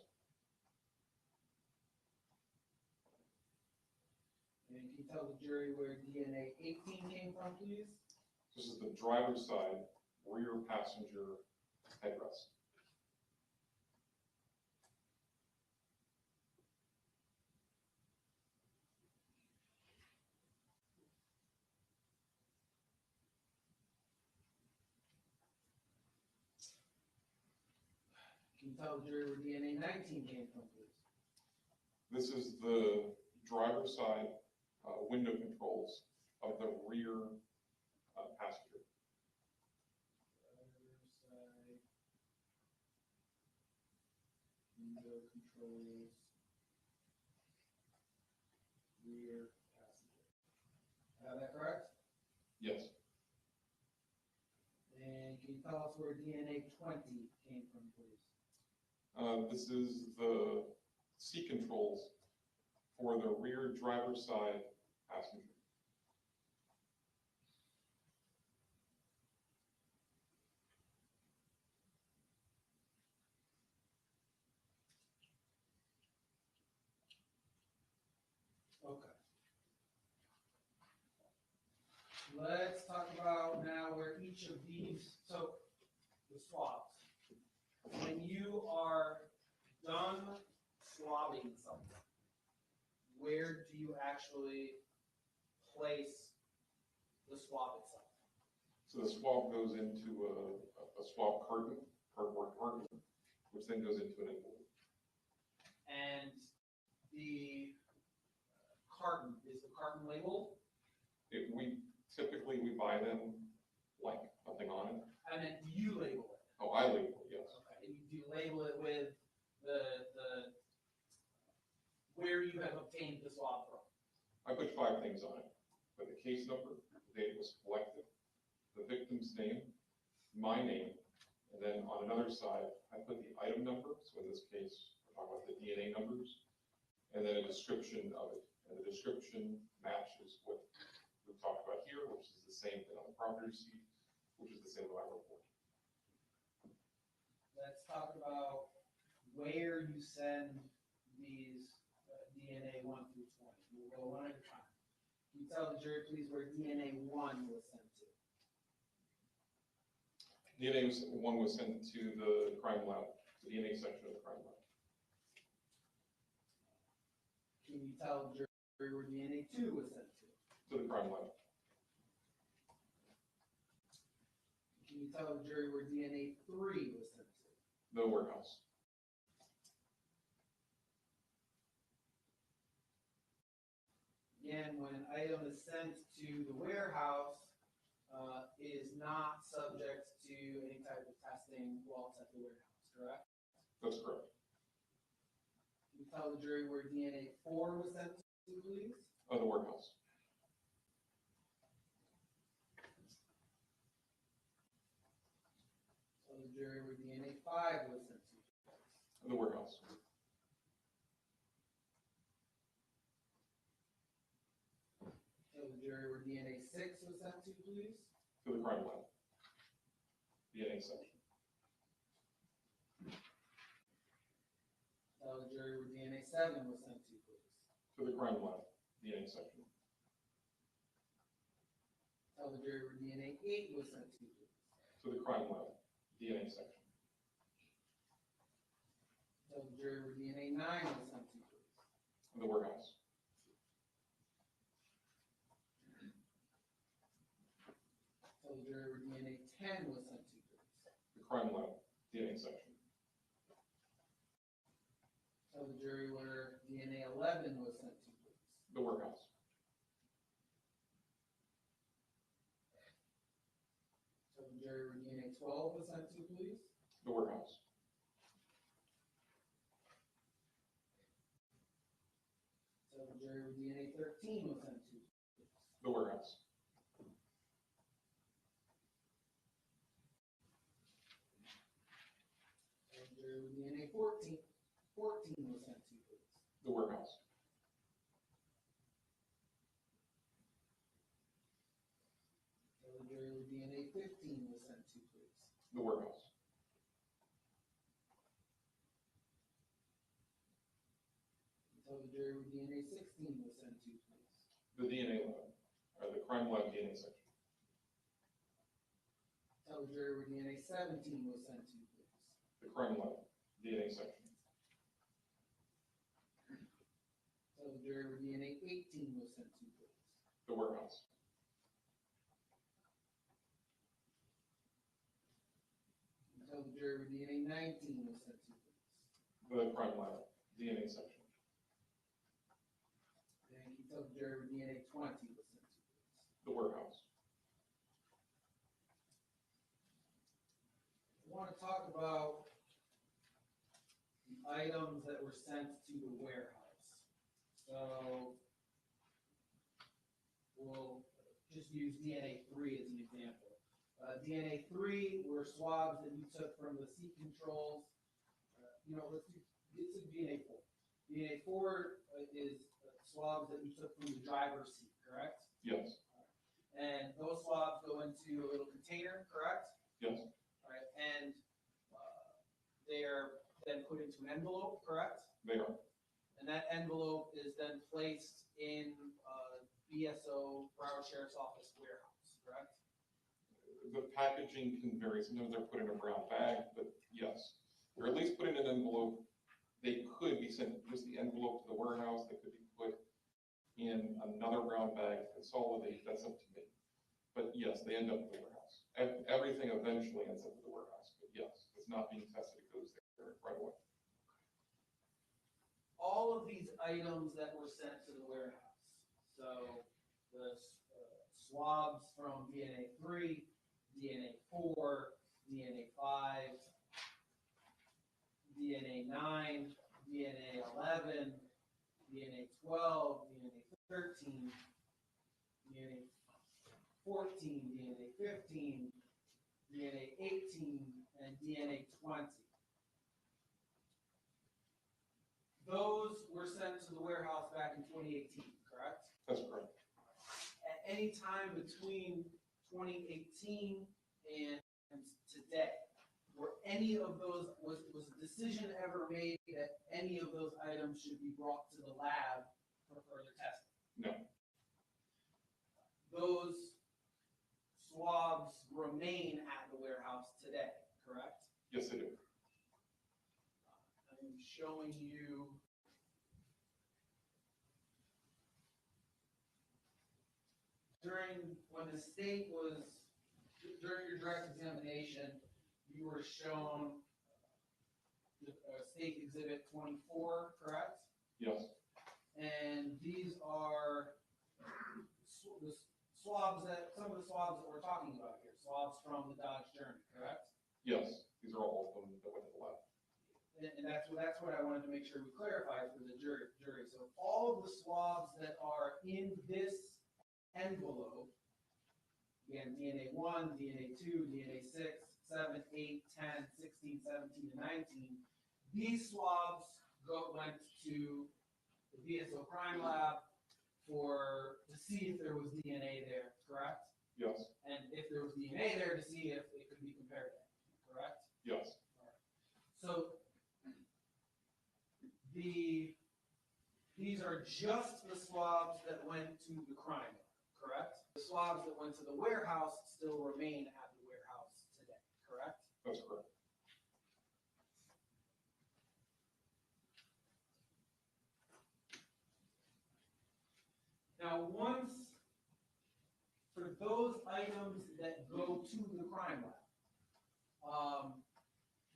And can you tell the jury where DNA 18 came from, please? This is the driver's side rear passenger headrest. Can you tell the jury where DNA 19 came from, please? This is the driver's side window controls of the rear passenger. Driver's side window controls, rear passenger. Have that correct? Yes. And can you tell us where DNA 20 came from, please? This is the seat controls for the rear driver's side passenger. Okay. Let's talk about now where each of these, so the swabs. When you are done swabbing something, where do you actually place the swab itself? So the swab goes into a swab carton, cardboard carton, which then goes into an envelope. And the carton, is the carton labeled? We typically buy them like nothing on it. And then you label it? Oh, I label it, yes. Okay, and you label it with the where you have obtained the swab from? I put 5 things on it. Put the case number, the date it was collected, the victim's name, my name, and then on another side, I put the item number. So in this case, we're talking about the DNA numbers, and then a description of it. And the description matches what we talked about here, which is the same thing on the property receipt, which is the same on my report. Let's talk about where you send these DNA 1 through 20. We'll go one at a time. Can you tell the jury, please, where DNA 1 was sent to? DNA 1 was sent to the crime lab, the DNA section of the crime lab. Can you tell the jury where DNA 2 was sent to? To the crime lab. Can you tell the jury where DNA 3 was sent to? The warehouse. Again, when an item is sent to the warehouse, it is not subject to any type of testing while it's at the warehouse, correct? That's correct. Can you tell the jury where DNA 4 was sent to, please? The warehouse. Tell the jury where DNA 5 was sent to. The warehouse. jury where DNA 6 was sent to, please. To the crime lab. DNA section. Tell the jury where DNA 7 was sent to, please. To the crime lab. DNA section. Tell the jury where DNA 8 was sent to, please. To the crime lab. DNA section. Tell the jury where DNA 9 was sent to, please. The warehouse. Tell the jury where DNA 10 was sent to, please. The crime lab. DNA section. Tell the jury where DNA 11 was sent to, please. The warehouse. Tell the jury where DNA 12 was sent to, please. The warehouse. Tell the jury where DNA 13 was sent to, please. The warehouse. Tell the jury where DNA 14 was sent to, please. The warehouse. Tell the jury where DNA 15 was sent to, please. The warehouse. Tell the jury where DNA 16 was sent to, please. The DNA lab. The crime lab DNA section. Tell the jury where DNA 17 was sent to, please. The crime lab DNA section. Tell the jury where DNA 18 was sent to, please. The warehouse. Tell the jury where DNA 19 was sent to, please. The crime lab DNA section. Thank you. Tell the jury where DNA 20 was sent to, please. The warehouse. I want to talk about the items that were sent to the warehouse. So we'll just use DNA 3 as an example. DNA 3 were swabs that you took from the seat controls. Let's do DNA 4. DNA 4 is swabs that you took from the driver's seat, correct? Yes. And those swabs go into a little container, correct? Yes. All right, and they are then put into an envelope, correct? They are. And that envelope is then placed in BSO, Broward Sheriff's Office warehouse, correct? The packaging can vary. Sometimes they're put in a brown bag, but yes. They're at least put in an envelope. They could be sent just the envelope to the warehouse. They could be put in another brown bag, consolidate. That's up to me. But yes, they end up at the warehouse. Everything eventually ends up at the warehouse. But yes, it's not being tested. It goes there right away. All of these items that were sent to the warehouse. So the swabs from DNA 3, DNA 4, DNA 5, DNA 9, DNA 11, DNA 12, DNA 13, DNA 14, DNA 15, DNA 18, and DNA 20. Those were sent to the warehouse back in 2018, correct? That's correct. At any time between 2018 and today, were any of those, was a decision ever made that any of those items should be brought to the lab for further testing? No. Those swabs remain at the warehouse today, correct? Yes, they do. I'm showing you when the state was, during your direct examination, you were shown state exhibit 24, correct? Yes. And these are the swabs some of the swabs that we're talking about here, swabs from the Dodge Journey, correct? Yes. These are all of them that went to the lab. And that's what I wanted to make sure we clarified for the jury. So all of the swabs that are in this envelope, again, DNA 1, DNA 2, DNA 6, 7, 8, 10, 16, 17, and 19, these swabs went to the BSO crime lab to see if there was DNA there, correct? Yes. And if there was DNA there, to see if it could be compared to anything, correct? Yes. So these are just the swabs that went to the crime lab, correct? The swabs that went to the warehouse still remain at the warehouse today, correct? That's correct. Now, for those items that go to the crime lab,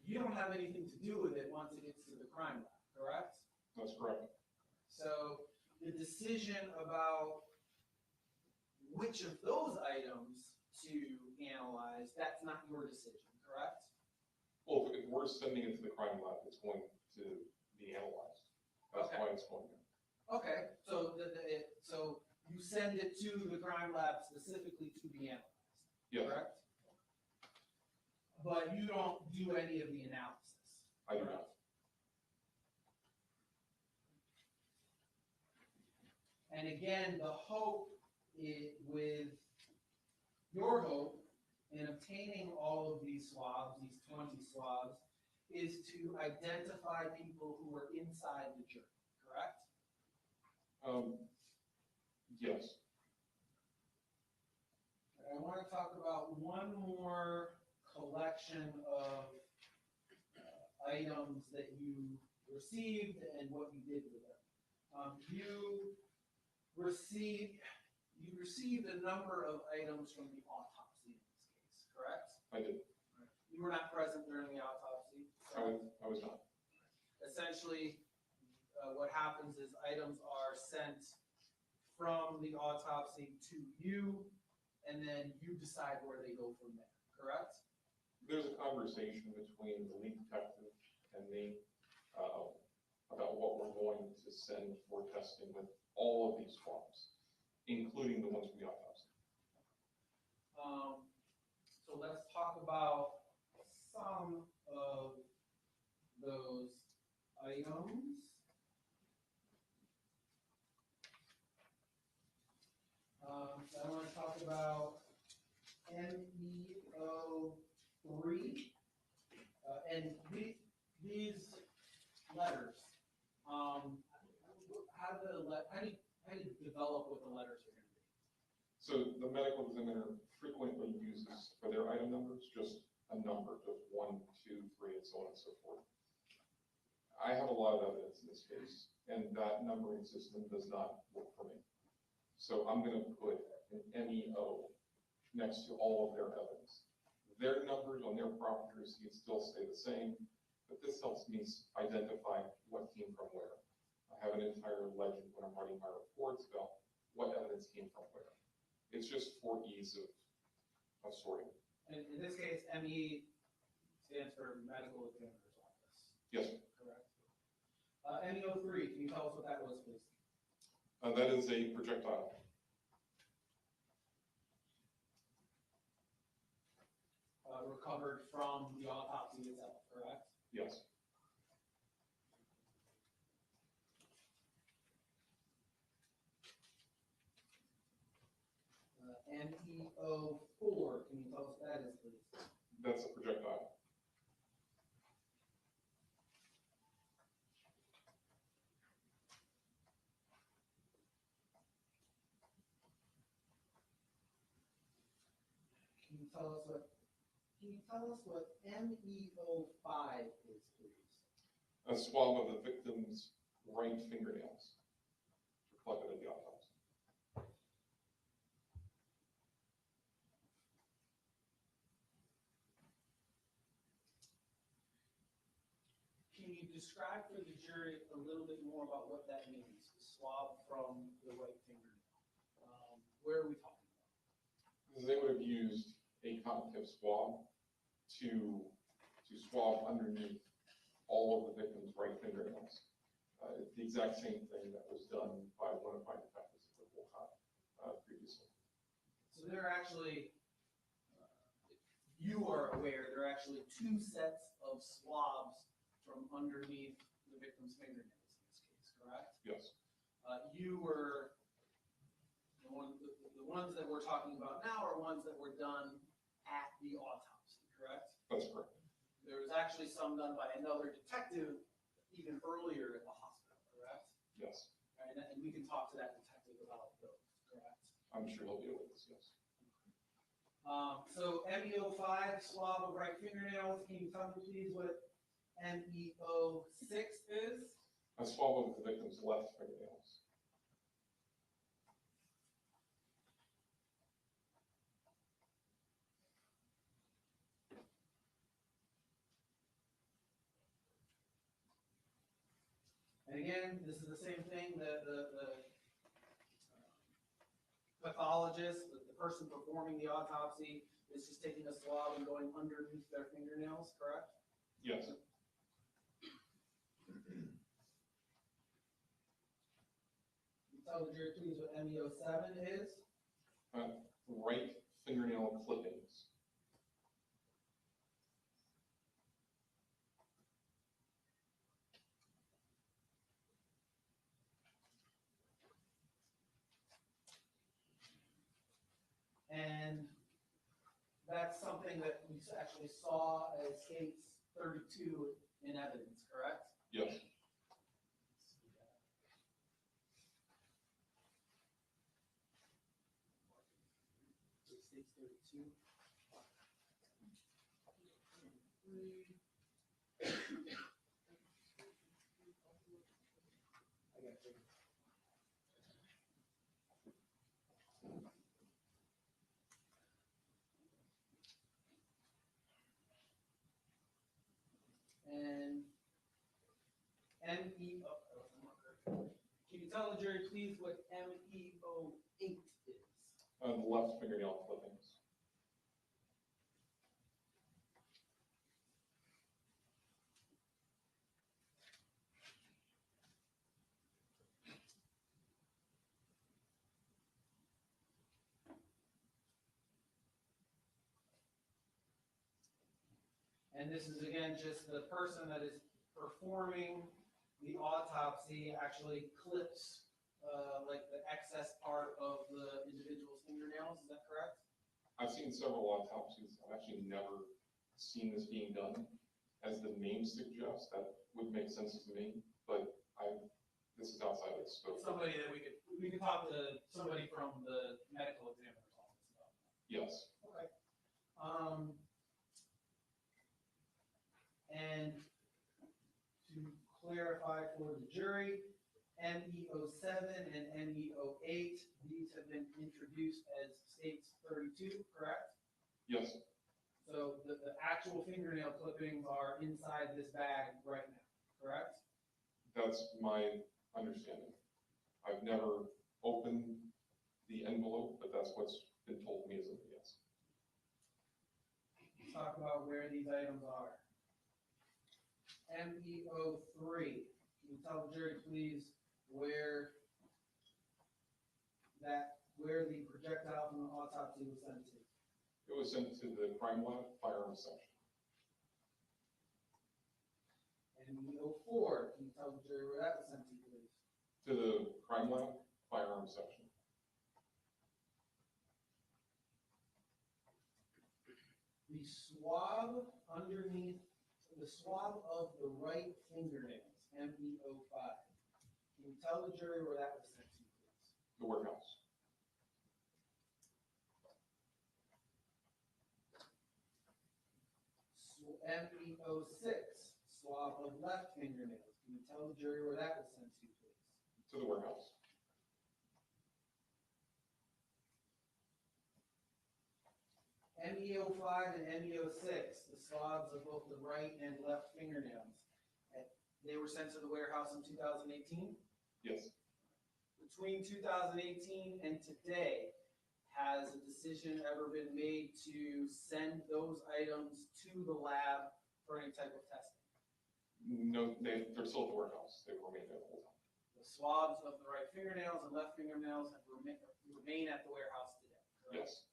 you don't have anything to do with it once it gets to the crime lab, correct? That's correct. So the decision about which of those items to analyze, that's not your decision, correct? Well, if we're sending it to the crime lab, it's going to be analyzed. That's why it's going there. Okay, so so you send it to the crime lab specifically to be analyzed, Yes. correct? But you don't do any of the analysis. I do not. And again, the hope with your hope in obtaining all of these swabs, these 20 swabs, is to identify people who were inside the jury, correct? Yes. I want to talk about one more collection of items that you received and what you did with them. You received a number of items from the autopsy in this case, correct? I did. You were not present during the autopsy? I was not. Essentially, what happens is items are sent from the autopsy to you, and then you decide where they go from there, correct? There's a conversation between the lead detective and me about what we're going to send for testing with all of these swabs, including the ones from the autopsy. So let's talk about some of those items. I want to talk about NEO3 and these letters. How do you develop what the letters are going to be? So the medical examiner frequently uses for their item numbers just a number, just 1, 2, 3, and so on and so forth. I have a lot of evidence in this case, and that numbering system does not work for me. So I'm going to put an NEO next to all of their evidence. Their numbers on their property receipts still stay the same, but this helps me identify what came from where. I have an entire legend when I'm writing my reports about what evidence came from where. It's just for ease of sorting. And in this case, ME stands for Medical Examiner's Office. Yes, sir. Correct. NEO3, can you tell us what that was, please? That is a projectile. Recovered from the autopsy itself, correct? Yes. NEO4, can you tell us what that is, please? That's a projectile. Can you tell us what NEO5 is, please? A swab of the victim's right fingernails reflected in the autopsy. Can you describe for the jury a little bit more about what that means, the swab from the right fingernail? Where are we talking about? Because they would have used a cotton tip swab to swab underneath all of the victim's right fingernails. It's the exact same thing that was done by one of my detectives at Wolcott previously. So there are actually, you are aware, there are actually 2 sets of swabs from underneath the victim's fingernails in this case, correct? Yes. You were ones that we're talking about now are ones that were done at the autopsy, correct? That's correct. There was actually some done by another detective even earlier at the hospital, correct? Yes. And we can talk to that detective about those, correct? I'm sure he'll be able to, yes. So MEO5, swab of right fingernails. Can you tell me please what MEO6 is? A swab of the victim's left fingernails. And again, this is the same thing that the pathologist, the person performing the autopsy, is just taking a swab and going underneath their fingernails, correct? Yes. Tell the jury please what MEO7 is. Right fingernail clippings. And that's something that we actually saw as states 32 in evidence, correct? Yes. States 32. I got you. And MEO, can you tell the jury please what MEO8 is? The left fingernail clippings. And this is again just the person that is performing the autopsy actually clips like the excess part of the individual's fingernails. Is that correct? I've seen several autopsies. I've actually never seen this being done. As the name suggests, that would make sense to me, but this is outside of the scope. Somebody that we could talk to somebody from the medical examiner's office about that. Yes. Okay. And to clarify for the jury, MEO7 and MEO8, these have been introduced as states 32, correct? Yes. So the actual fingernail clippings are inside this bag right now, correct? That's my understanding. I've never opened the envelope, but that's what's been told me as a yes. Let's talk about where these items are. MEO3, can you tell the jury please where the projectile from the autopsy was sent to? It was sent to the crime lab firearms section. MEO4, can you tell the jury where that was sent to, please? To the crime lab firearms section. The swab underneath, the swab of the right fingernails, MEO5. Can you tell the jury where that was sent to, please? The warehouse. MEO6, swab of left fingernails. Can you tell the jury where that was sent to, please? To the warehouse. MEO5 and MEO6, the swabs of both the right and left fingernails. They were sent to the warehouse in 2018? Yes. Between 2018 and today, has a decision ever been made to send those items to the lab for any type of testing? No, they're still at the warehouse. They remain there the whole time. The swabs of the right fingernails and left fingernails have remain at the warehouse today, correct? Yes.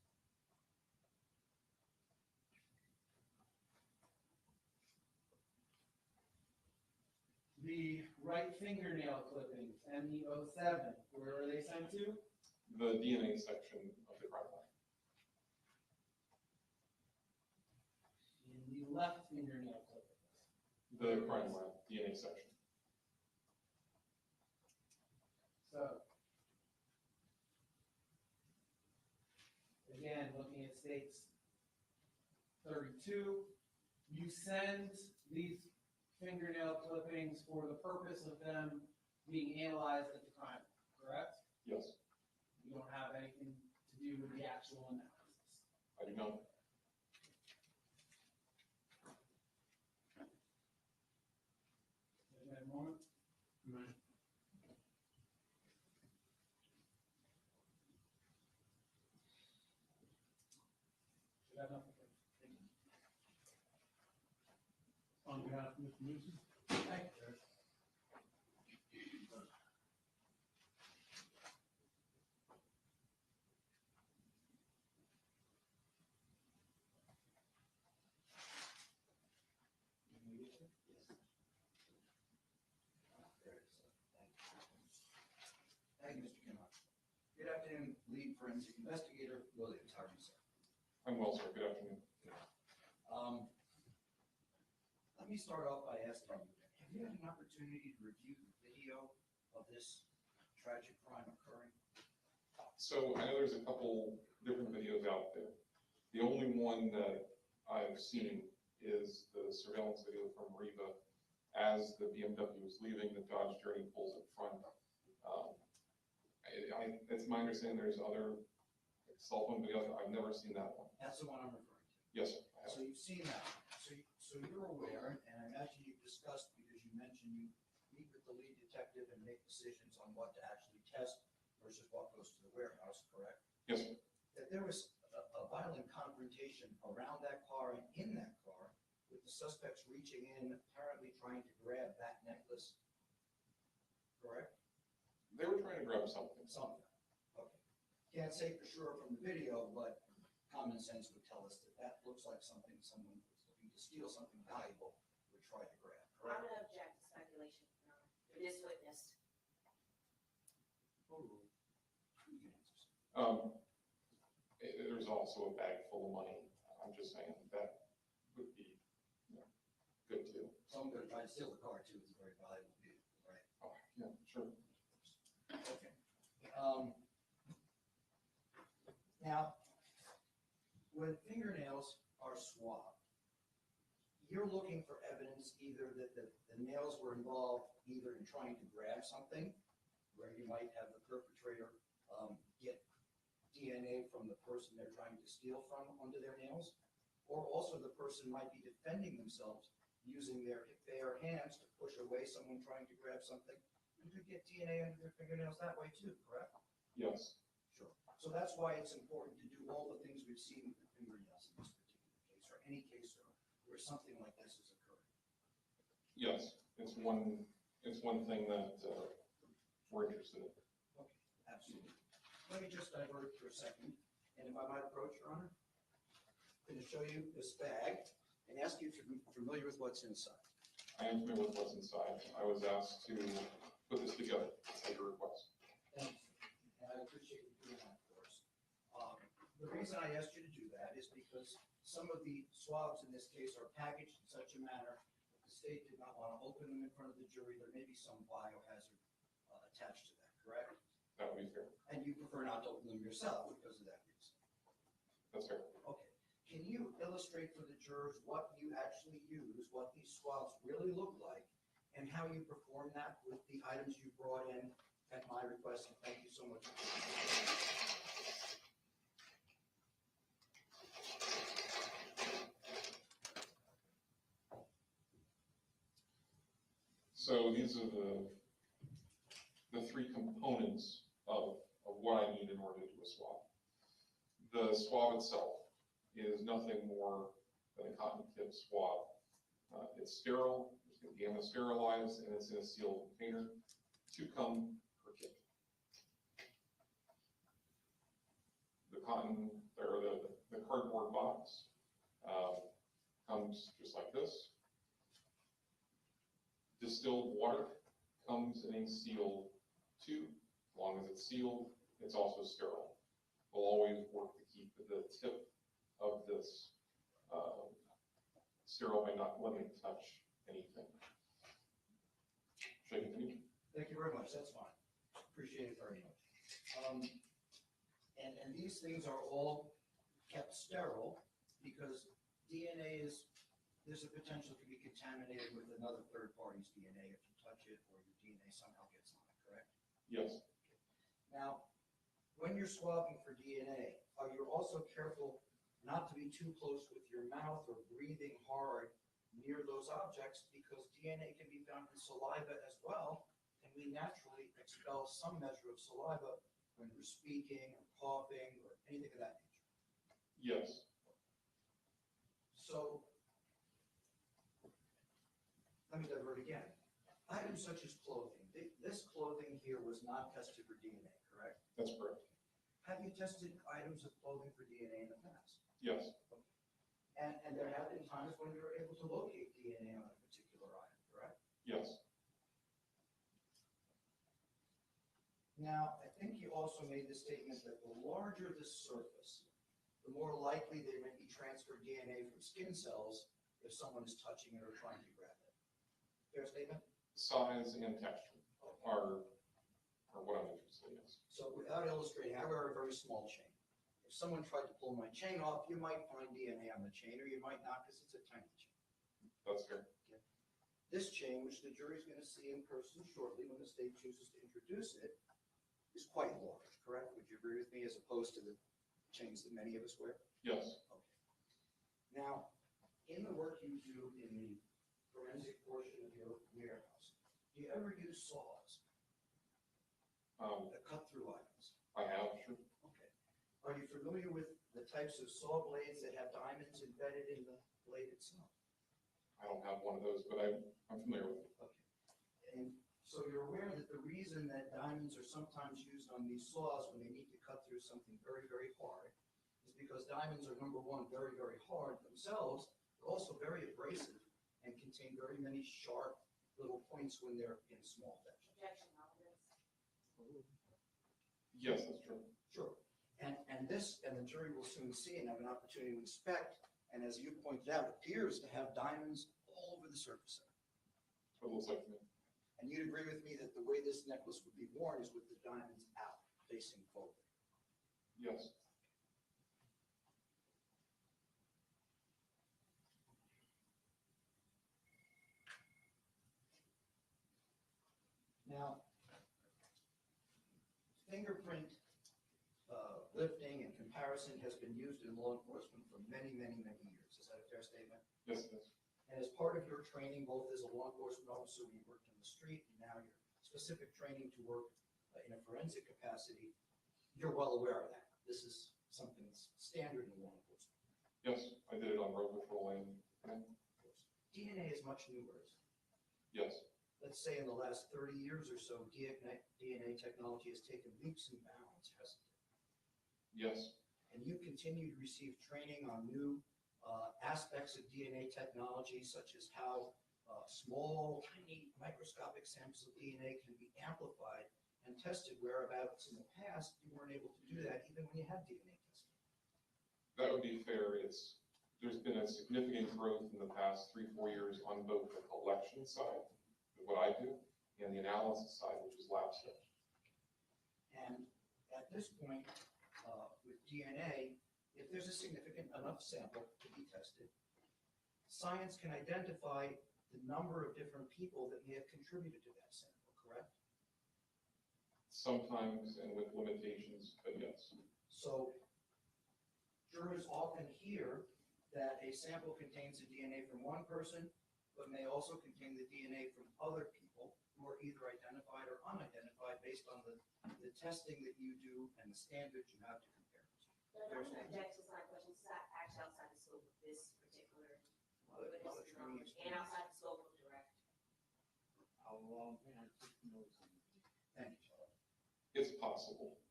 The right fingernail clippings, MEO7, where are they sent to? The DNA section of crime lab. In the left fingernail clipping. The crime lab, DNA section. So, again, looking at states 32, you send these fingernail clippings for the purpose of them being analyzed at the crime, correct? Yes, You don't have anything to do with the actual analysis. I do not. Is that a moment? Should have nothing. On behalf of Mr. Newsom. Thank you, Judge. Thank you, Mr. Kimmel. Good afternoon, lead forensic investigator, Williams. How are you, sir? I'm well, sir. Good afternoon. Let me start off by asking you, have you had an opportunity to review the video of this tragic crime occurring? So I know there's a couple different videos out there. The only one that I've seen is the surveillance video from Riva as the BMW is leaving, the Dodge Journey pulls in front. It's my understanding there's other cell phone videos. I've never seen that one. That's the one I'm referring to. Yes, sir. I have. So you've seen that. So you're aware, and I imagine you've discussed, because you mentioned you meet with the lead detective and make decisions on what to actually test versus what goes to the warehouse, correct? Yes, sir. That there was a violent confrontation around that car and in that car with the suspects reaching in, apparently trying to grab that necklace, correct? They were trying to grab something. Something, okay. Can't say for sure from the video, but common sense would tell us that that looks like something someone who's looking to steal something valuable would try to grab, I'm correct? gonna object to speculation, Your Honor. It is witnessed. There's also a bag full of money. I'm just saying that would be, good too. Someone could have tried to steal the car too. It's a very valuable vehicle, right? Oh, yeah, sure. Okay. Now, when fingernails are swabbed, you're looking for evidence either that the nails were involved either in trying to grab something, where you might have the perpetrator get DNA from the person they're trying to steal from under their nails, or also the person might be defending themselves using their bare hands to push away someone trying to grab something. You could get DNA under their fingernails that way too, correct? Yes. Sure. So that's why it's important to do all the things we've seen with the fingernails in this particular case, or any case where something like this has occurred. Yes, it's one thing that we're interested in. Okay, absolutely. Let me just divert for a second, and if I might approach, Your Honor, I'm going to show you this bag and ask you if you're familiar with what's inside. I am familiar with what's inside. I was asked to put this together at your request. Thank you, and I appreciate you doing that for us. The reason I asked you to do that is because some of the swabs in this case are packaged in such a manner that the state did not want to open them in front of the jury. There may be some biohazard attached to that, correct? That would be fair. And you prefer not to open them yourself because of that reason. That's fair. Okay. Can you illustrate for the jurors what you actually use, what these swabs really look like, and how you perform that with the items you brought in at my request? And thank you so much. So these are the three components of what I need in order to do a swab. The swab itself is nothing more than a cotton tip swab. It's sterile, it's going to be gamma-sterilized, and it's in a sealed container, 2 come per kit. The cotton, or the cardboard box comes just like this. Distilled water comes in a sealed tube. As long as it's sealed, it's also sterile. we'll always work to keep the tip of this sterile by not letting it touch anything. Should I continue? Thank you very much, that's fine. Appreciate it very much. And these things are all kept sterile because DNA there's a potential to be contaminated with another third party's DNA if you touch it or your DNA somehow gets on it, correct? Yes. Now, when you're swabbing for DNA, are you also careful not to be too close with your mouth or breathing hard near those objects because DNA can be found in saliva as well, and we naturally expel some measure of saliva when we're speaking or coughing or anything of that nature. Yes. So, let me divert again. Items such as clothing. This clothing here was not tested for DNA, correct? That's correct. Have you tested items of clothing for DNA in the past? Yes. And there have been times when you're able to locate DNA on a particular item, correct? Yes. Now, I think you also made the statement that the larger the surface, the more likely there may be transferred DNA from skin cells if someone is touching it or trying to grab it. Fair statement? Size and texture are what I'm interested in, yes. So without illustrating, I wear a very small chain. If someone tried to pull my chain off, you might find DNA on the chain, or you might not because it's a tiny chain. That's fair. Okay. This chain, which the jury is going to see in person shortly when the state chooses to introduce it, is quite large, correct? Would you agree with me as opposed to the chains that many of us wear? Yes. Okay. Now, in the work you do in the forensic portion of your warehouse, do you ever use saws that cut through items? I have, sure. Okay. Are you familiar with the types of saw blades that have diamonds embedded in the blade itself? I don't have one of those, but I'm familiar with it. Okay. And so you're aware that the reason that diamonds are sometimes used on these saws when they need to cut through something very, very hard is because diamonds are, number one, very, very hard themselves, but also very abrasive and contain very many sharp little points when they're in small sections. Yes, that's true. Sure. And the jury will soon see and have an opportunity to inspect, and as you pointed out, appears to have diamonds all over the surface of it. That's what it looks like to me. And you'd agree with me that the way this necklace would be worn is with the diamonds out, facing forward. Yes. Now, fingerprint lifting and comparison has been used in law enforcement for many, many, many years. Is that a fair statement? Yes, it is. And as part of your training, both as a law enforcement officer when you worked on the street and now your specific training to work in a forensic capacity, you're well aware of that. This is something that's standard in law enforcement. Yes, I did it on road patrol and DNA is much newer. yes. Let's say in the last 30 years or so, DNA technology has taken leaps and bounds, hasn't it? Yes. And you continue to receive training on new aspects of DNA technology, such as how small, tiny, microscopic samples of DNA can be amplified and tested, whereabouts in the past you weren't able to do that even when you had DNA testing. That would be fair. There's been a significant growth in the past 3-4 years on both the collection side, what I do, and the analysis side, which is lab stuff. And at this point, with DNA, if there's a significant enough sample to be tested, science can identify the number of different people that may have contributed to that sample, correct? Sometimes, and with limitations, but yes. So jurors often hear that a sample contains the DNA from one person, but may also contain the DNA from other people who are either identified or unidentified based on the testing that you do and the standards you have to compare it to. But I'm going to object to some questions. It's actually outside the scope of this particular witness drama and outside the scope of direct. How long can I take notes? Thank you, Charlie. It's possible.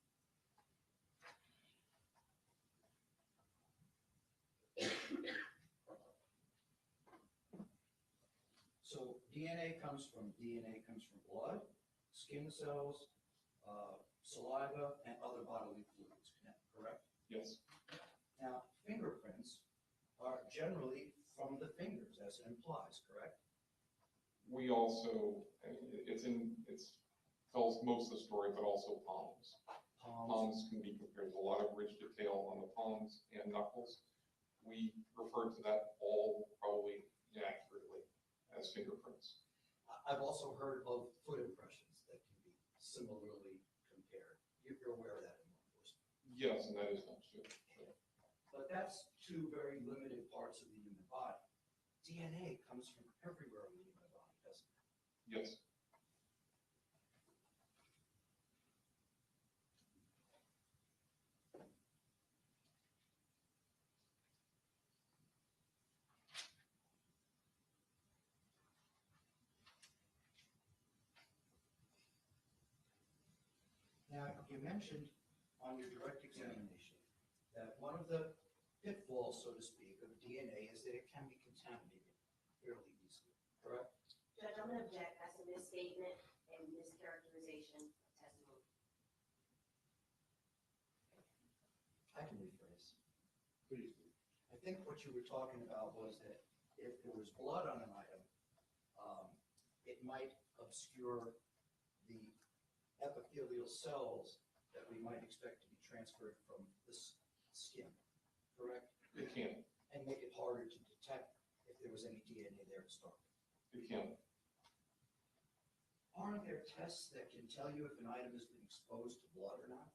So DNA comes from blood, skin cells, saliva, and other bodily fluids, correct? Yes. Now, fingerprints are generally from the fingers, as it implies, correct? We also, tells most of the story, but also palms. Palms can be compared to a lot of rich detail on the palms and knuckles. We refer to that all probably inaccurately as fingerprints. I've also heard of foot impressions that can be similarly compared. You're aware of that in law enforcement? Yes, and that is not true. Sure. But that's two very limited parts of the human body. DNA comes from everywhere in the human body, doesn't it? Yes. Now, you mentioned on your direct examination that one of the pitfalls, so to speak, of DNA is that it can be contaminated fairly easily, correct? Judge, I'm going to object. That's a misstatement and mischaracterization of testimony. I can rephrase. Please. I think what you were talking about was that if there was blood on an item, it might obscure the epithelial cells that we might expect to be transferred from the skin, correct? It can. And make it harder to detect if there was any DNA there to start with. It can. Aren't there tests that can tell you if an item has been exposed to blood or not?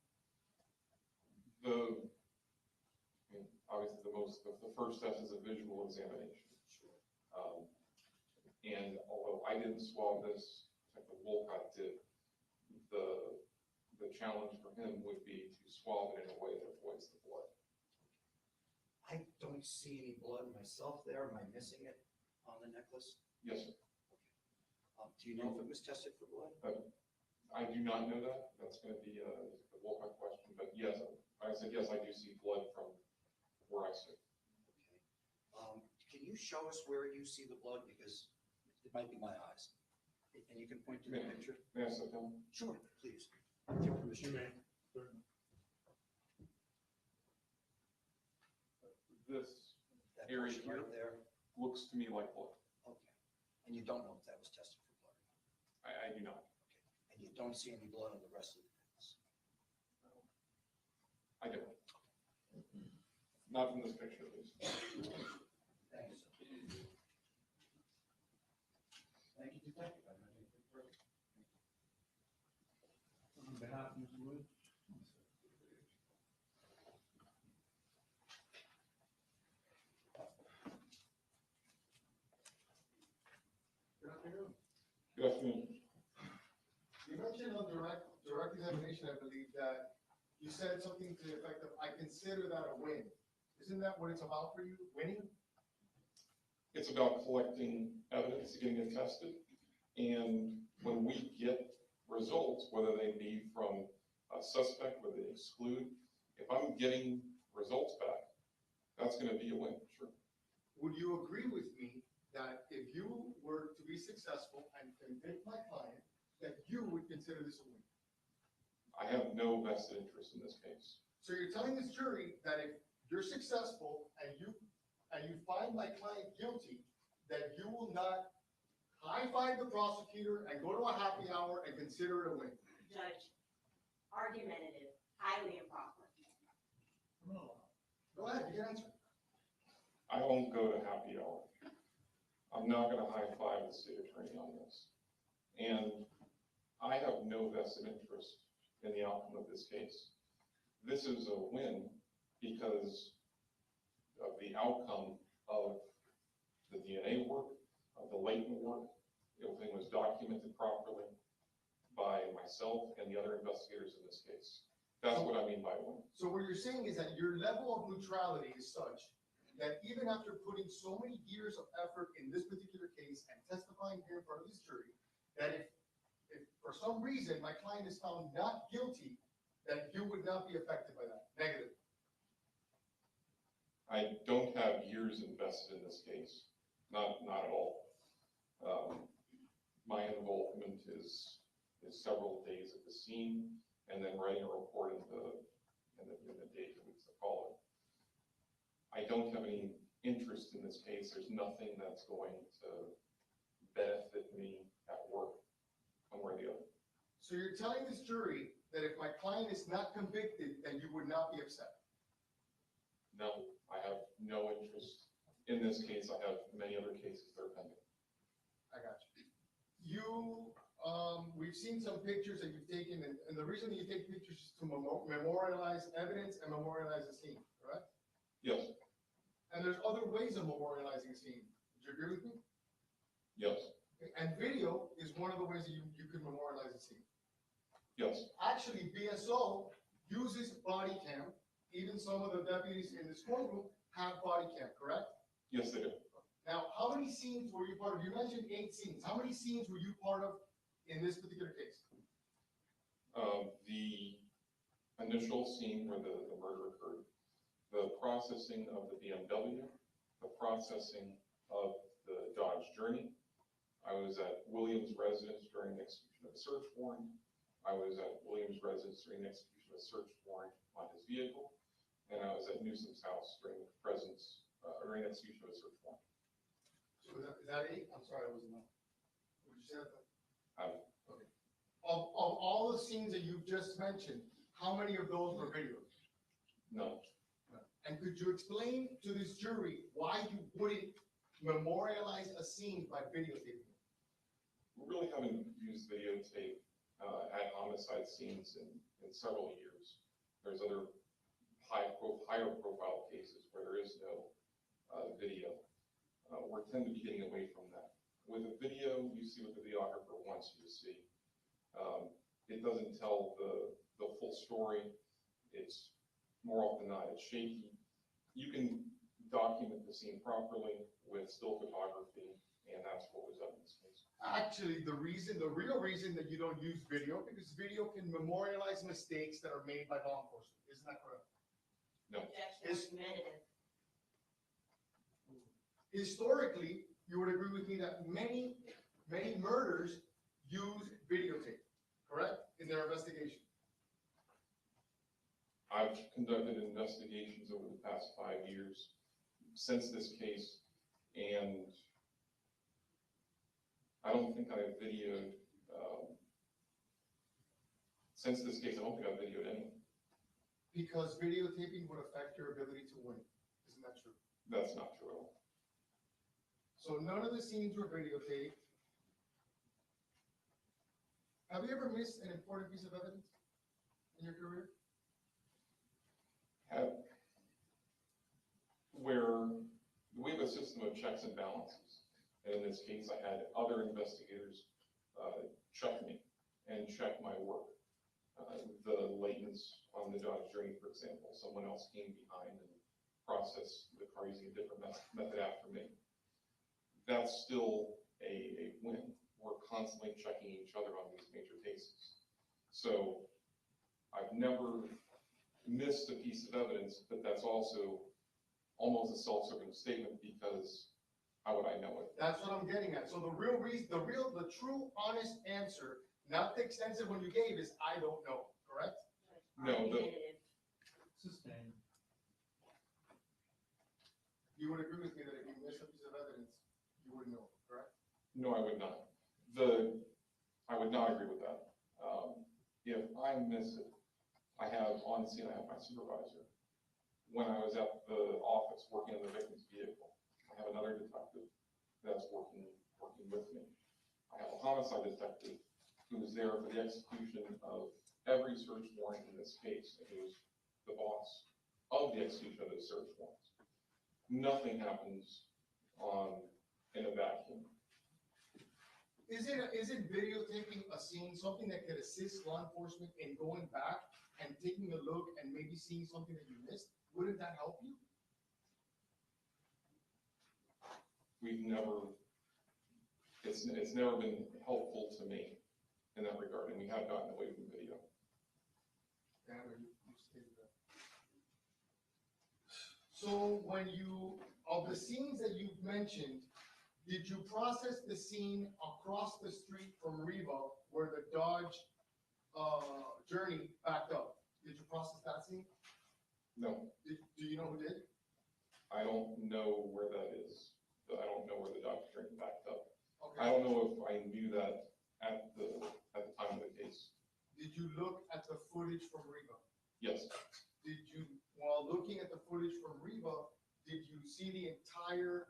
Obviously the first test is a visual examination. Sure. And although I didn't swab this, Detective Wolcott did, the challenge for him would be to swab it in a way that avoids the blood. I don't see any blood myself there. Am I missing it on the necklace? Yes, sir. Do you know if it was tested for blood? I do not know that. That's going to be the Wolcott question. But yes, I said yes, I do see blood from where I sit. Okay. Can you show us where you see the blood? Because it might be my eyes. And you can point to the picture? May I sit down? Sure, please. With your permission. This That area portion here right there. looks to me like blood. Okay. And you don't know if that was tested for blood or not? I do not. Okay. And you don't see any blood on the rest of the necklace? I don't. Not from this picture, at least. Thank you, sir. Thank you, Detective. I'm not taking it further. On behalf of Mr. Woods. Good afternoon. Good afternoon. You mentioned on direct examination, I believe, that you said something to the effect of, I consider that a win. Isn't that what it's about for you, winning? It's about collecting evidence, getting it tested. And when we get results, whether they be from a suspect, whether they exclude, if I'm getting results back, that's going to be a win, sure. Would you agree with me that if you were to be successful and convict my client, that you would consider this a win? I have no vested interest in this case. So you're telling this jury that if you're successful and you find my client guilty, that you will not high-five the prosecutor and go to a happy hour and consider it a win? Judge, argumentative, highly improper. Go ahead, you can answer. I won't go to happy hour. I'm not going to high-five the state attorney on this. And I have no vested interest in the outcome of this case. This is a win because of the outcome of the DNA work, of the latent work. Everything was documented properly by myself and the other investigators in this case. That's what I mean by win. So what you're saying is that your level of neutrality is such that even after putting so many years of effort in this particular case and testifying here in front of this jury, that if for some reason my client is found not guilty, that you would not be affected by that, negative. I don't have years invested in this case, not at all. My involvement is several days at the scene and then writing a report into in the days or weeks that follow. I don't have any interest in this case. There's nothing that's going to benefit me at work, one way or the other. So you're telling this jury that if my client is not convicted, then you would not be upset? No, I have no interest in this case. I have many other cases that are pending. I got you. We've seen some pictures that you've taken, and the reason that you take pictures is to memorialize evidence and memorialize a scene, correct? Yes. And there's other ways of memorializing a scene. Would you agree with me? Yes. And video is one of the ways that you can memorialize a scene. Yes. Actually, BSO uses body cam. Even some of the deputies in this courtroom have body cam, correct? Yes, they do. Now, how many scenes were you part of? You mentioned 8 scenes. How many scenes were you part of in this particular case? The initial scene where the murder occurred, the processing of the BMW, the processing of the Dodge Journey. I was at Williams' residence during the execution of a search warrant. I was at Williams' residence during the execution of a search warrant on his vehicle. And I was at Newsom's house during the during the execution of a search warrant. So is that 8? I'm sorry, I wasn't on. Would you say that? Okay. Of all the scenes that you just mentioned, how many of those were videos? No. And could you explain to this jury why you wouldn't memorialize a scene by videotaping it? We really haven't used videotape at homicide scenes in several years. There's other higher profile cases where there is no video. We're tend to be getting away from that. With a video, you see what the videographer wants you to see. It doesn't tell the full story. It's more often than not, it's shaky. You can document the scene properly with still photography, and that's what was done in this case. Actually, the real reason that you don't use video, because video can memorialize mistakes that are made by law enforcement. Isn't that correct? No. It's argumentative. Historically, you would agree with me that many murders use videotape, correct? In their investigation. I've conducted investigations over the past 5 years since this case, and I don't think I've videoed, since this case, I don't think I've videoed any. Because videotaping would affect your ability to win. Isn't that true? That's not true at all. So none of the scenes were videotaped. Have you ever missed an important piece of evidence in your career? Where we have a system of checks and balances. And in this case, I had other investigators check me and check my work. The latents on the Dodge Journey, for example, someone else came behind and processed the car using a different method after me. That's still a win. We're constantly checking each other on these major cases. So I've never missed a piece of evidence, but that's also almost a self-serving statement because how would I know it? That's what I'm getting at. So the true, honest answer, not the extensive one you gave, is I don't know, correct? No, Sustained. You would agree with me that if you miss a piece of evidence, you wouldn't know, correct? no, I would not. I would not agree with that. If I miss it, I have on scene, I have my supervisor. When I was at the office working on the victim's vehicle, I have another detective that's working with me. I have a homicide detective who's there for the execution of every search warrant in this case, and who's the boss of the execution of those search warrants. Nothing happens in a vacuum. Isn't videotaping a scene something that could assist law enforcement in going back and taking a look and maybe seeing something that you missed? Wouldn't that help you? It's never been helpful to me in that regard, and we have gotten away from video. So of the scenes that you've mentioned, did you process the scene across the street from Riva where the Dodge Journey backed up? Did you process that scene? No, Do you know who did? I don't know where that is. I don't know where the Dodge Journey backed up. Okay. I don't know if I knew that at the time of the case. Did you look at the footage from Riva? Yes. Did you, while looking at the footage from Riva, did you see the entire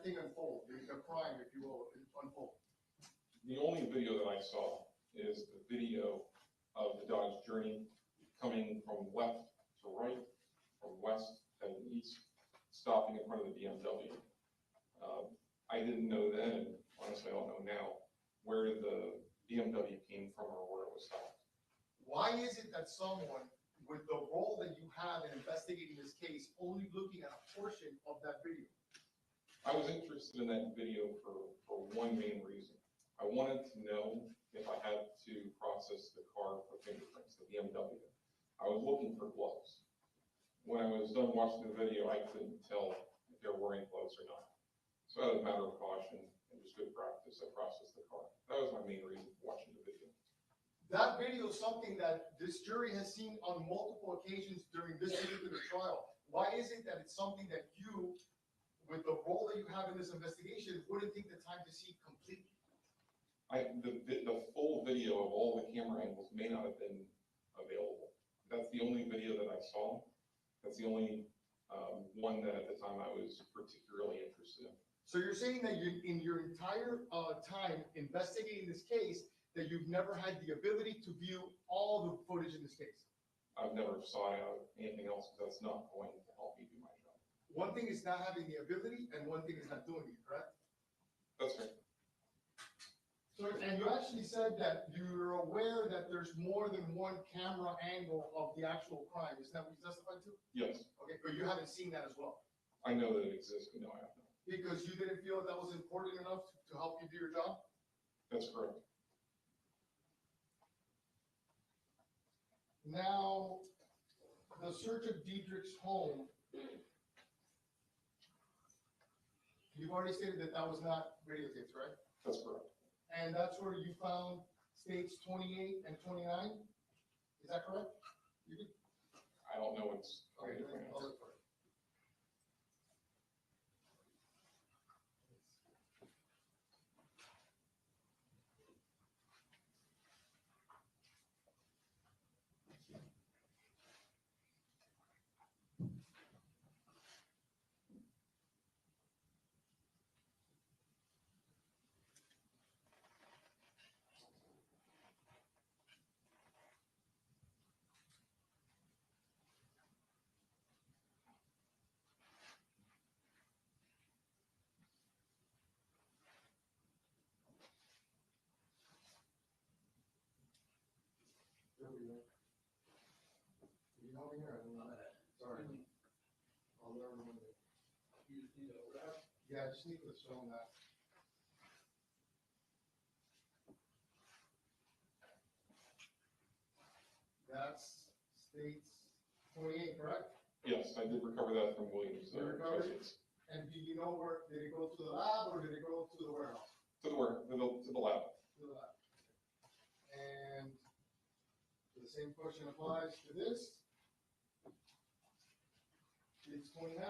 thing unfold, the crime, if you will, unfold? The only video that I saw is the video of the Dodge Journey coming from left to right, from west heading east, stopping in front of the BMW. I didn't know then, and honestly I don't know now, where the BMW came from or where it was stopped. Why is it that someone with the role that you have in investigating this case, only looking at a portion of that video? I was interested in that video for one main reason. I wanted to know if I had to process the car for fingerprints, the BMW. I was looking for gloves. When I was done watching the video, I couldn't tell if they were wearing gloves or not. So as a matter of caution and just good practice, I processed the car. That was my main reason for watching the video. That video is something that this jury has seen on multiple occasions during this particular trial. Why is it that it's something that you, with the role that you have in this investigation, wouldn't take the time to see completely? The full video of all the camera angles may not have been available. That's the only video that I saw. That's the only one that at the time I was particularly interested in. So you're saying that you, in your entire time investigating this case, that you've never had the ability to view all the footage in this case? I've never sought out anything else because that's not going to help me do my job. One thing is not having the ability, and one thing is not doing it, correct? That's right. So, and you actually said that you're aware that there's more than one camera angle of the actual crime. Is that what you testified to? Yes. Okay, but you haven't seen that as well? I know that it exists, but no, I have not. Because you didn't feel that was important enough to help you do your job? That's correct. Now, the search of Diedrich's home, you've already stated that that was not videotaped, right? That's correct. And that's where you found states 28 and 29? Is that correct? You did? I don't know what's. Okay, I'll look for it. You know me here? I don't know that. Sorry. I'll never remember. You just need a wrap? Yeah, I just need to show them that. That's states 28, correct? Yes, I did recover that from Williams. You recovered it? And do you know where, did it go to the lab or did it go to the warehouse? To the lab. To the lab. And the same question applies to this. It's 29.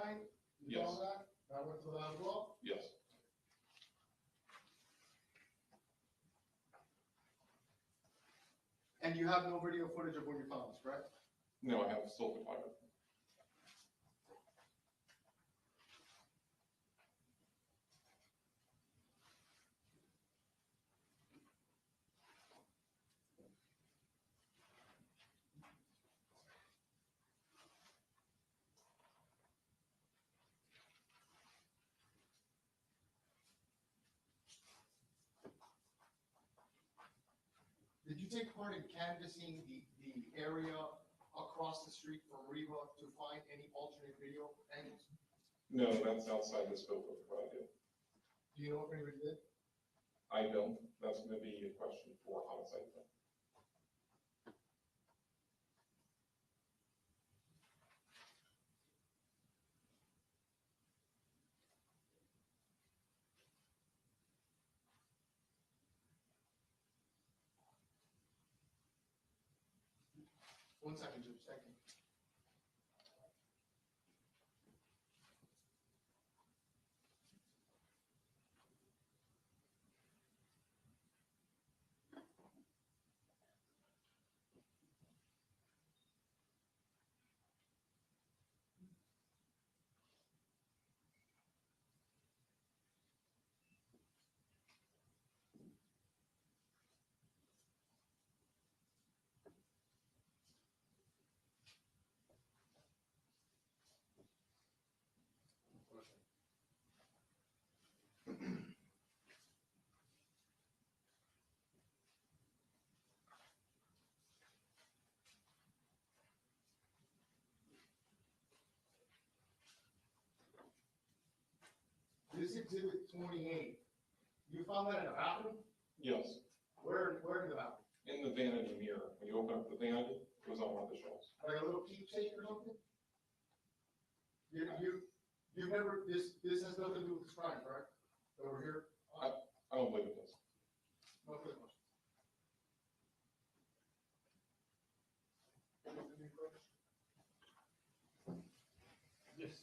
You Yes. found that? That went to the lab as well? Yes. And you have no video footage of when you found this, correct? No, I have still photography. Did you take part in canvassing the area across the street from Riva to find any alternate video angles? No, that's outside the scope of what I do. Do you know if anybody did? I don't. That's going to be a question for homicide. One second, Judge, second. this exhibit 28, you found that in a bathroom? Yes, Where in the bathroom? in the vanity mirror. When you open up the vanity, it was on one of the shelves. Like a little peep tape or something? You've never, this has nothing to do with this crime, correct? Over here? I don't believe it does. No further questions. Yes.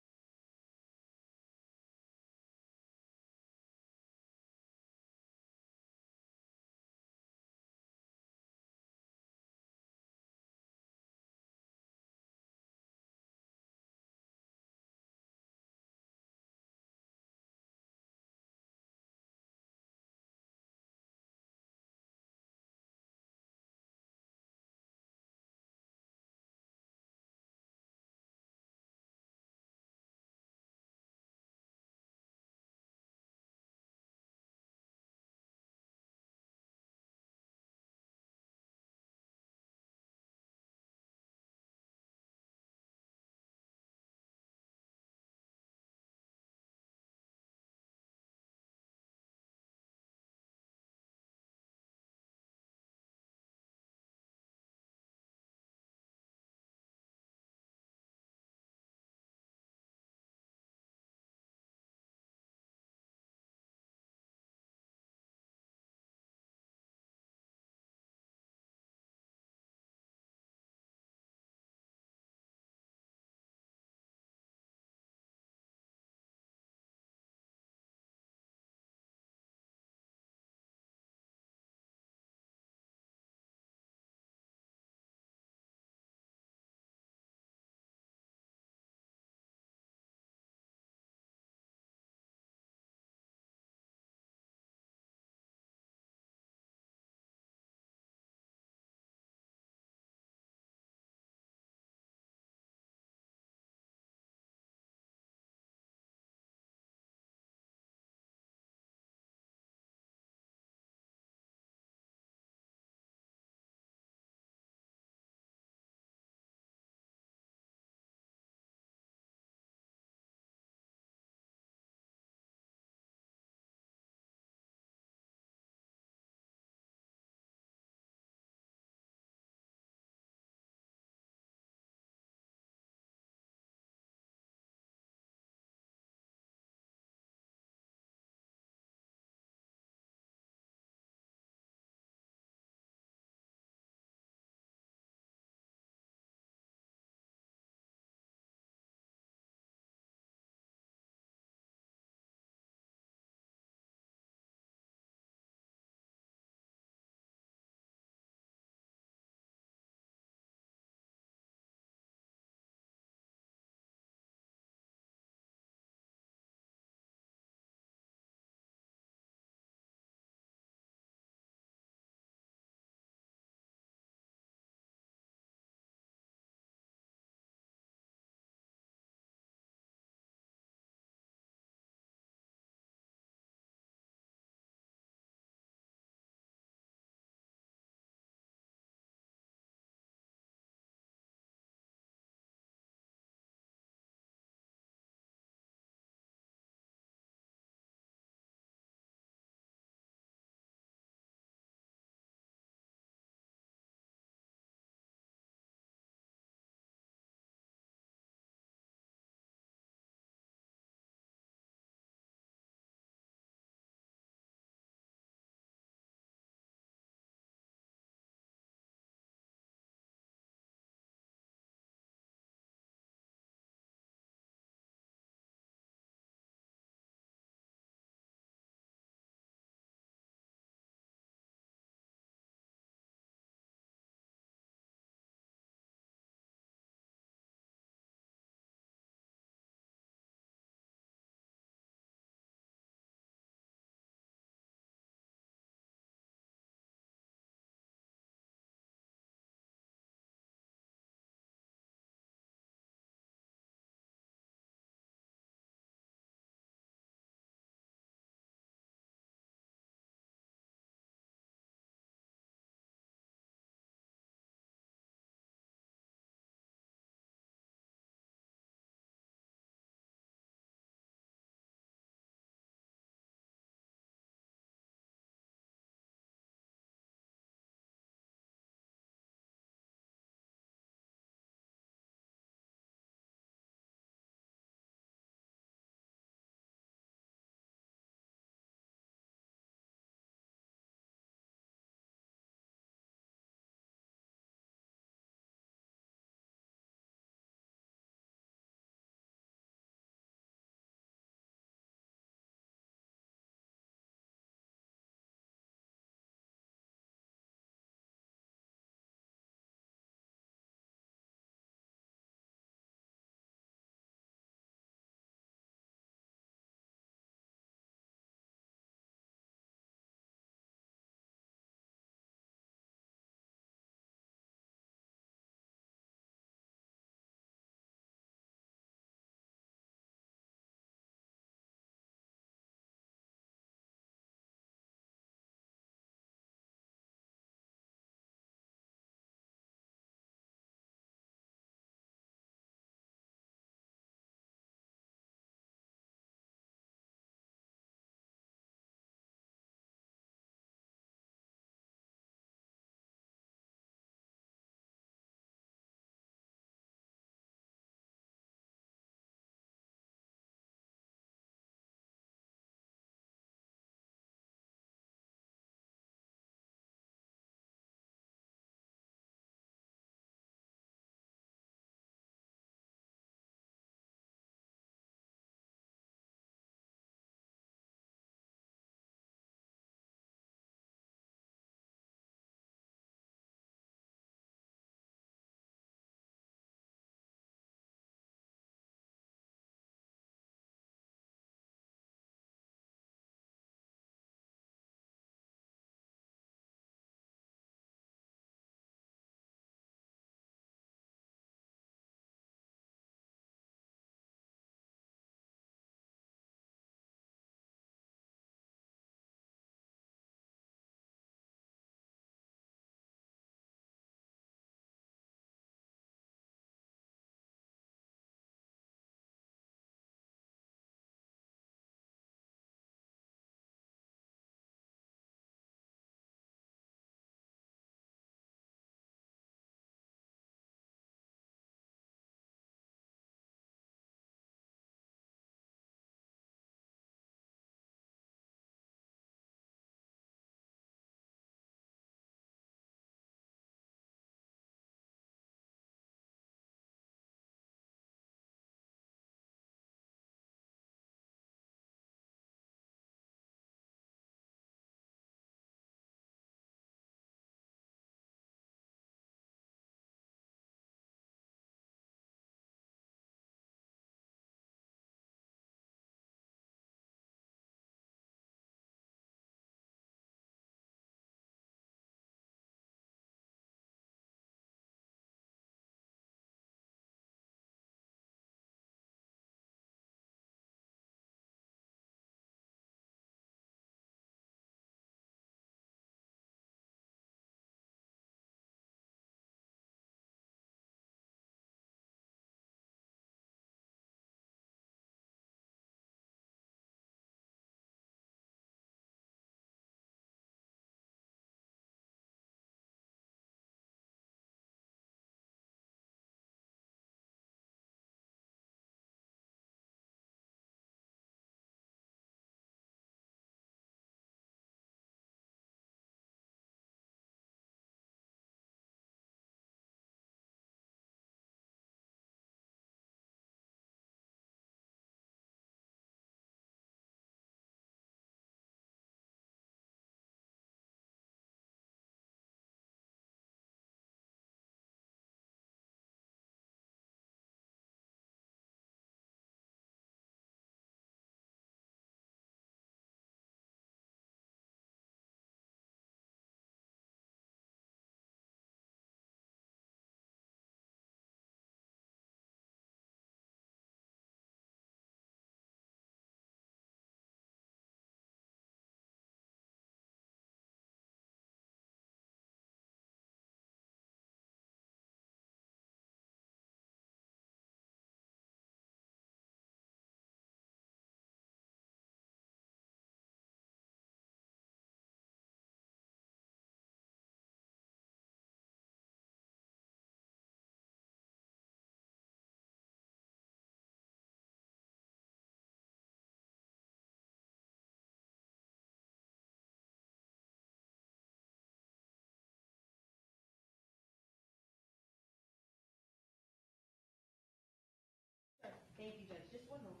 Thank you, Judge. Just one moment.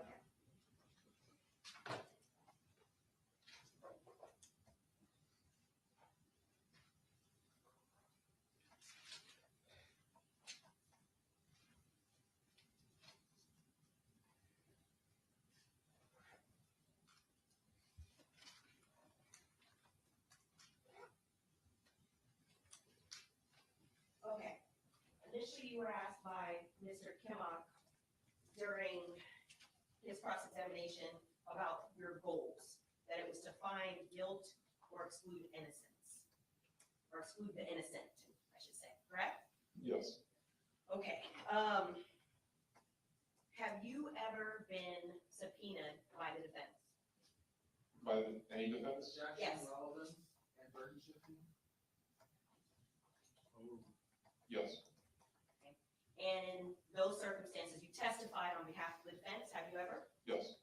Okay. Okay. Initially, you were asked by Mr. Kimmock during his cross-examination about your goals, that it was to find guilt or exclude innocence, or exclude the innocent, I should say, correct? Yes. Okay. Have you ever been subpoenaed by the defense? By any defense? Yes. Yes. And in those circumstances, you testified on behalf of the defense, have you ever? Yes.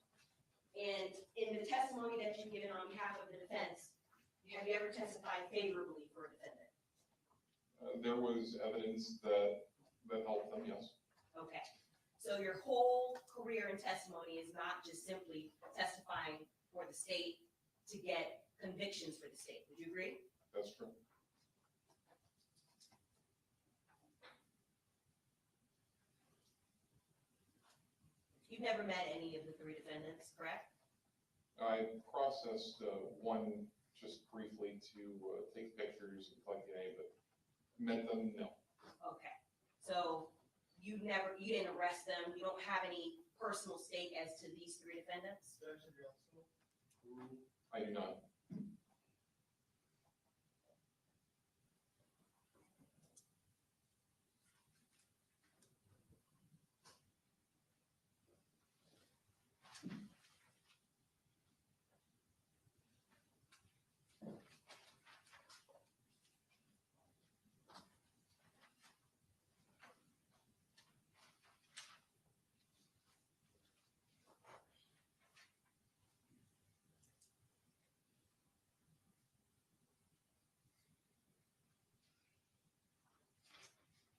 And in the testimony that you've given on behalf of the defense, have you ever testified favorably for a defendant? There was evidence that helped them, yes. Okay. So your whole career in testimony is not just simply testifying for the state to get convictions for the state. Would you agree? That's true. You've never met any of the three defendants, correct? I processed one just briefly to take pictures and collect DNA, but met them, no. Okay. So you didn't arrest them. You don't have any personal stake as to these three defendants? I do not.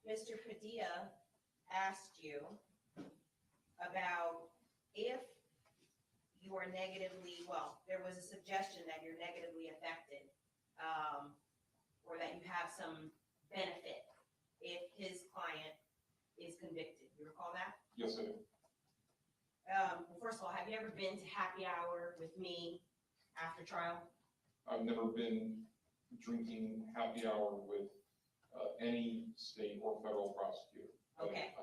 Mr. Padilla asked you about if you are negatively, well, there was a suggestion that you're negatively affected, or that you have some benefit if his client is convicted. You recall that? Yes, I do. Well, first of all, have you ever been to happy hour with me after trial? I've never been drinking happy hour with any state or federal prosecutor. Okay.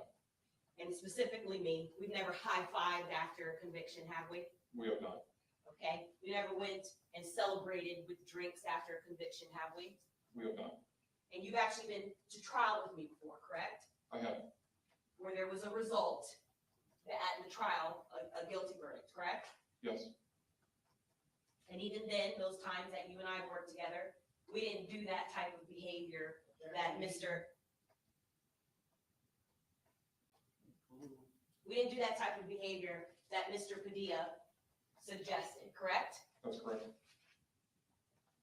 And specifically me, we've never high-fived after a conviction, have we? We have not. Okay. We never went and celebrated with drinks after a conviction, have we? We have not. And you've actually been to trial with me before, correct? I have. Where there was a result at the trial, a guilty verdict, correct? Yes. And even then, those times that you and I worked together, we didn't do that type of behavior that we didn't do that type of behavior that Mr. Padilla suggested, correct? That's correct.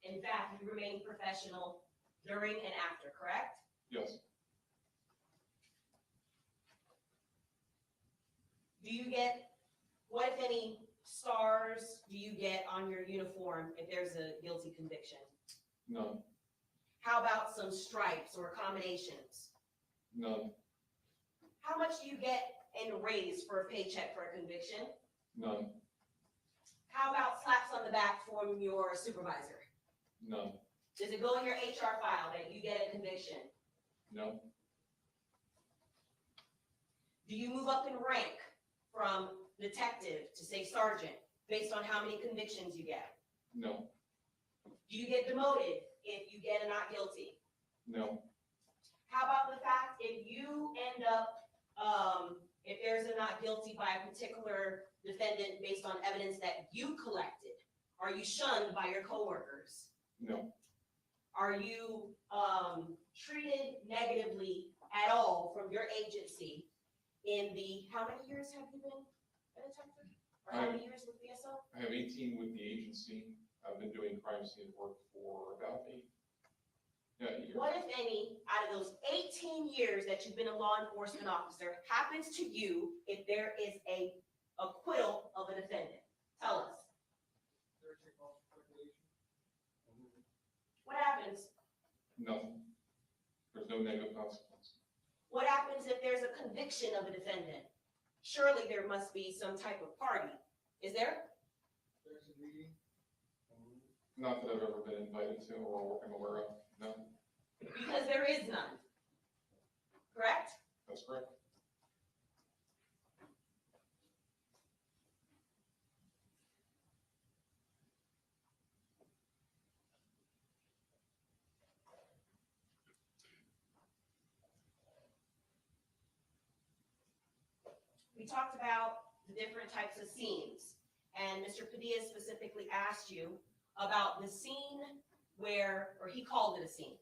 In fact, you remained professional during and after, correct? Yes. Do you get, what if any stars do you get on your uniform if there's a guilty conviction? None. How about some stripes or accommodations? None. How much do you get in raise for a paycheck for a conviction? None. How about slaps on the back from your supervisor? None. Does it go in your HR file that you get a conviction? No. Do you move up in rank from detective to say sergeant based on how many convictions you get? No. Do you get demoted if you get a not guilty? No. How about the fact if you end up, if there's a not guilty by a particular defendant based on evidence that you collected, are you shunned by your coworkers? No. Are you treated negatively at all from your agency in the, how many years have you been a detective? Or how many years with BSO? I have 18 with the agency. I've been doing crime scene work for about 8 years. What, if any, out of those 18 years that you've been a law enforcement officer happens to you if there is a acquittal of a defendant? Tell us. What happens? Nothing. There's no negative consequence. What happens if there's a conviction of a defendant? Surely there must be some type of party. Is there? There's a meeting. Not that I've ever been invited to or am aware of, no. Because there is none. Correct? That's correct. We talked about the different types of scenes, and Mr. Padilla specifically asked you about the scene where, or he called it a scene.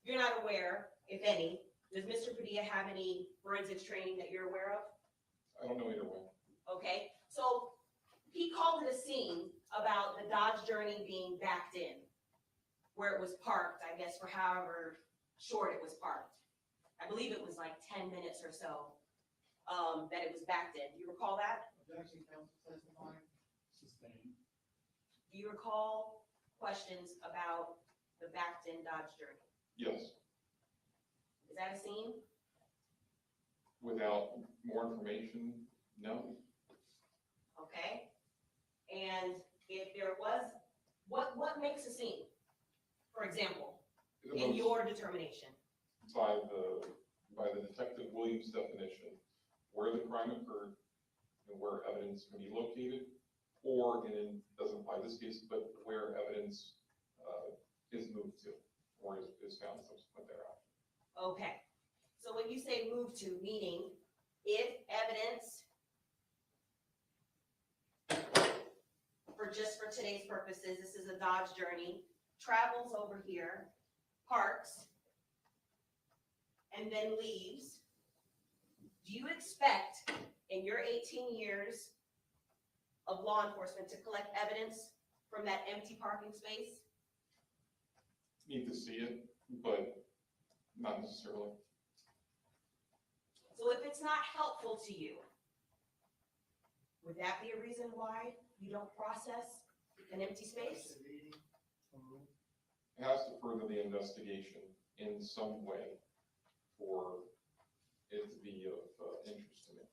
You're not aware, if any, does Mr. Padilla have any forensics training that you're aware of? I don't know either way. Okay, so he called it a scene about the Dodge Journey being backed in, where it was parked, I guess, for however short it was parked. I believe it was like 10 minutes or so that it was backed in. Do you recall that? Objection, counsel testifying. Sustained. Do you recall questions about the backed in Dodge Journey? Yes. Is that a scene? Without more information, no. Okay. And if there was, what makes a scene? For example, in your determination. By the Detective Williams definition, where the crime occurred and where evidence can be located, or, and it doesn't apply this case, but where evidence is moved to or is found subsequent thereafter. Okay. So when you say move to, meaning if evidence, just for today's purposes, this is a Dodge Journey, travels over here, parks, and then leaves, do you expect in your 18 years of law enforcement to collect evidence from that empty parking space? Need to see it, but not necessarily. So if it's not helpful to you, would that be a reason why you don't process an empty space? It has to further the investigation in some way for it to be of interest to me.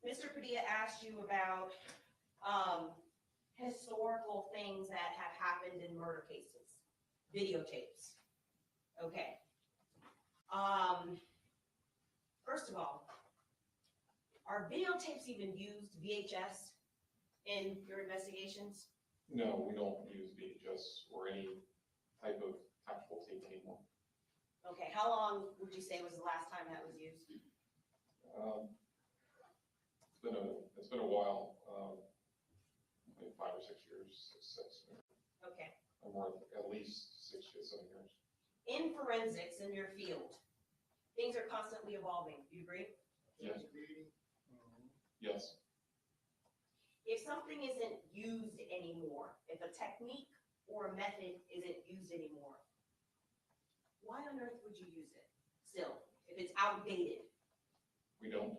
Mr. Padilla asked you about historical things that have happened in murder cases, videotapes. Okay. First of all, are videotapes even used, VHS, in your investigations? No, we don't use VHS or any type of tactical tape anymore. Okay, how long would you say was the last time that was used? It's been a while, maybe 5 or 6 years, six. Okay. Or more, at least 6 to 7 years. In forensics, in your field, things are constantly evolving. Do you agree? Yes. Yes. If something isn't used anymore, if a technique or a method isn't used anymore, why on earth would you use it still, if it's outdated? We don't.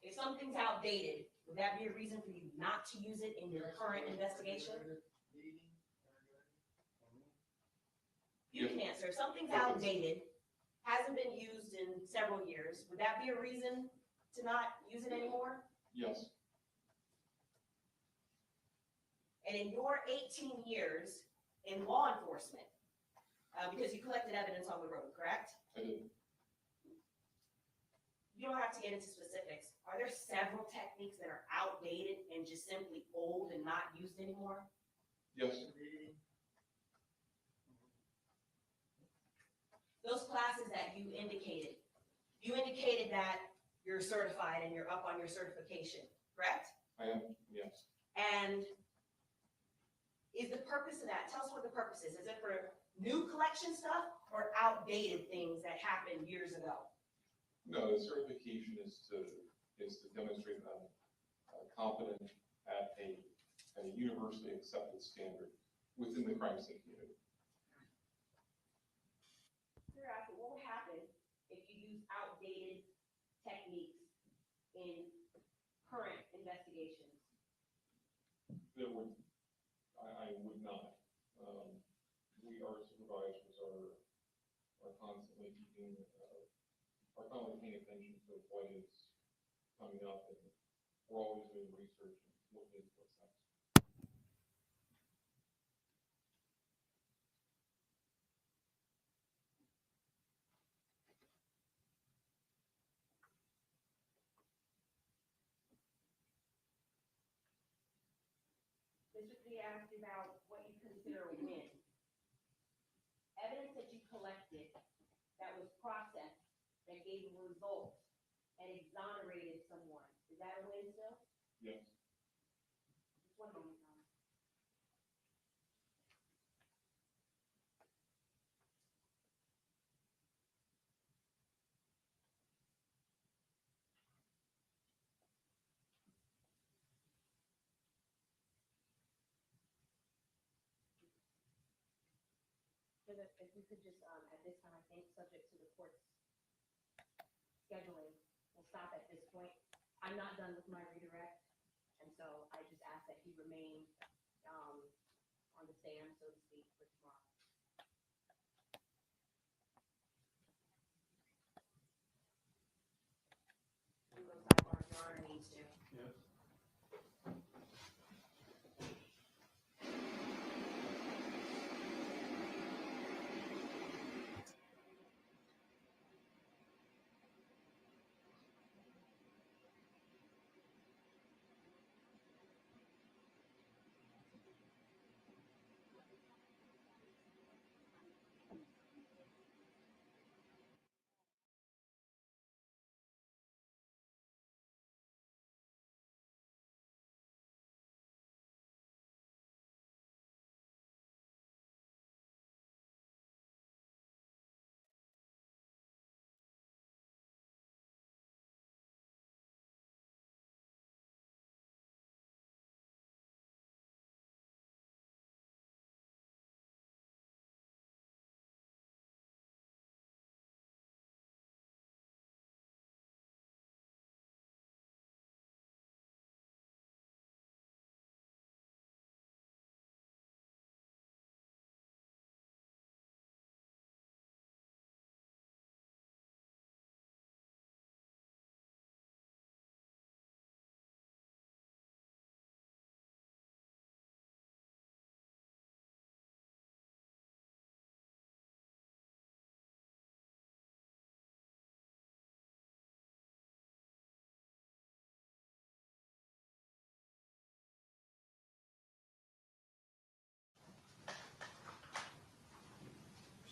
If something's outdated, would that be a reason for you not to use it in your current investigation? You can answer. If something's outdated, hasn't been used in several years, would that be a reason to not use it anymore? Yes. And in your 18 years in law enforcement, because you collected evidence on the road, correct? I did. You don't have to get into specifics. Are there several techniques that are outdated and just simply old and not used anymore? Yes. Those classes that you indicated that you're certified and you're up on your certification, correct? I am, yes. And is the purpose of that, tell us what the purpose is. Is it for new collection stuff or outdated things that happened years ago? No, the certification is to demonstrate that I'm competent at a universally accepted standard within the crime scene community. What would happen if you use outdated techniques in current investigations? There would, I would not. Our supervisors are constantly keeping, are constantly paying attention to what is coming up, and we're always doing research and looking into what's next. Mr. P asked about what you consider a win. Evidence that you collected that was processed, that gave a result, and exonerated someone. Is that a win still? Yes. Just one moment, Tom. If we could just, at this time, I think, subject to the court's scheduling, we'll stop at this point. I'm not done with my redirect, and so I just ask that he remain on the stand, so to speak, for tomorrow. We go sidebar, Your Honor needs to. Yes.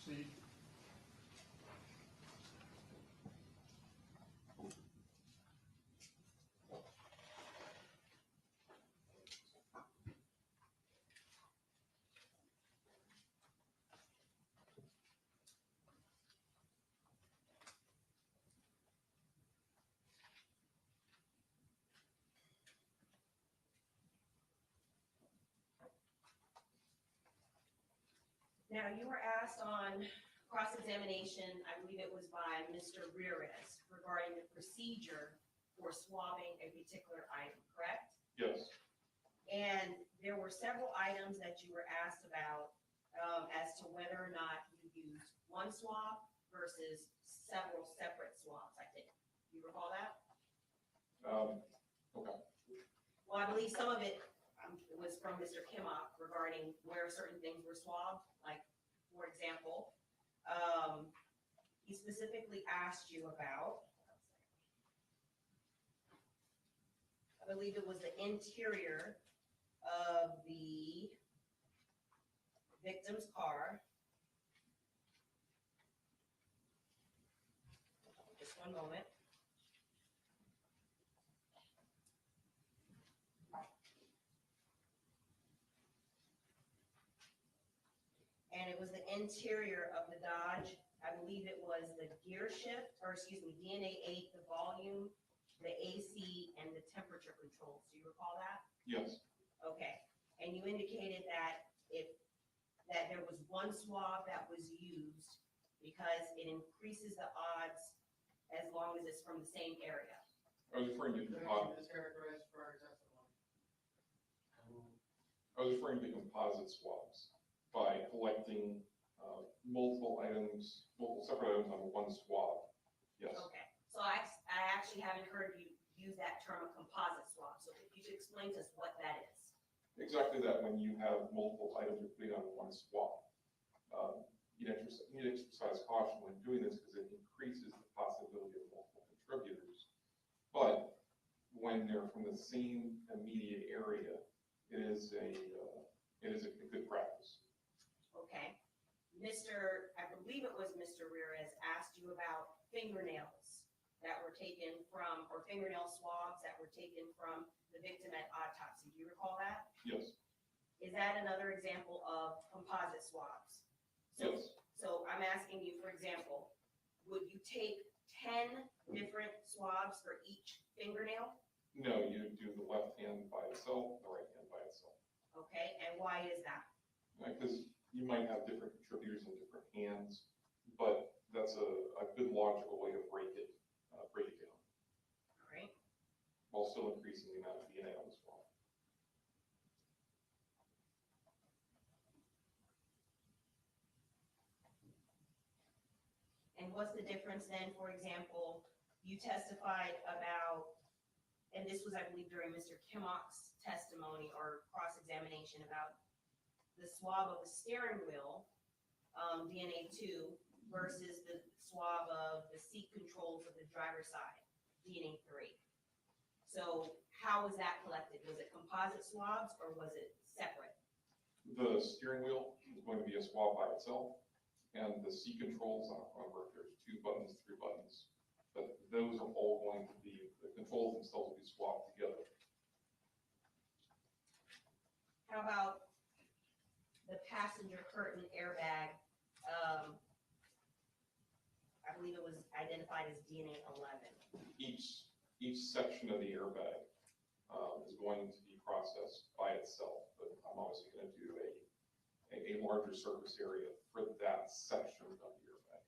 Proceed. Now, you were asked on cross-examination, I believe it was by Mr. Ramirez, regarding the procedure for swabbing a particular item, correct? Yes. And there were several items that you were asked about as to whether or not you used one swab versus several separate swabs, I think. You recall that? Okay. Well, I believe some of it was from Mr. Kimmock regarding where certain things were swabbed. Like, for example, he specifically asked you about, I believe it was the interior of the victim's car. Just one moment. and it was the interior of the Dodge. I believe it was the gear shift, or excuse me, DNA 8, the volume, the AC, and the temperature controls. Do you recall that? Yes. Okay, and you indicated that that there was one swab that was used because it increases the odds as long as it's from the same area. I was referring to composite. I was referring to composite swabs by collecting multiple items, multiple separate items on one swab. Yes. Okay, so I actually haven't heard you use that term, a composite swab. So if you could explain to us what that is. Exactly that. When you have multiple items you're putting on one swab, you need to exercise caution when doing this because it increases the possibility of multiple contributors. But when they're from the same immediate area, it is a good practice. Okay. I believe it was Mr. Ramirez asked you about fingernails that were taken from, or fingernail swabs that were taken from the victim at autopsy. Do you recall that? Yes. Is that another example of composite swabs? Yes. So I'm asking you, for example, would you take 10 different swabs for each fingernail? No, you do the left hand by itself, the right hand by itself. Okay, and why is that? Because you might have different contributors in different hands, but that's a good logical way to break it down. All right. While still increasing the amount of DNA on the swab. And what's the difference then, for example, you testified about, and this was, I believe, during Mr. Kimmock's testimony or cross-examination about the swab of the steering wheel, DNA 2, versus the swab of the seat controls of the driver's side, DNA 3. So how was that collected? Was it composite swabs or was it separate? The steering wheel is going to be a swab by itself, and the seat controls, I don't remember if there's 2 buttons, 3 buttons, but those are all going to be, the controls themselves will be swapped together. How about the passenger curtain airbag? I believe it was identified as DNA 11. Each section of the airbag is going to be processed by itself, but I'm obviously going to do a larger surface area for that section of the airbag.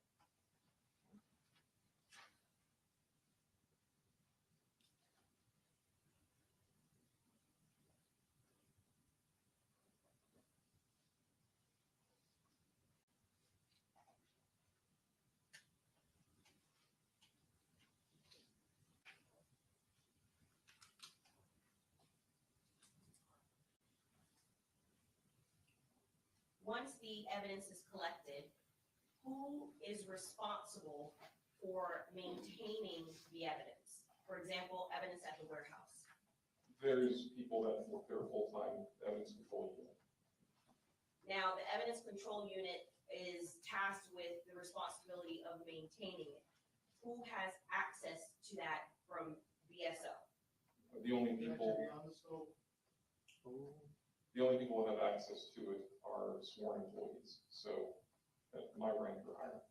Once the evidence is collected, who is responsible for maintaining the evidence? For example, evidence at the warehouse. There's people that work there full-time, evidence control unit. Now, the evidence control unit is tasked with the responsibility of maintaining it. Who has access to that from BSO? The only people that have access to it are sworn employees, so my rank or higher.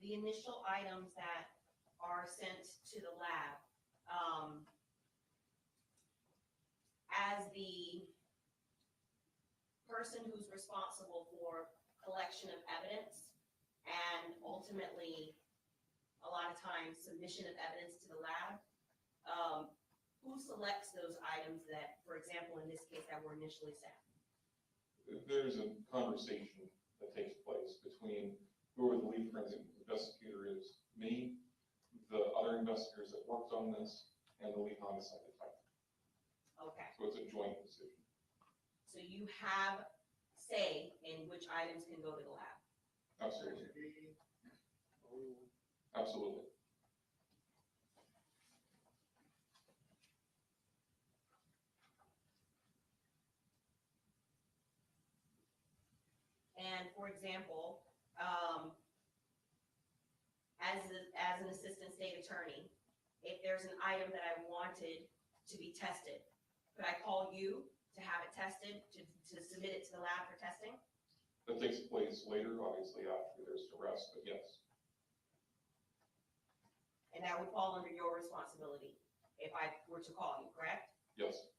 The initial items that are sent to the lab, as the person who's responsible for collection of evidence and ultimately, a lot of times, submission of evidence to the lab, who selects those items that, for example, in this case, that were initially sent? There's a conversation that takes place between whoever the lead forensic investigator is, me, the other investigators that worked on this, and the lead homicide detective. Okay. So you have say in which items can go to the lab? Absolutely. Absolutely. And for example, as an assistant state attorney, if there's an item that I wanted to be tested, could I call you to have it tested, to submit it to the lab for testing? That takes place later, obviously, after there's arrest, but yes. And that would fall under your responsibility if I were to call you, correct? Yes.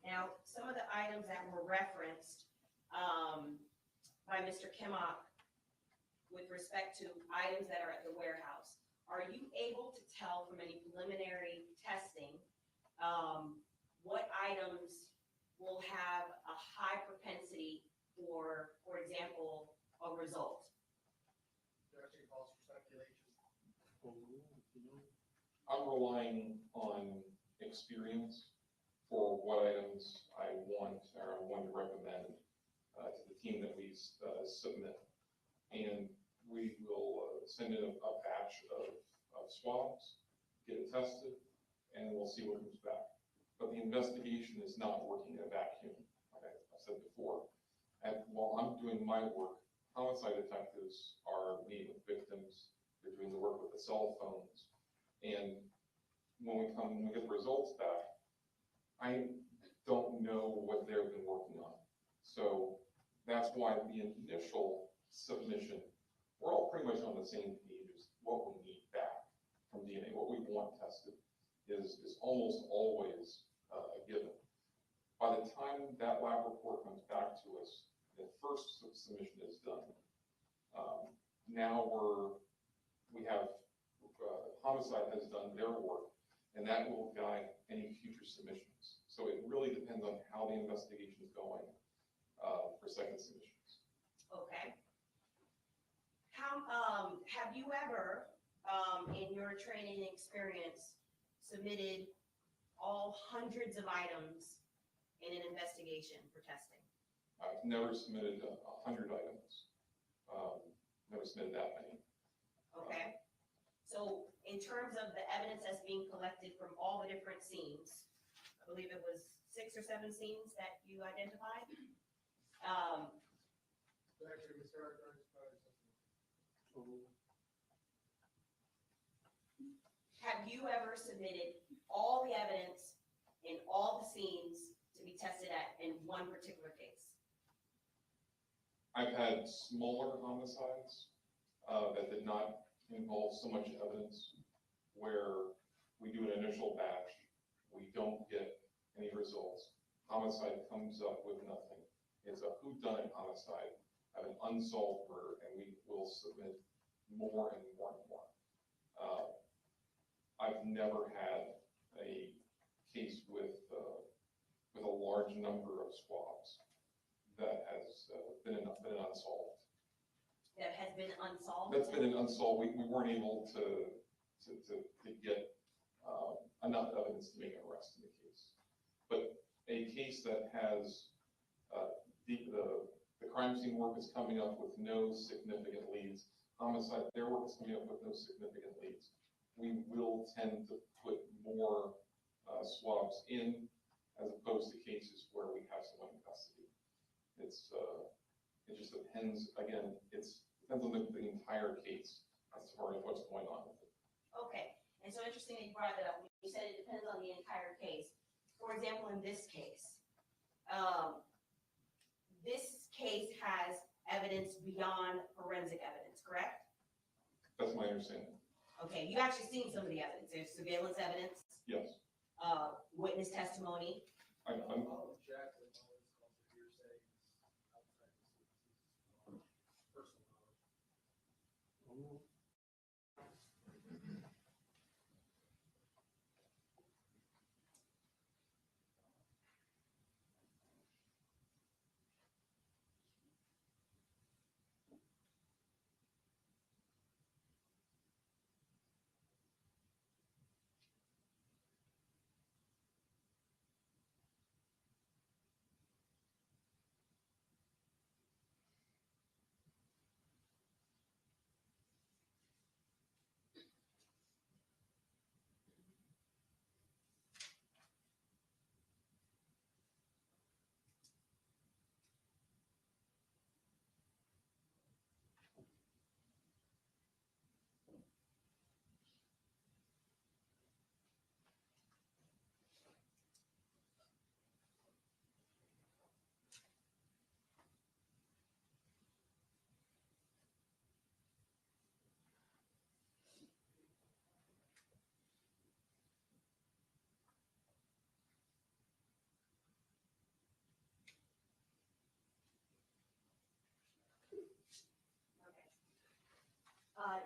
Now, some of the items that were referenced by Mr. Kimmock with respect to items that are at the warehouse, are you able to tell from any preliminary testing what items will have a high propensity for example, a result? There actually calls for speculation. I'm relying on experience for what items I want or I want to recommend to the team that we submit. And we will send in a batch of swabs, get it tested, and we'll see what comes back. But the investigation is not working in a vacuum, like I said before. And while I'm doing my work, homicide detectives are meeting with victims, they're doing the work with the cell phones. And when we get the results back, I don't know what they've been working on. So that's why the initial submission, we're all pretty much on the same page as what we need back from DNA. What we want tested is almost always a given. By the time that lab report comes back to us, the first submission is done. Now we have homicide has done their work, and that will guide any future submissions. So it really depends on how the investigation is going for second submissions. Okay. How have you ever, in your training experience, submitted all hundreds of items in an investigation for testing? I've never submitted 100 items. Never submitted that many. Okay. So in terms of the evidence that's being collected from all the different scenes, I believe it was 6 or 7 scenes that you identified. Actually, Mr. Have you ever submitted all the evidence in all the scenes to be tested at in one particular case? I've had smaller homicides that did not involve so much evidence, where we do an initial batch, we don't get any results. Homicide comes up with nothing. It's a whodunit homicide of an unsolved murder, and we will submit more and more and more. I've never had a case with a large number of swabs that has been unsolved. That has been unsolved? That's been unsolved. We weren't able to get enough evidence to make an arrest in the case. But a case that has the crime scene work is coming up with no significant leads, homicide, their work is coming up with no significant leads, we will tend to put more swabs in, as opposed to cases where we have someone in custody. It just depends, again, it depends on the entire case as far as what's going on with it. Okay, and so interesting that you brought that up. You said it depends on the entire case. For example, in this case has evidence beyond forensic evidence, correct? That's my understanding. Okay, you've actually seen some of the evidence. There's surveillance evidence, Yes. witness testimony.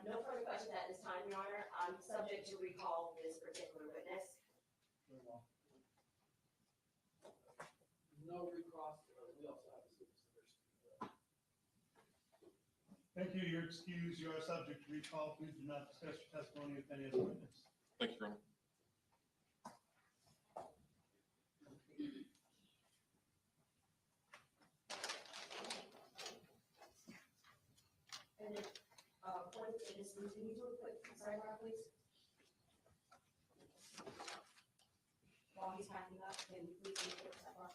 No further questions at this time, Your Honor. I'm subject to recall this particular witness. No recross, we also have a citizen. Thank you. You're excused. You are subject to recall. Please do not discuss your testimony with any other witness. Thank you, Your Honor. And then, point to this, can you do a quick sidebar, please? While he's packing up, can you please do a quick sidebar?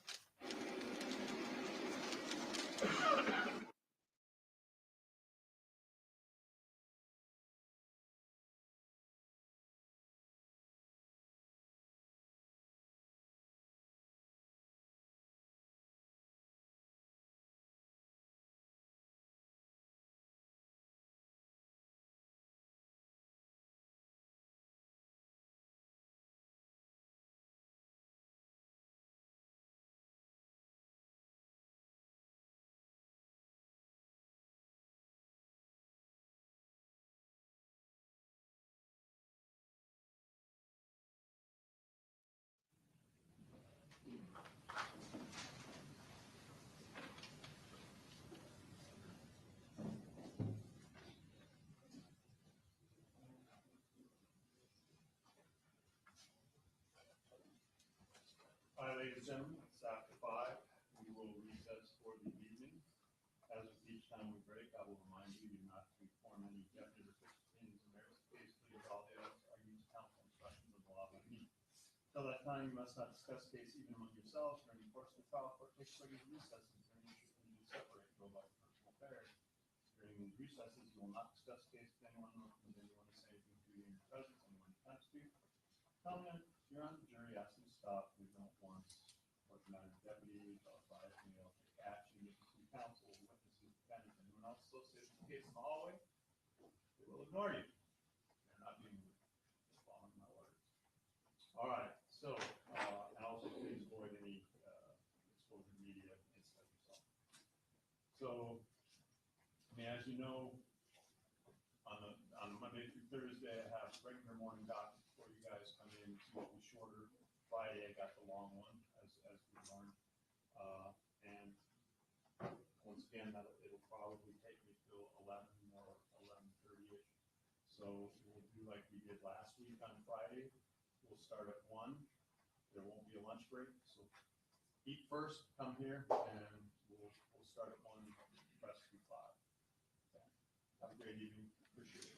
All right, ladies and gentlemen, it's after 5. We will recess for the evening. As with each time we break, I will remind you not to form any definite or fixed opinions in various cases. Please, all the others are used counsel instructions of the law by me. Until that time, you must not discuss the case even among yourselves. During the course of the trial, court takes regular recesses during which you separate go by personal affairs. During these recesses, you will not discuss the case with anyone, nor permit anyone to say anything to you in your presence, anyone who attempts to. Comment, you're on the jury, ask them to stop, please don't once, or deny the deputy, authorize me, I'll take action, get to counsel, witnesses, defendants, anyone else associated with the case in the hallway, they will ignore you. They're not being rude, they're following my orders. All right, so, and also please avoid any exposure to media and stuff yourself. So, I mean, as you know, on Monday through Thursday, I have regular morning dockets before you guys come in. What was shorter Friday, I got the long one, as we learned. And once again, it'll probably take me till 11 or 11:30ish. So we'll do like we did last week on Friday. We'll start at 1. There won't be a lunch break, so eat first, come here, and we'll start at 1, press through 5. Okay. Have a great evening. Appreciate it.